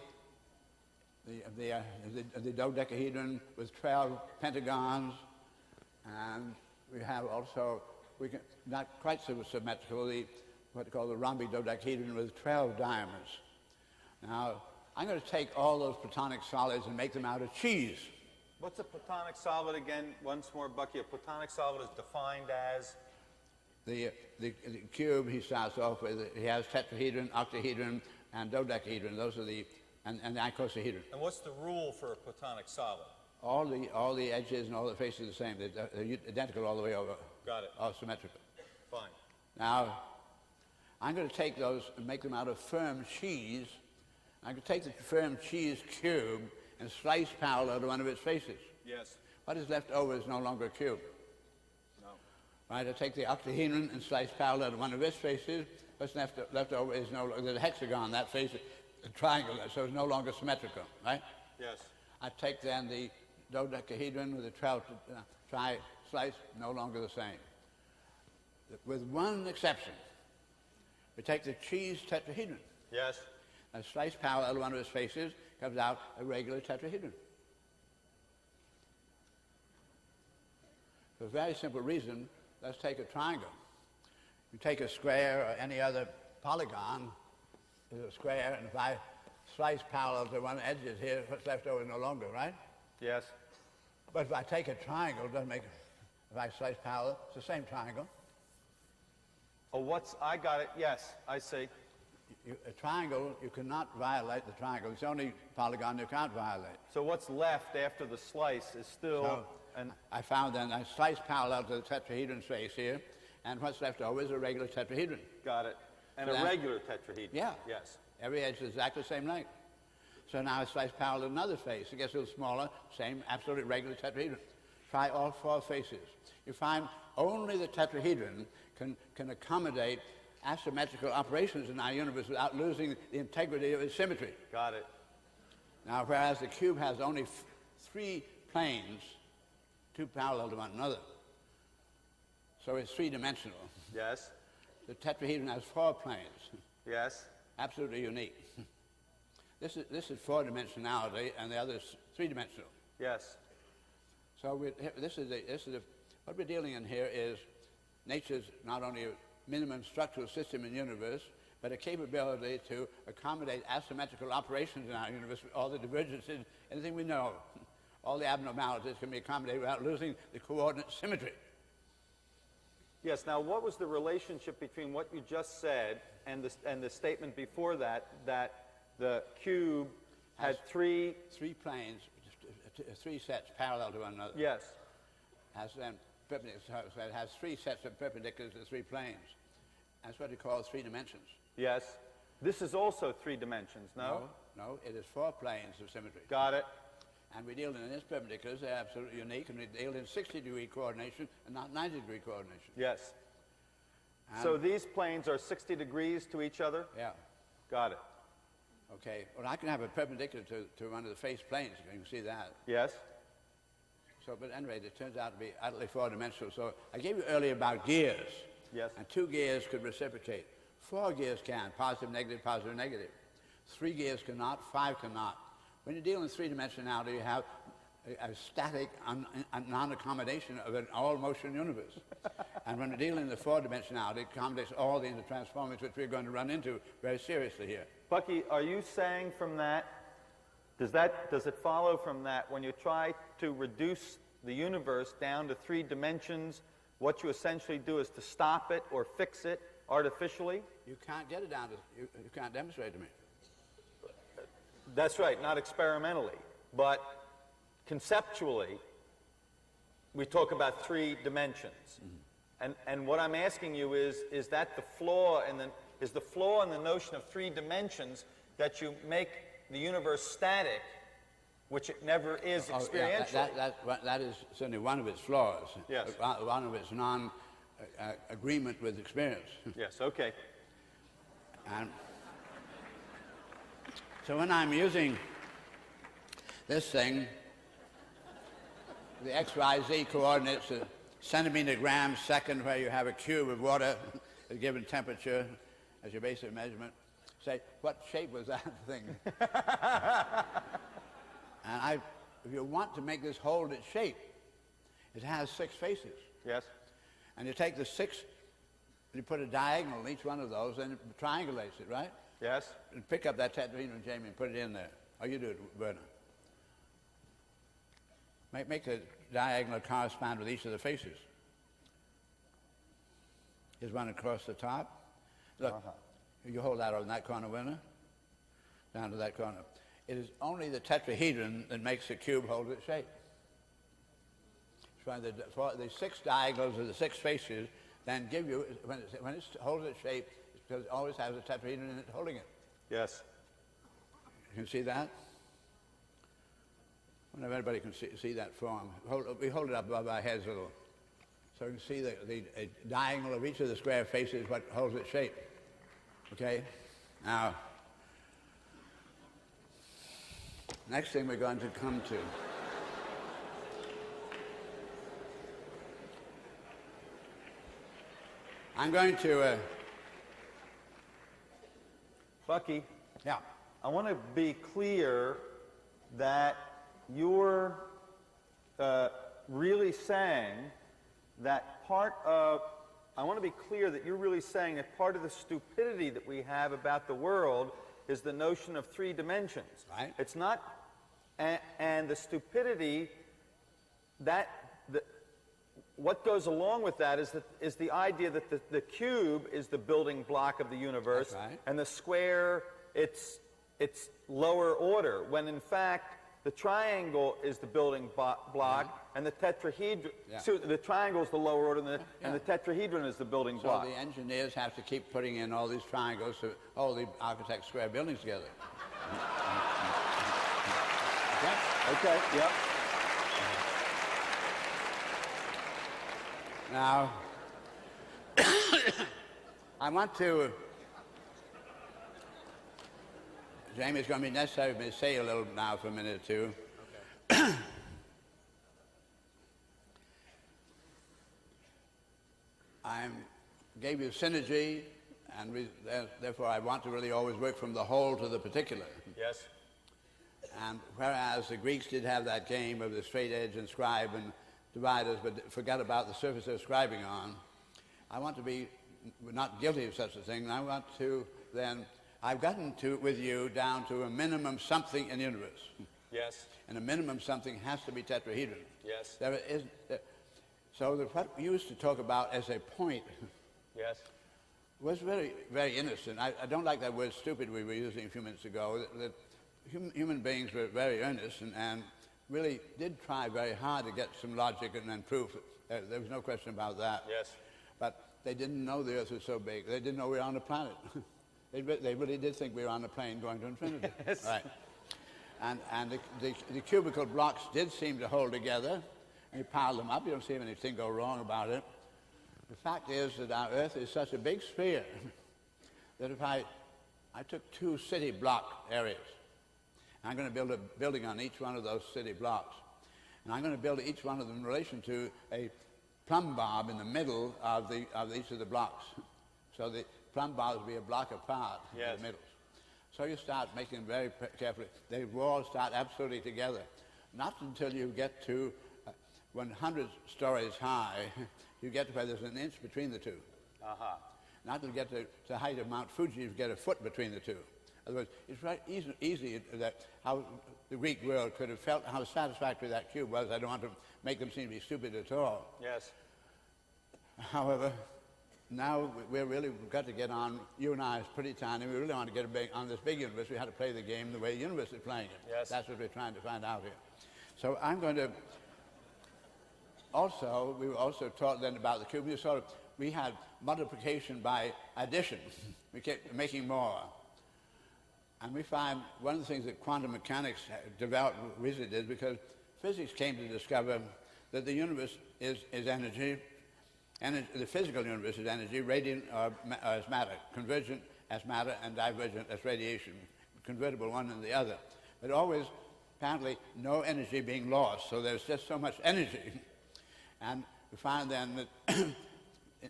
dodecahedron with 12 pentagons, and we have also, not quite so symmetrical, what they call the rhombic dodecahedron with 12 diamonds. Now, I'm going to take all those platonic solids and make them out of cheese. What's a platonic solid again? Once more, Bucky. A platonic solid is defined as? The cube he starts off with, he has tetrahedron, octahedron, and dodecahedron. Those are and the icosahedron. And what's the rule for a platonic solid? All the edges and all the faces are the same. They're identical all the way over. Got it. All symmetrical. Fine. Now, I'm going to take those and make them out of firm cheese. I'm going to take the firm cheese cube and slice parallel to one of its faces. Yes. What is left over is no longer a cube. No. Right, I take the octahedron and slice parallel to one of its faces. What's left over is no longer the hexagon, that face, a triangle, so it's no longer symmetrical, right? Yes. I take then the dodecahedron with the 12 slice, no longer the same. With one exception. We take the cheese tetrahedron. Yes. And slice parallel to one of its faces, comes out a regular tetrahedron. For a very simple reason, let's take a triangle. You take a square or any other polygon, is a square, and if I slice parallel to one edges here, what's left over is no longer, right? Yes. But if I take a triangle, it doesn't make, if I slice parallel, it's the same triangle. Oh, I got it. Yes, I see. A triangle, you cannot violate the triangle. It's the only polygon you can't violate. So what's left after the slice is still... I found then, I sliced parallel to the tetrahedron face here, and what's left over is a regular tetrahedron. Got it. And So a that- regular tetrahedron. Yeah. Yes. Every edge is exactly the same length. So now I slice parallel to another face. It gets a little smaller, same absolutely regular tetrahedron. Try all 4 faces. You find only the tetrahedron can accommodate asymmetrical operations in our universe without losing the integrity of its symmetry. Got it. Now, whereas the cube has only 3 planes, 2 parallel to one another, so it's 3-dimensional. Yes. The tetrahedron has 4 planes, Yes. absolutely unique. This is 4-dimensionality, and the other is 3-dimensional. Yes. So what we're dealing in here is nature's not only a minimum structural system in the universe, but a capability to accommodate asymmetrical operations in our universe, all the divergences, anything we know. All the abnormalities can be accommodated without losing the coordinate symmetry. Yes. Now, what was the relationship between what you just said and the statement before that, that the cube had three... 3 planes, 3 sets parallel to one another. Yes. Has then perpendicular, so it has 3 sets of perpendiculars to 3 planes. That's what we call 3 dimensions. Yes. This is also 3 dimensions, no? No, it is 4 planes of symmetry. Got it. And we deal in its perpendiculars, they're absolutely unique, and we deal in 60-degree coordination and not 90-degree coordination. Yes. And So these planes are 60 degrees to each other? yeah, Got it. okay. Well, I can have a perpendicular to one of the face planes, you can see that. Yes. So, but anyway, it turns out to be utterly 4-dimensional. So I gave you earlier about gears. Yes. And 2 gears could reciprocate. 4 gears can, positive, negative, 3 gears cannot, 5 cannot. When you deal in 3-dimensionality, you have a static non-accommodation of an all-motion universe. And when you deal in the 4-dimensionality, it accommodates all the intertransformings which we're going to run into very seriously here. Bucky, are you saying from that, does it follow from that when you try to reduce the universe down to 3 dimensions, what you essentially do is to stop it or fix it artificially? You can't get it down to, you can't demonstrate to me. That's right, not experimentally, but conceptually, we talk about 3 dimensions. Mm-hmm. And what I'm asking you is that the flaw in the notion of 3 dimensions that you make the universe static, which it never is experientially? That is certainly one of its flaws. Yes. One of its non-agreement with experience. Yes, okay. And so when I'm using this thing, the x, y, z coordinates centimeter-gram second, where you have a cube of water at a given temperature as your basic measurement. Say, what shape was that thing? And if you want to make this hold its shape, it has 6 faces. Yes. And you take the 6, you put a diagonal in each one of those, and it triangulates it, right? Yes. And pick up that tetrahedron, Jamie, and put it in there. Oh, you do it, Werner. Make the diagonal correspond with each of the faces. Here's one across the top. Look, you hold that over in that corner, Werner, down to that corner. It is only the tetrahedron that makes the cube hold its shape. So the 6 diagonals of the 6 faces then give you, when it holds its shape, it's because it always has a tetrahedron in it holding it. Yes. You can see that? I wonder if everybody can see that form. We hold it up above our heads a little. So you can see the diagonal of each of the square faces, what holds its shape. Okay? Now, next thing we're going to come to. I'm going to... Bucky, yeah. I want to be clear that you're really saying that part of... I want to be clear that you're really saying that part of the stupidity that we have about the world is the notion of 3 dimensions. Right. It's not... And the stupidity, what goes along with that is the idea that the cube is the building block of the universe, That's right. and the square, it's lower order, when in fact the triangle is the building block, and the tetrahedron, so the triangle is the lower order, and the tetrahedron is the building block. So the engineers have to keep putting in all these triangles to hold the architect's square buildings together. Okay, yep. Now, I want to... Jamie, it's going to be necessary for me to say a little now for a minute or two. Okay. I gave you synergy, and therefore I want to really always work from the whole to the particular. Yes. And whereas the Greeks did have that game of the straight edge and scribe and dividers, but forgot about the surface they're scribing on, I want to be not guilty of such a thing. I want to then... I've gotten to, with you, down to a minimum something in the universe. Yes. And a minimum something has to be tetrahedron. Yes. So what we used to talk about as a point Yes. was very, very innocent. I don't like that word stupid we were using a few minutes ago. That human beings were very earnest and really did try very hard to get some logic and proof. There was no question about that. Yes. But they didn't know the Earth was so big. They didn't know we were on a planet. They really did think we were on a plane going to infinity. Yes. Right. And the cubical blocks did seem to hold together. And you pile them up, you don't see anything go wrong about it. The fact is that our Earth is such a big sphere that if I took 2 city block areas, I'm going to build a building on each one of those city blocks. And I'm going to build each one of them in relation to a plumb bob in the middle of each of the blocks. So the plumb bobs will be a block apart in the middle. So you start making them very carefully. They all start absolutely together. Not until you get to 100 stories high, you get to where there's an inch between the 2. Uh-huh. Not until you get to the height of Mount Fuji, you get a foot between the 2. Otherwise, it's very easy that how the Greek world could have felt how satisfactory that cube was. I don't want to make them seem to be stupid at all. Yes. However, now we've got to get on. You and I is pretty tiny. We really want to get on this big universe. We have to play the game the way the universe is playing it. Yes. That's what we're trying to find out here. So I'm going to... Also, we were also taught then about the cube. We had multiplication by addition. We kept making more. And we find one of the things that quantum mechanics developed recently did, because physics came to discover that the universe is energy. The physical universe is energy, radiant as matter, convergent as matter, and divergent as radiation, convertible one and the other. But always, apparently, no energy being lost, so there's just so much energy. And we find then that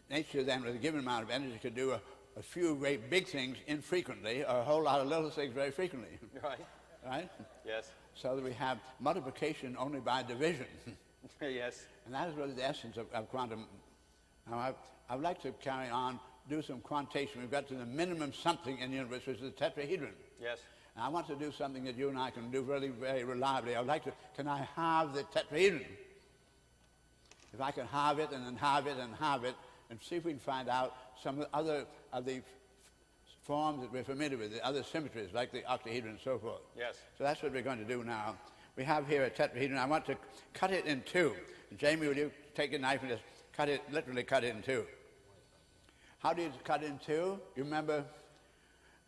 nature then, with a given amount of energy, could do a few great big things infrequently, or a whole lot of little things very frequently. Right. Right? Yes. So that we have multiplication only by division. Yes. And that is really the essence of quantum. Now, I would like to carry on, do some quantation. We've got to the minimum something in the universe, which is the tetrahedron. Yes. And I want to do something that you and I can do really very reliably. I would like to, can I halve the tetrahedron? If I can halve it and then halve it and halve it, and see if we can find out some other of the forms that we're familiar with, the other symmetries, like the octahedron and so forth. Yes. So that's what we're going to do now. We have here a tetrahedron. I want to cut it in two. Jamie, will you take a knife and just cut it, literally cut it in two? How do you cut it in two? You remember,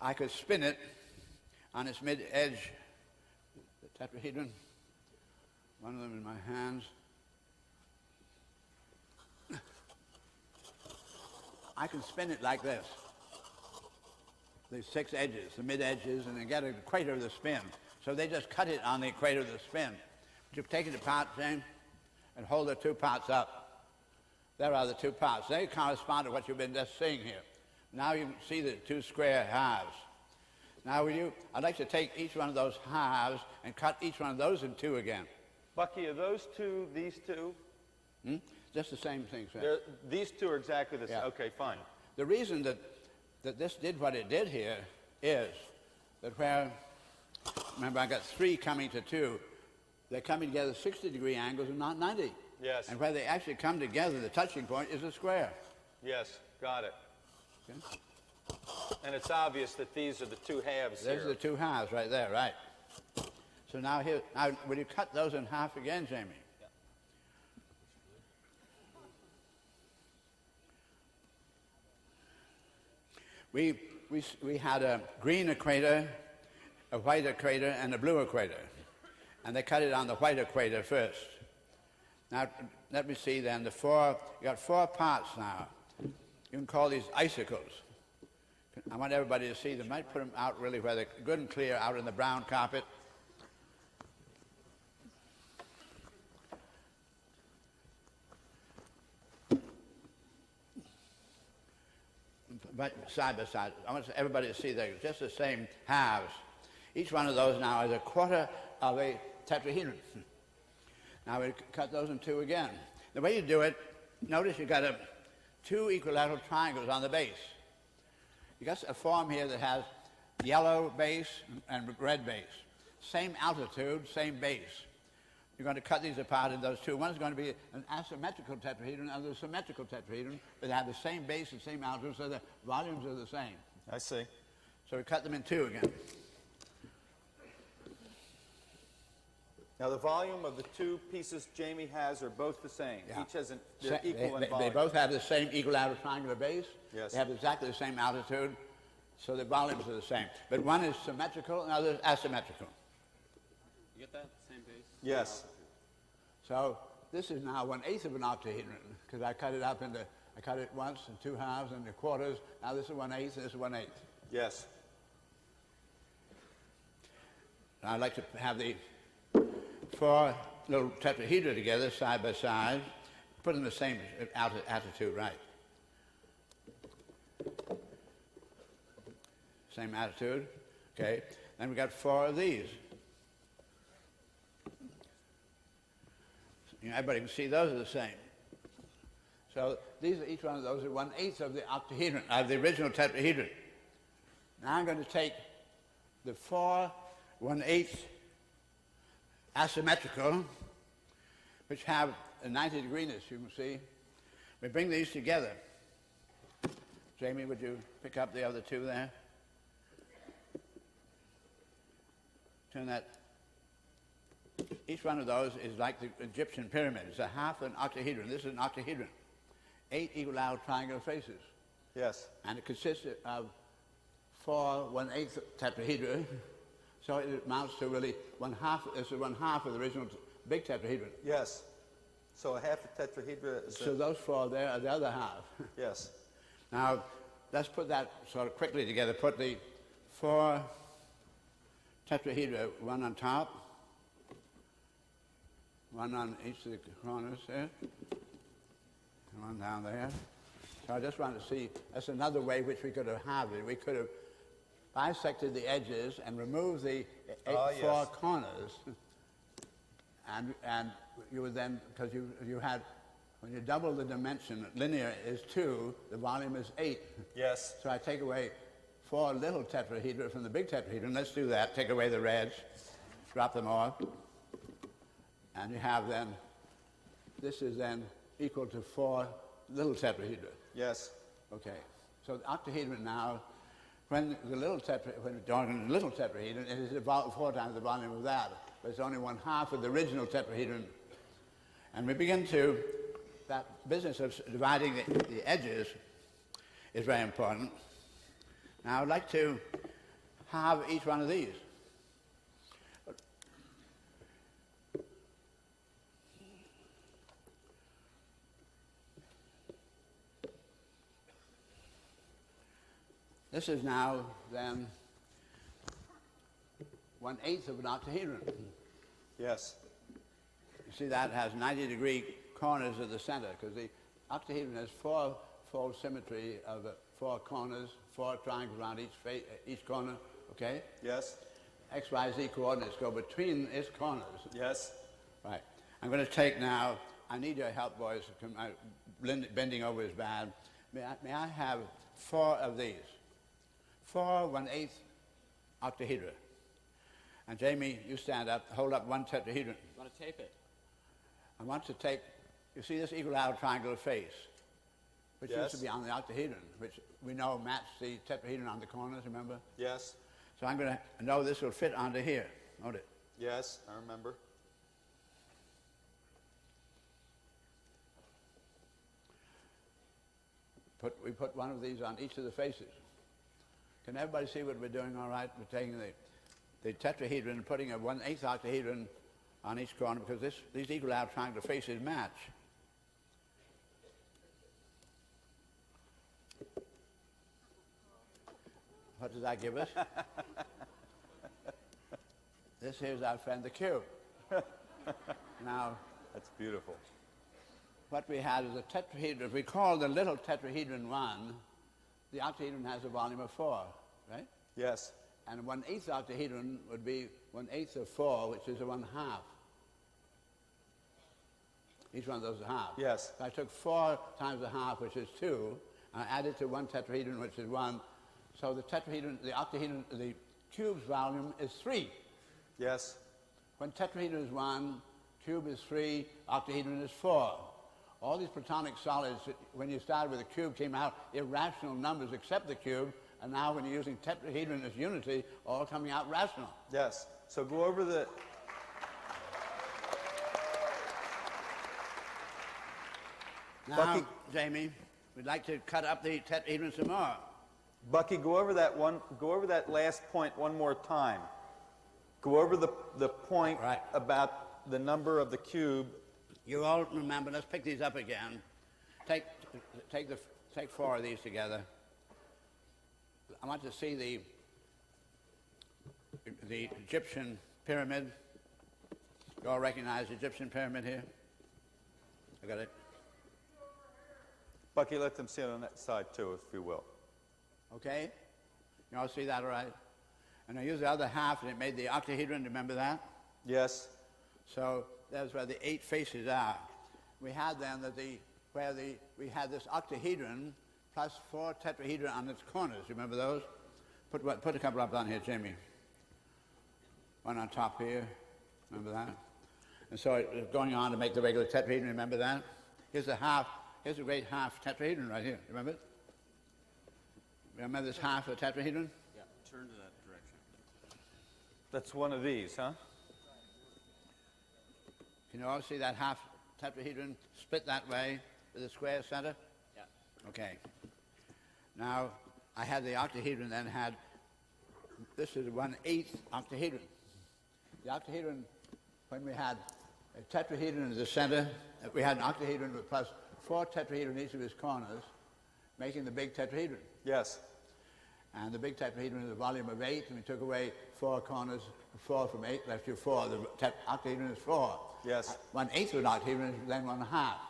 I could spin it on its mid-edge, the tetrahedron. One of them in my hands. I can spin it like this. These 6 edges, the mid-edges, and then get an equator of the spin. So they just cut it on the equator of the spin. But you take it apart, James, and hold the 2 parts up. There are the 2 parts. They correspond to what you've been just seeing here. Now you can see the 2 square halves. Now I'd like to take each one of those halves and cut each one of those in 2 again. Bucky, are those two these two? Just the same thing, sir. These two are exactly the same. Yeah. Okay, fine. The reason that this did what it did here is that where, remember I got 3 coming to 2, they're coming together 60-degree angles and not 90. Yes. And where they actually come together, the touching point is a square. Yes, got it. Okay? And it's obvious that these are the 2 halves There's here. the 2 halves right there, right. So now will you cut those in half again, Jamie? We had a green equator, a white equator, and a blue equator. And they cut it on the white equator first. Now, let me see then, you got 4 parts now. You can call these icicles. I want everybody to see them. I might put them out really where they're good and clear out in the brown carpet. But side by side. I want everybody to see they're just the same halves. Each one of those now is a quarter of a tetrahedron. Now we cut those in 2 again. The way you do it, notice you've got 2 equilateral triangles on the base. You got a form here that has yellow base and red base. Same altitude, same base. You're going to cut these apart in those 2. One's going to be an asymmetrical tetrahedron, and a symmetrical tetrahedron that have the same base and same altitude, so the volumes are the same. I see. So we cut them in 2 again. Now the volume of the 2 pieces Jamie has are both the same. Yeah. Each has they're equal in volume. They both have the same equilateral triangular base. Yes. They have exactly the same altitude, so the volumes are the same. But one is symmetrical and the other is asymmetrical. You get that? Same base? Yes. So this is now 1/8 of an octahedron, because I cut it once in 2 halves and the quarters. Now this is 1/8 and this is 1/8. Yes. And I'd like to have the 4 little tetrahedra together, side by side, put in the same attitude, right. Same attitude, okay. Then we got 4 of these. Everybody can see those are the same. So each one of those are 1/8 of the octahedron, of the original tetrahedron. Now I'm going to take the 4 1/8 asymmetrical, which have a 90 degrees, you can see. We bring these together. Jamie, would you pick up the other 2 there? Turn that. Each one of those is like the Egyptian pyramid. It's a half an octahedron. This is an octahedron. 8 equilateral triangular faces. Yes. And it consists of 4 1/8 tetrahedra. So it amounts to really 1/2. This is 1/2 of the original big tetrahedron. Yes. So a half a tetrahedra is So those 4 there are the other half. Yes. Now, let's put that sort of quickly together. Put the 4 tetrahedra, one on top, one on each of the corners there. one down there. So I just want to see, that's another way which we could have had it. We could have bisected the edges and removed the four corners. And you would then, because you had, when you double the dimension, linear is 2, the volume is 8. Yes. So I take away 4 little tetrahedra from the big tetrahedron. Let's do that. Take away the reds, drop them off. And you have then, this is then equal to 4 little tetrahedra. Yes. Okay. So the octahedron now, when the little tetrahedron, it is about 4 times the volume of that. But it's only 1/2 of the original tetrahedron. And we begin to, that business of dividing the edges is very important. Now I'd like to have each one of these. This is now then 1/8 of an octahedron. Yes. You see that has 90-degree corners at the center because the octahedron has 4-fold symmetry of 4 corners, 4 triangles around each corner, okay? Yes. X, Y, Z coordinates go between its corners. Yes. Right. I'm going to take now, I need your help, boys. Bending over is bad. May I have 4 of these? 4 1/8 octahedra. And Jamie, you stand up, hold up 1 tetrahedron. You want to tape it? I want to take, you see this equilateral triangular face, which Yes. used to be on the octahedron, which we know matched the tetrahedron on the corners, remember? Yes. So I'm going to know this will fit onto here. Note it. Yes, I remember. We put 1 of these on each of the faces. Can everybody see what we're doing all right? We're taking the tetrahedron and putting a 1/8 octahedron on each corner because these equilateral triangular faces match. What does that give us? This here's our friend the cube. Now, That's beautiful. what we had is a tetrahedron. If we call the little tetrahedron 1, the octahedron has a volume of 4, right? Yes. And a 1/8 octahedron would be 1/8 of 4, which is a 1/2. Each one of those is a half. Yes. So I took 4 times a half, which is 2, and I added to 1 tetrahedron, which is 1. So the tetrahedron, the octahedron, the cube's volume is 3. Yes. When tetrahedron is 1, cube is 3, octahedron is 4. All these platonic solids, when you started with a cube, came out irrational numbers except the cube, and now when you're using tetrahedron as unity, all coming out rational. Yes. So go over the... Now, Bucky- Jamie, we'd like to cut up the tetrahedron some more. Bucky, go over that last point one more time. Go over the point Right. about the number of the cube. You all remember, let's pick these up again. Take 4 of these together. I want to see the Egyptian pyramid. You all recognize the Egyptian pyramid here? I got it. Bucky, let them sit on that side too, if you will. Okay? You all see that all right? And I used the other half and it made the octahedron, remember that? Yes. So that's where the 8 faces are. We had then we had this octahedron plus 4 tetrahedron on its corners. Remember those? Put a couple up on here, Jamie. 1 on top here. Remember that? And so it was going on to make the regular tetrahedron. Remember that? Here's a great half tetrahedron right here. Remember it? Remember this half of the tetrahedron? Yeah, turn to that direction. That's one of these, huh? Can you all see that half tetrahedron split that way with a square center? Yeah. Okay. Now, I had the octahedron then had, this is 1/8 octahedron. The octahedron, when we had a tetrahedron in the center, we had an octahedron with plus 4 tetrahedron in each of its corners, making the big tetrahedron. Yes. And the big tetrahedron is a volume of 8, and we took away 4 corners, 4 from 8, left you 4. The octahedron is 4. Yes. 1/8 of an octahedron is then 1/2.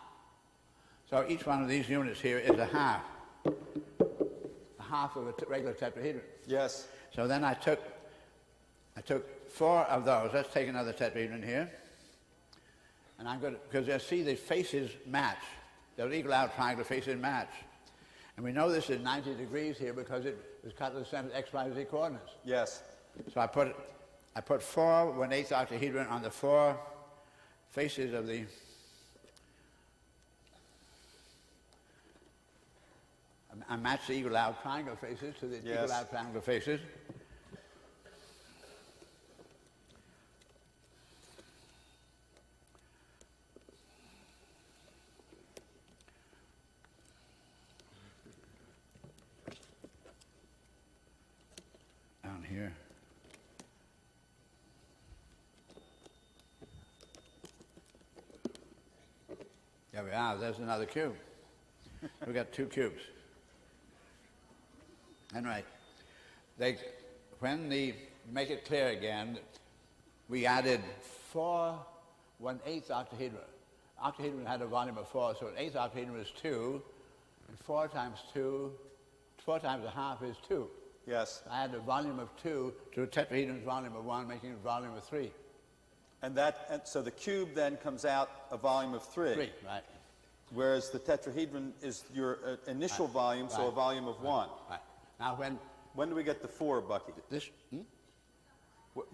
So each one of these units here is a half of a regular tetrahedron. Yes. So then I took 4 of those. Let's take another tetrahedron here. And I'm going to, because you see the faces match. The equal out triangular faces match. And we know this is 90 degrees here because it was cut to the center x, y, z coordinates. Yes. So I put 4 1/8 octahedron on the 4 faces of the I match the equal out triangle faces to the Yes. equal out triangle faces. Down here. There we are. There's another cube. We've got 2 cubes. And right, make it clear again, we added 4 1/8 octahedra. Octahedron had a volume of 4, so an 1/8 octahedron is 2, and 4 times 2, 4 times a half is 2. Yes. I add a volume of 2 to a tetrahedron's volume of 1, making it a volume of 3. And so the cube then comes out a volume of 3. 3, right. Whereas the tetrahedron is your initial volume, so a volume of 1. Right. Now When do we get the 4, Bucky? this,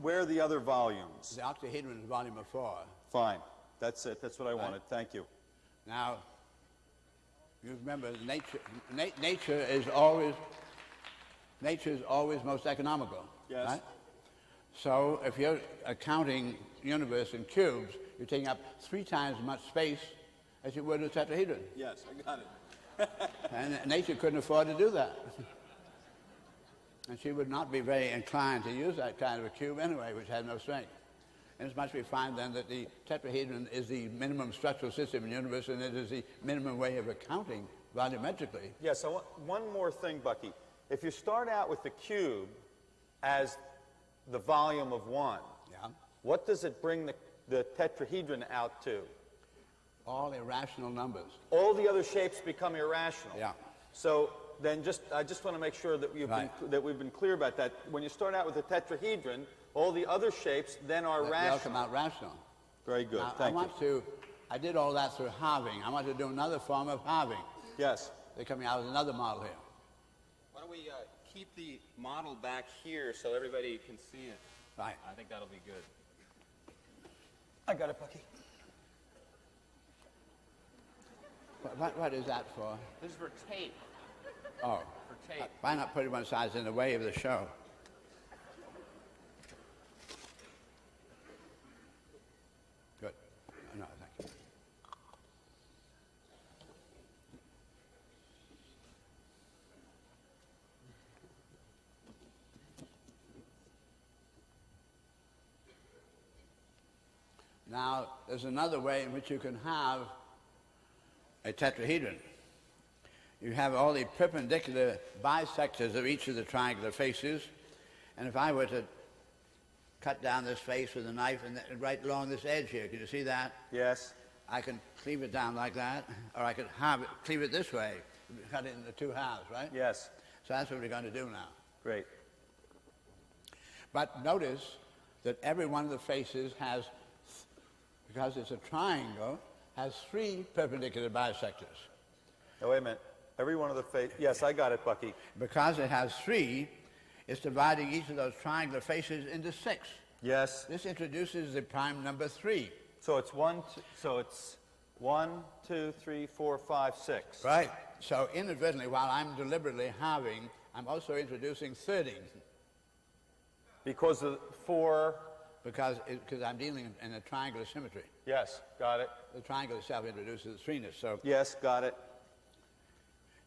Where are the other volumes? the octahedron is a volume of 4. Fine. That's it. That's what I wanted. Thank you. Now, you remember nature is always most economical. Yes. Right? So if you're counting universe in cubes, you're taking up 3 times as much space as you would with a tetrahedron. Yes, I got it. And nature couldn't afford to do that. And she would not be very inclined to use that kind of a cube anyway, which had no strength. Inasmuch we find then that the tetrahedron is the minimum structural system in the universe, and it is the minimum way of accounting volumetrically. Yes, I want one more thing, Bucky. If you start out with the cube as the volume of 1, Yeah. what does it bring the tetrahedron out to? All irrational numbers. All the other shapes become irrational. Yeah. So then I just want to make sure that we've been clear about that. When you start out with a tetrahedron, all the other shapes then are They all rational. come out rational. Very good. Now, Thank you. I did all that through halving. I want to do another form of halving. Yes. They're coming out with another model here. Why don't we keep the model back here so everybody can see it? Right. I think that'll be good. I got it, Bucky. What is that for? This is for tape. Oh. For tape. Why not put one side in the way of the show? Good. No, thank you. Now, there's another way in which you can have a tetrahedron. You have all the perpendicular bisectors of each of the triangular faces, and if I were to cut down this face with a knife and right along this edge here, can you see that? Yes. I can cleave it down like that, or I could cleave it this way, cut it into 2 halves, right? Yes. So that's what we're going to do now. Great. But notice that every one of the faces has, because it's a triangle, has 3 perpendicular bisectors. Now, wait a minute. Every one of the faces. Yes, I got it, Bucky. Because it has 3, it's dividing each of those triangular faces into 6. Yes. This introduces the prime number 3. So it's 1, so it's 1, 2, 3, 4, 5, 6. Right. So inadvertently, while I'm deliberately halving, I'm also introducing thirding. Because of 4. Because I'm dealing in a triangular symmetry. Yes, got it. The triangle itself introduces the 3ness. So, Yes, got it.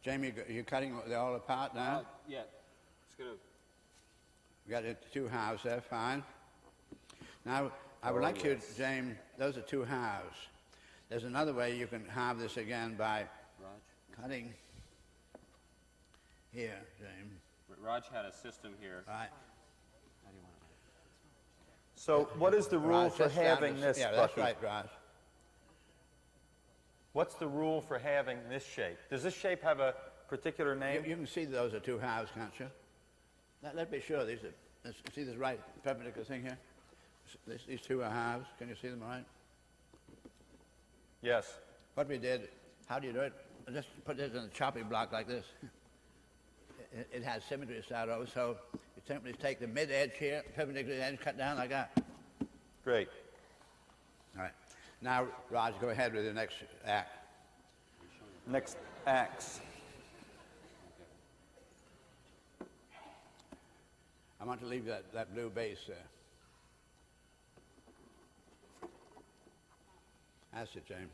Jamie, you're cutting it all apart now? Yeah. It's going to... We got it 2 halves there, fine. Now, I would like you, James, those are 2 halves. There's another way you can halve this again by cutting here, James. Raj had a system here. Right. How do you want it? So what is the rule Raj, for just down halving to- this, Yeah, Bucky? that's right, Raj. What's the rule for having this shape? Does this shape have a particular name? You can see those are two halves, can't you? Let me show these. See this right perpendicular thing here? These two are halves. Can you see them all right? Yes. What we did, how do you do it? Just put this in a chopping block like this. It has symmetry to start over, so you simply take the mid edge here, perpendicular edge, cut down like that. Great. All right. Now, Raj, go ahead with the next act. Next axe. I want to leave that blue base there. That's it, James.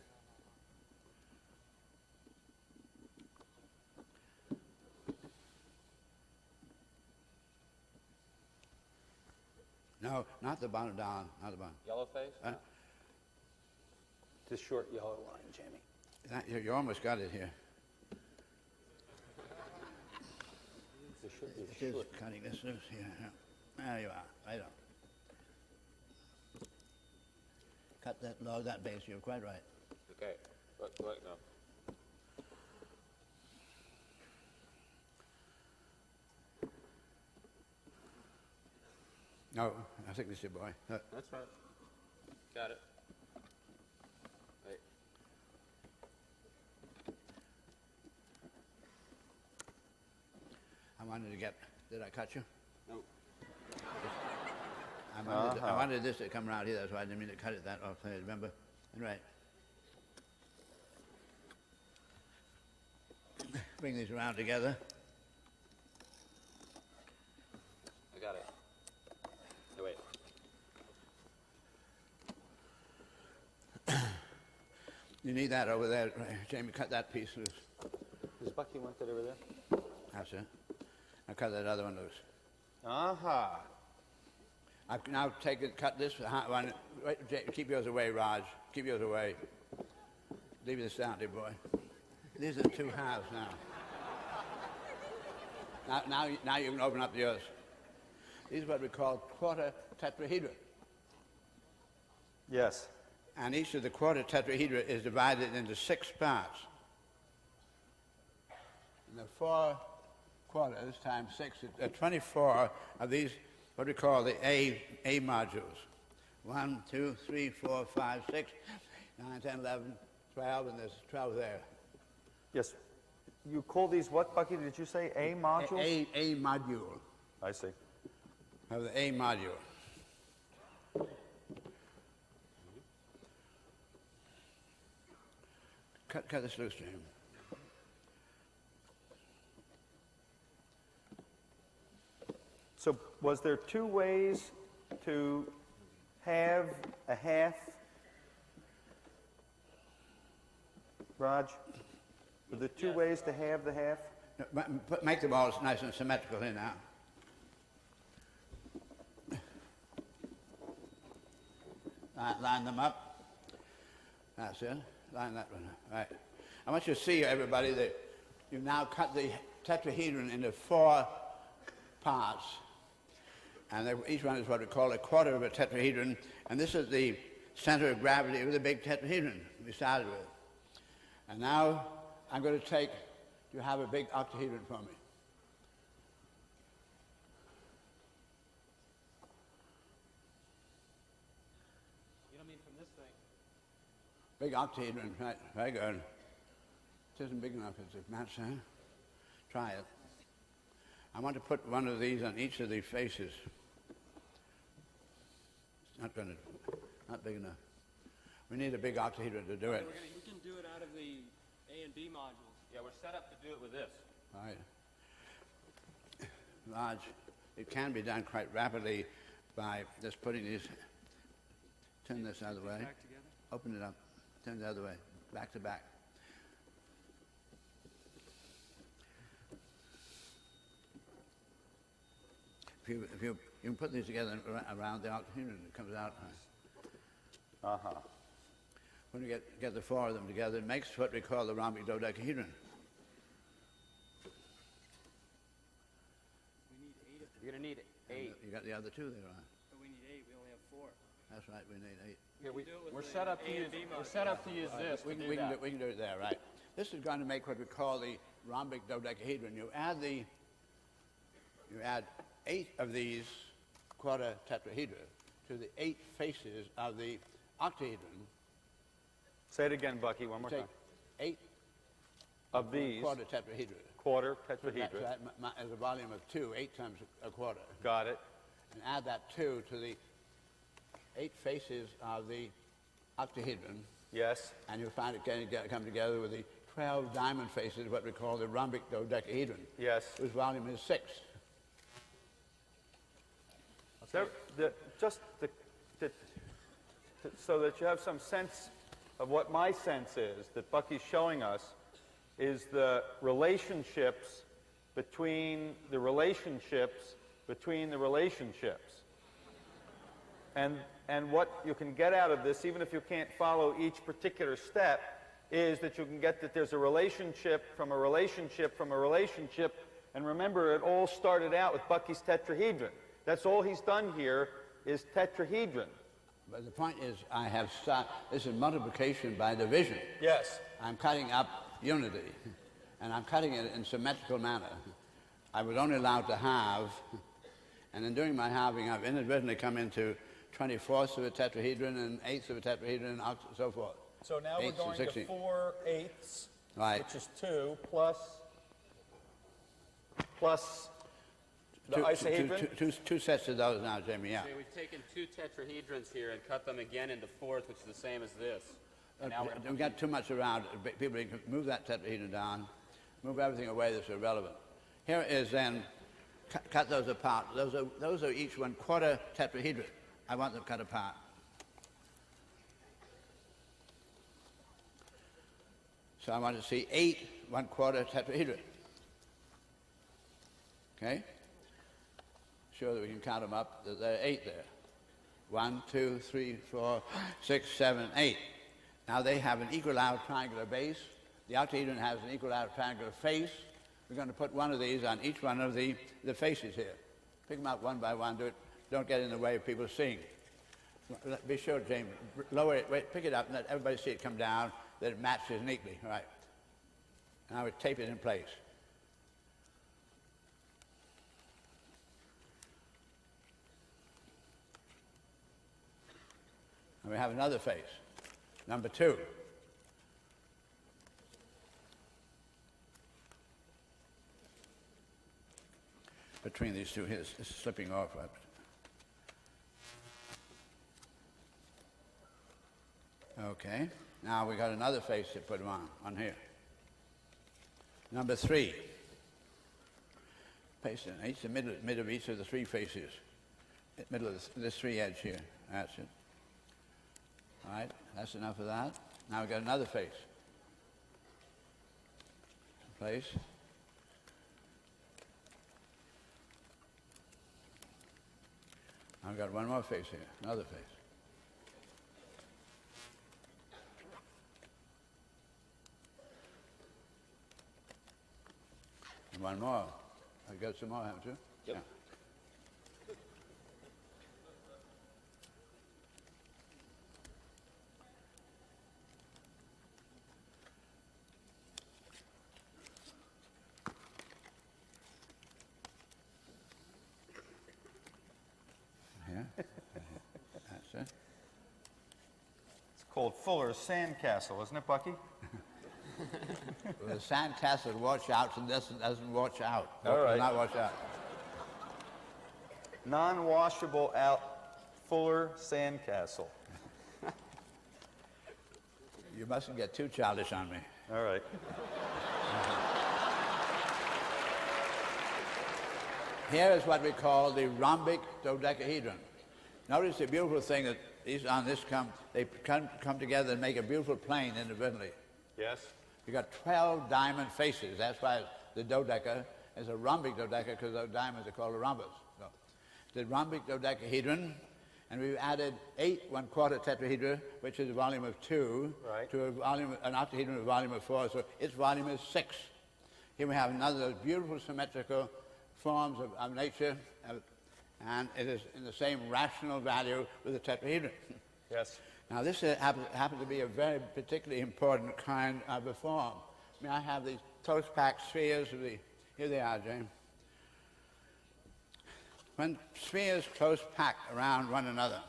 No, not the bottom down, not the bottom. Yellow face? This short yellow line, Jamie. You almost got it here. This should be It is cutting this loose here. Yeah. There you are, right on. Cut that low, that base, you're quite right. Okay. Look, no. No, I think this is your boy. That's right. Got it. Wait. I wanted to get, did I cut you? No. I wanted this to come around here, that's why I didn't mean to cut it that off, remember? Right. Bring these around together. I got it. No, wait. You need that over there. Right. Jamie, cut that piece loose. Does Bucky want that over there? That's it. Now cut that other one loose. Aha. I've now cut this one. Wait, keep yours away, Raj. Keep yours away. Leave this down, dear boy. These are two halves now. Now you can open up yours. These are what we call quarter tetrahedra. Yes. And each of the quarter tetrahedra is divided into 6 parts. And the 4 quarters times 6, 24 of these, what we call the A modules. 1, 2, 3, 4, 5, 6, 9, 10, 11, 12, and there's 12 there. Yes. You call these what, Bucky? Did you say A modules? A module. I see. Of the A module. Cut this loose, James. So was there 2 ways to have a half, Raj? Were there 2 ways to have the half? Make them all nice and symmetrical here now. Line them up. That's it. Line that one up. Right. I want you to see, everybody, that you've now cut the tetrahedron into 4 parts. And each one is what we call a quarter of a tetrahedron. And this is the center of gravity of the big tetrahedron we started with. And now I'm going to you have a big octahedron for me. You don't mean from this thing? Big octahedron, right, very good. It isn't big enough, it's a match, huh? Try it. I want to put one of these on each of the faces. It's not big enough. We need a big octahedron to do it. We can do it out of the A and B modules. Yeah, we're set up to do it with this. All right. Large. It can be done quite rapidly by just putting these, turn this out of the way. Back together. Open it up, turn the other way, back to back. If you can put these together around the octahedron, it comes out. Uh-huh. When you get the 4 of them together, it makes what we call the rhombic dodecahedron. We need 8 of them. You're going to need 8. You got the other 2 there, right? But we need 8. We only have 4. That's right, we need 8. Here, do it with we're the set up to use, A&B we're module. set up to use this. We to can, do that. we can do it there, right. This is going to make what we call the rhombic dodecahedron. You add 8 of these quarter tetrahedra to the 8 faces of the octahedron. Say it again, Bucky, one more Take time. 8 Of these, quarter tetrahedra. quarter That, tetrahedra. is a volume of 2, 8 times a quarter. Got it. And add that 2 to the 8 faces of the octahedron, Yes. and you'll find it come together with the 12 diamond faces, what we call the rhombic dodecahedron, Yes. whose volume is 6. So that you have some sense of what my sense is, that Bucky's showing us, is the relationships between the relationships between the relationships. And what you can get out of this, even if you can't follow each particular step, is that you can get that there's a relationship from a relationship from a relationship. And remember, it all started out with Bucky's tetrahedron. That's all he's done here is tetrahedron. But the point is, this is multiplication by division. Yes. I'm cutting up unity, and I'm cutting it in symmetrical manner. I was only allowed to halve, and in doing my halving, I've inadvertently come into 24ths of a tetrahedron and 8ths of a tetrahedron and so forth. So now we're Eighths and going to 16. 4/8, Right. which is 2, plus the isohedron. Two sets of those now, Jamie, yeah. See, we've taken 2 tetrahedrons here and cut them again into 4ths, which is the same as this. And now we're going to Don't get too much around. People can move that tetrahedron down, move everything away that's irrelevant. Here is then, cut those apart. Those are each 1/4 tetrahedron. I want them cut apart. So I want to see 8 1/4 tetrahedra. Okay? Sure that we can count them up. There are 8 there. 1, 2, 3, 4, 6, 7, 8. Now they have an equilateral triangular base. The octahedron has an equilateral triangular face. We're going to put one of these on each one of the faces here. Pick them out one by one. Don't get in the way of people seeing. Be sure, James, lower it, wait, pick it up and let everybody see it come down, that it matches neatly. All right. Now we tape it in place. And we have another face, number 2. Between these two, here's it's slipping off. Okay, now we got another face to put on here. Number 3. Paste it. Each the middle of each of the 3 faces. Middle of this 3 edge here. That's it. All right, that's enough of that. Now we've got another face. Place. Now we've got one more face here, another face. And one more. I've got some more, haven't you? Yep. Yeah. That's it. It's called Fuller's Sandcastle, isn't it, Bucky? Well, the sandcastle watch out and doesn't watch out. All right. Does not watch out. Non-washable out Fuller Sandcastle. You mustn't get too childish on me. All right. Here is what we call the rhombic dodecahedron. Notice the beautiful thing that these on this they come together and make a beautiful plane inadvertently. Yes. You got 12 diamond faces. That's why the dodeca is a rhombic dodeca, because those diamonds are called a rhombus. So, the rhombic dodecahedron, and we've added 8 1/4 tetrahedra, which is a volume of 2, right, to an octahedron with a volume of 4. So its volume is 6. Here we have another beautiful symmetrical forms of nature, and it is in the same rational value with the tetrahedron. Yes. Now this happens to be a very particularly important kind of a form. May I have these close-packed spheres of the... Here they are, James. When spheres close-packed around one another,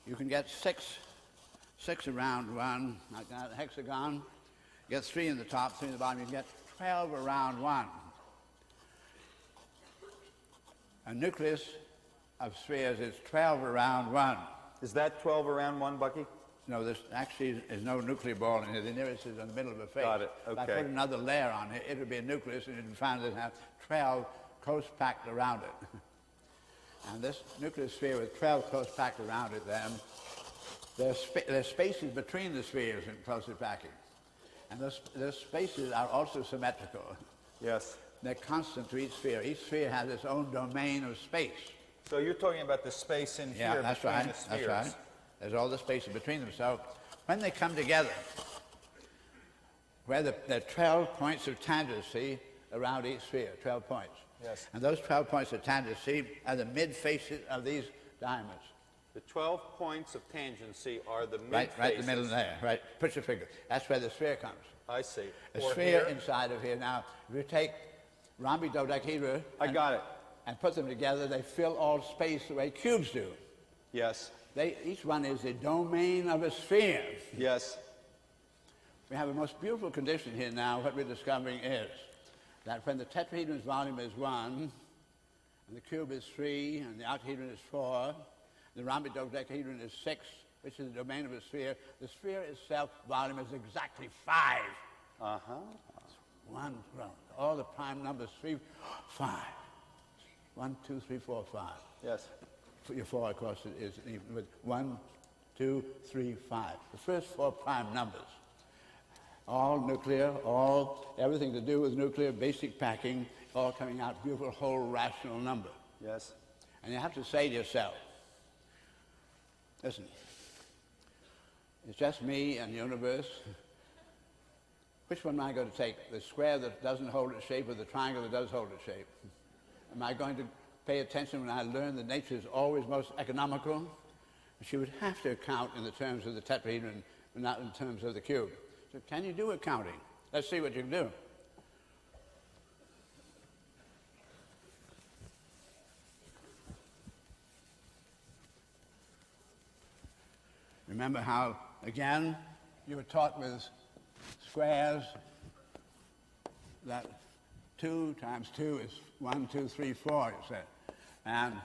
you can get six around one, like that, a hexagon. You get 3 in the top, 3 in the bottom. You can get 12 around one. A nucleus of spheres is 12 around one. Is that 12 around 1, Bucky? No, there's actually is no nuclear ball in here. The nearest is in the middle of a face. Got it, If I okay. put another layer on it, it would be a nucleus, and you'd find it have 12 close-packed around it. And this nucleus sphere with 12 close-packed around it, then, there's spaces between the spheres in closely packing. And those spaces are also symmetrical. Yes. They're constant to each sphere. Each sphere has its own domain of space. So you're talking about the space in Yeah, here that's between right. the spheres. That's right. There's all the space in between them. So when they come together, where there are 12 points of tangency around each sphere, 12 points. Yes. And those 12 points of tangency are the mid-faces of these diamonds. The 12 points of tangency are the mid Right in the middle there. Right. Put your finger. That's where the sphere comes. I see. A Or sphere here. inside of here. Now, if you take rhombi-dodecahedra I got it. and put them together, they fill all space the way cubes do. Yes. Each one is the domain of a sphere. Yes. We have a most beautiful condition here now. What we're discovering is that when the tetrahedron's volume is 1, and the cube is 3, and the octahedron is 4, the rhombi-dodecahedron is 6, which is the domain of a sphere, the sphere itself volume is exactly 5. Uh-huh. One, all the prime numbers, 3, 5. 1, 2, 3, 4, 5. Yes. Your 4, of course, is even with 1, 2, 3, 5. The first 4 prime numbers. All nuclear, everything to do with nuclear, basic packing, all coming out beautiful, whole rational number. Yes. And you have to say to yourself, listen, it's just me and the universe. Which one am I going to take? The square that doesn't hold its shape or the triangle that does hold its shape? Am I going to pay attention when I learn that nature is always most economical? She would have to account in the terms of the tetrahedron, but not in terms of the cube. So can you do accounting? Let's see what you can do. Remember how, again, you were taught with squares that 2 times 2 is 1, 2, 3, 4, you said. And you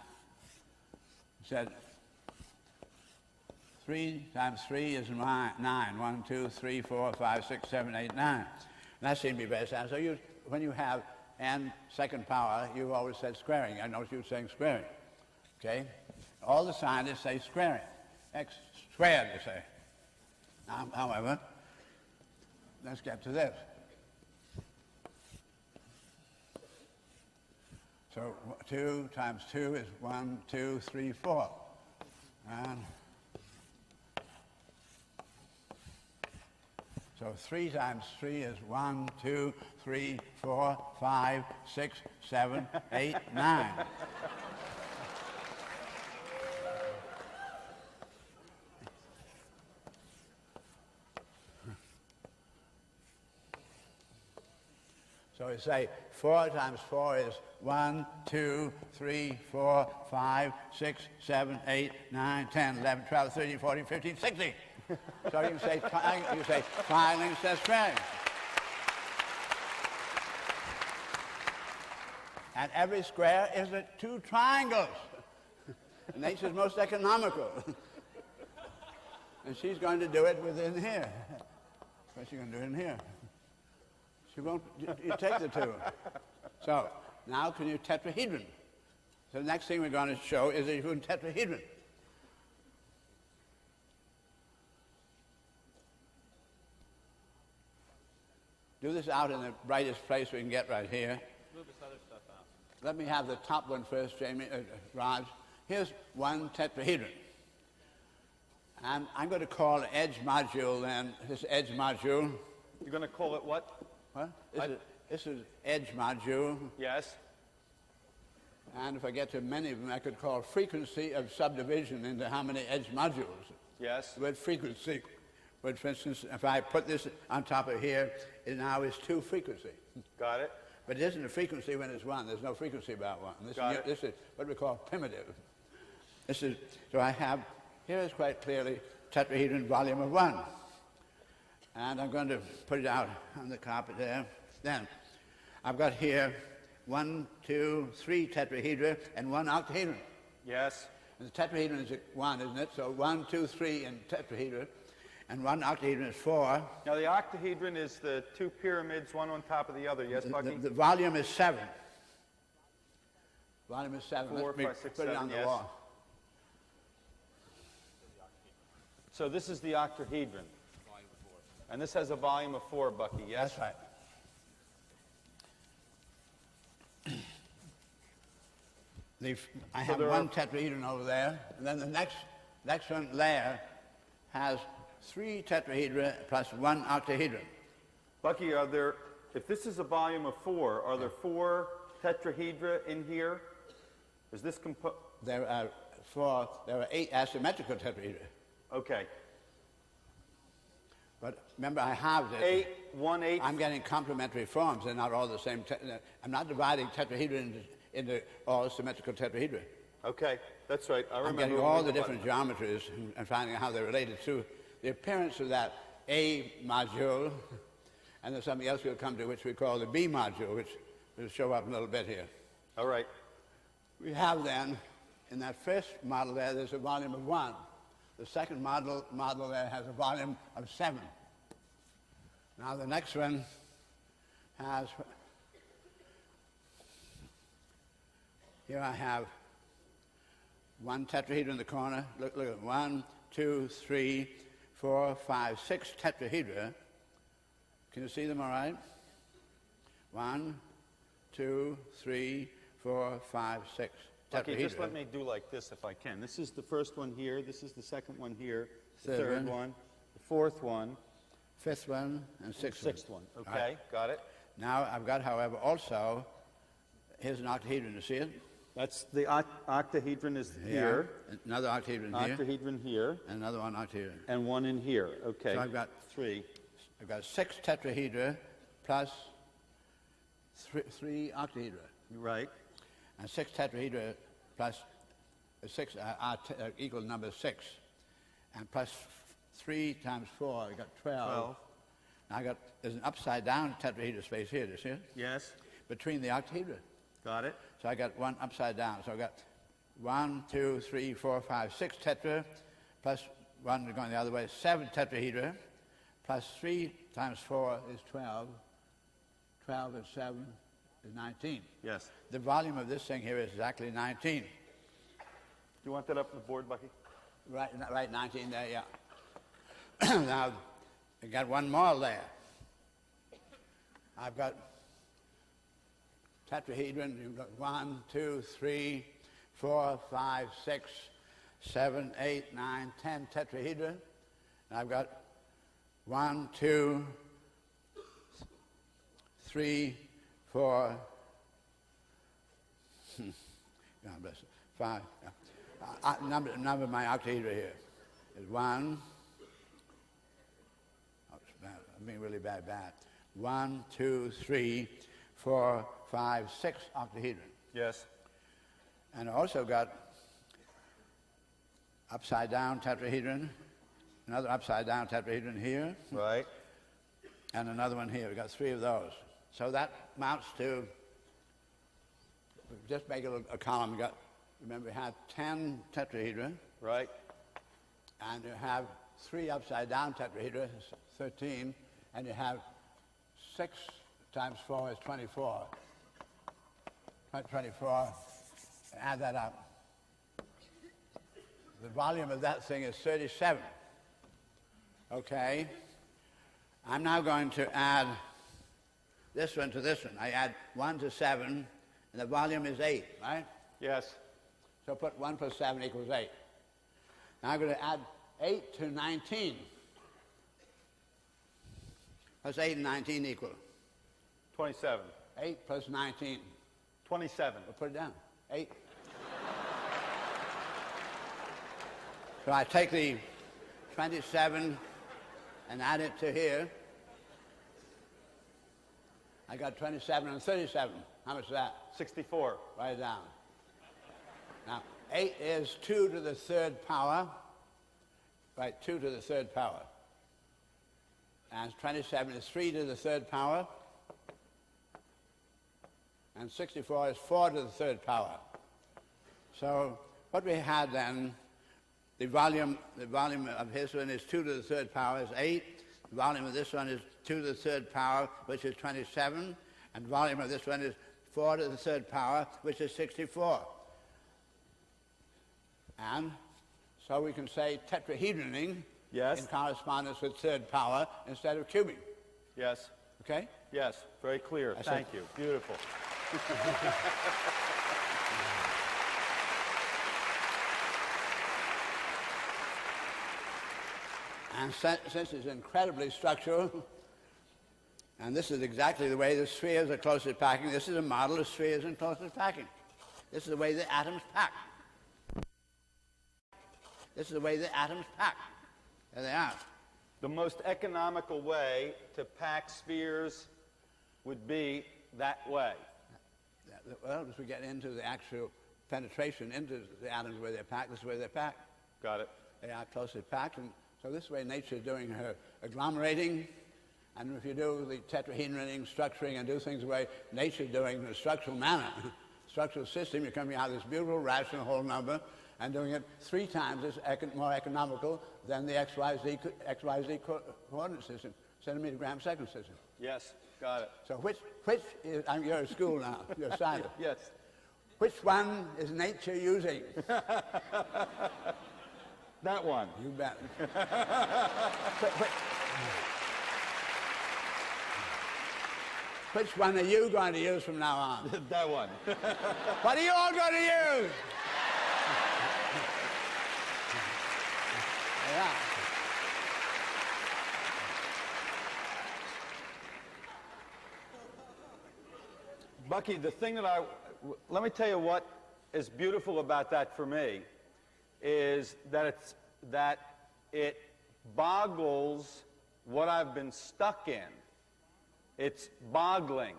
said 3 times 3 is 9. 1, 2, 3, 4, 5, 6, 7, 8, 9. And that seemed to be very sad. So when you have n second power, you've always said squaring. I noticed you were saying squaring. Okay? All the scientists say squaring. X squared, you say. Now, however, let's get to this. So 2 times 2 is 1, 2, 3, 4. And so 3 times 3 is 1, 2, 3, 4, 5, 6, 7, 8, 9. So we say 4 times 4 is 1, 2, 3, 4, 5, 6, 7, 8, 9, 10, 11, 12, 13, 14, 15, 16. So you can say triangle instead of squaring. And every square is 2 triangles. Nature's most economical. And she's going to do it within here. What's she going to do in here? She won't, you take the 2. So now can you tetrahedron? So the next thing we're going to show is that you can tetrahedron. Do this out in the brightest place we can get right here. Move this other stuff out. Let me have the top one first, Jamie, Raj. Here's one tetrahedron. And I'm going to call the edge module then, this edge module. You're going to call it what? What? This is edge module. Yes. And if I get to many of them, I could call frequency of subdivision into how many edge modules. Yes. With frequency. But for instance, if I put this on top of here, it now is 2 frequency. Got it. But it isn't a frequency when it's 1. There's no frequency about 1. This is what we call primitive. So I have, here is quite clearly tetrahedron volume of 1. And I'm going to put it out on the carpet there. Then I've got here 1, 2, 3 tetrahedra and 1 octahedron. Yes. And the tetrahedron is 1, isn't it? So 1, 2, 3 in tetrahedra, and 1 octahedron is 4. Now the octahedron is the 2 pyramids, one on top of the other. Yes, Bucky? The volume is 7. Volume is 7. 4, Let me 5, 6, put it 7, on the yes. wall. So this is the octahedron. And this has a volume of 4, Bucky, yes? That's right. I have one tetrahedron over there, and then the next one layer has 3 tetrahedra plus 1 octahedron. Bucky, if this is a volume of 4, are there 4 tetrahedra in here? Is this There are 8 asymmetrical tetrahedra. Okay. But remember, I halved it. 8, 1, 8. I'm getting complementary forms. They're not all the same. I'm not dividing tetrahedra into all symmetrical tetrahedra. Okay, that's right. I remember. I'm getting all the different geometries and finding out how they're related to the appearance of that A module, and there's something else we'll come to, which we call the B module, which will show up in a little bit here. All right. We have then, in that first model there's a volume of 1. The second model there has a volume of 7. Now the next one has, here I have 1 tetrahedron in the corner. Look at 1, 2, 3, 4, 5, 6 tetrahedra. Can you see them all right? 1, 2, 3, 4, 5, 6 tetrahedra. Okay, just let me do like this if I can. This is the first one here. This is the second one here. The Third third one. one. The fourth one. 5th one and 6th one. 6th one. Okay, Right. got it. Now I've got, however, also, here's an octahedron. You see it? That's the octahedron is here. Another octahedron here. Octahedron here. And another one octahedron. And one in here. Okay. So I've got 3. I've got 6 tetrahedra plus 3 octahedra. Right. And 6 tetrahedra plus 6 equal to number 6. And plus 3 times 4, I got 12. Now there's an upside down tetrahedra space here, do you see it? Yes. Between the octahedra. Got it. So I got 1 upside down. So I got 1, 2, 3, 4, 5, 6 tetra, plus 1 going the other way, 7 tetrahedra, plus 3 times 4 is 12. 12 and 7 is 19. Yes. The volume of this thing here is exactly 19. Do you want that up on the board, Bucky? Right, 19 there, yeah. Now, I got one more layer. I've got tetrahedron. You've got 1, 2, 3, 4, 5, 6, 7, 8, 9, 10 tetrahedra. And I've got 1, 2, 3, 4, God bless it, 5. Number of my octahedra here is 1. Oh, it's bad. I'm being really bad. 1, 2, 3, 4, 5, 6 octahedron. Yes. And I also got upside down tetrahedron, another upside down tetrahedron here, Right. and another one here. We've got 3 of those. So that amounts to, just make it a column. You got, remember, we had 10 tetrahedra, Right. and you have 3 upside down tetrahedra, 13, and you have 6 times 4 is 24. 24, add that up. The volume of that thing is 37. Okay? I'm now going to add this one to this one. I add 1 to 7, and the volume is 8, right? Yes. So put 1 plus 7 equals 8. Now I'm going to add 8 to 19. Plus 8 and 19 equal. 27. 8 plus 19. 27. We'll put it down. 8. So I take the 27 and add it to here. I got 27 and 37. How much is that? 64. Write it down. Now, 8 is 2 to the 3rd power. Right, 2 to the 3rd power. And 27 is 3 to the 3rd power. And 64 is 4 to the 3rd power. So what we had then, the volume of his one is 2 to the 3rd power is 8. The volume of this one is 2 to the 3rd power, which is 27. And the volume of this one is 4 to the 3rd power, which is 64. And so we can say tetrahedroning Yes. in correspondence with 3rd power instead of cubing. Yes. Okay? Yes. Very clear. Thank you. Beautiful. And since it's incredibly structural, and this is exactly the way the spheres are closely packing, this is a model of spheres in closely packing. This is the way the atoms pack. This is the way the atoms pack. There they are. The most economical way to pack spheres would be that way. Well, as we get into the actual penetration into the atoms where they're packed, this is where they're packed. Got it. They are closely packed, and so this way nature is doing her agglomerating, and if you do the tetrahedroning, structuring, and do things the way nature is doing in a structural manner, structural system, you're coming out of this beautiful rational whole number and doing it 3 times as more economical than the XYZ coordinate system, centimeter gram second system. Yes. Got it. So which is, you're at school now, you're a scientist. Yes. Which one is nature using? That one. You bet. Which one are you going to use from now on? That one. What are you all going to use? Yeah. Bucky, the thing that let me tell you what is beautiful about that for me is that it boggles what I've been stuck in. It's boggling.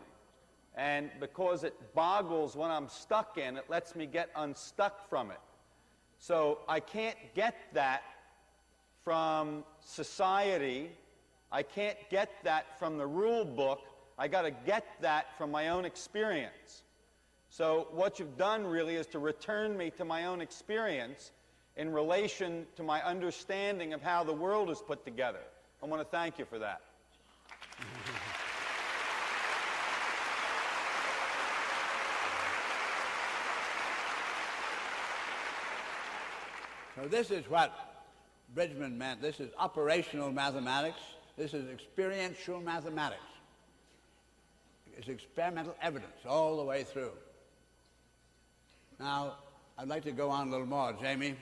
And because it boggles what I'm stuck in, it lets me get unstuck from it. So I can't get that from society. I can't get that from the rule book. I got to get that from my own experience. So what you've done really is to return me to my own experience in relation to my understanding of how the world is put together. I want to thank you for that. So this is what Bridgman meant. This is operational mathematics. This is experiential mathematics. It's experimental evidence all the way through. Now, I'd like to go on a little more, Jamie.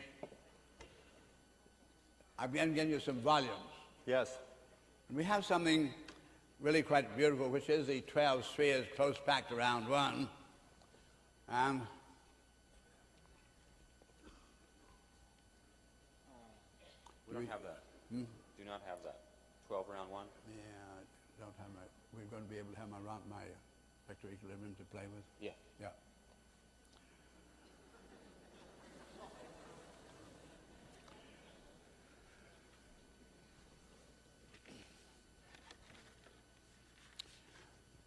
I've been giving you some volumes. Yes. And we have something really quite beautiful, which is the 12 spheres close packed around one. And We don't have that. Do not have that. 12 round 1? yeah, I don't have my, we're going to be able to have my vector equilibrium to play with. Yeah. Yeah.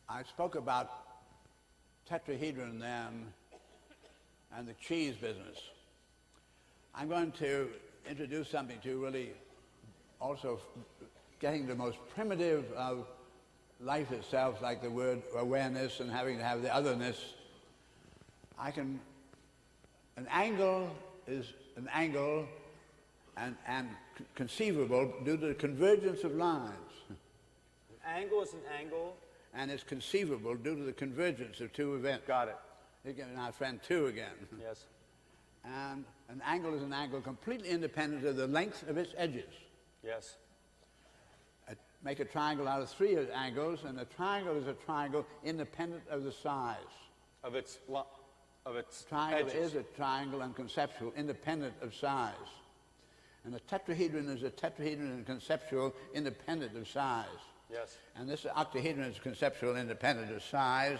I spoke about tetrahedron then and the cheese business. I'm going to introduce something to really also getting the most primitive of life itself, like the word awareness and having to have the otherness. An angle is an angle and conceivable due to the convergence of lines. An angle is an angle. And it's conceivable due to the convergence of 2 events. Got it. You get our friend 2 again. Yes. And an angle is an angle completely independent of the length of its edges. Yes. Make a triangle out of 3 angles, and a triangle is a triangle independent of the size. Of its of its triangle edges. is a triangle and conceptual, independent of size. And a tetrahedron is a tetrahedron and conceptual, independent of size. Yes. And this octahedron is conceptual, independent of size.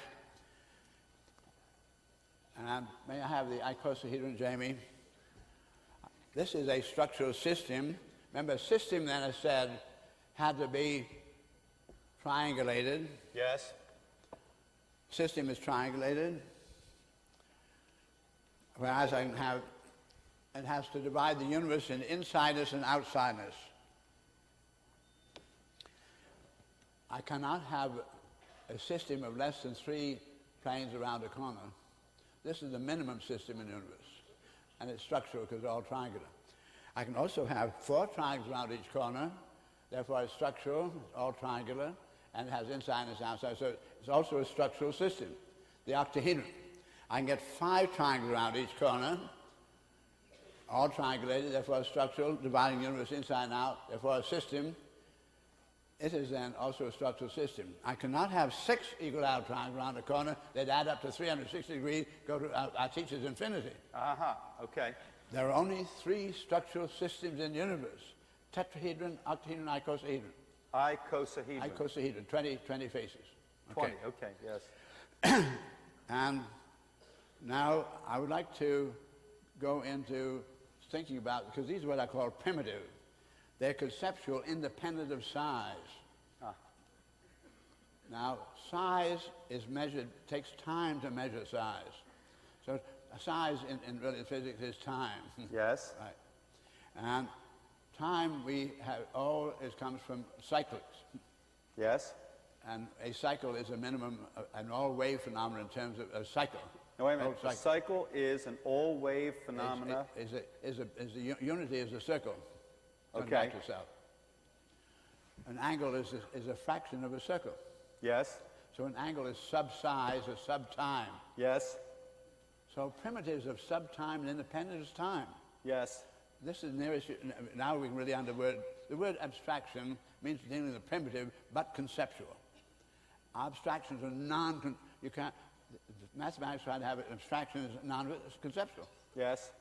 And may I have the icosahedron, Jamie? This is a structural system. Remember, a system, then, I said, had to be triangulated. Yes. System is triangulated. Whereas I can have, it has to divide the universe in insiders and outsiders. I cannot have a system of less than 3 planes around a corner. This is the minimum system in the universe. And it's structural because it's all triangular. I can also have 4 triangles around each corner. Therefore, it's structural, it's all triangular, and it has inside and outside. So it's also a structural system, the octahedron. I can get 5 triangles around each corner, all triangulated, therefore structural, dividing the universe inside and out, therefore a system. It is then also a structural system. I cannot have 6 equal out triangles around a corner. They'd add up to 360 degrees, go to our teacher's infinity. Okay. There are only 3 structural systems in the universe: tetrahedron, octahedron, icosahedron. Icosahedron. Icosahedron, 20 faces. 20, okay, yes. And now I would like to go into thinking about, because these are what I call primitive. They're conceptual, independent of size. Now, size is measured, takes time to measure size. So size in really physics is time. Yes. Right. And time we have comes from cycles. Yes. And a cycle is a minimum, an all-wave phenomenon in terms of a cycle. Now, wait a minute. A cycle is an all-wave phenomena. The unity is a circle. Okay. Back to itself. An angle is a fraction of a circle. Yes. So an angle is sub-size or sub-time. Yes. So primitives of sub-time and independent is time. Yes. This is nearest. Now we can really underword. The word abstraction means dealing with the primitive, but conceptual. Abstractions are you can't. Mathematics try to have an abstraction as non-conceptual. Yes.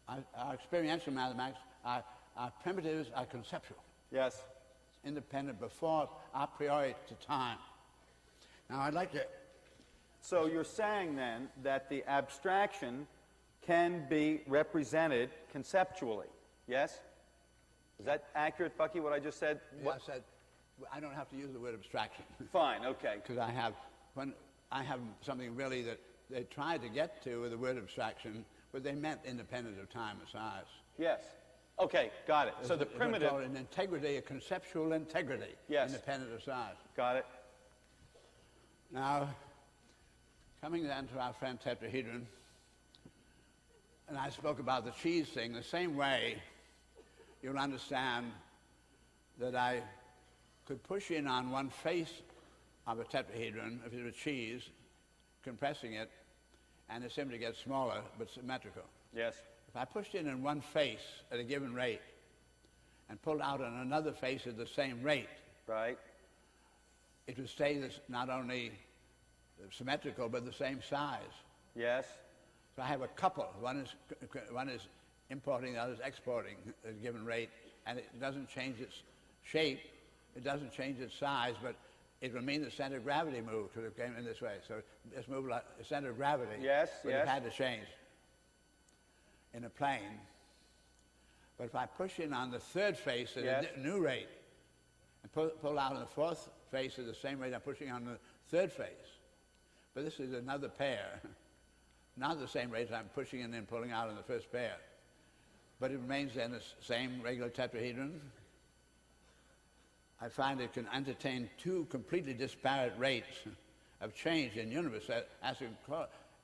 Our experiential mathematics, our primitives are conceptual. Yes. Independent before a priori to time. Now I'd like to. So you're saying then that the abstraction can be represented conceptually, yes? Is that accurate, Bucky, what I just said? Yeah, I said I don't have to use the word abstraction. Fine, okay. Because I have something really that they tried to get to with the word abstraction, but they meant independent of time and size. Yes. Okay, got it. So the primitive... An integrity, a conceptual integrity, yes, independent of size. Got it. Now, coming then to our friend tetrahedron, and I spoke about the cheese thing, the same way you'll understand that I could push in on one face of a tetrahedron, if it were cheese, compressing it, and it simply gets smaller but symmetrical. Yes. If I pushed in one face at a given rate and pulled out on another face at the same rate, right, it would stay not only symmetrical but the same size. Yes. So I have a couple. One is importing, the other is exporting at a given rate, and it doesn't change its shape, it doesn't change its size, but it will mean the center of gravity moved to the game in this way. So it's moved like the center of gravity. Yes, but yes. It had to change in a plane. But if I push in on the third face at yes, a new rate and pull out on the fourth face at the same rate I'm pushing on the third face, but this is another pair, not the same rate I'm pushing in and pulling out on the first pair, but it remains then the same regular tetrahedron. I find it can entertain 2 completely disparate rates of change in the universe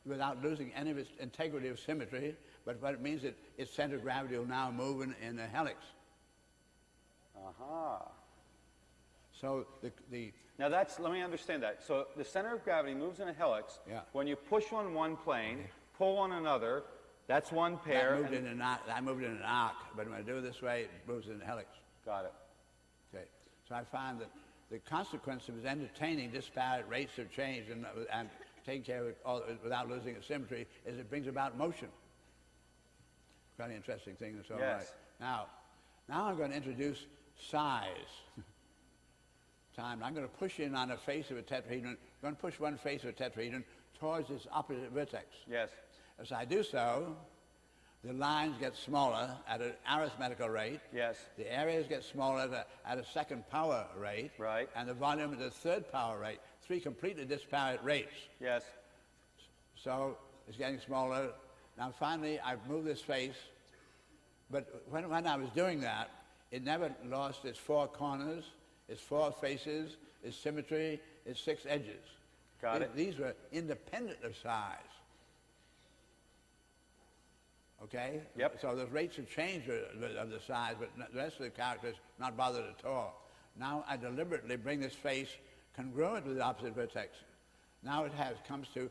without losing any of its integrity of symmetry, but what it means that its center of gravity will now move in a helix. Aha. So Now let me understand that. So the center of gravity moves in a helix. Yeah. When you push on one plane, pull on another, that's one pair. I moved in an arc, but when I do it this way, it moves in a helix. Got it. Okay. So I find that the consequence of entertaining disparate rates of change and taking care of it all, without losing its symmetry is it brings about motion. Very interesting thing in its own Yes. right. Now I'm going to introduce size. Time. I'm going to push in on a face of a tetrahedron. I'm going to push one face of a tetrahedron towards its opposite vertex. Yes. As I do so, the lines get smaller at an arithmetical rate. Yes. The areas get smaller at a second power rate. Right. And the volume at a third power rate. Three completely disparate rates. Yes. So it's getting smaller. Now finally, I've moved this face. But when I was doing that, it never lost its four corners, its four faces, its symmetry, its six edges. Got it. These were independent of size. Okay? Yep. So the rates of change of the size, but the rest of the characters not bothered at all. Now I deliberately bring this face congruent with the opposite vertex. Now it comes to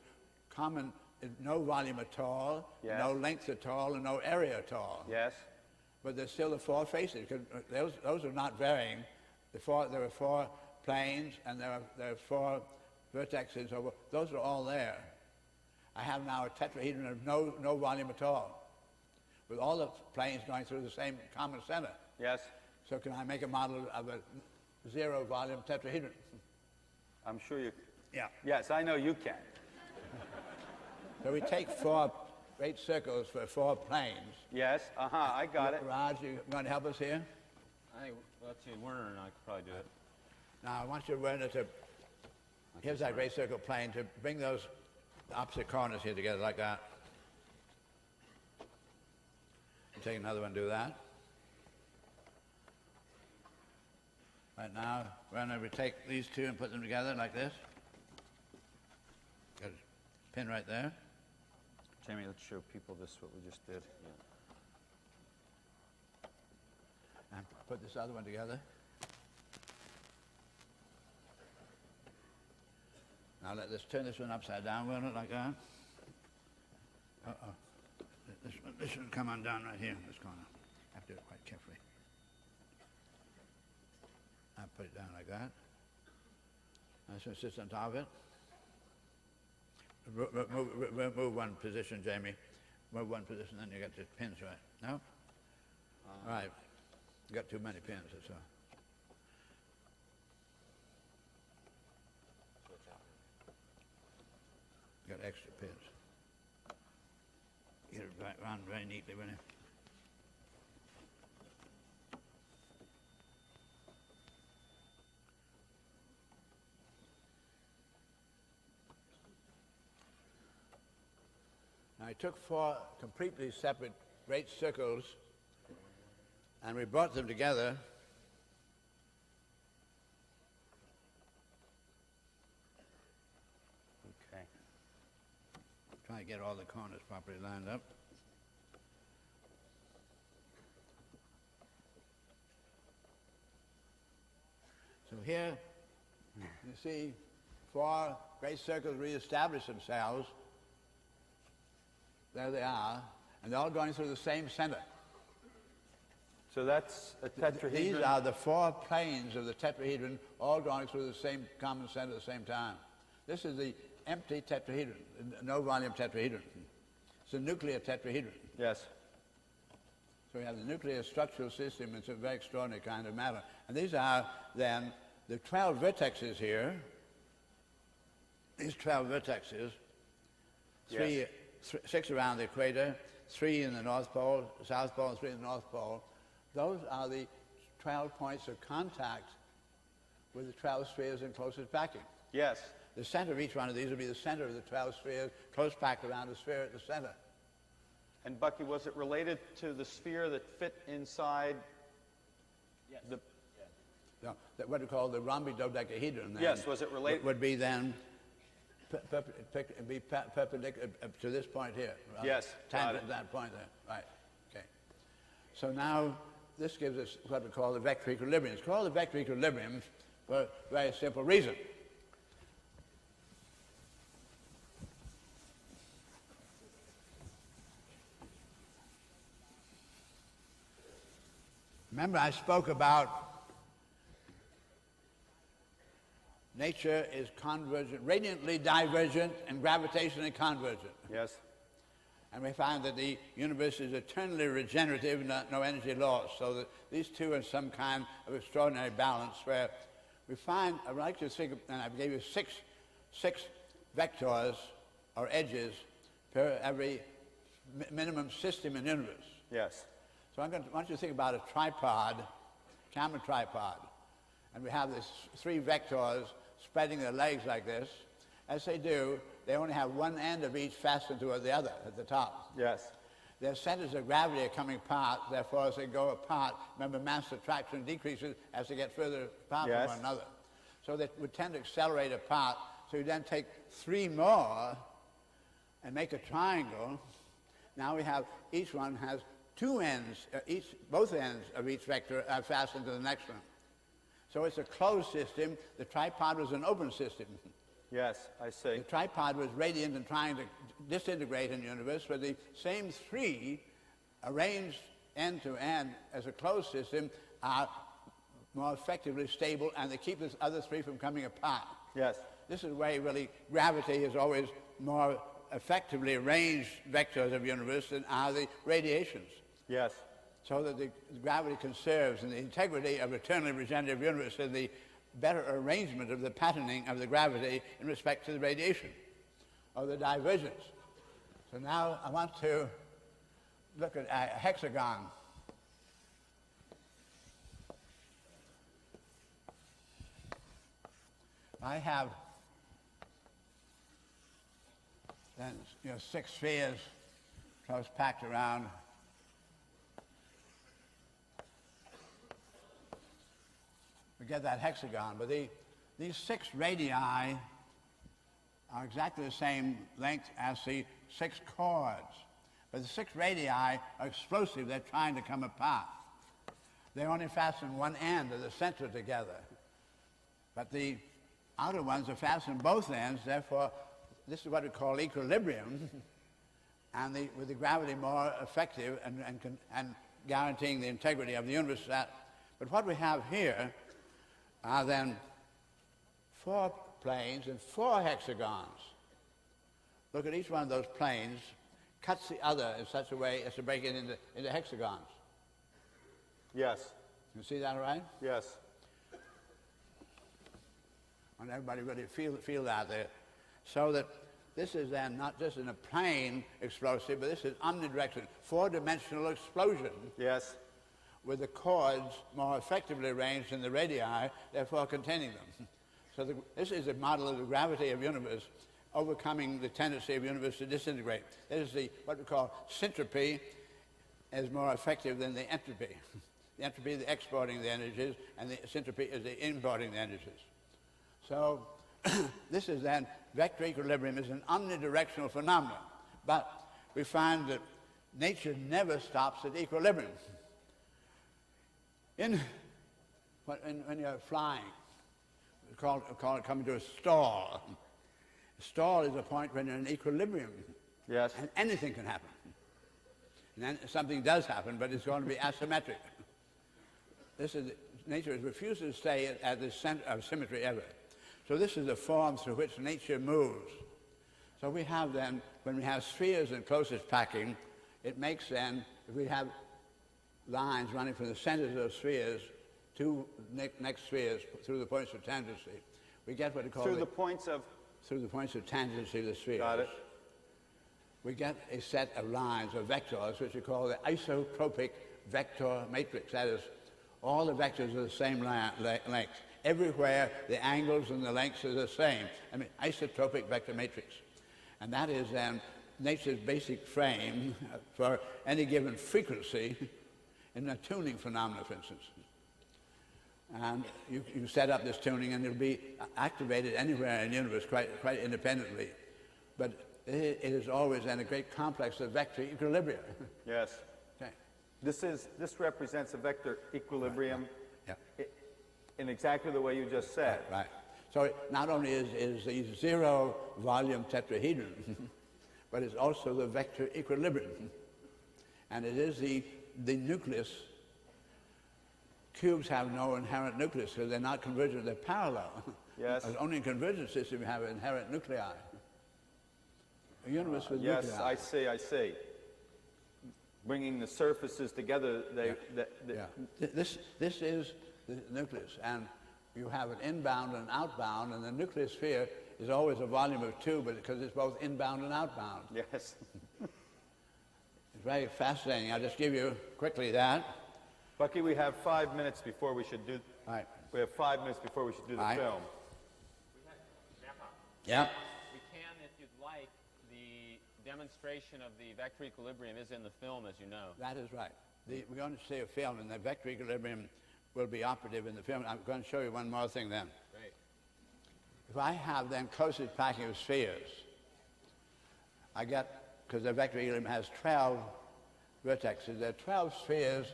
common, no volume at all, Yes. no length at all, and no area at all. Yes. But there's still the four faces. Those are not varying. There were four planes, and there are four vertexes. So those are all there. I have now a tetrahedron of no volume at all, with all the planes going through the same common center. Yes. So can I make a model of a zero volume tetrahedron? I'm sure you... Yeah. Yes, I know you can. So we take four great circles for four planes. Yes. I got it. Raj, you going to help us here? I think, let's see, Werner and I could probably do it. Now I want you, Werner, to, here's that great circle plane, to bring those opposite corners here together like that. And take another one and do that. Right now, Werner, we take these two and put them together like this. Got a pin right there. Jamie, let's show people this, what we just did. And put this other one together. Now let's turn this one upside down, Werner, like that. Uh-oh. This should come undone right here in this corner. I have to do it quite carefully. I put it down like that. This one sits on top of it. Move one position, Jamie. Move one position, then you get the pins right. No? All right. You got too many pins, that's all. Got extra pins. Get it right round very neatly, will you? Now I took four completely separate great circles and we brought them together. Okay. Try to get all the corners properly lined up. So here, you see four great circles reestablish themselves. There they are, and they're all going through the same center. So that's a tetrahedron. These are the four planes of the tetrahedron, all going through the same common center at the same time. This is the empty tetrahedron, no volume tetrahedron. It's a nuclear tetrahedron. Yes. So we have the nuclear structural system. It's a very extraordinary kind of matter. And these are then the 12 vertexes here. These 12 vertexes, Yes. 6 around the equator, 3 in the North Pole, South Pole, and 3 in the North Pole. Those are the 12 points of contact with the 12 spheres in closest packing. Yes. The center of each one of these will be the center of the 12 spheres, close packed around the sphere at the center. And Bucky, was it related to the sphere that fit inside the... No, what we call the rhombic-dodecahedron. Then Yes, was it related- Would be then perpendicular to this point here. Right? Yes, got Tangent it. that point there. Right. Okay. So now this gives us what we call the vector equilibrium. It's called the vector equilibrium for a very simple reason. Remember, I spoke about nature is convergent, radiantly divergent and gravitationally convergent. Yes. And we find that the universe is eternally regenerative, no energy loss. So that these two are some kind of extraordinary balance where we find, I'd like to think, and I gave you six vectors or edges per every minimum system in the universe. Yes. So I want you to think about a tripod, camera tripod. And we have these three vectors spreading their legs like this. As they do, they only have one end of each fastened to the other at the top. Yes. Their centers of gravity are coming apart, therefore as they go apart, remember mass attraction decreases as they get further apart Yes. from one another. So they would tend to accelerate apart. So you then take three more and make a triangle. Now we have, each one has two ends, both ends of each vector are fastened to the next one. So it's a closed system. The tripod was an open system. Yes, I see. The tripod was radiant and trying to disintegrate in the universe, but the same three arranged end to end as a closed system are more effectively stable, and they keep the other three from coming apart. Yes. This is the way really gravity is always more effectively arranged vectors of the universe than are the radiations. Yes. So that the gravity conserves, and the integrity of eternally regenerative universe is the better arrangement of the patterning of the gravity in respect to the radiation or the divergence. So now I want to look at a hexagon. I have then, six spheres close packed around. We get that hexagon, but these six radii are exactly the same length as the six chords. But the six radii are explosive. They're trying to come apart. They only fasten one end of the center together. But the outer ones are fastened both ends. Therefore, this is what we call equilibrium, and with the gravity more effective and guaranteeing the integrity of the universe. But what we have here are then four planes and four hexagons. Look at each one of those planes, cuts the other in such a way as to break it into hexagons. Yes. You see that all right? Yes. And everybody really feel that there. So that this is then not just in a plane explosive, but this is omnidirectional, four-dimensional explosion. Yes. With the chords more effectively arranged in the radii, therefore containing them. So this is a model of the gravity of the universe overcoming the tendency of the universe to disintegrate. This is what we call syntropy is more effective than the entropy. The entropy is the exporting the energies, and the syntropy is the importing the energies. So this is then, vector equilibrium is an omnidirectional phenomenon. But we find that nature never stops at equilibrium. When you're flying, we call it coming to a stall. A stall is a point when you're in equilibrium. Yes. And anything can happen. And then something does happen, but it's going to be asymmetric. Nature refuses to stay at the center of symmetry ever. So this is the form through which nature moves. So we have then, when we have spheres in closest packing, it makes then, if we have lines running from the centers of those spheres to next spheres through the points of tangency, we get what we call Through the points of tangency of the spheres. Got it. We get a set of lines or vectors which we call the isotropic vector matrix. That is, all the vectors are the same length. Everywhere the angles and the lengths are the same. I mean, isotropic vector matrix. And that is then nature's basic frame for any given frequency in a tuning phenomena, for instance. And you set up this tuning and it'll be activated anywhere in the universe quite independently. But it is always then a great complex of vector equilibria. Yes. Okay. This represents a vector equilibrium Yeah. in exactly the way you just said. Right. So not only is the zero volume tetrahedron, but it's also the vector equilibrium. And it is the nucleus. Cubes have no inherent nucleus because they're not convergent, they're parallel. Yes. Only in convergent system you have inherent nuclei. A universe with Yes, nuclei. I see. Bringing the surfaces together, Yeah. This is the nucleus, and you have an inbound and outbound, and the nuclear sphere is always a volume of 2, but because it's both inbound and outbound. Yes. It's very fascinating. I'll just give you quickly that. Bucky, we have 5 minutes before we should do. Right. We have 5 minutes before we should do the Right. film. Yeah. We can, if you'd like, the demonstration of the vector equilibrium is in the film, as you know. That is right. We're going to see a film, and the vector equilibrium will be operative in the film. I'm going to show you one more thing then. Great. If I have then closest packing of spheres, I get, because the vector equilibrium has 12 vertexes, there are 12 spheres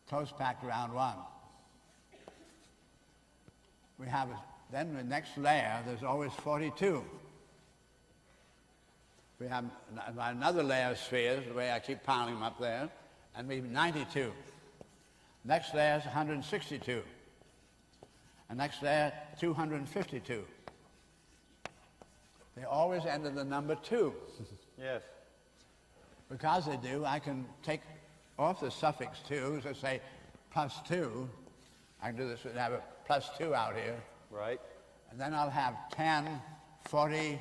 close packed around one. We have, then the next layer, there's always 42. We have another layer of spheres, the way I keep piling them up there, and we have 92. Next layer is 162. And next layer, 252. They always end in the number 2. Yes. Because they do, I can take off the suffix 2, so say plus 2. I can do this and have a plus 2 out here. Right. And then I'll have 10, 40,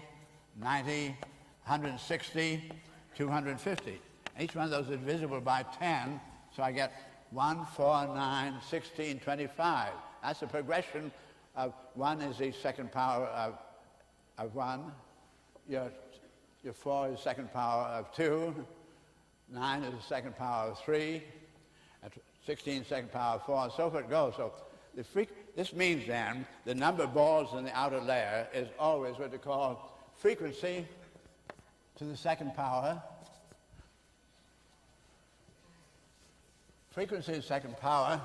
90, 160, 250. Each one of those is divisible by 10, so I get 1, 4, 9, 16, 25. That's the progression of 1 is the second power of 1. Your 4 is the second power of 2. 9 is the second power of 3. And 16 is the second power of 4, and so forth it goes. So this means then the number of balls in the outer layer is always what they call frequency to the second power. Frequency to the second power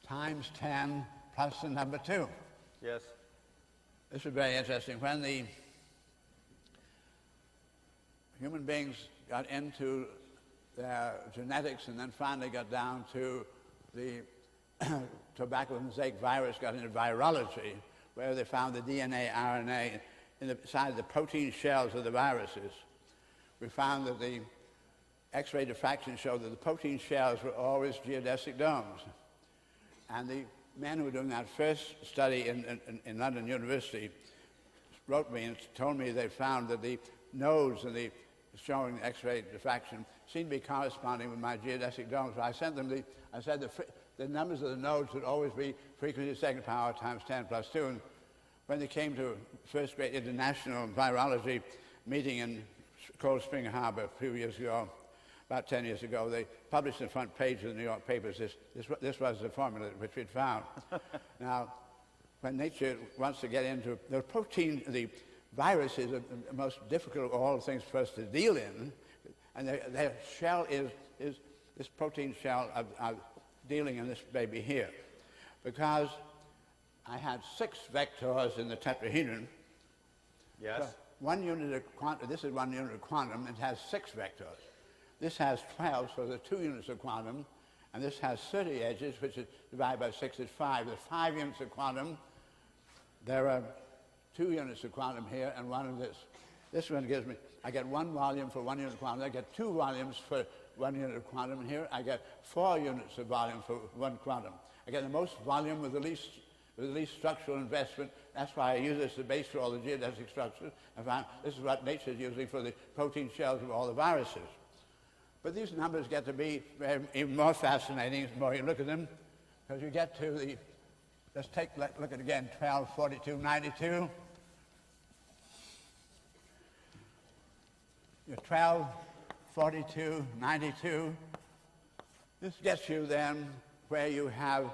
times 10 plus the number 2. Yes. This is very interesting. When the human beings got into their genetics and then finally got down to the tobacco mosaic virus, got into virology, where they found the DNA, RNA inside the protein shells of the viruses. We found that the X-ray diffraction showed that the protein shells were always geodesic domes. And the men who were doing that first study in London University wrote me and told me they found that the nodes in the showing X-ray diffraction seemed to be corresponding with my geodesic domes. So I sent them I said the numbers of the nodes would always be frequency to the second power times 10 plus 2. And when they came to first great international virology meeting in Cold Spring Harbor a few years ago, about 10 years ago, they published in the front page of the New York papers this was the formula which we'd found. Now, when nature wants to get into the protein, the virus is the most difficult of all things for us to deal in, and their shell is this protein shell of dealing in this baby here. Because I had 6 vectors in the tetrahedron. Yes. So 1 unit of quantum, this is 1 unit of quantum, it has 6 vectors. This has 12, so there are 2 units of quantum, and this has 30 edges, which is divided by 6 is 5. There's 5 units of quantum. There are 2 units of quantum here and 1 of this. This one gives me, I get 1 volume for 1 unit of quantum. I get 2 volumes for 1 unit of quantum, and here I get 4 units of volume for 1 quantum. I get the most volume with the least structural investment. That's why I use this as the base for all the geodesic structures. I found this is what nature is using for the protein shells of all the viruses. But these numbers get to be even more fascinating the more you look at them, because you get to the, let's look at again, 12, 42, 92. Your 12, 42, 92. This gets you then where you have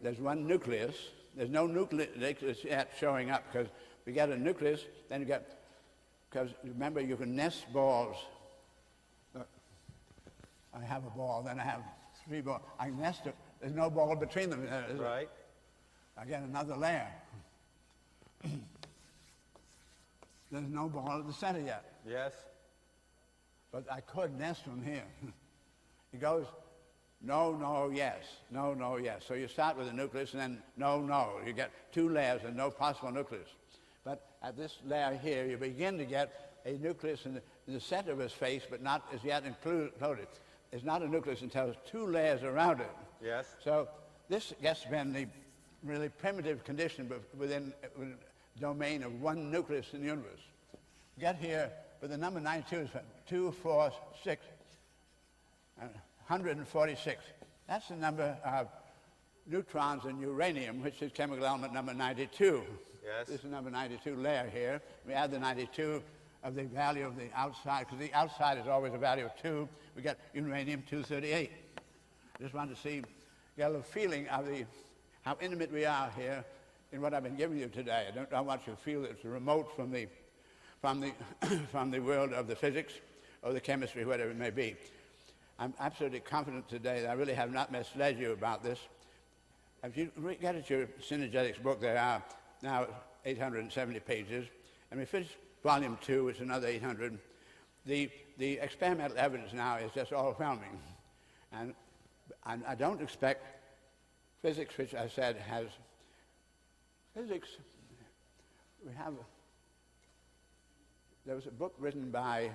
there's 1 nucleus. There's no nucleus yet showing up, because we get a nucleus, then you get, because remember you can nest balls. Look, I have a ball, then I have 3 balls. I nest it. There's no ball between them. Right. I get another layer. There's no ball at the center yet. Yes. But I could nest from here. It goes no, no, yes, no, no, yes. So you start with a nucleus and then no, no. You get two layers and no possible nucleus. But at this layer here, you begin to get a nucleus in the center of his face, but not as yet included. It's not a nucleus until there's two layers around it. Yes. So this gets been the really primitive condition within the domain of one nucleus in the universe. Get here, but the number 92 is 2, 4, 6, 146. That's the number of neutrons in uranium, which is chemical element number 92. Yes. This is number 92 layer here. We add the 92 of the value of the outside, because the outside is always a value of 2. We get uranium-238. Just wanted to see, get a little feeling of how intimate we are here in what I've been giving you today. I want you to feel that it's remote from the from the world of the physics or the chemistry, whatever it may be. I'm absolutely confident today that I really have not misled you about this. If you get at your synergetics book, there are now 870 pages, and we finished volume 2, it's another 800. The experimental evidence now is just overwhelming. And I don't expect physics, which I said has physics. There was a book written by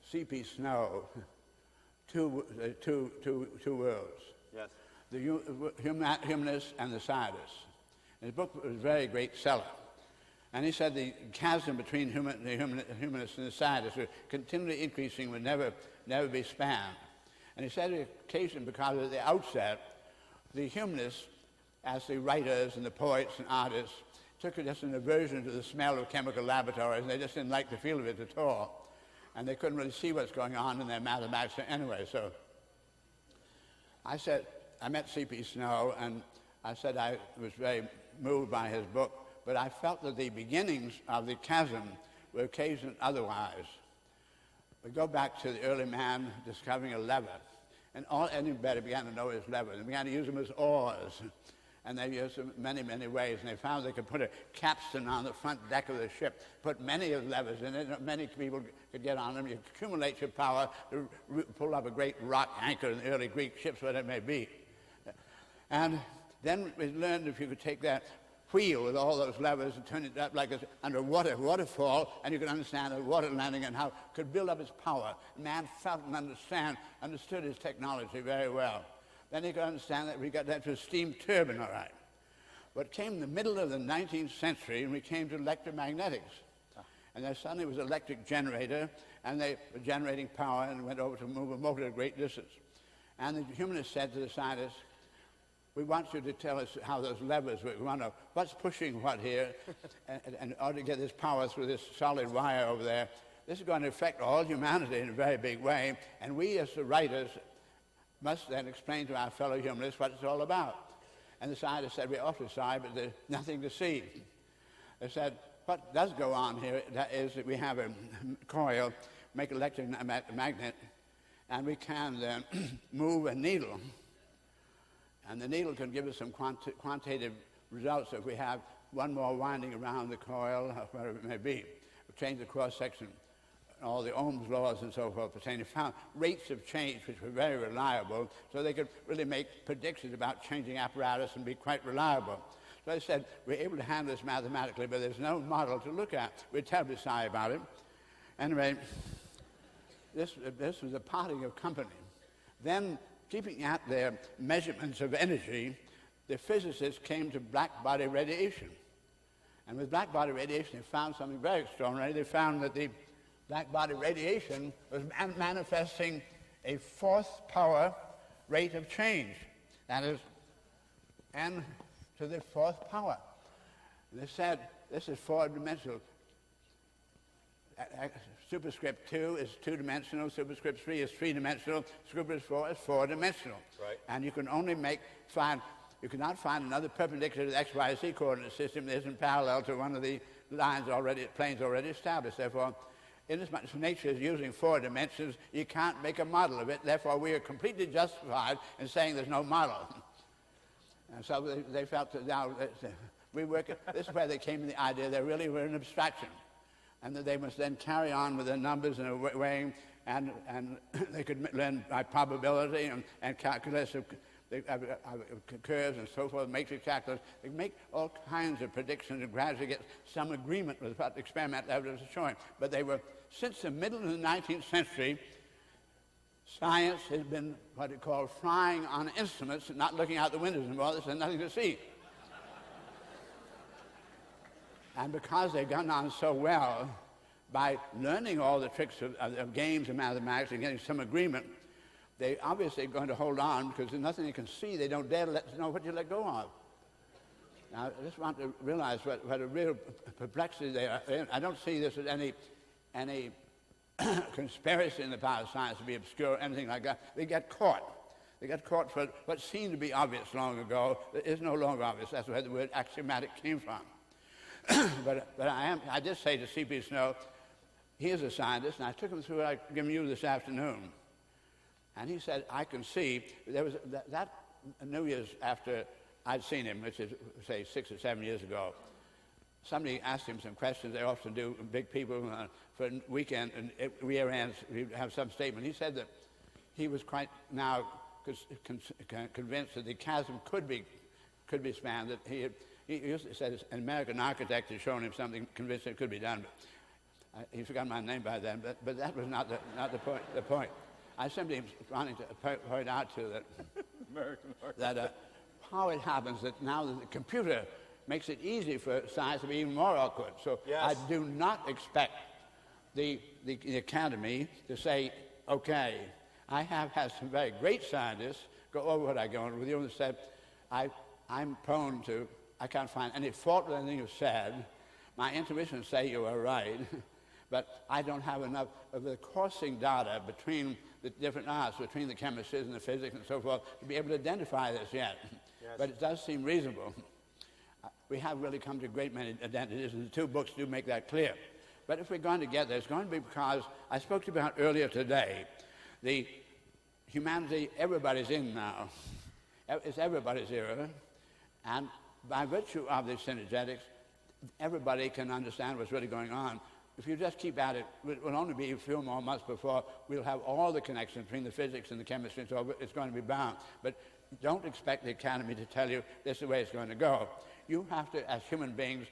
C.P. Snow, two worlds. Yes. The humanists and the scientists. His book was a very great seller. And he said the chasm between the humanists and the scientists was continually increasing, would never be spanned. And he said the occasion because at the outset, the humanists, as the writers and the poets and artists, took just an aversion to the smell of chemical laboratories, and they just didn't like the feel of it at all. And they couldn't really see what's going on in their mathematics anyway. So I met C.P. Snow, and I said I was very moved by his book, but I felt that the beginnings of the chasm were occasioned otherwise. We go back to the early man discovering a lever, and anybody began to know his levers, and began to use them as oars. And they used them many, many ways, and they found they could put a capstan on the front deck of the ship, put many of the levers in it, and many people could get on them. You accumulate your power to pull up a great rock anchor in the early Greek ships, whatever it may be. And then we learned if you could take that wheel with all those levers and turn it up like it's under a waterfall, and you could understand the water landing and how it could build up its power. Man felt and understood his technology very well. Then he could understand that we got that to a steam turbine, all right. But came in the middle of the 19th century, and we came to electromagnetics. And there suddenly was an electric generator, and they were generating power and went over to move a motor a great distance. And the humanists said to the scientists, we want you to tell us how those levers work. We want to know what's pushing what here, and in order to get this power through this solid wire over there. This is going to affect all humanity in a very big way, and we as the writers must then explain to our fellow humanists what it's all about. And the scientists said, we're awfully sorry, but there's nothing to see. They said, what does go on here that is that we have a coil, make an electric magnet, and we can then move a needle. And the needle can give us some quantitative results if we have one more winding around the coil, or whatever it may be. We change the cross-section, all the Ohm's laws and so forth pertaining. They found rates of change which were very reliable, so they could really make predictions about changing apparatus and be quite reliable. So they said, we're able to handle this mathematically, but there's no model to look at. We're terribly sorry about it. Anyway, this was a parting of company. Then, keeping at their measurements of energy, the physicists came to black body radiation. And with black body radiation, they found something very extraordinary. They found that the black body radiation was manifesting a fourth power rate of change. That is, n to the fourth power. And they said this is four-dimensional. Superscript 2 is two-dimensional, superscript 3 is three-dimensional, superscript 4 is four-dimensional. Right. And you can only you cannot find another perpendicular to the XYZ coordinate system that isn't parallel to one of the planes already established. Therefore, inasmuch as nature is using four dimensions, you can't make a model of it. Therefore, we are completely justified in saying there's no model. And so they felt that now this is where they came to the idea they really were an abstraction. and that they must then carry on with their numbers in a way, and they could learn by probability and calculus of curves and so forth, matrix calculus. They make all kinds of predictions and gradually get some agreement with what experimental evidence is showing. But they were, since the middle of the 19th century, science has been what it called flying on instruments and not looking out the windows anymore. There's nothing to see. And because they've gone on so well, by learning all the tricks of games and mathematics and getting some agreement, they obviously are going to hold on because there's nothing they can see. They don't dare to know what you let go of. Now, I just want to realize what a real perplexity they are in. I don't see this as any conspiracy in the power of science to be obscure or anything like that. They get caught. They got caught for what seemed to be obvious long ago. It is no longer obvious. That's where the word axiomatic came from. but I did say to C.P. Snow, he is a scientist, and I took him through what I've given you this afternoon. And he said, I can see, there was that New Year's after I'd seen him, which is, say, 6 or 7 years ago, somebody asked him some questions they often do, big people, for a weekend, and year ends, he'd have some statement. He said that he was quite now convinced that the chasm could be spanned, that he used to say an American architect had shown him something, convinced it could be done, but he forgot my name by then, but that was not the point. I simply wanted to point out to that how it happens that now that the computer makes it easy for science to be even more awkward. So yes. I do not expect the Academy to say, okay, I have had some very great scientists go over what I go on with you and said, I'm prone to, I can't find any fault with anything you've said. My intuitions say you are right, but I don't have enough of the coursing data between the different arts, between the chemistries and the physics and so forth, to be able to identify this yet. Yes. But it does seem reasonable. We have really come to a great many identities, and the two books do make that clear. But if we're going to get there, it's going to be because I spoke to you about earlier today, the humanity everybody's in now. It's everybody's era, and by virtue of the synergetics, everybody can understand what's really going on. If you just keep at it, it will only be a few more months before we'll have all the connections between the physics and the chemistry, and so it's going to be bound. But don't expect the Academy to tell you this is the way it's going to go. You have to, as human beings,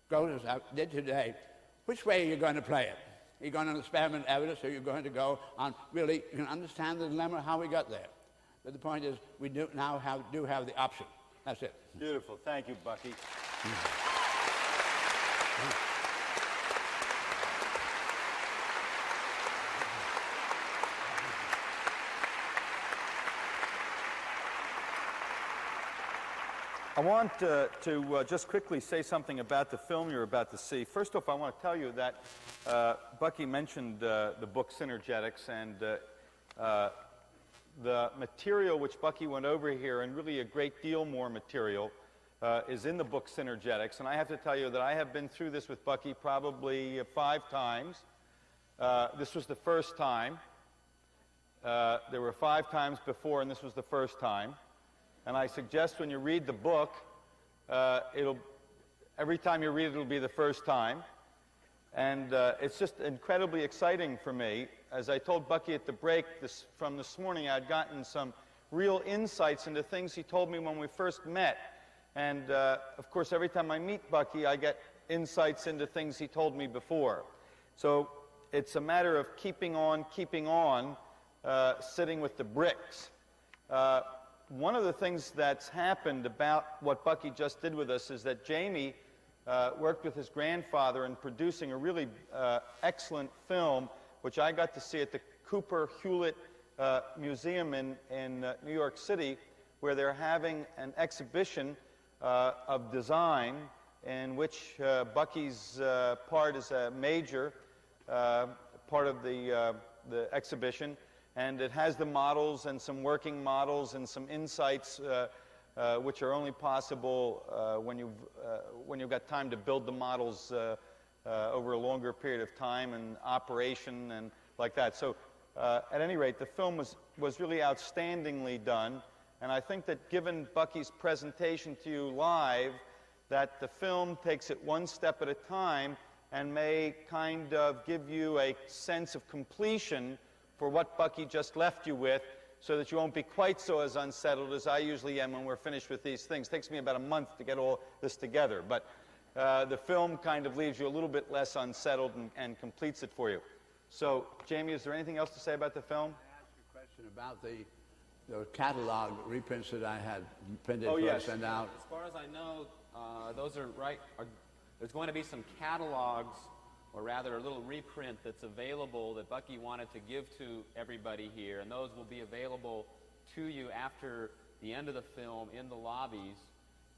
go as I did today. Which way are you going to play it? Are you going on experiment evidence, or are you going to go on really, you can understand the dilemma, how we got there. But the point is, we do now have the option. That's it. Beautiful. Thank you, Bucky. I want to just quickly say something about the film you're about to see. First off, I want to tell you that Bucky mentioned the book Synergetics, and the material which Bucky went over here, and really a great deal more material, is in the book Synergetics. And I have to tell you that I have been through this with Bucky probably 5 times. This was the first time. There were 5 times before, and this was the first time. And I suggest when you read the book, every time you read it, it'll be the first time. And it's just incredibly exciting for me. As I told Bucky at the break from this morning, I'd gotten some real insights into things he told me when we first met. And of course, every time I meet Bucky, I get insights into things he told me before. So it's a matter of keeping on, sitting with the bricks. One of the things that's happened about what Bucky just did with us is that Jamie worked with his grandfather in producing a really excellent film, which I got to see at the Cooper Hewlett Museum in New York City, where they're having an exhibition of design in which Bucky's part is a major part of the exhibition. And it has the models and some working models and some insights which are only possible when you've got time to build the models over a longer period of time and operation and like that. So at any rate, the film was really outstandingly done. And I think that given Bucky's presentation to you live, that the film takes it one step at a time and may kind of give you a sense of completion for what Bucky just left you with, so that you won't be quite so as unsettled as I usually am when we're finished with these things. It takes me about a month to get all this together, but the film kind of leaves you a little bit less unsettled and completes it for you. So, Jamie, is there anything else to say about the film? I asked you a question about the catalog reprints that I had printed Oh, for yes. to send out. As far as I know, those are right. There's going to be some catalogs, or rather a little reprint that's available that Bucky wanted to give to everybody here, and those will be available to you after the end of the film in the lobbies,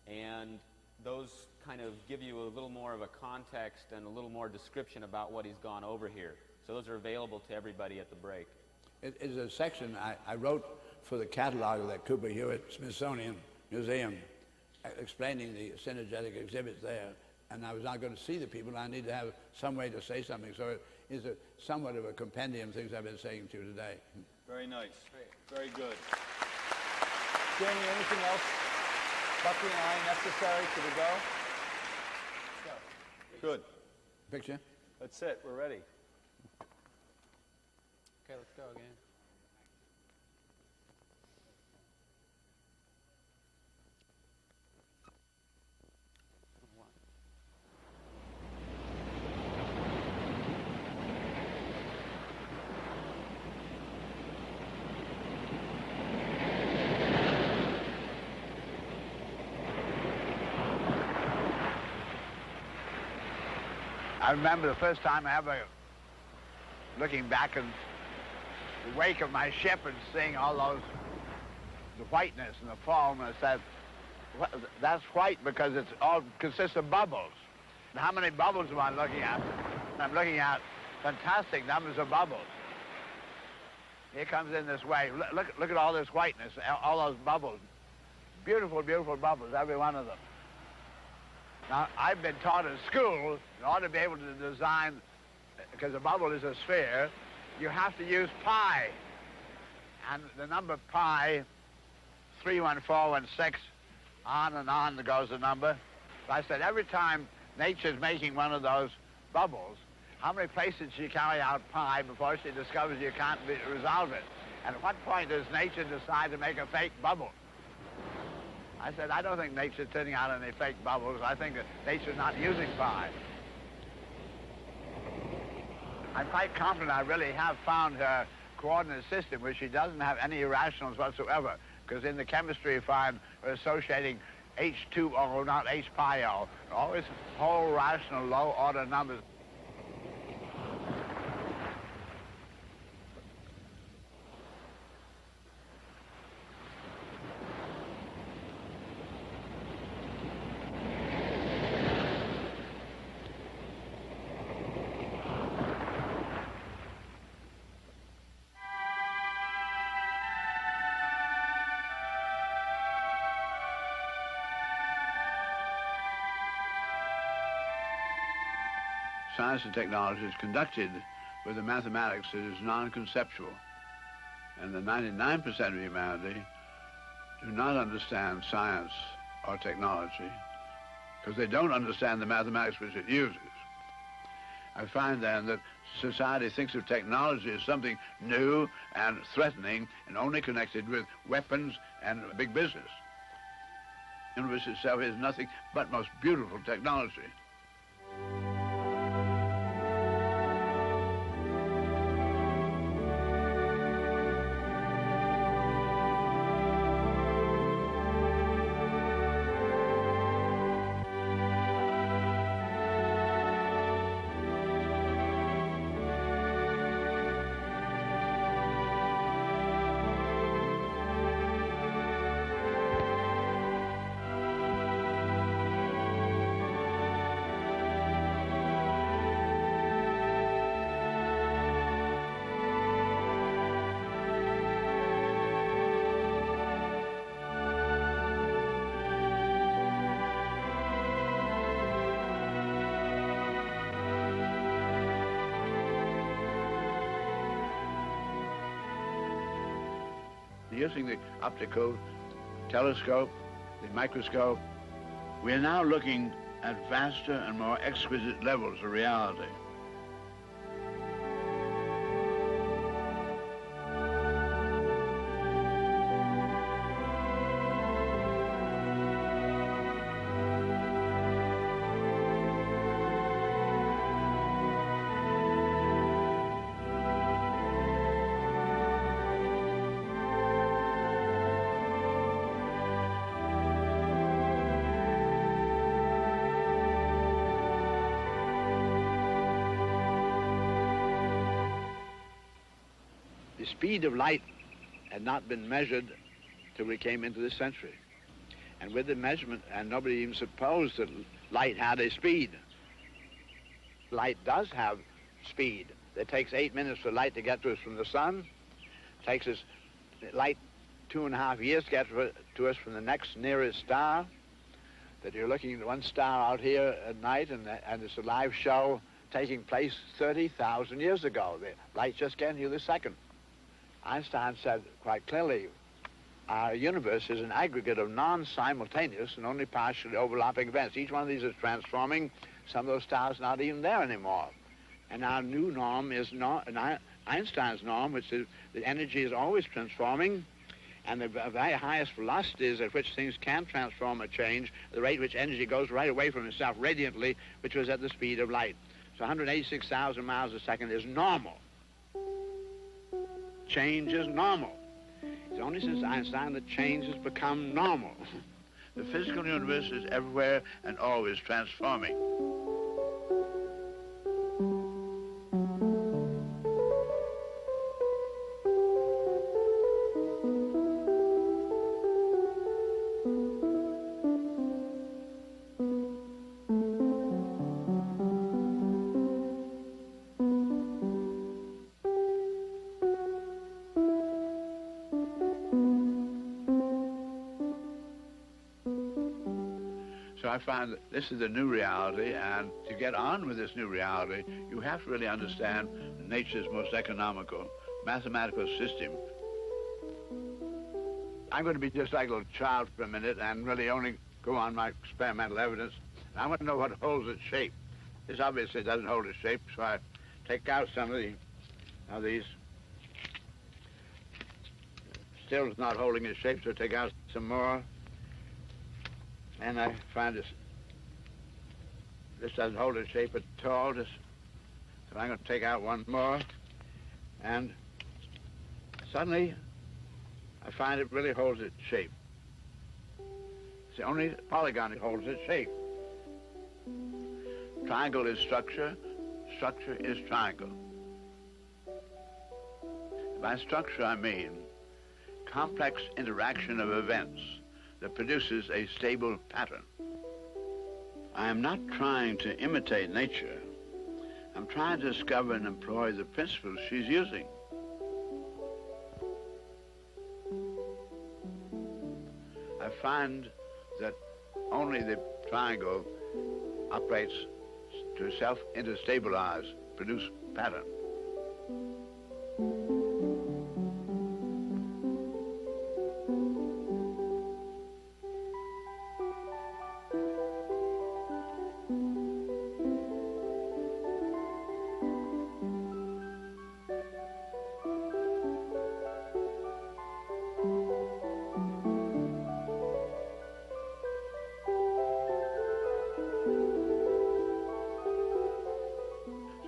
and those kind of give you a little more of a context and a little more description about what he's gone over here. So those are available to everybody at the break. It is a section I wrote for the catalog of that Cooper Hewitt Smithsonian Museum, explaining the synergetic exhibits there. And I was not going to see the people, and I need to have some way to say something. So it is somewhat of a compendium of things I've been saying to you today. Very nice. Very good. Jamie, anything else, Bucky and I, necessary to the go? Good. Picture? That's it. We're ready. Okay, let's go again. I remember the first time ever looking back in the wake of my ship and seeing all the whiteness and the foam, and I said, that's white because it all consists of bubbles. And how many bubbles am I looking at? I'm looking at fantastic numbers of bubbles. Here comes in this way. Look at all this whiteness, all those bubbles. Beautiful, beautiful bubbles, every one of them. Now, I've been taught in school, in order to be able to design, because a bubble is a sphere, you have to use pi. And the number pi, 31416, on and on goes the number. So I said, every time nature's making one of those bubbles, how many places she carry out pi before she discovers you can't resolve it? And at what point does nature decide to make a fake bubble? I said, I don't think nature's turning out any fake bubbles. I think that nature's not using pi. I'm quite confident I really have found her coordinate system where she doesn't have any irrationals whatsoever, because in the chemistry you find we're associating H2O, not H pi O. Always whole rational low order numbers. Science and technology is conducted with a mathematics that is non-conceptual. And the 99% of humanity do not understand science or technology because they don't understand the mathematics which it uses. I find then that society thinks of technology as something new and threatening and only connected with weapons and big business. The universe itself is nothing but most beautiful technology. Using the optical telescope, the microscope, we are now looking at vaster and more exquisite levels of reality. The speed of light had not been measured till we came into this century. And with the measurement, and nobody even supposed that light had a speed. Light does have speed. It takes 8 minutes for light to get to us from the sun. It takes us light 2.5 years to get to us from the next nearest star. That you're looking at one star out here at night, and it's a live show taking place 30,000 years ago. The light's just getting here this second. Einstein said quite clearly, our universe is an aggregate of non-simultaneous and only partially overlapping events. Each one of these is transforming. Some of those stars are not even there anymore. And our new norm is not Einstein's norm, which is the energy is always transforming, and the very highest velocities at which things can transform or change, the rate at which energy goes right away from itself radiantly, which was at the speed of light. So 186,000 miles a second is normal. Change is normal. It's only since Einstein that change has become normal. The physical universe is everywhere and always transforming. So I find that this is the new reality, and to get on with this new reality, you have to really understand nature's most economical mathematical system. I'm going to be just like a little child for a minute and really only go on my experimental evidence. I want to know what holds its shape. This obviously doesn't hold its shape, so I take out some of these. Still it's not holding its shape, so I take out some more. And I find this doesn't hold its shape at all. So I'm going to take out one more. And suddenly, I find it really holds its shape. It's the only polygon that holds its shape. Triangle is structure. Structure is triangle. By structure, I mean complex interaction of events that produces a stable pattern. I am not trying to imitate nature. I'm trying to discover and employ the principles she's using. I find that only the triangle operates to self-interstabilize, produce pattern.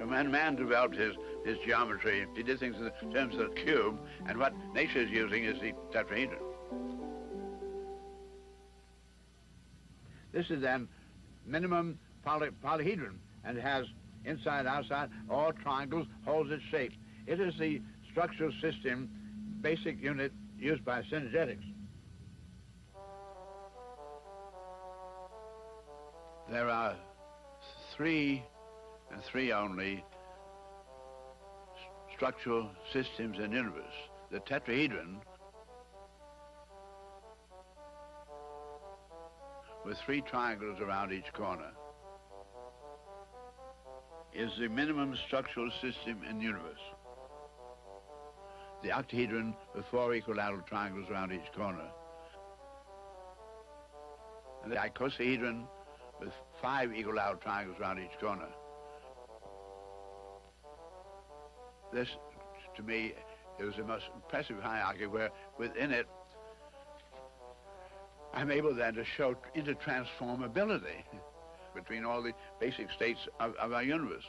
When man developed his geometry, he did things in terms of the cube, and what nature is using is the tetrahedron. This is then minimum polyhedron, and it has inside, outside, all triangles, holds its shape. It is the structural system, basic unit used by synergetics. There are three, and three only, structural systems in the universe. The tetrahedron, with three triangles around each corner, is the minimum structural system in the universe. The octahedron with four equilateral triangles around each corner. And the icosahedron with 5 equal out triangles around each corner. This, to me, is the most impressive hierarchy where within it I'm able then to show intertransformability between all the basic states of our universe.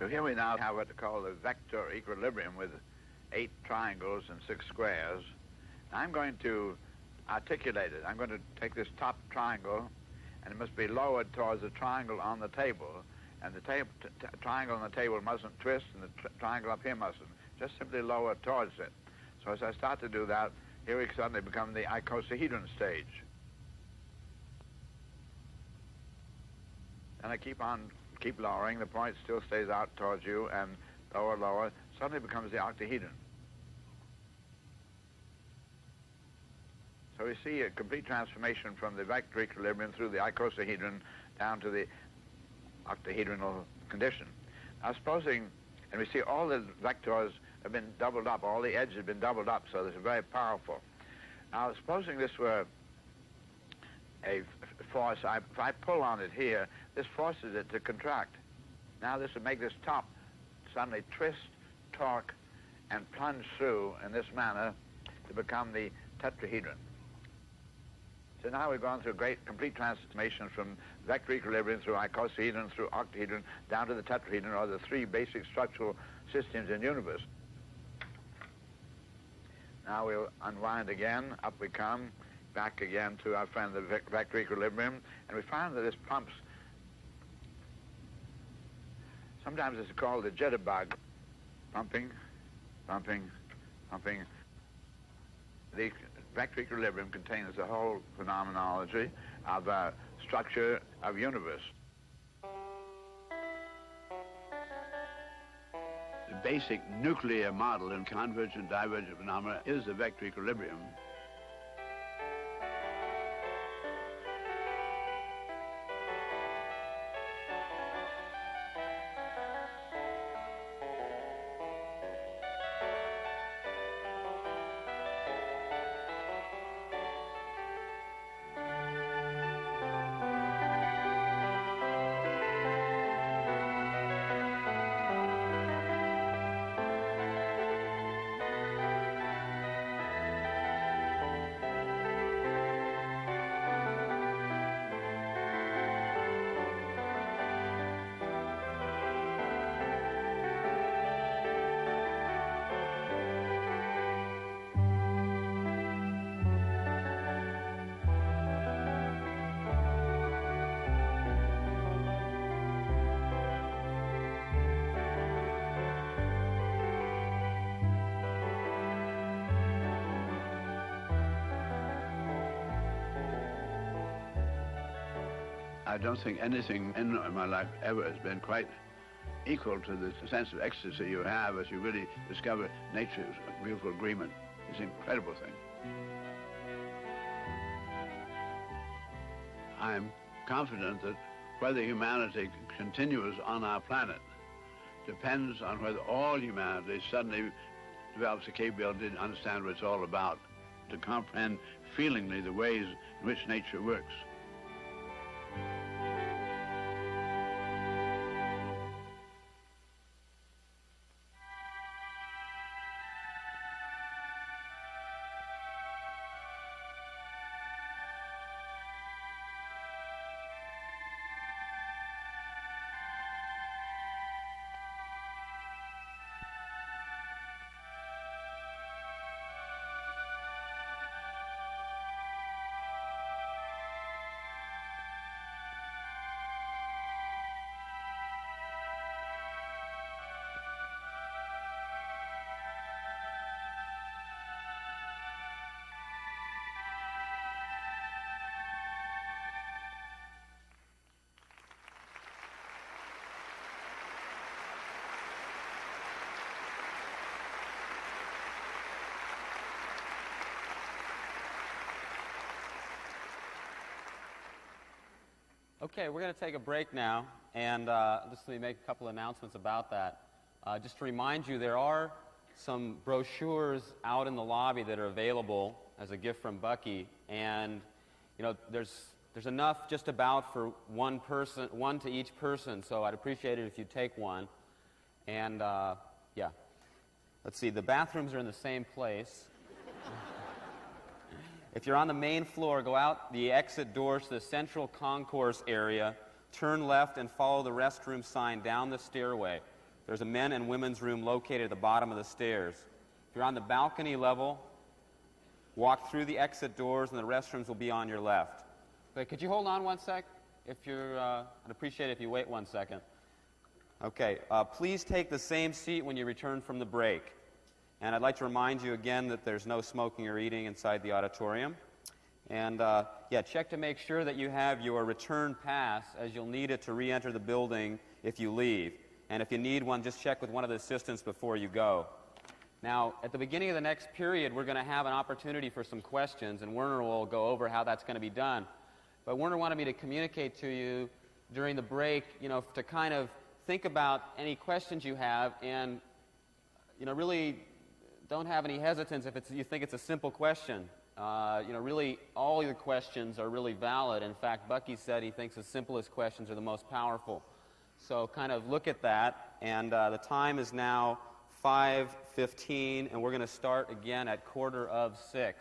So here we now have what they call the vector equilibrium with 8 triangles and 6 squares. I'm going to articulate it. I'm going to take this top triangle, and it must be lowered towards the triangle on the table. And the triangle on the table mustn't twist, and the triangle up here mustn't. Just simply lower towards it. So as I start to do that, here we suddenly become the icosahedron stage. And I keep lowering. The point still stays out towards you, and lower, lower. Suddenly becomes the octahedron. So we see a complete transformation from the vector equilibrium through the icosahedron down to the octahedronal condition. Now supposing, and we see all the vectors have been doubled up, all the edges have been doubled up, so this is very powerful. Now supposing this were a force, if I pull on it here, this forces it to contract. Now this would make this top suddenly twist, torque, and plunge through in this manner to become the tetrahedron. So now we've gone through a great, complete transformation from vector equilibrium through icosahedron, through octahedron, down to the tetrahedron, or the 3 basic structural systems in the universe. Now we'll unwind again, up we come, back again to our friend the vector equilibrium, and we find that this pumps. Sometimes it's called the jitterbug. Pumping, pumping, pumping. The vector equilibrium contains the whole phenomenology of structure of universe. The basic nuclear model in convergent divergent phenomena is the vector equilibrium. I don't think anything in my life ever has been quite equal to the sense of ecstasy you have as you really discover nature's beautiful agreement. It's an incredible thing. I'm confident that whether humanity continues on our planet depends on whether all humanity suddenly develops the capability to understand what it's all about, to comprehend feelingly the ways in which nature works. Okay, we're going to take a break now, and just let me make a couple announcements about that. Just to remind you, there are some brochures out in the lobby that are available as a gift from Bucky, and you know, there's enough just about for one person, one to each person, so I'd appreciate it if you take one. And, yeah. Let's see, the bathrooms are in the same place. If you're on the main floor, go out the exit doors to the central concourse area, turn left and follow the restroom sign down the stairway. There's a men and women's room located at the bottom of the stairs. If you're on the balcony level, walk through the exit doors and the restrooms will be on your left. Okay, could you hold on one sec? I'd appreciate it if you wait 1 second. Okay, please take the same seat when you return from the break. And I'd like to remind you again that there's no smoking or eating inside the auditorium. And yeah, check to make sure that you have your return pass, as you'll need it to re-enter the building if you leave. And if you need one, just check with one of the assistants before you go. Now, at the beginning of the next period, we're going to have an opportunity for some questions, and Werner will go over how that's going to be done. But Werner wanted me to communicate to you during the break, you know, to kind of think about any questions you have, and, you know, really don't have any hesitance if you think it's a simple question. You know, really, all your questions are really valid. In fact, Bucky said he thinks the simplest questions are the most powerful. So kind of look at that, and the time is now 5:15, and we're going to start again at 5:45.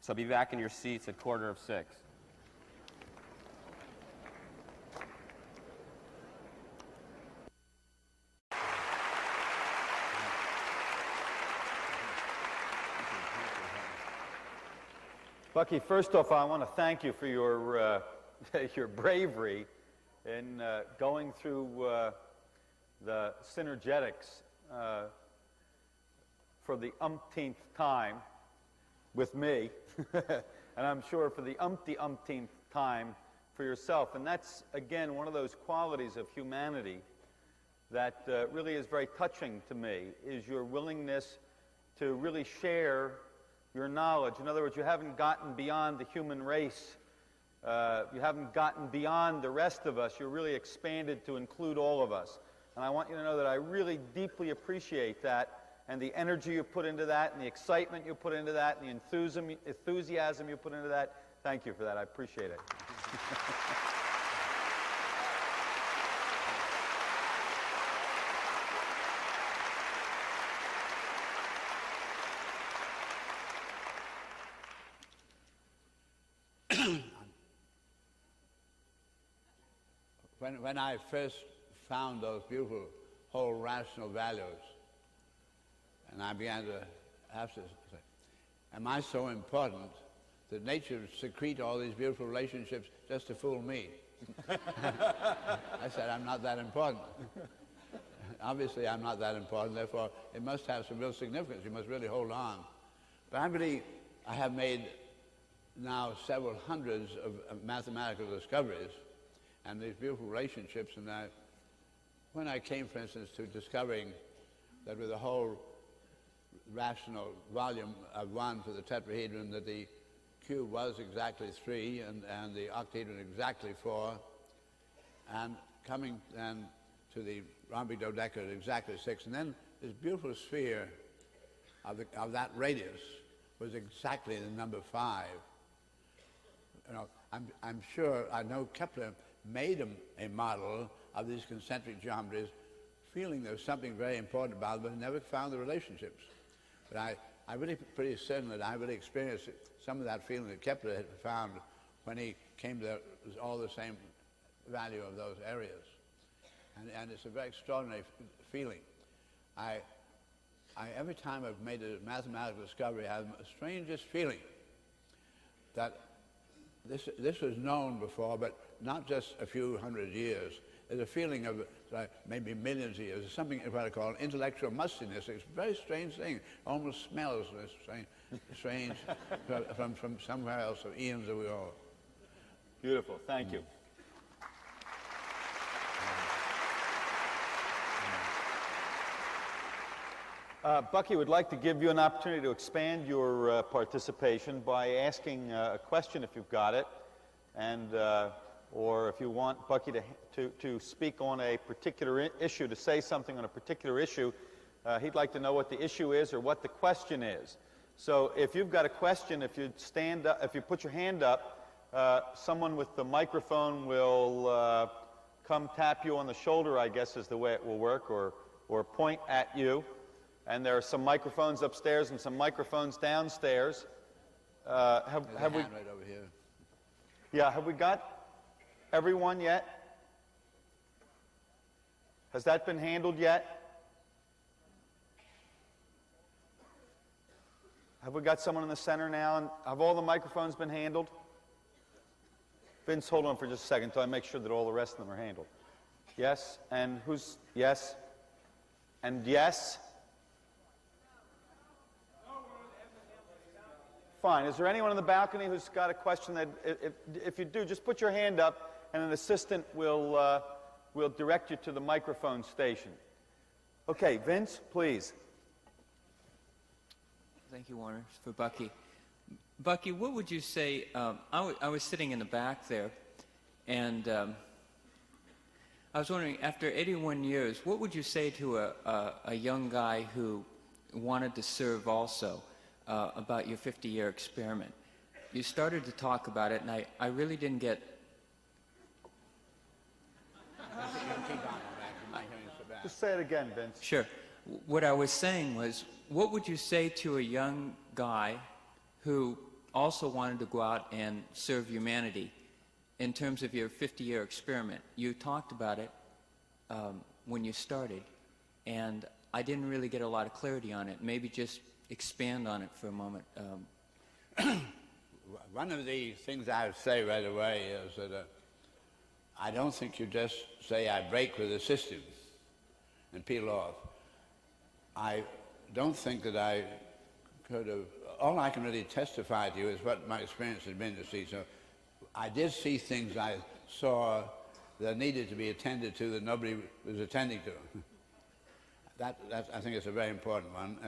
So be back in your seats at 5:45. Bucky, first off, I want to thank you for your, your bravery in going through the synergetics for the umpteenth time with me, and I'm sure for the umpteenth time for yourself. And that's, again, one of those qualities of humanity that really is very touching to me, is your willingness to really share your knowledge. In other words, you haven't gotten beyond the human race. You haven't gotten beyond the rest of us. You're really expanded to include all of us. And I want you to know that I really deeply appreciate that, and the energy you put into that, and the excitement you put into that, and the enthusiasm you put into that. Thank you for that. I appreciate it. When I first found those beautiful whole rational values, and I began to ask this, am I so important that nature would secrete all these beautiful relationships just to fool me? I said, I'm not that important. Obviously, I'm not that important, therefore it must have some real significance. You must really hold on. But I believe I have made now several hundreds of mathematical discoveries and these beautiful relationships, and when I came, for instance, to discovering that with the whole rational volume of 1 for the tetrahedron, that the cube was exactly 3 and the octahedron exactly 4, and coming then to the rhombic dodecagon exactly 6, and then this beautiful sphere of that radius was exactly the number 5. You know, I'm sure, I know Kepler made a model of these concentric geometries, feeling there was something very important about them, but never found the relationships. But I'm really pretty certain that I really experienced some of that feeling that Kepler had found when he came to all the same value of those areas. And it's a very extraordinary feeling. Every time I've made a mathematical discovery, I have the strangest feeling that this was known before, but not just a few hundred years. There's a feeling of maybe millions of years. There's something what I call intellectual mustiness. It's a very strange thing. It almost smells strange from somewhere else, of eons of ago. Beautiful. Thank you. Bucky would like to give you an opportunity to expand your participation by asking a question if you've got it, and or if you want Bucky to speak on a particular issue, to say something on a particular issue, he'd like to know what the issue is or what the question is. So if you've got a question, if you stand up, if you put your hand up, someone with the microphone will come tap you on the shoulder, I guess is the way it will work, or point at you. And there are some microphones upstairs and some microphones downstairs. Have we? Right over here. Yeah, have we got everyone yet? Has that been handled yet? Have we got someone in the center now? And have all the microphones been handled? Vince, hold on for just a second until I make sure that all the rest of them are handled. Yes? And who's? Yes? And yes? Fine. Is there anyone in the balcony who's got a question that, if you do, just put your hand up and an assistant will direct you to the microphone station. Okay, Vince, please. Thank you, Warner, for Bucky. Bucky, what would you say, I was sitting in the back there, and I was wondering, after 81 years, what would you say to a young guy who wanted to serve also about your 50-year experiment? You started to talk about it, and I really didn't get... Just say it again, Vince. Sure. What I was saying was, what would you say to a young guy who also wanted to go out and serve humanity in terms of your 50-year experiment? You talked about it when you started, and I didn't really get a lot of clarity on it. Maybe just expand on it for a moment. One of the things I would say right away is that I don't think you just say, I break with the system and peel off. I don't think that I could have, all I can really testify to you is what my experience has been to see. So I did see things I saw that needed to be attended to that nobody was attending to. That I think is a very important one,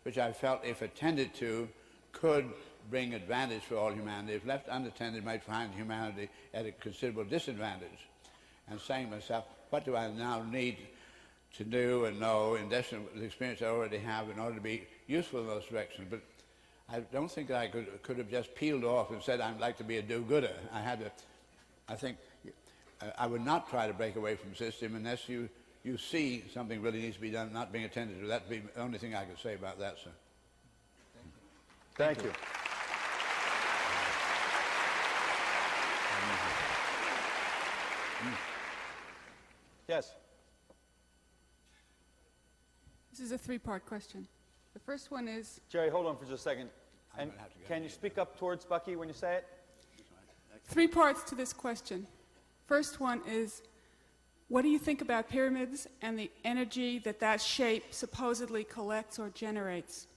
which I felt, if attended to, could bring advantage for all humanity. If left unattended, might find humanity at a considerable disadvantage. And saying to myself, what do I now need to do and know in addition to the experience I already have in order to be useful in those directions? But I don't think that I could have just peeled off and said, I'd like to be a do-gooder. I think I would not try to break away from the system unless you see something really needs to be done, not being attended to. That would be the only thing I could say about that, sir. Thank you. Yes. This is a three-part question. The first one is... Jerry, hold on for just a second. And can you speak up towards Bucky when you say it? 3 parts to this question. First one is, what do you think about pyramids and the energy that shape supposedly collects or generates?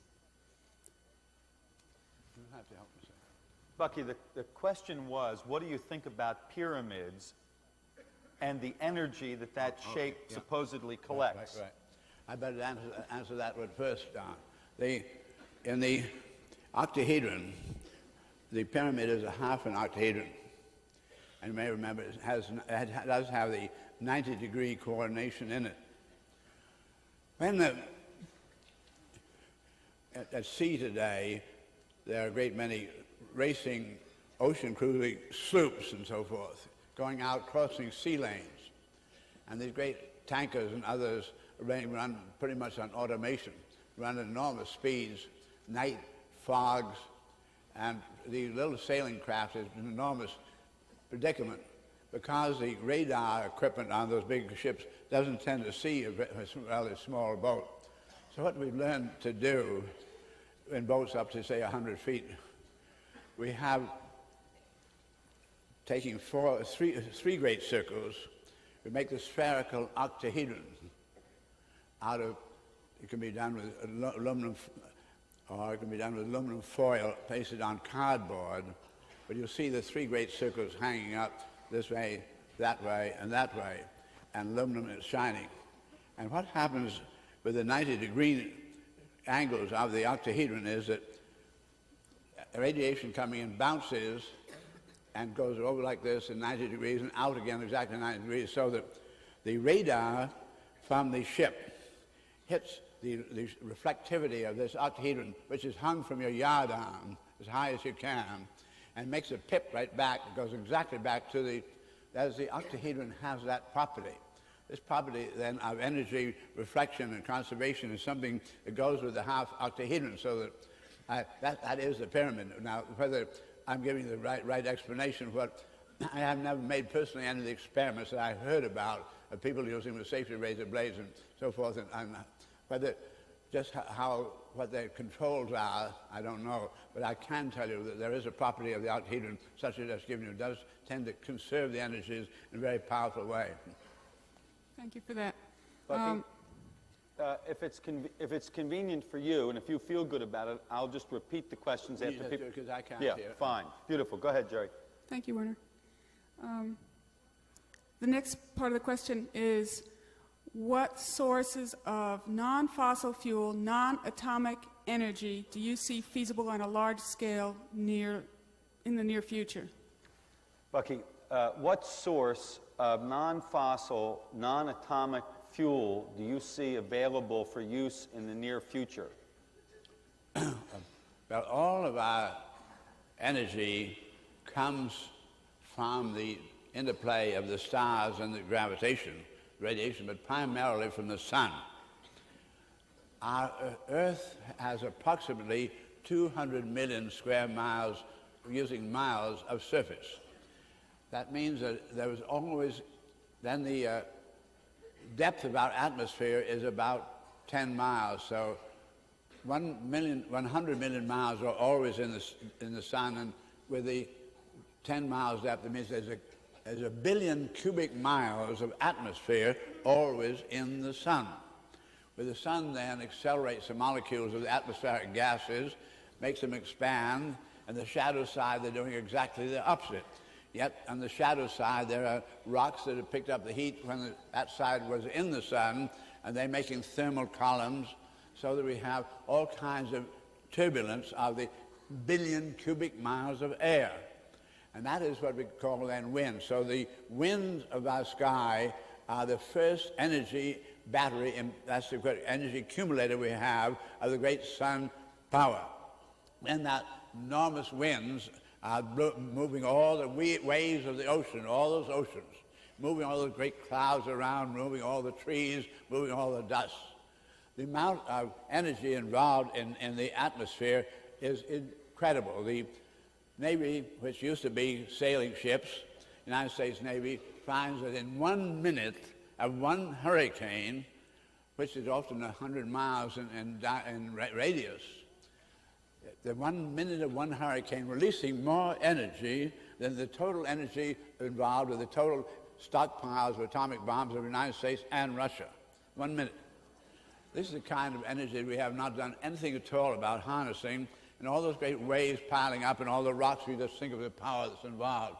Bucky, the question was, what do you think about pyramids and the energy that shape supposedly collects? Right. I better answer that one first, Don. In the octahedron, the pyramid is a half an octahedron. And you may remember it does have the 90-degree coordination in it. When at sea today, there are a great many racing, ocean cruising sloops and so forth, going out, crossing sea lanes. And these great tankers and others run pretty much on automation, run at enormous speeds, night fogs, and the little sailing craft is an enormous predicament because the radar equipment on those big ships doesn't tend to see a rather small boat. So what we've learned to do in boats up to, say, 100 feet, we have taking three great circles, we make the spherical octahedron out of, it can be done with aluminum, or it can be done with aluminum foil pasted on cardboard, but you'll see the 3 great circles hanging up this way, and aluminum is shining. And what happens with the 90-degree angles of the octahedron is that radiation coming in bounces and goes over like this in 90 degrees and out again exactly 90 degrees, so that the radar from the ship hits the reflectivity of this octahedron, which is hung from your yardarm as high as you can, and makes a pip right back. It goes exactly back to the, that is, the octahedron has that property. This property then of energy reflection and conservation is something that goes with the half octahedron, so that that is the pyramid. Now, whether I'm giving the right explanation, what I have never made personally any of the experiments that I heard about of people using the safety razor blades and so forth, and whether just what their controls are, I don't know. But I can tell you that there is a property of the octahedron, such as I've given you, does tend to conserve the energies in a very powerful way. Thank you for that. Bucky, if it's convenient for you, and if you feel good about it, I'll just repeat the questions after people. Because I can't Yeah, hear. fine. Beautiful. Go ahead, Jerry. Thank you, Werner. The next part of the question is, what sources of non-fossil fuel, non-atomic energy do you see feasible on a large scale in the near future? Bucky, what source of non-fossil, non-atomic fuel do you see available for use in the near future? Well, all of our energy comes from the interplay of the stars and the gravitation, radiation, but primarily from the sun. Our Earth has approximately 200 million square miles, using miles of surface. That means that there was always, then the depth of our atmosphere is about 10 miles, so 100 million miles are always in the sun, and with the 10 miles depth, it means there's a billion cubic miles of atmosphere always in the sun. Where the sun then accelerates the molecules of the atmospheric gases, makes them expand, and the shadow side, they're doing exactly the opposite. Yet on the shadow side, there are rocks that have picked up the heat when that side was in the sun, and they're making thermal columns, so that we have all kinds of turbulence of the billion cubic miles of air. And that is what we call then wind. So the winds of our sky are the first energy battery, and that's the energy accumulator we have of the great sun power. And that enormous winds are moving all the waves of the ocean, all those oceans, moving all those great clouds around, moving all the trees, moving all the dust. The amount of energy involved in the atmosphere is incredible. The Navy, which used to be sailing ships, United States Navy, finds that in 1 minute of one hurricane, which is often 100 miles in radius, the 1 minute of one hurricane releasing more energy than the total energy involved with the total stockpiles of atomic bombs of the United States and Russia. 1 minute. This is the kind of energy we have not done anything at all about harnessing, and all those great waves piling up and all the rocks, we just think of the power that's involved.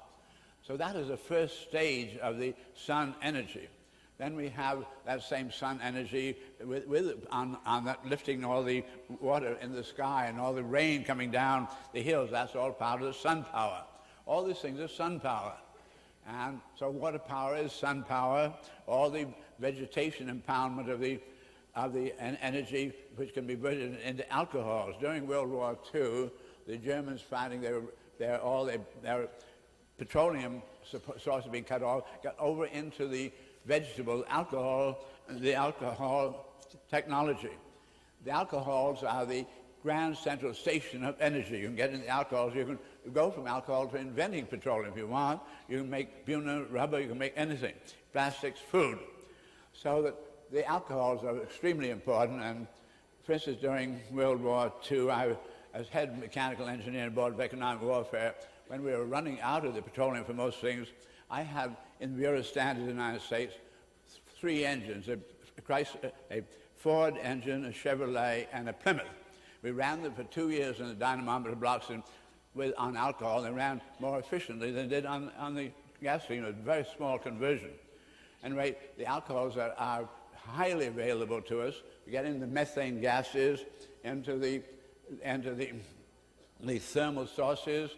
So that is the first stage of the sun energy. Then we have that same sun energy on that lifting all the water in the sky and all the rain coming down the hills. That's all part of the sun power. All these things are sun power. And so water power is sun power. All the vegetation impoundment of the energy, which can be converted into alcohols. During World War II, the Germans, finding their petroleum source being cut off, got over into the vegetable alcohol technology. The alcohols are the grand central station of energy. You can get into the alcohols. You can go from alcohol to inventing petroleum if you want. You can make buna, rubber. You can make anything. Plastics, food. So that the alcohols are extremely important. And for instance, during World War II, I was head mechanical engineer on board of economic warfare. When we were running out of the petroleum for most things, I had in Bureau standards in the United States 3 engines, a Ford engine, a Chevrolet, and a Plymouth. We ran them for 2 years in the dynamometer blocks on alcohol. They ran more efficiently than they did on the gasoline. It was a very small conversion. Anyway, the alcohols are highly available to us. We get into methane gases, into the thermal sources.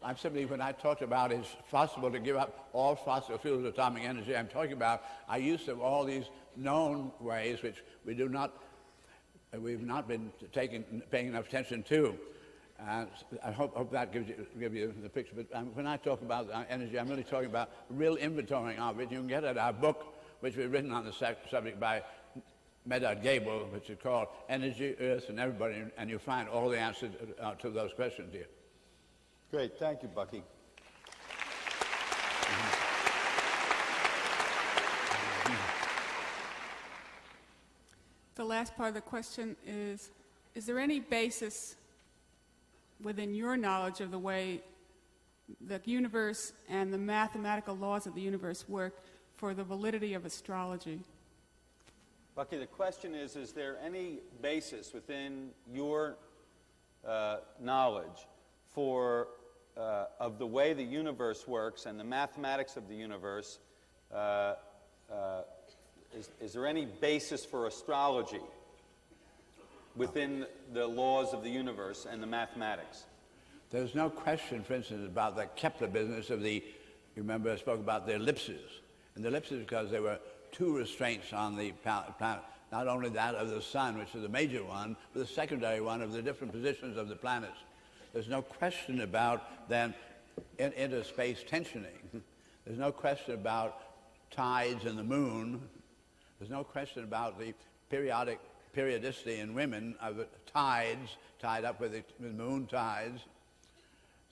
I'm simply, when I talked about it's possible to give up all fossil fuels of atomic energy, I'm talking about our use of all these known ways which we've not been paying enough attention to. And I hope that gives you the picture. But when I talk about energy, I'm really talking about real inventorying of it. You can get it our book, which was written on the subject by Medard Gable, which is called Energy, Earth, and Everybody, and you'll find all the answers to those questions here. Great. Thank you, Bucky. The last part of the question is there any basis within your knowledge of the way the universe and the mathematical laws of the universe work for the validity of astrology? Bucky, the question is there any basis within your knowledge for of the way the universe works and the mathematics of the universe? Is there any basis for astrology within the laws of the universe and the mathematics? There's no question, for instance, about the Kepler business of the, you remember I spoke about the ellipses. And the ellipses because there were two restraints on the planet, not only that of the sun, which is the major one, but the secondary one of the different positions of the planets. There's no question about then interspace tensioning. There's no question about tides and the moon. There's no question about the periodicity in women of the tides tied up with the moon tides.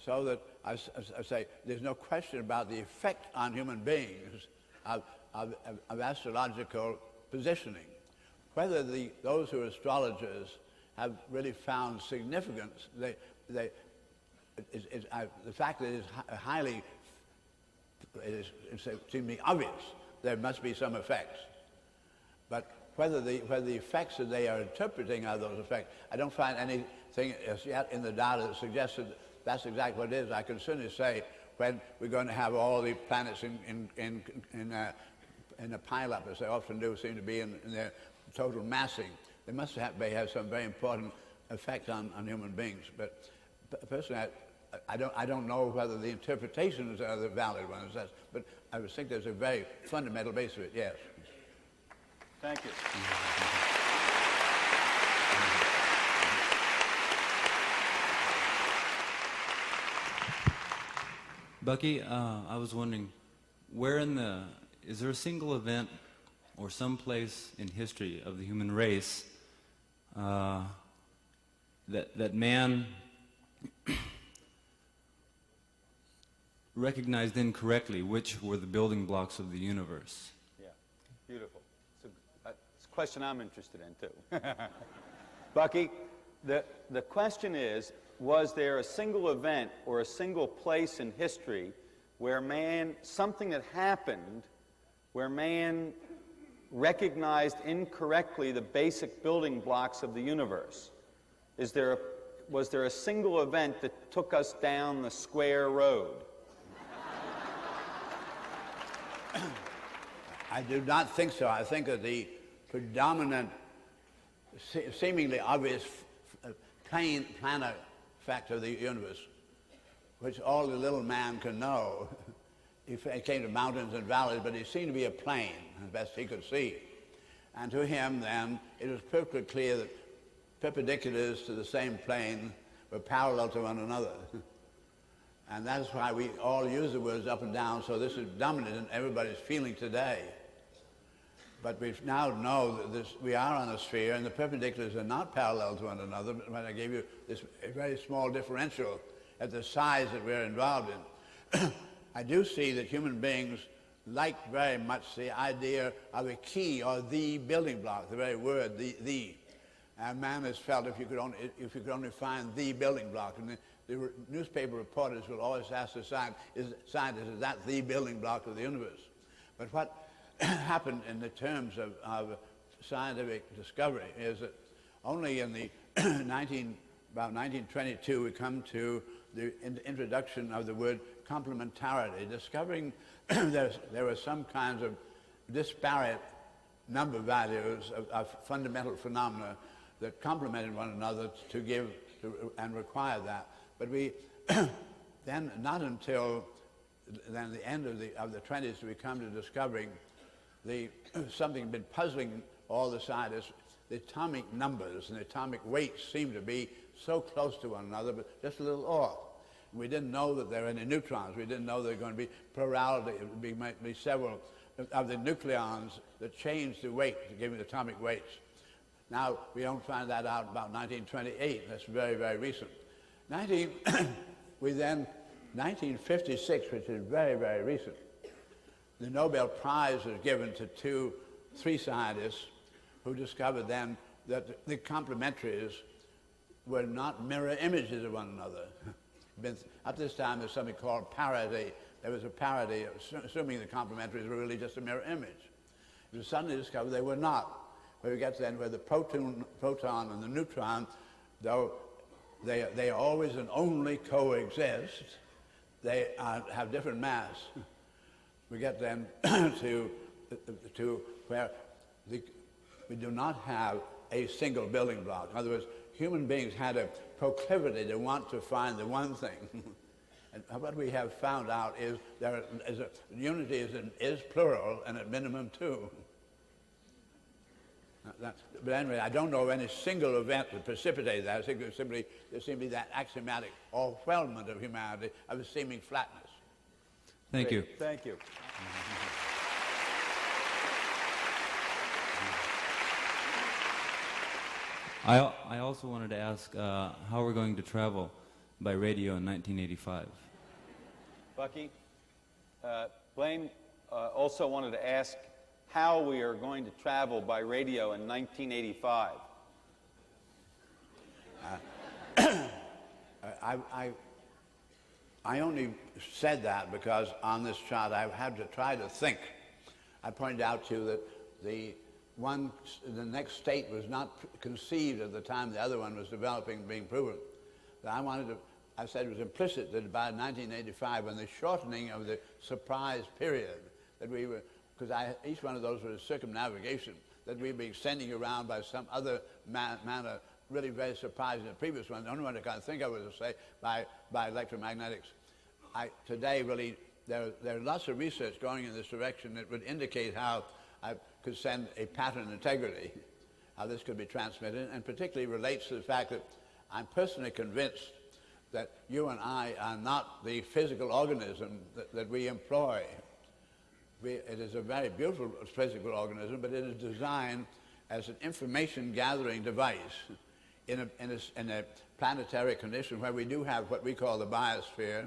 So that, I say, there's no question about the effect on human beings of astrological positioning. Whether those who are astrologers have really found significance, the fact that it seems to me obvious there must be some effects. But whether the effects that they are interpreting are those effects, I don't find anything as yet in the data that suggests that that's exactly what it is. I can certainly say when we're going to have all the planets in a pile-up, as they often do seem to be in their total massing, they must have some very important effect on human beings. But personally, I don't know whether the interpretations are the valid ones, but I would think there's a very fundamental base of it, yes. Thank you. Bucky, I was wondering, is there a single event or some place in history of the human race that man recognized incorrectly which were the building blocks of the universe? Yeah, beautiful. It's a question I'm interested in, too. Bucky, the question is, was there a single event or a single place in history where something that happened, where man recognized incorrectly the basic building blocks of the universe? Was there a single event that took us down the square road? I do not think so. I think that the predominant, seemingly obvious planar fact of the universe, which all the little man can know, he came to mountains and valleys, but he seemed to be a plane, as best he could see. And to him, then, it was perfectly clear that perpendiculars to the same plane were parallel to one another. And that's why we all use the words up and down, so this is dominant in everybody's feeling today. But we now know that we are on a sphere, and the perpendiculars are not parallel to one another. But when I gave you this very small differential at the size that we're involved in, I do see that human beings like very much the idea of a key or the building block, the very word, the. And man has felt if you could only find the building block, and the newspaper reporters will always ask the scientists, is that the building block of the universe? But what happened in the terms of scientific discovery is that only in the about 1922 we come to the introduction of the word complementarity, discovering there were some kinds of disparate number values of fundamental phenomena that complemented one another and required that. But we then, not until then the end of the 20s, we come to discovering something been puzzling all the scientists. The atomic numbers and the atomic weights seem to be so close to one another, but just a little off. We didn't know that there were any neutrons. We didn't know there were going to be plurality. It would might be several of the nucleons that changed the weight, to give me the atomic weights. Now, we don't find that out about 1928. That's very, very recent. 1956, which is very, very recent, the Nobel Prize was given to three scientists who discovered then that the complementaries were not mirror images of one another. Up to this time, there's something called parity. There was a parity, assuming the complementaries were really just a mirror image. It was suddenly discovered they were not. Where we get then where the proton and the neutron, though they always and only coexist, they have different mass. We get then to where we do not have a single building block. In other words, human beings had a proclivity to want to find the one thing. And what we have found out is unity is plural, and at minimum two. But anyway, I don't know of any single event that precipitated that. I think there seemed to be that axiomatic overwhelmment of humanity, of a seeming flatness. Thank you. Thank you. I also wanted to ask how we're going to travel by radio in 1985. Bucky, Blaine also wanted to ask how we are going to travel by radio in 1985. I only said that because on this chart I had to try to think. I pointed out to you that the next state was not conceived at the time the other one was developing, being proven. That I said it was implicit that by 1985, when the shortening of the surprise period, that we were, because each one of those was a circumnavigation, that we'd be extending around by some other manner, really very surprising. The previous one, the only one I can think of was to say by electromagnetics. Today, really, there are lots of research going in this direction that would indicate how I could send a pattern integrity, how this could be transmitted, and particularly relates to the fact that I'm personally convinced that you and I are not the physical organism that we employ. It is a very beautiful physical organism, but it is designed as an information gathering device in a planetary condition where we do have what we call the biosphere,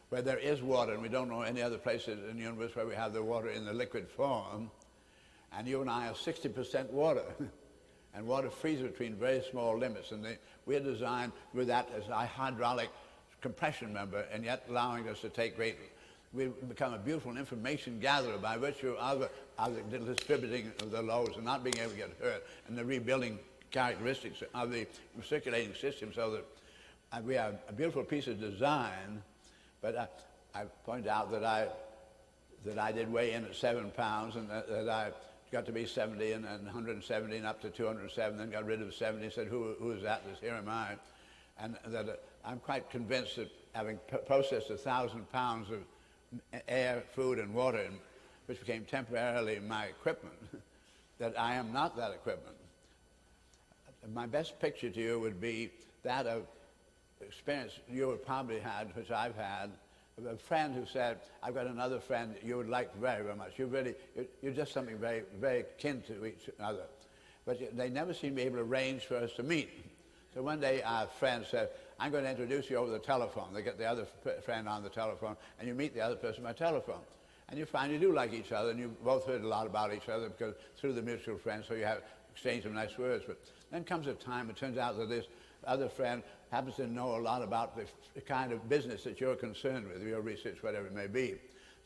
where there is water, and we don't know any other places in the universe where we have the water in the liquid form. And you and I are 60% water. And water freezes between very small limits. And we're designed with that as a hydraulic compression member, and yet allowing us to take great. We've become a beautiful information gatherer by virtue of the distributing of the loads and not being able to get hurt, and the rebuilding characteristics of the circulating system, so that we have a beautiful piece of design. But I pointed out that I did weigh in at 7 pounds, and that I got to be 70 and 170 and up to 207, then got rid of 70, said, who is that? This, here am I. And that I'm quite convinced that having processed 1,000 pounds of air, food, and water, which became temporarily my equipment, that I am not that equipment. My best picture to you would be that of experience you have probably had, which I've had, a friend who said, I've got another friend you would like very, very much. You're just something very, very kin to each other. But they never seem to be able to arrange for us to meet. So one day our friend said, I'm going to introduce you over the telephone. They get the other friend on the telephone, and you meet the other person by telephone. And you find you do like each other, and you both heard a lot about each other because through the mutual friends, so you have exchanged some nice words. But then comes a time, it turns out that this other friend happens to know a lot about the kind of business that you're concerned with, your research, whatever it may be.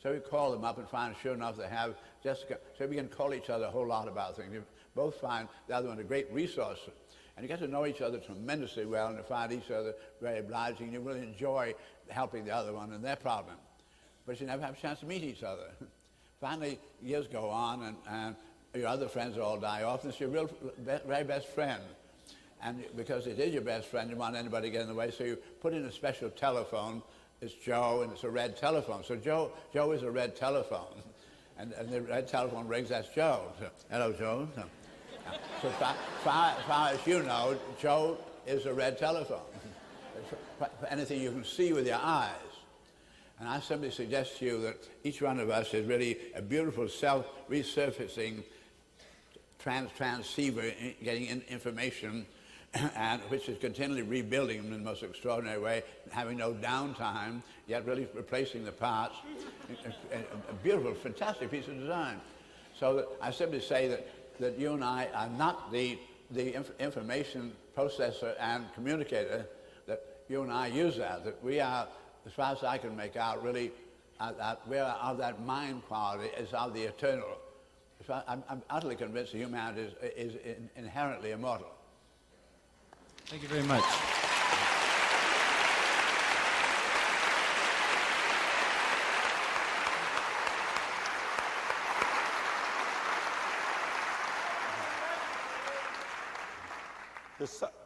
So we call them up and find, sure enough, they have Jessica. So we can call each other a whole lot about things. You both find the other one a great resource. And you get to know each other tremendously well, and you find each other very obliging. You really enjoy helping the other one in their problem. But you never have a chance to meet each other. Finally, years go on, and your other friends all die off, and it's your real, very best friend. And because it is your best friend, you don't want anybody to get in the way, so you put in a special telephone. It's Joe, and it's a red telephone. So Joe is a red telephone. And the red telephone rings, that's Joe. So, hello, Joe. So far as you know, Joe is a red telephone. For anything you can see with your eyes. And I simply suggest to you that each one of us is really a beautiful self-resurfacing transceiver getting information, and which is continually rebuilding in the most extraordinary way, having no downtime, yet really replacing the parts. A beautiful, fantastic piece of design. So that I simply say that you and I are not the information processor and communicator, that you and I use that we are, as far as I can make out, really, we are of that mind quality is of the eternal. I'm utterly convinced that humanity is inherently immortal. Thank you very much.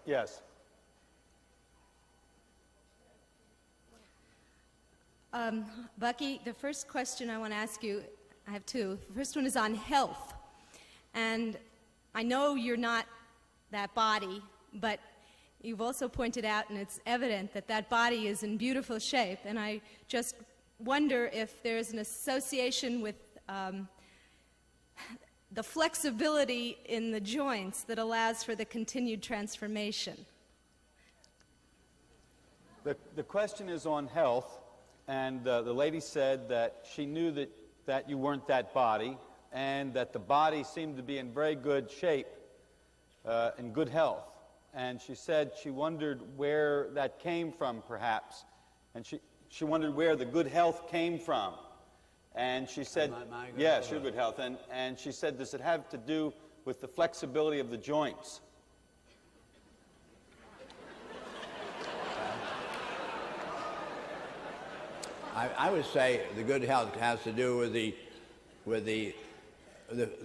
Yes. Bucky, the first question I want to ask you, I have two. The first one is on health. And I know you're not that body, but you've also pointed out, and it's evident, that that body is in beautiful shape. And I just wonder if there's an association with the flexibility in the joints that allows for the continued transformation. The question is on health, and the lady said that she knew that you weren't that body, and that the body seemed to be in very good shape, in good health. And she said she wondered where that came from, perhaps. And she wondered where the good health came from. And she said, yes, your good health. And she said, does it have to do with the flexibility of the joints? I would say the good health has to do with the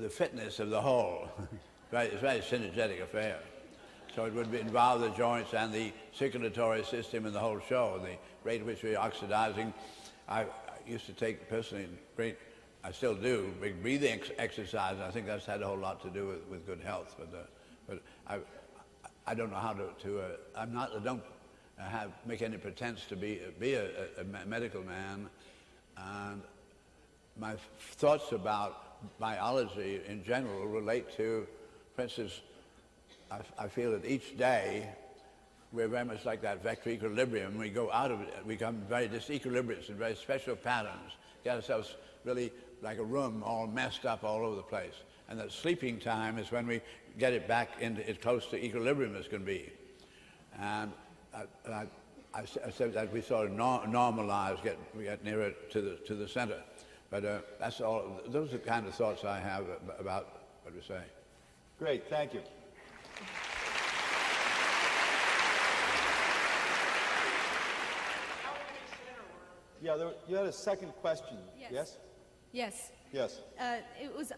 fitness of the whole. Right, it's a very synergetic affair. So it would involve the joints and the circulatory system and the whole show, the rate at which we're oxidizing. I used to take personally I still do, big breathing exercise, and I think that's had a whole lot to do with good health. But I don't know how to I don't make any pretense to be a medical man, and my thoughts about biology in general relate to, for instance, I feel that each day we're very much like that vector equilibrium. We go out of it, we become very disequilibrious in very special patterns, get ourselves really like a room all messed up all over the place. And that sleeping time is when we get it back into as close to equilibrium as can be. And I said that we sort of normalize, we get nearer to the center. But that's all. Those are the kind of thoughts I have about what we say. Great, thank you. Yeah, you had a second question. Yes? Yes. Yes.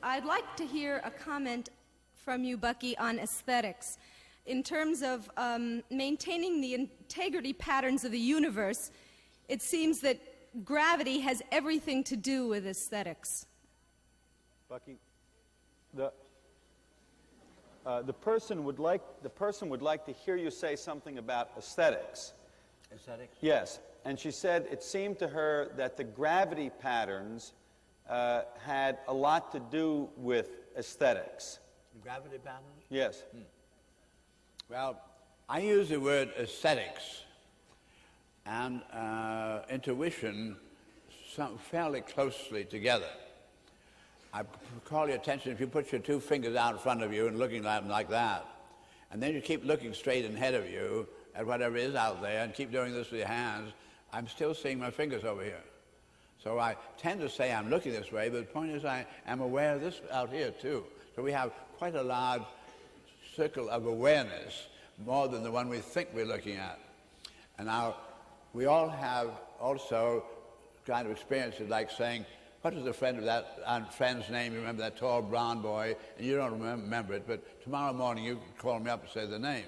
I'd like to hear a comment from you, Bucky, on aesthetics. In terms of maintaining the integrity patterns of the universe, it seems that gravity has everything to do with aesthetics. Bucky, the person would like to hear you say something about aesthetics. Aesthetics? Yes, and she said it seemed to her that the gravity patterns had a lot to do with aesthetics. Gravity patterns? Yes. Well, I use the word aesthetics and intuition fairly closely together. I call your attention, if you put your two fingers out in front of you and looking at them like that, and then you keep looking straight ahead of you at whatever is out there and keep doing this with your hands, I'm still seeing my fingers over here. So I tend to say I'm looking this way, but the point is I am aware of this out here too. So we have quite a large circle of awareness, more than the one we think we're looking at. And now, we all have also kind of experiences like saying, what is the friend's name? You remember that tall brown boy, and you don't remember it, but tomorrow morning you call me up and say the name.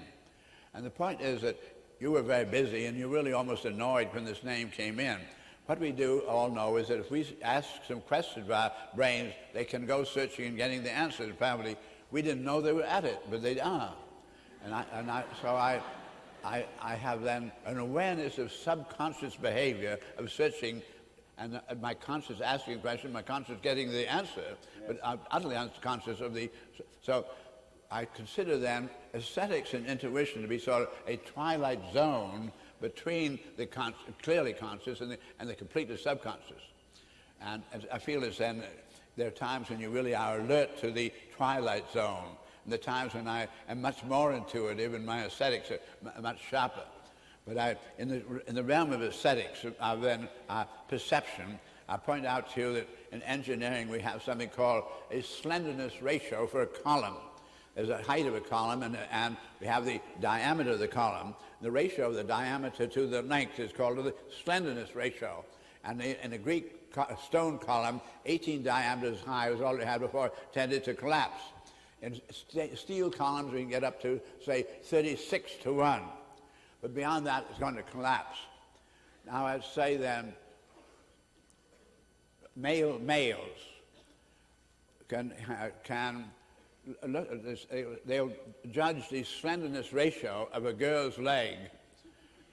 And the point is that you were very busy, and you're really almost annoyed when this name came in. What we do all know is that if we ask some questions about brains, they can go searching and getting the answers. Probably we didn't know they were at it, but they are. So I have then an awareness of subconscious behavior, of searching, and my conscious asking a question, my conscious getting the answer, but I'm utterly unconscious of the... So I consider then aesthetics and intuition to be sort of a twilight zone between the clearly conscious and the completely subconscious. And I feel as then there are times when you really are alert to the twilight zone, and the times when I am much more intuitive and my aesthetics are much sharper. But in the realm of aesthetics, then perception, I point out to you that in engineering we have something called a slenderness ratio for a column. There's a height of a column, and we have the diameter of the column. The ratio of the diameter to the length is called the slenderness ratio. And in the Greek stone column, 18 diameters high was all we had before, tended to collapse. In steel columns, we can get up to, say, 36 to 1. But beyond that, it's going to collapse. Now, I'd say then, males can look at this, they'll judge the slenderness ratio of a girl's leg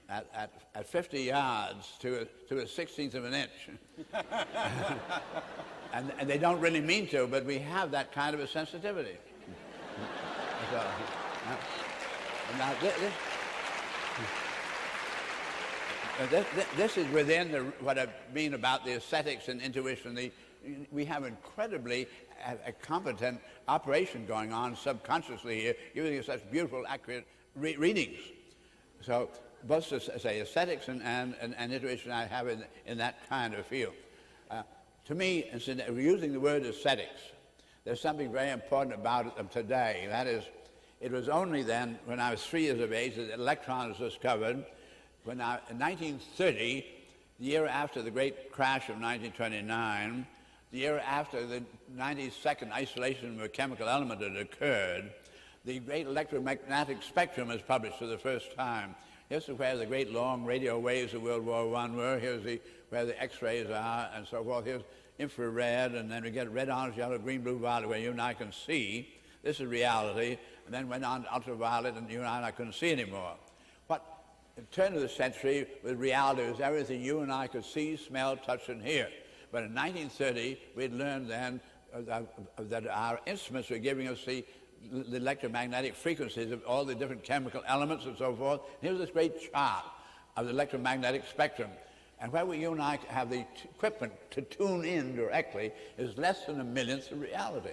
at 50 yards to a 16th of an inch. and they don't really mean to, but we have that kind of a sensitivity. So, now this is within what I mean about the aesthetics and intuition. We have incredibly a competent operation going on subconsciously here, giving us such beautiful, accurate readings. So both to say aesthetics and intuition I have in that kind of field. To me, instead of using the word aesthetics, there's something very important about them today. That is, it was only then, when I was 3 years of age, that the electron was discovered. In 1930, the year after the great crash of 1929, the year after the 92nd isolation of a chemical element had occurred, the great electromagnetic spectrum was published for the first time. This is where the great long radio waves of World War I were. Here's where the X-rays are, and so forth. Here's infrared, and then we get red, orange, yellow, green, blue, violet, where you and I can see. This is reality. And then went on to ultraviolet, and you and I couldn't see anymore. What, at the turn of the century, with reality, was everything you and I could see, smell, touch, and hear. But in 1930, we'd learned then that our instruments were giving us the electromagnetic frequencies of all the different chemical elements and so forth. Here's this great chart of the electromagnetic spectrum. And where you and I have the equipment to tune in directly is less than a millionth of reality.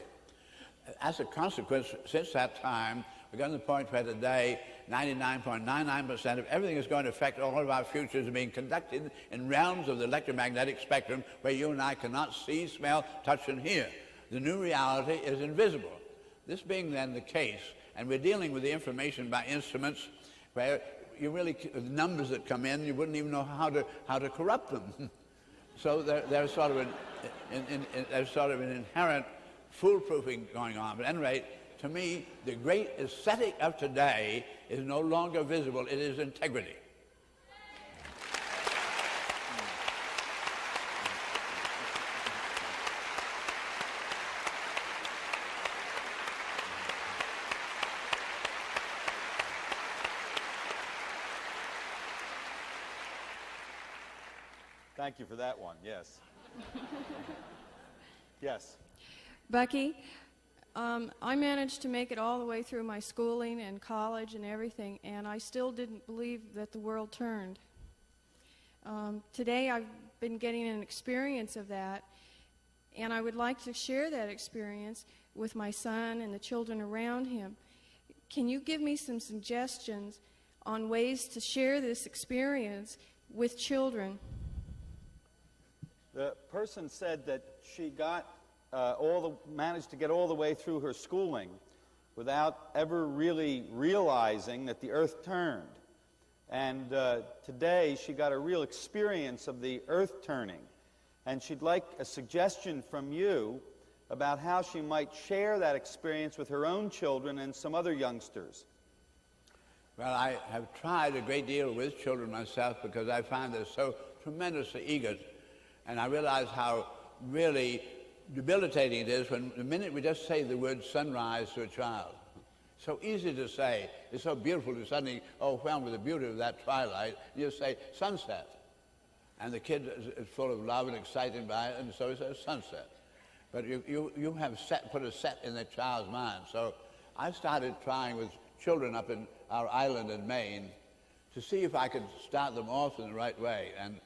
As a consequence, since that time, we've gotten to the point where today 99.99% of everything that's going to affect all of our futures is being conducted in realms of the electromagnetic spectrum where you and I cannot see, smell, touch, and hear. The new reality is invisible. This being then the case, and we're dealing with the information by instruments where you really, the numbers that come in, you wouldn't even know how to corrupt them. So there's sort of an inherent foolproofing going on. But at any rate, to me, the great aesthetic of today is no longer visible. It is integrity. Thank you for that one, yes. Yes. Bucky, I managed to make it all the way through my schooling and college and everything, and I still didn't believe that the world turned. Today I've been getting an experience of that, and I would like to share that experience with my son and the children around him. Can you give me some suggestions on ways to share this experience with children? The person said that she got managed to get all the way through her schooling without ever really realizing that the earth turned. And today she got a real experience of the earth turning. And she'd like a suggestion from you about how she might share that experience with her own children and some other youngsters. Well, I have tried a great deal with children myself because I find they're so tremendously eager. And I realize how really debilitating it is when the minute we just say the word sunrise to a child. So easy to say. It's so beautiful to suddenly overwhelmed with the beauty of that twilight. You say sunset. And the kid is full of love and excited by it, and so he says sunset. But you have put a set in the child's mind. So I started trying with children up in our island in Maine to see if I could start them off in the right way. And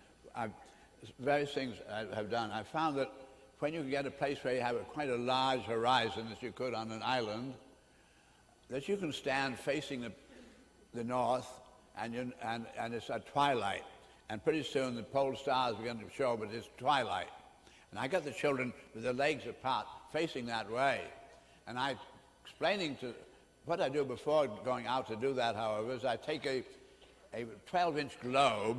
various things I have done. I found that when you can get a place where you have quite a large horizon, as you could on an island, that you can stand facing the north, and it's at twilight. And pretty soon the pole stars begin to show, but it's twilight. And I got the children with their legs apart, facing that way. And I explaining to, what I do before going out to do that, however, is I take a 12-inch globe,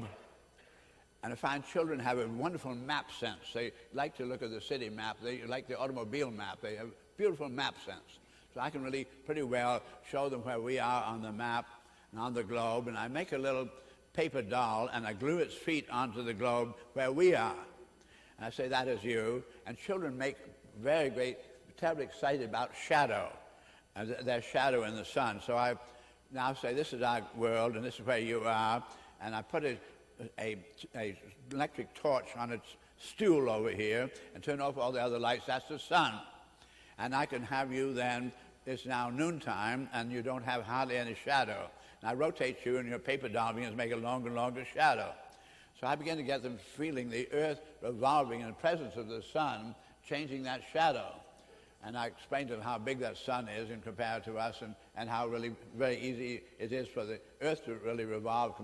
and I find children have a wonderful map sense. They like to look at the city map. They like the automobile map. They have beautiful map sense. So I can really pretty well show them where we are on the map and on the globe. And I make a little paper doll, and I glue its feet onto the globe where we are. And I say, that is you. And children make very great, terribly excited about shadow, and their shadow in the sun. So I now say, this is our world, and this is where you are. And I put a electric torch on its stool over here and turn off all the other lights. That's the sun. And I can have you then, it's now noontime, and you don't have hardly any shadow. And I rotate you, and your paper doll begins to make a longer and longer shadow. So I begin to get them feeling the earth revolving in the presence of the sun, changing that shadow. And I explain to them how big that sun is in compared to us, and how really very easy it is for the earth to really revolve.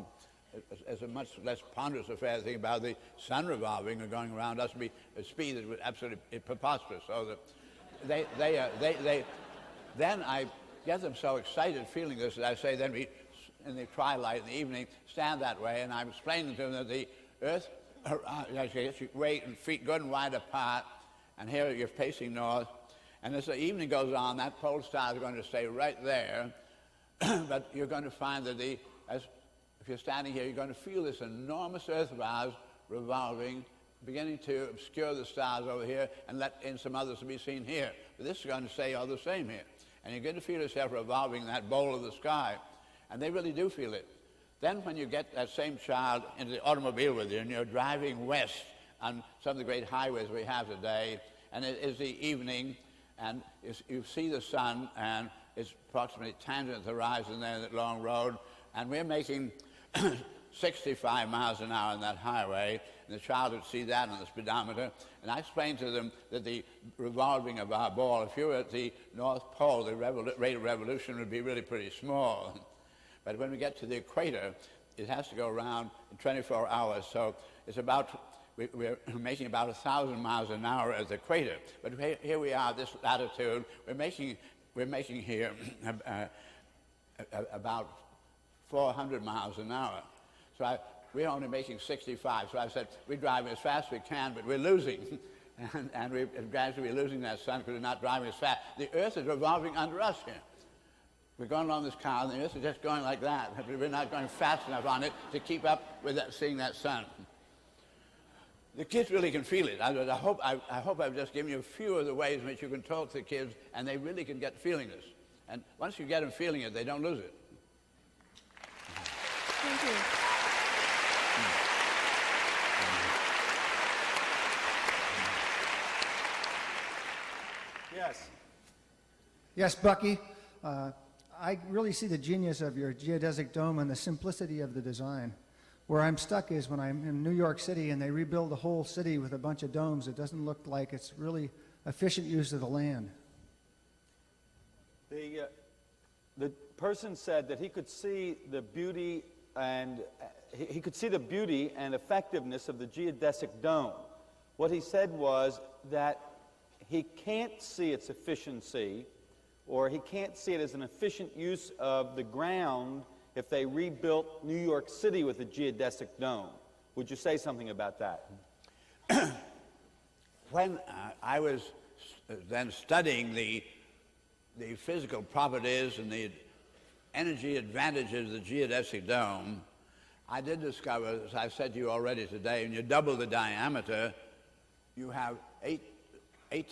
It's a much less ponderous affair to think about the sun revolving and going around us be a speed that was absolutely preposterous. So that then I get them so excited feeling this that I say, then we, in the twilight, in the evening, stand that way, and I'm explaining to them that the earth, you weight and feet good and wide apart, and here you're facing north, and as the evening goes on, that pole star is going to stay right there, but you're going to find that if you're standing here, you're going to feel this enormous earth of ours revolving, beginning to obscure the stars over here and let in some others to be seen here. But this is going to stay all the same here. And you're going to feel yourself revolving in that bowl of the sky. And they really do feel it. Then when you get that same child into the automobile with you, and you're driving west on some of the great highways we have today, and it is the evening, and you see the sun, and it's approximately tangent to the horizon there, that long road, and we're making 65 miles an hour on that highway, and the child would see that on the speedometer, and I explained to them that the revolving of our ball, if you were at the North Pole, the rate of revolution would be really pretty small. But when we get to the equator, it has to go around in 24 hours, so it's about, we're making about 1,000 miles an hour at the equator. But here we are, this latitude, we're making here about 400 miles an hour. So we're only making 65. So I said, we're driving as fast as we can, but we're losing. and we're gradually losing that sun because we're not driving as fast. The earth is revolving under us here. We're going along this car, and the earth is just going like that. We're not going fast enough on it to keep up with seeing that sun. The kids really can feel it. I hope I've just given you a few of the ways in which you can talk to the kids, and they really can get feeling this. And once you get them feeling it, they don't lose it. Thank you. Yes. Yes, Bucky. I really see the genius of your geodesic dome and the simplicity of the design. Where I'm stuck is when I'm in New York City and they rebuild the whole city with a bunch of domes, it doesn't look like it's really efficient use of the land. The person said that he could see the beauty and effectiveness of the geodesic dome. What he said was that he can't see its efficiency, or he can't see it as an efficient use of the ground if they rebuilt New York City with a geodesic dome. Would you say something about that? When I was then studying the physical properties and the energy advantages of the geodesic dome, I did discover, as I said to you already today, when you double the diameter, you have eight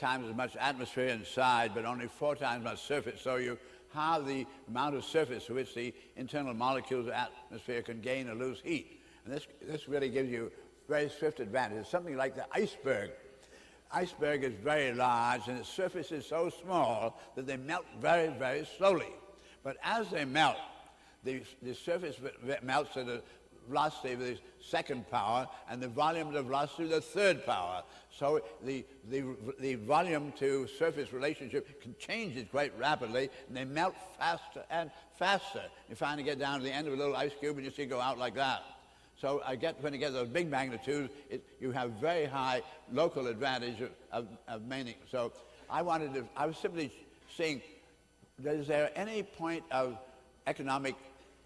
times as much atmosphere inside, but only 4 times as much surface, so you how the amount of surface to which the internal molecules of the atmosphere can gain or lose heat. And this really gives you very swift advantage. Something like the iceberg. Iceberg is very large, and its surface is so small that they melt very, very slowly. But as they melt, the surface melts at a velocity of the second power, and the volume of the velocity of the third power. So the volume to surface relationship can change it quite rapidly, and they melt faster and faster. You finally get down to the end of a little ice cube, and you see it go out like that. So when you get those big magnitudes, you have very high local advantage of meaning. So I was simply seeing, is there any point of economic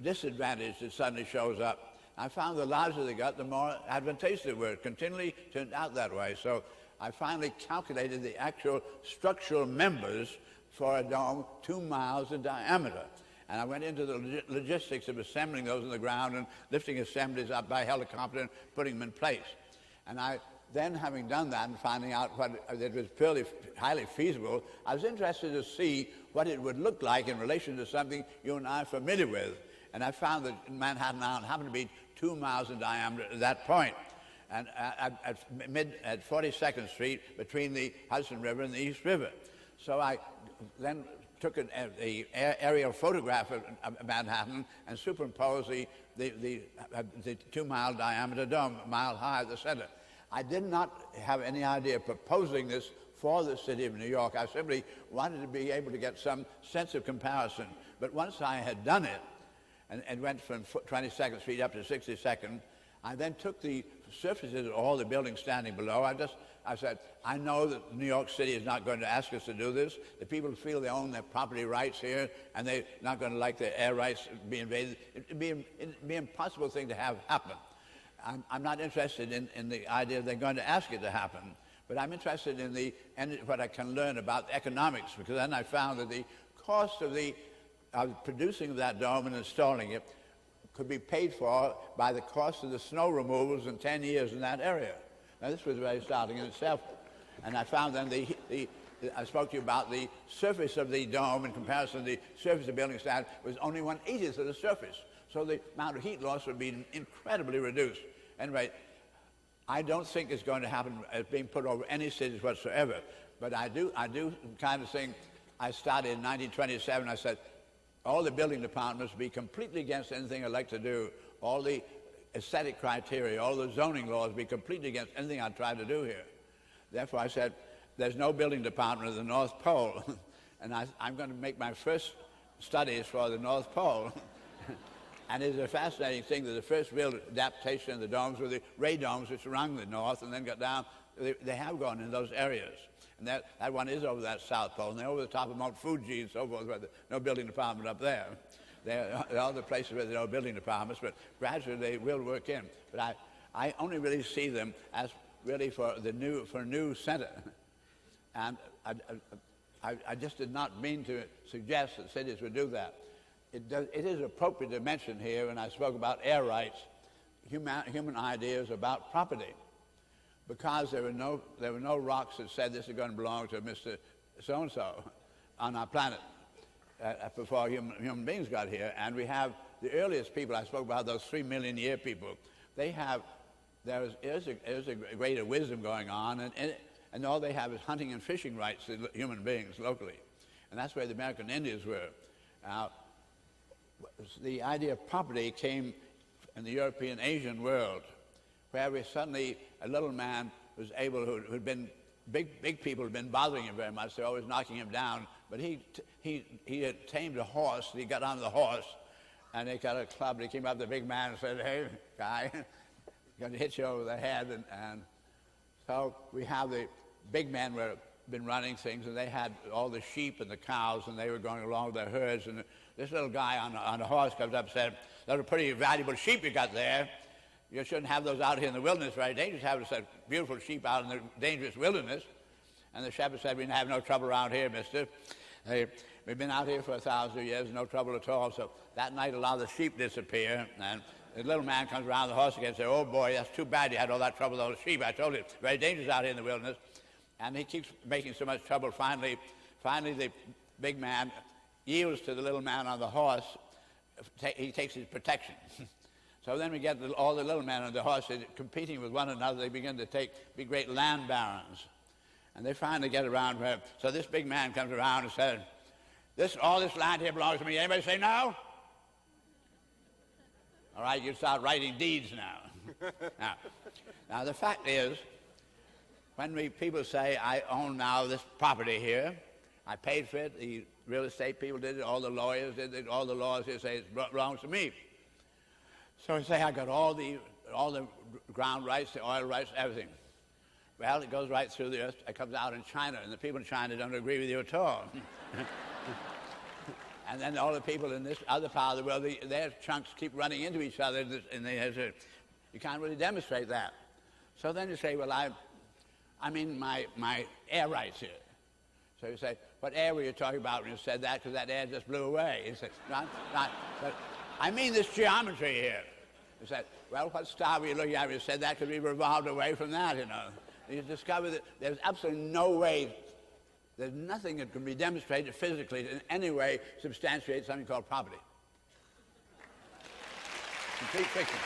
disadvantage that suddenly shows up? I found the larger they got, the more advantageous they were. It continually turned out that way. So I finally calculated the actual structural members for a dome 2 miles in diameter. And I went into the logistics of assembling those in the ground and lifting assemblies up by helicopter and putting them in place. And then having done that and finding out that was purely highly feasible, I was interested to see what it would look like in relation to something you and I are familiar with. And I found that Manhattan Island happened to be 2 miles in diameter at that point. And at 42nd Street, between the Hudson River and the East River. So I then took an aerial photograph of Manhattan and superimposed the 2 mile diameter dome, a mile high at the center. I did not have any idea of proposing this for the city of New York. I simply wanted to be able to get some sense of comparison. But once I had done it, and went from 22nd Street up to 62nd, I then took the surfaces of all the buildings standing below. I said, I know that New York City is not going to ask us to do this. The people feel they own their property rights here, and they're not going to like their air rights be invaded. It'd be an impossible thing to have happen. I'm not interested in the idea they're going to ask it to happen, but I'm interested in what I can learn about economics, because then I found that the cost of producing that dome and installing it could be paid for by the cost of the snow removals in 10 years in that area. Now, this was very startling in itself. And I found then I spoke to you about the surface of the dome in comparison to the surface of the building standard was only 1/80th of the surface. So the amount of heat loss would be incredibly reduced. Anyway, I don't think it's going to happen as being put over any cities whatsoever. But I do kind of think, I started in 1927, I said, all the building departments be completely against anything I'd like to do. All the aesthetic criteria, all the zoning laws be completely against anything I'd try to do here. Therefore, I said, there's no building department at the North Pole. And I'm going to make my first studies for the North Pole. And it's a fascinating thing that the first real adaptation of the domes were the ray domes which surround the North and then got down. They have gone in those areas. And that one is over that South Pole, and they're over the top of Mount Fuji and so forth, where there's no building department up there. There are other places where there are no building departments, but gradually they will work in. But I only really see them as really for a new center. And I just did not mean to suggest that cities would do that. It is appropriate to mention here, when I spoke about air rights, human ideas about property. Because there were no rocks that said this is going to belong to Mr. So-and-so on our planet before human beings got here. And we have the earliest people, I spoke about those 3 million year people, there is a greater wisdom going on, and all they have is hunting and fishing rights to human beings locally. And that's where the American Indians were. Now, the idea of property came in the European Asian world, where suddenly a little man was able, who'd been, big people had been bothering him very much, they're always knocking him down, but he had tamed a horse, he got on the horse, and they got a club, and he came up to the big man and said, hey, guy, I'm going to hit you over the head, and so we have the big men were been running things, and they had all the sheep and the cows, and they were going along with their herds, and this little guy on a horse comes up and said, those are pretty valuable sheep you got there. You shouldn't have those out here in the wilderness, very dangerous, having such beautiful sheep out in the dangerous wilderness. And the shepherd said, we have no trouble around here, mister. We've been out here for 1,000 years, no trouble at all. So that night, a lot of the sheep disappear, and the little man comes around the horse again and says, oh boy, that's too bad you had all that trouble with those sheep. I told you, it's very dangerous out here in the wilderness. And he keeps making so much trouble. Finally the big man yields to the little man on the horse, he takes his protection. So then we get all the little men on the horse competing with one another. They begin to be great land barons. And they finally get around where, so this big man comes around and says, all this land here belongs to me. Anybody say no? All right, you start writing deeds now. Now, the fact is, when people say, I own now this property here, I paid for it, the real estate people did it, all the lawyers did it, all the laws here say it belongs to me. So I say I got all the ground rights, the oil rights, everything. Well, it goes right through the earth. It comes out in China, and the people in China don't agree with you at all. And then all the people in this other part of the world, their chunks keep running into each other, and you can't really demonstrate that. So then you say, well, I mean my air rights here. So you say, what air were you talking about when you said that? Because that air just blew away. You say, not, but I mean this geometry here. You said, well, what star were you looking at when you said that? Because we revolved away from that, you know. You discover that there's absolutely no way, there's nothing that can be demonstrated physically to in any way substantiate something called property. Complete fiction.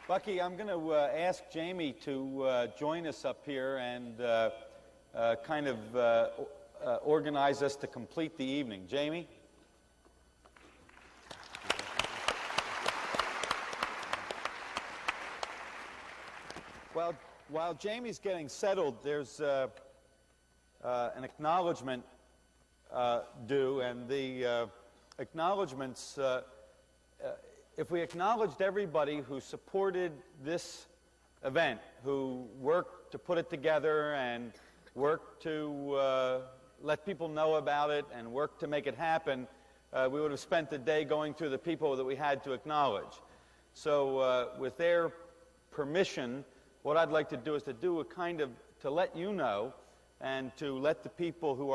Bucky, I'm going to ask Jamie to join us up here and kind of organize us to complete the evening. Jamie? Well, while Jamie's getting settled, there's an acknowledgement due, and the acknowledgements, if we acknowledged everybody who supported this event, who worked to put it together and worked to let people know about it and worked to make it happen, we would have spent the day going through the people that we had to acknowledge. So with their permission, what I'd like to do is to do a kind of, to let you know and to let the people who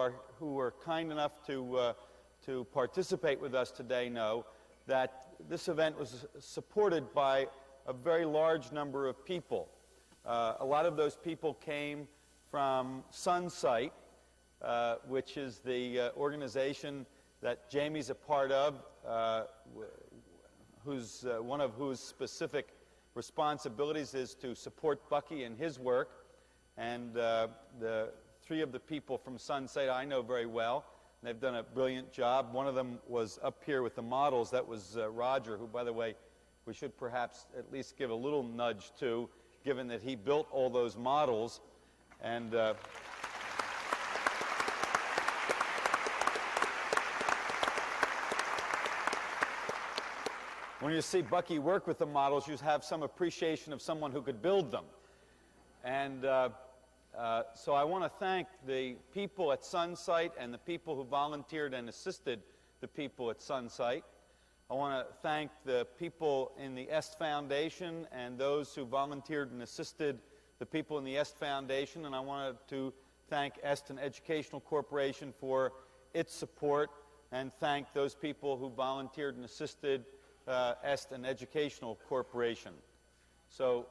are kind enough to participate with us today know that this event was supported by a very large number of people. A lot of those people came from Sunsight, which is the organization that Jamie's a part of, one of whose specific responsibilities is to support Bucky in his work. And the three of the people from Sunsight I know very well. They've done a brilliant job. One of them was up here with the models. That was Roger, who, by the way, we should perhaps at least give a little nudge to, given that he built all those models. And when you see Bucky work with the models, you have some appreciation of someone who could build them. And so I want to thank the people at Sunsight and the people who volunteered and assisted the people at Sunsight. I want to thank the people in the Est Foundation and those who volunteered and assisted the people in the Est Foundation. And I wanted to thank Est Educational Corporation for its support and thank those people who volunteered and assisted Est Educational Corporation. So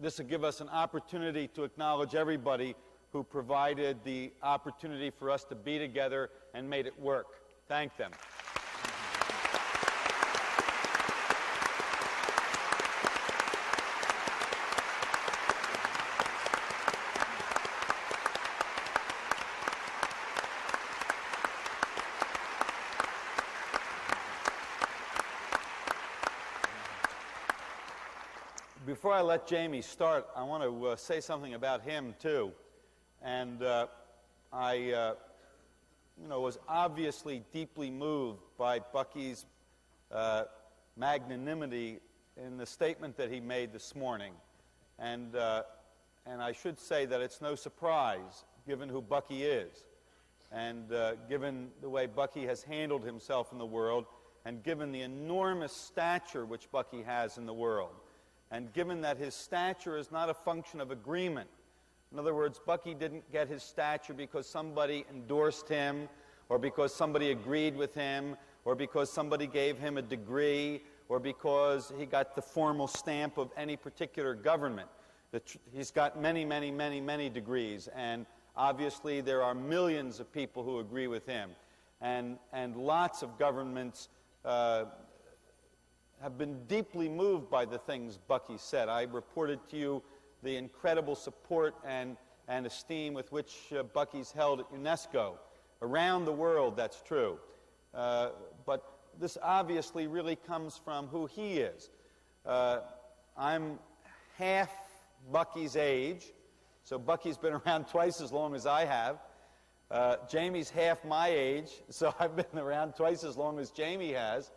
this will give us an opportunity to acknowledge everybody who provided the opportunity for us to be together and made it work. Thank them. Before I let Jamie start, I want to say something about him, too. And I was obviously deeply moved by Bucky's magnanimity in the statement that he made this morning. And I should say that it's no surprise, given who Bucky is, and given the way Bucky has handled himself in the world, and given the enormous stature which Bucky has in the world. And given that his stature is not a function of agreement. In other words, Bucky didn't get his stature because somebody endorsed him, or because somebody agreed with him, or because somebody gave him a degree, or because he got the formal stamp of any particular government. He's got many, many, many, many degrees, and obviously there are millions of people who agree with him. And lots of governments have been deeply moved by the things Bucky said. I reported to you the incredible support and esteem with which Bucky's held at UNESCO. Around the world, that's true. But this obviously really comes from who he is. I'm half Bucky's age, so Bucky's been around twice as long as I have. Jamie's half my age, so I've been around twice as long as Jamie has.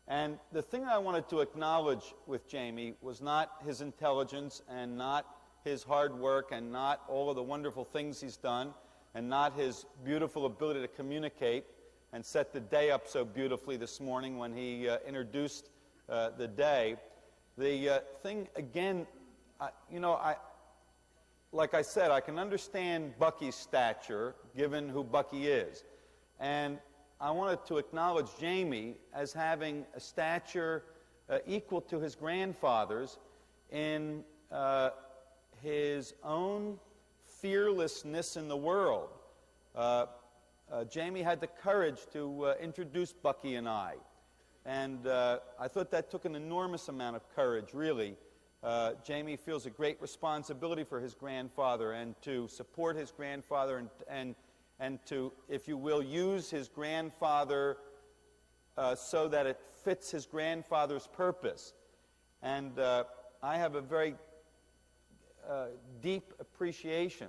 And the thing I wanted to acknowledge with Jamie was not his intelligence and not his hard work and not all of the wonderful things he's done and not his beautiful ability to communicate and set the day up so beautifully this morning when he introduced the day. The thing, again, like I said, I can understand Bucky's stature, given who Bucky is. And I wanted to acknowledge Jamie as having a stature equal to his grandfather's in his own fearlessness in the world. Jamie had the courage to introduce Bucky and I. And I thought that took an enormous amount of courage, really. Jamie feels a great responsibility for his grandfather and to support his grandfather and to, if you will, use his grandfather so that it fits his grandfather's purpose. And I have a very deep appreciation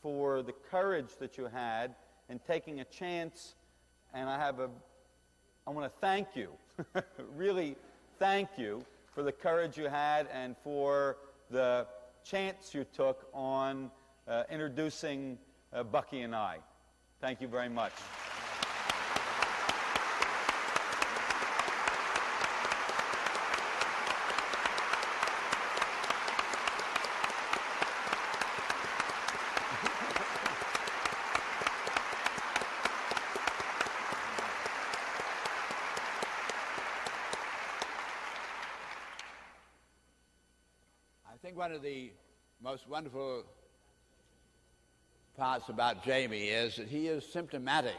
for the courage that you had in taking a chance, and I want to thank you, really thank you for the courage you had and for the chance you took on introducing Bucky and I. Thank you very much. I think one of the most wonderful parts about Jamie is that he is symptomatic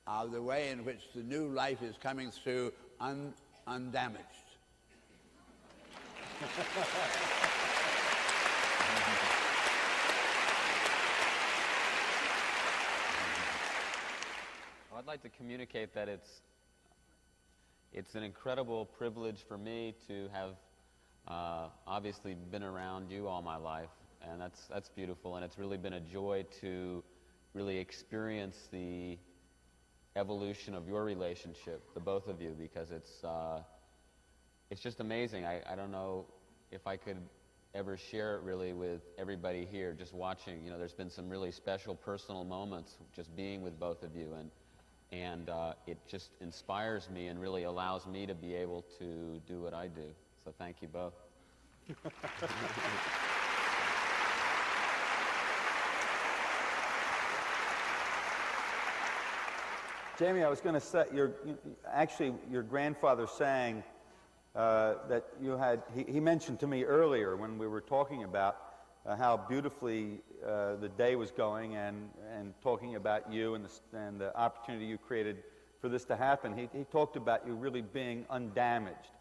of the way in which the new life is coming through undamaged. I'd like to communicate that it's an incredible privilege for me to have obviously been around you all my life, and that's beautiful, and it's really been a joy to really experience the evolution of your relationship, the both of you, because it's just amazing. I don't know if I could ever share it really with everybody here, just watching. You know, there's been some really special personal moments just being with both of you, and it just inspires me and really allows me to be able to do what I do. So thank you both. Jamie, I was going to say, your grandfather sang that you had, he mentioned to me earlier when we were talking about how beautifully the day was going and talking about you and the opportunity you created for this to happen. He talked about you really being undamaged.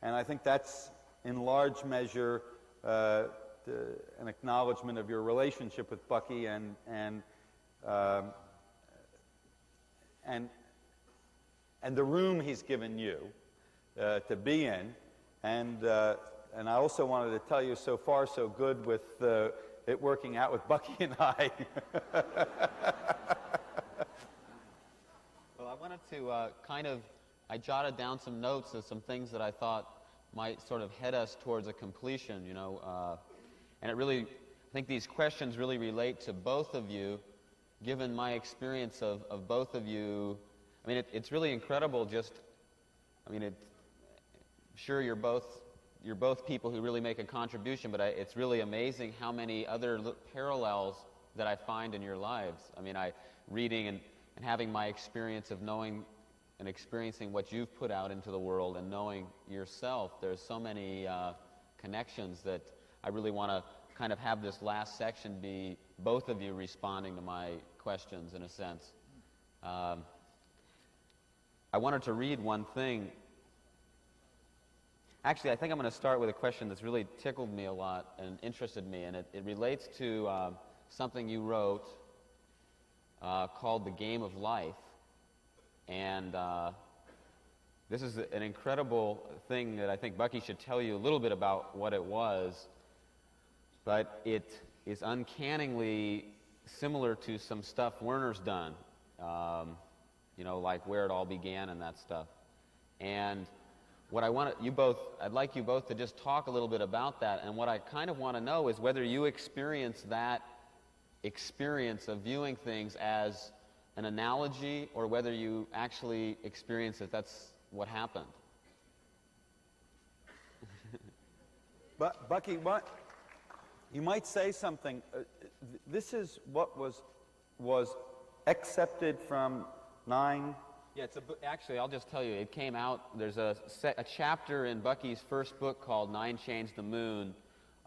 And I think that's, in large measure, an acknowledgement of your relationship with Bucky and the room he's given you to be in. And I also wanted to tell you, so far so good with it working out with Bucky and I. Well, I wanted to I jotted down some notes of some things that I thought might sort of head us towards a completion, you know. And I think these questions really relate to both of you, given my experience of both of you. I mean, it's really incredible sure you're both people who really make a contribution, but it's really amazing how many other parallels that I find in your lives. I mean, reading and having my experience of knowing and experiencing what you've put out into the world and knowing yourself, there's so many connections that I really want to kind of have this last section be both of you responding to my questions in a sense. I wanted to read one thing. Actually, I think I'm going to start with a question that's really tickled me a lot and interested me, and it relates to something you wrote called The Game of Life. And this is an incredible thing that I think Bucky should tell you a little bit about what it was, but it is uncannily similar to some stuff Werner's done, you know, like Where It All Began and that stuff. And what I'd like you both to just talk a little bit about that, and what I kind of want to know is whether you experience that experience of viewing things as an analogy, or whether you actually experience that that's what happened. But Bucky, you might say something. This is what was accepted from 9. Yeah, actually, I'll just tell you, it came out, there's a chapter in Bucky's first book called Nine Chains the Moon,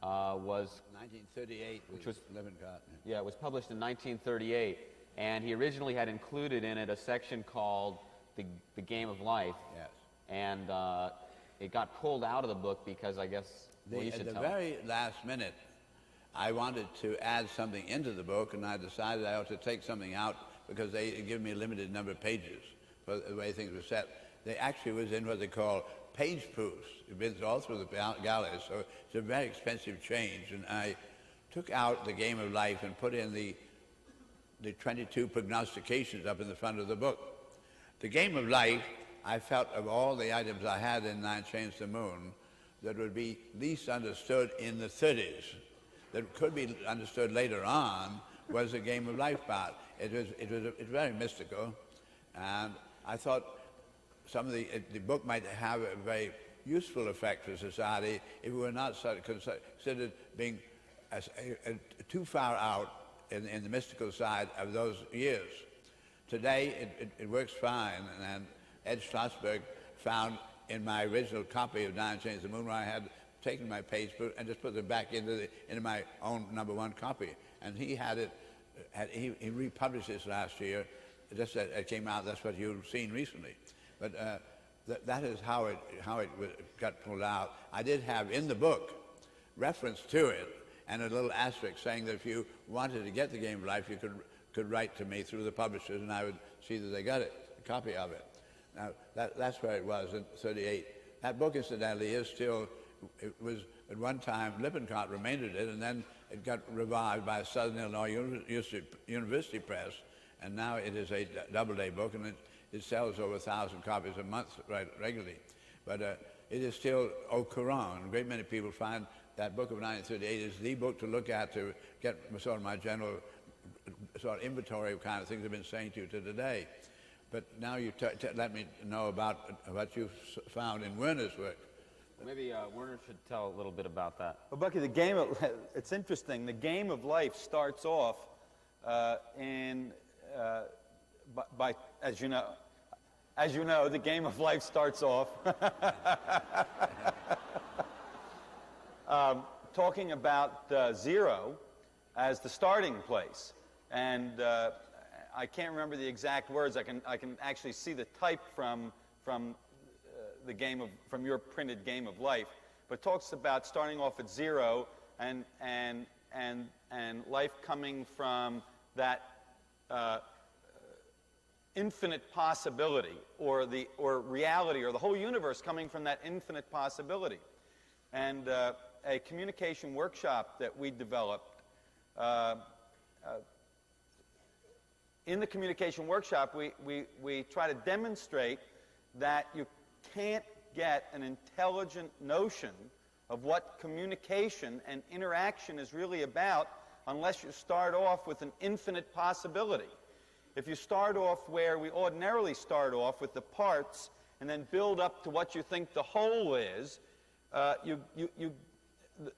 was 1938, which was Lippincott. Yeah, it was published in 1938, and he originally had included in it a section called the Game of Life. Yes. And it got pulled out of the book because I guess you should At the tell. very last minute, I wanted to add something into the book, and I decided I ought to take something out because they had given me a limited number of pages for the way things were set. They actually was in what they call page proofs. It's been all through the galleys, so it's a very expensive change. And I took out The Game of Life and put in the 22 prognostications up in the front of the book. The Game of Life, I felt of all the items I had in Nine Chains to the Moon, that would be least understood in the 30s, that could be understood later on, was the Game of Life part. It's very mystical, and I thought some of the book might have a very useful effect for society if it were not considered being too far out in the mystical side of those years. Today, it works fine, and Ed Schlossberg found in my original copy of Nine Chains of the Moon, where I had taken my page and just put them back into my own #1 copy, and he had it. He republished this last year. Just that it came out. That's what you've seen recently, but that is how it got pulled out. I did have in the book reference to it and a little asterisk saying that if you wanted to get the Game of Life, you could write to me through the publishers, and I would see that they got it, a copy of it. Now that's where it was in '38. That book, incidentally, is still. It was at one time Lippincott remaindered it, and then it got revived by Southern Illinois University Press, and now it is a double-day book, and it sells over 1,000 copies a month regularly. But it is still au courant. A great many people find that book of 1938 is the book to look at to get sort of my general sort of inventory of kind of things I've been saying to you today. But now you let me know about what you found in Werner's work. Maybe Werner should tell a little bit about that. Well, Bucky, it's interesting. The Game of Life starts off by as you know, the Game of Life starts off talking about zero as the starting place, and I can't remember the exact words. I can actually see the type from your printed Game of Life, but it talks about starting off at zero and life coming from that infinite possibility, or reality, or the whole universe coming from that infinite possibility. And a communication workshop that we developed. In the communication workshop, we try to demonstrate that you can't get an intelligent notion of what communication and interaction is really about unless you start off with an infinite possibility. If you start off where we ordinarily start off with the parts and then build up to what you think the whole is, the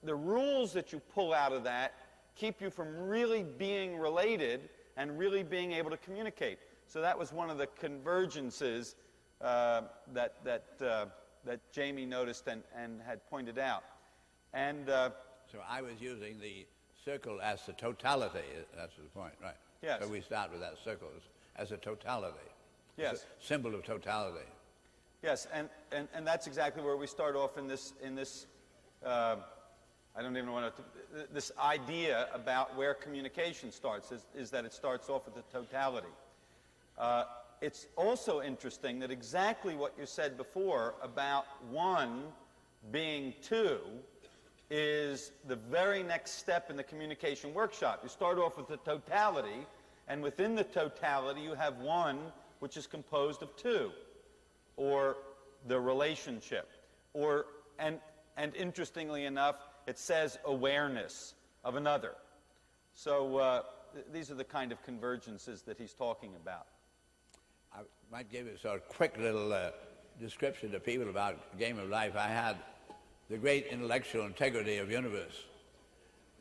rules that you pull out of that keep you from really being related and really being able to communicate. So that was one of the convergences that Jamie noticed and had pointed out. And So I was using the circle as the totality. That's the point, right? Yes. So we start with that circle as a totality. Yes. It's a symbol of totality. Yes, and that's exactly where we start off in this I don't even want to, this idea about where communication starts, is that it starts off with the totality. It's also interesting that exactly what you said before about one being two is the very next step in the communication workshop. You start off with the totality, and within the totality you have one which is composed of two, or the relationship, or, and interestingly enough, it says awareness of another. So these are the kind of convergences that he's talking about. I might give you a sort of quick little description to people about Game of Life. I had the great intellectual integrity of universe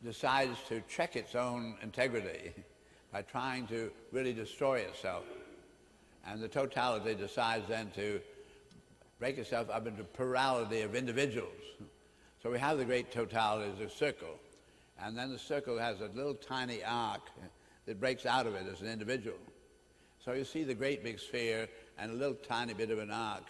decides to check its own integrity by trying to really destroy itself. And the totality decides then to break itself up into plurality of individuals. So we have the great totality as a circle, and then the circle has a little tiny arc that breaks out of it as an individual. So you see the great big sphere and a little tiny bit of an arc,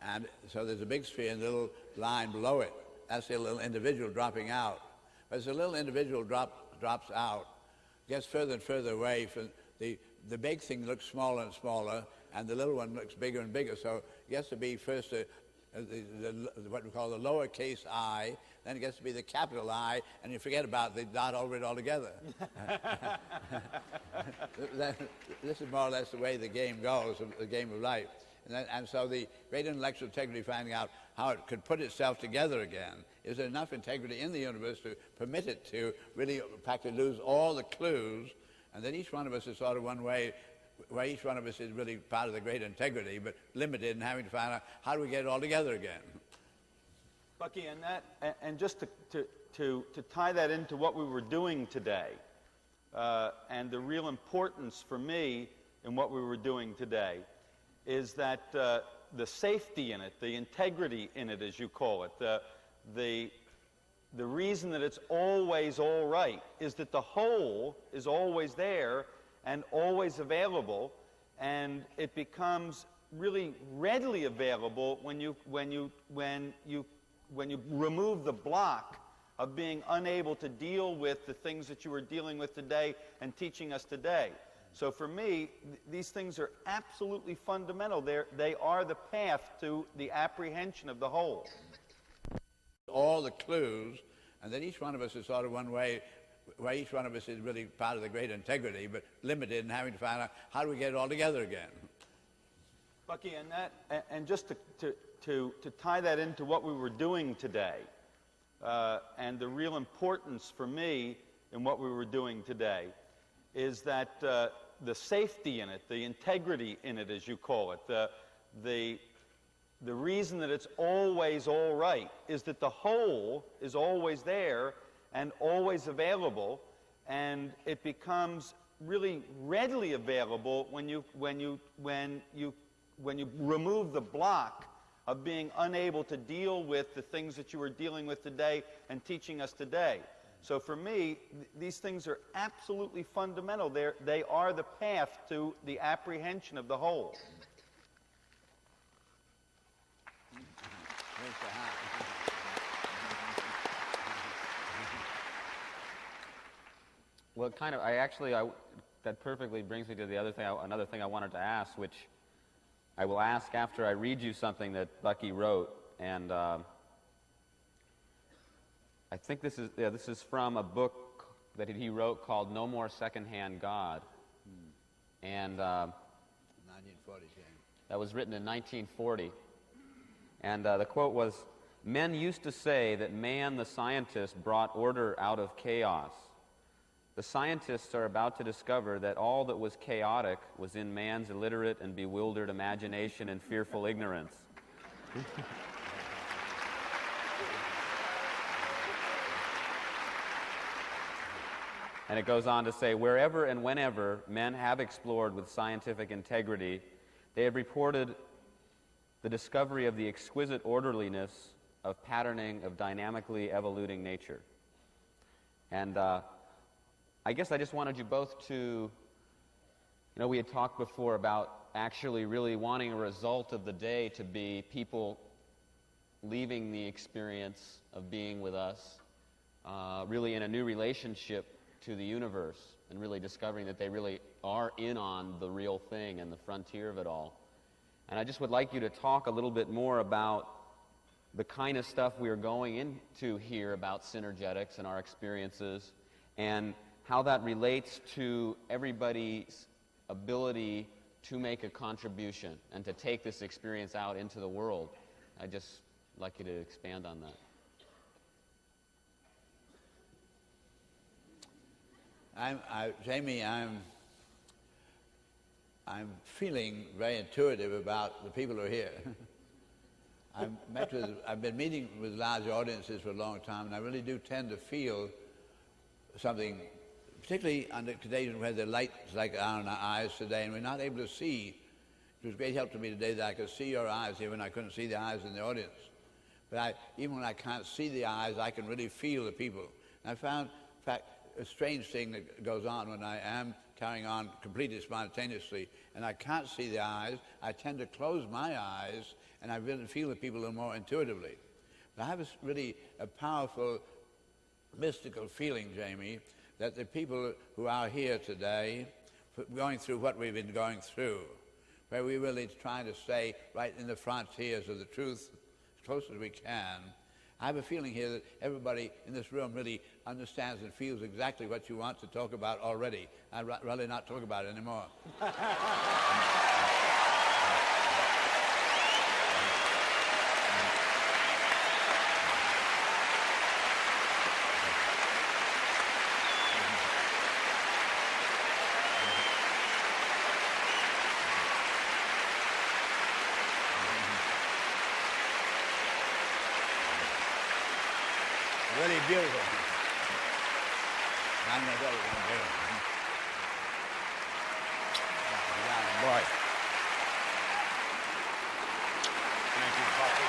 and so there's a big sphere and a little line below it. That's the little individual dropping out. But as the little individual drops out, gets further and further away from the big thing looks smaller and smaller, and the little one looks bigger and bigger. So it gets to be first what we call the lowercase I, then it gets to be the capital I, and you forget about the dot over it altogether. This is more or less the way the game goes, the game of life. And so the great intellectual integrity, finding out how it could put itself together again. Is there enough integrity in the universe to permit it to really practically lose all the clues, and then each one of us is sort of one way, where each one of us is really part of the great integrity, but limited in having to find out how do we get it all together again. Bucky, and just to tie that into what we were doing today, and the real importance for me in what we were doing today, is that the safety in it, the integrity in it, as you call it, the reason that it's always all right is that the whole is always there and always available, and it becomes really readily available when you remove the block of being unable to deal with the things that you were dealing with today and teaching us today. So for me, these things are absolutely fundamental. They are the path to the apprehension of the whole. All the clues, and then each one of us is sort of one way, where each one of us is really part of the great integrity, but limited in having to find out how do we get it all together again. Bucky, and just to tie that into what we were doing today, and the real importance for me in what we were doing today, is that the safety in it, the integrity in it, as you call it, the reason that it's always all right is that the whole is always there and always available, and it becomes really readily available when you remove the block of being unable to deal with the things that you were dealing with today and teaching us today. So for me, these things are absolutely fundamental. They are the path to the apprehension of the whole. Well, that perfectly brings me to the other thing, another thing I wanted to ask, which I will ask after I read you something that Bucky wrote, and I think this is from a book that he wrote called No More Secondhand God, and 1940, James. That was written in 1940, and the quote was, "Men used to say that man, the scientist, brought order out of chaos. The scientists are about to discover that all that was chaotic was in man's illiterate and bewildered imagination and fearful ignorance." And it goes on to say, wherever and whenever men have explored with scientific integrity, they have reported the discovery of the exquisite orderliness of patterning of dynamically evoluting nature. And I guess I just wanted you both to, we had talked before about actually really wanting a result of the day to be people leaving the experience of being with us really in a new relationship to the universe, and really discovering that they really are in on the real thing and the frontier of it all. And I just would like you to talk a little bit more about the kind of stuff we are going into here about synergetics and our experiences, and how that relates to everybody's ability to make a contribution and to take this experience out into the world. I'd just like you to expand on that. Jamie, I'm feeling very intuitive about the people who are here. I've been meeting with large audiences for a long time, and I really do tend to feel something, particularly on the occasion where the light's like on our eyes today, and we're not able to see. It was a great help to me today that I could see your eyes here when I couldn't see the eyes in the audience. But even when I can't see the eyes, I can really feel the people. And I found, in fact, a strange thing that goes on when I am carrying on completely spontaneously and I can't see the eyes. I tend to close my eyes and I really feel the people a little more intuitively. But I have really a powerful mystical feeling, Jamie, that the people who are here today, going through what we've been going through, where we're really trying to stay right in the frontiers of the truth as close as we can, I have a feeling here that everybody in this room really understands and feels exactly what you want to talk about already. I'd rather not talk about it anymore. Really beautiful. I'm going to go with one boy. Thank you, Bucky.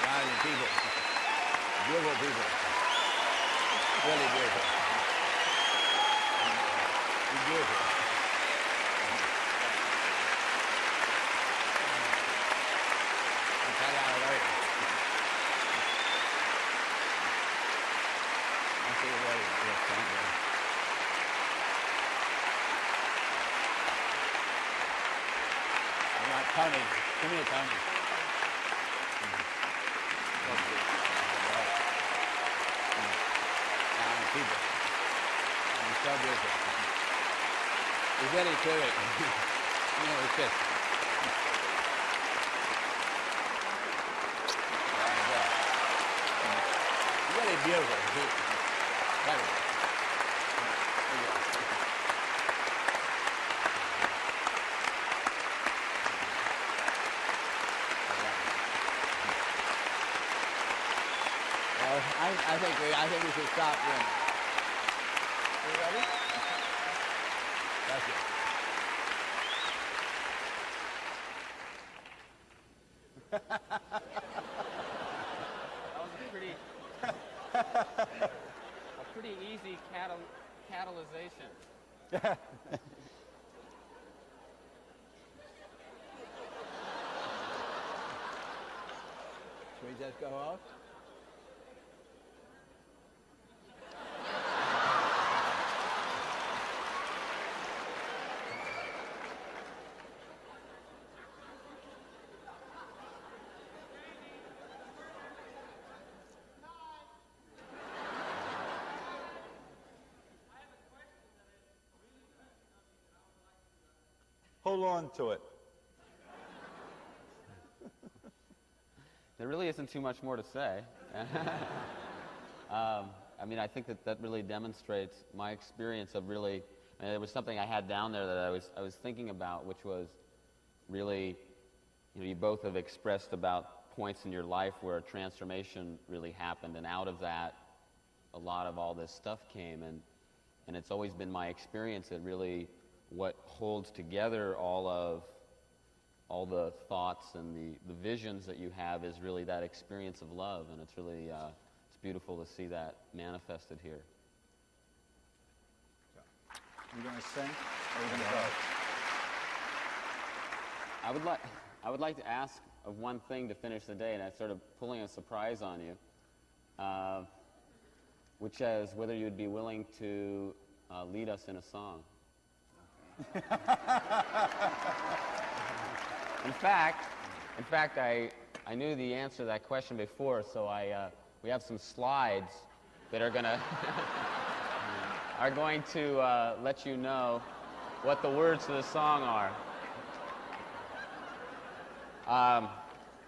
Rising people. Beautiful people. Really beautiful. Beautiful. Tony, come here, Tony. People. It's so beautiful. He's ready to it. It's just. Really beautiful. Incredible. I think we should stop then. You ready? That's it. That was a pretty easy catalyzation. Should we just go off? Hold on to it. There really isn't too much more to say. I mean, I think that really demonstrates my experience of really, there was something I had down there that I was thinking about, which was really, you both have expressed about points in your life where a transformation really happened, and out of that, a lot of all this stuff came, and it's always been my experience that really what holds together all all the thoughts and the visions that you have is really that experience of love, and it's really it's beautiful to see that manifested here. You going to sing, or are you going to go? I would like to ask of one thing to finish the day, and that's sort of pulling a surprise on you, which is whether you'd be willing to lead us in a song. In fact, I knew the answer to that question before, so we have some slides that are going to let you know what the words to the song are.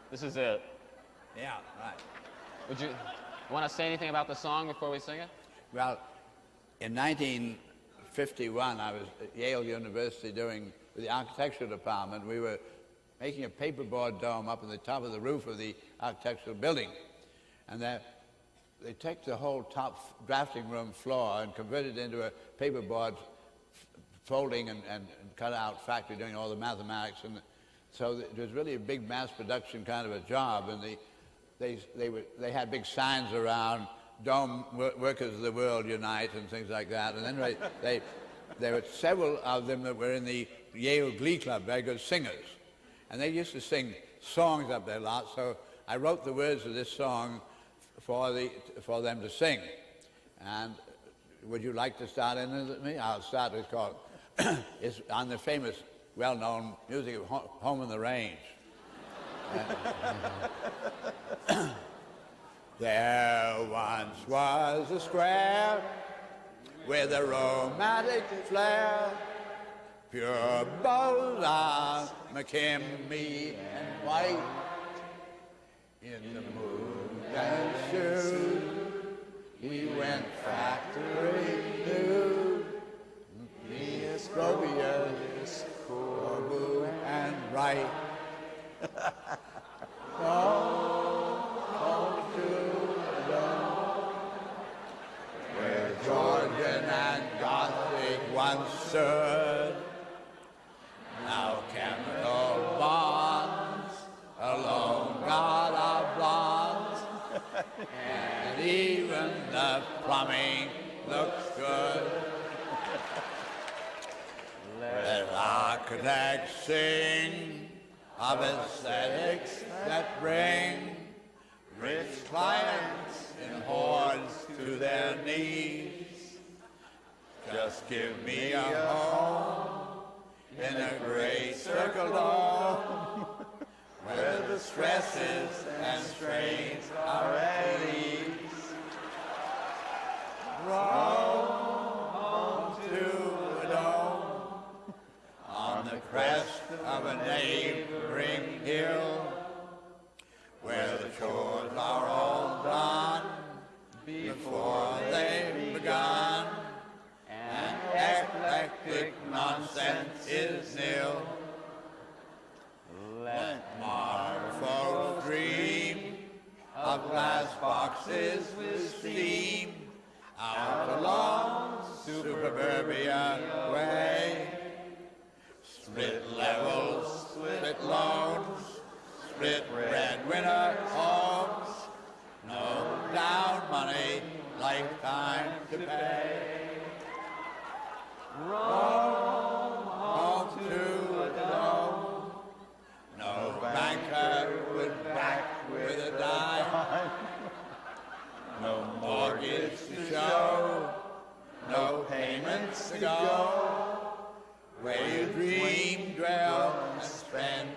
This is it. Yeah, right. Would you want to say anything about the song before we sing it? Well, in 1951, I was at Yale University with the architectural department. We were making a paperboard dome up on the top of the roof of the architectural building. And they take the whole top drafting room floor and convert it into a paperboard folding and cut-out factory doing all the mathematics. And so it was really a big mass production kind of a job. And they had big signs around, "Dome Workers of the World Unite," and things like that. And then there were several of them that were in the Yale Glee Club, very good singers. And they used to sing songs up there a lot, so I wrote the words of this song for them to sing. And would you like to start in with me? I'll start. It's called, it's on the famous, well-known music of Home on the Range. There once was a square with a romantic flair, pure Bozar, McKimmy, and White, in the moon and shoes. We went factory new, Venus, Gropius, Corbu, and Wright. Home to Rome, where Georgian and Gothic once stood. Now chemical bonds alone got our blondes, and even the plumbing looks good. Let architects sing of aesthetics that bring rich clients in hordes to their knees. Just give me a home in a great circle dome, where the stresses and strains are at ease. Home to a dome on the crest of a neighboring hill, where the chores are all done before they've begun, and eclectic nonsense is nil. Let modern folks dream of glass boxes with steam out along suburbia way. Split levels, split loans, split breadwinner homes, no down money, lifetime to pay. Home to a dome, no banker would back with a dime, no mortgage to show, no payments to go, where you dream, dwell, and spend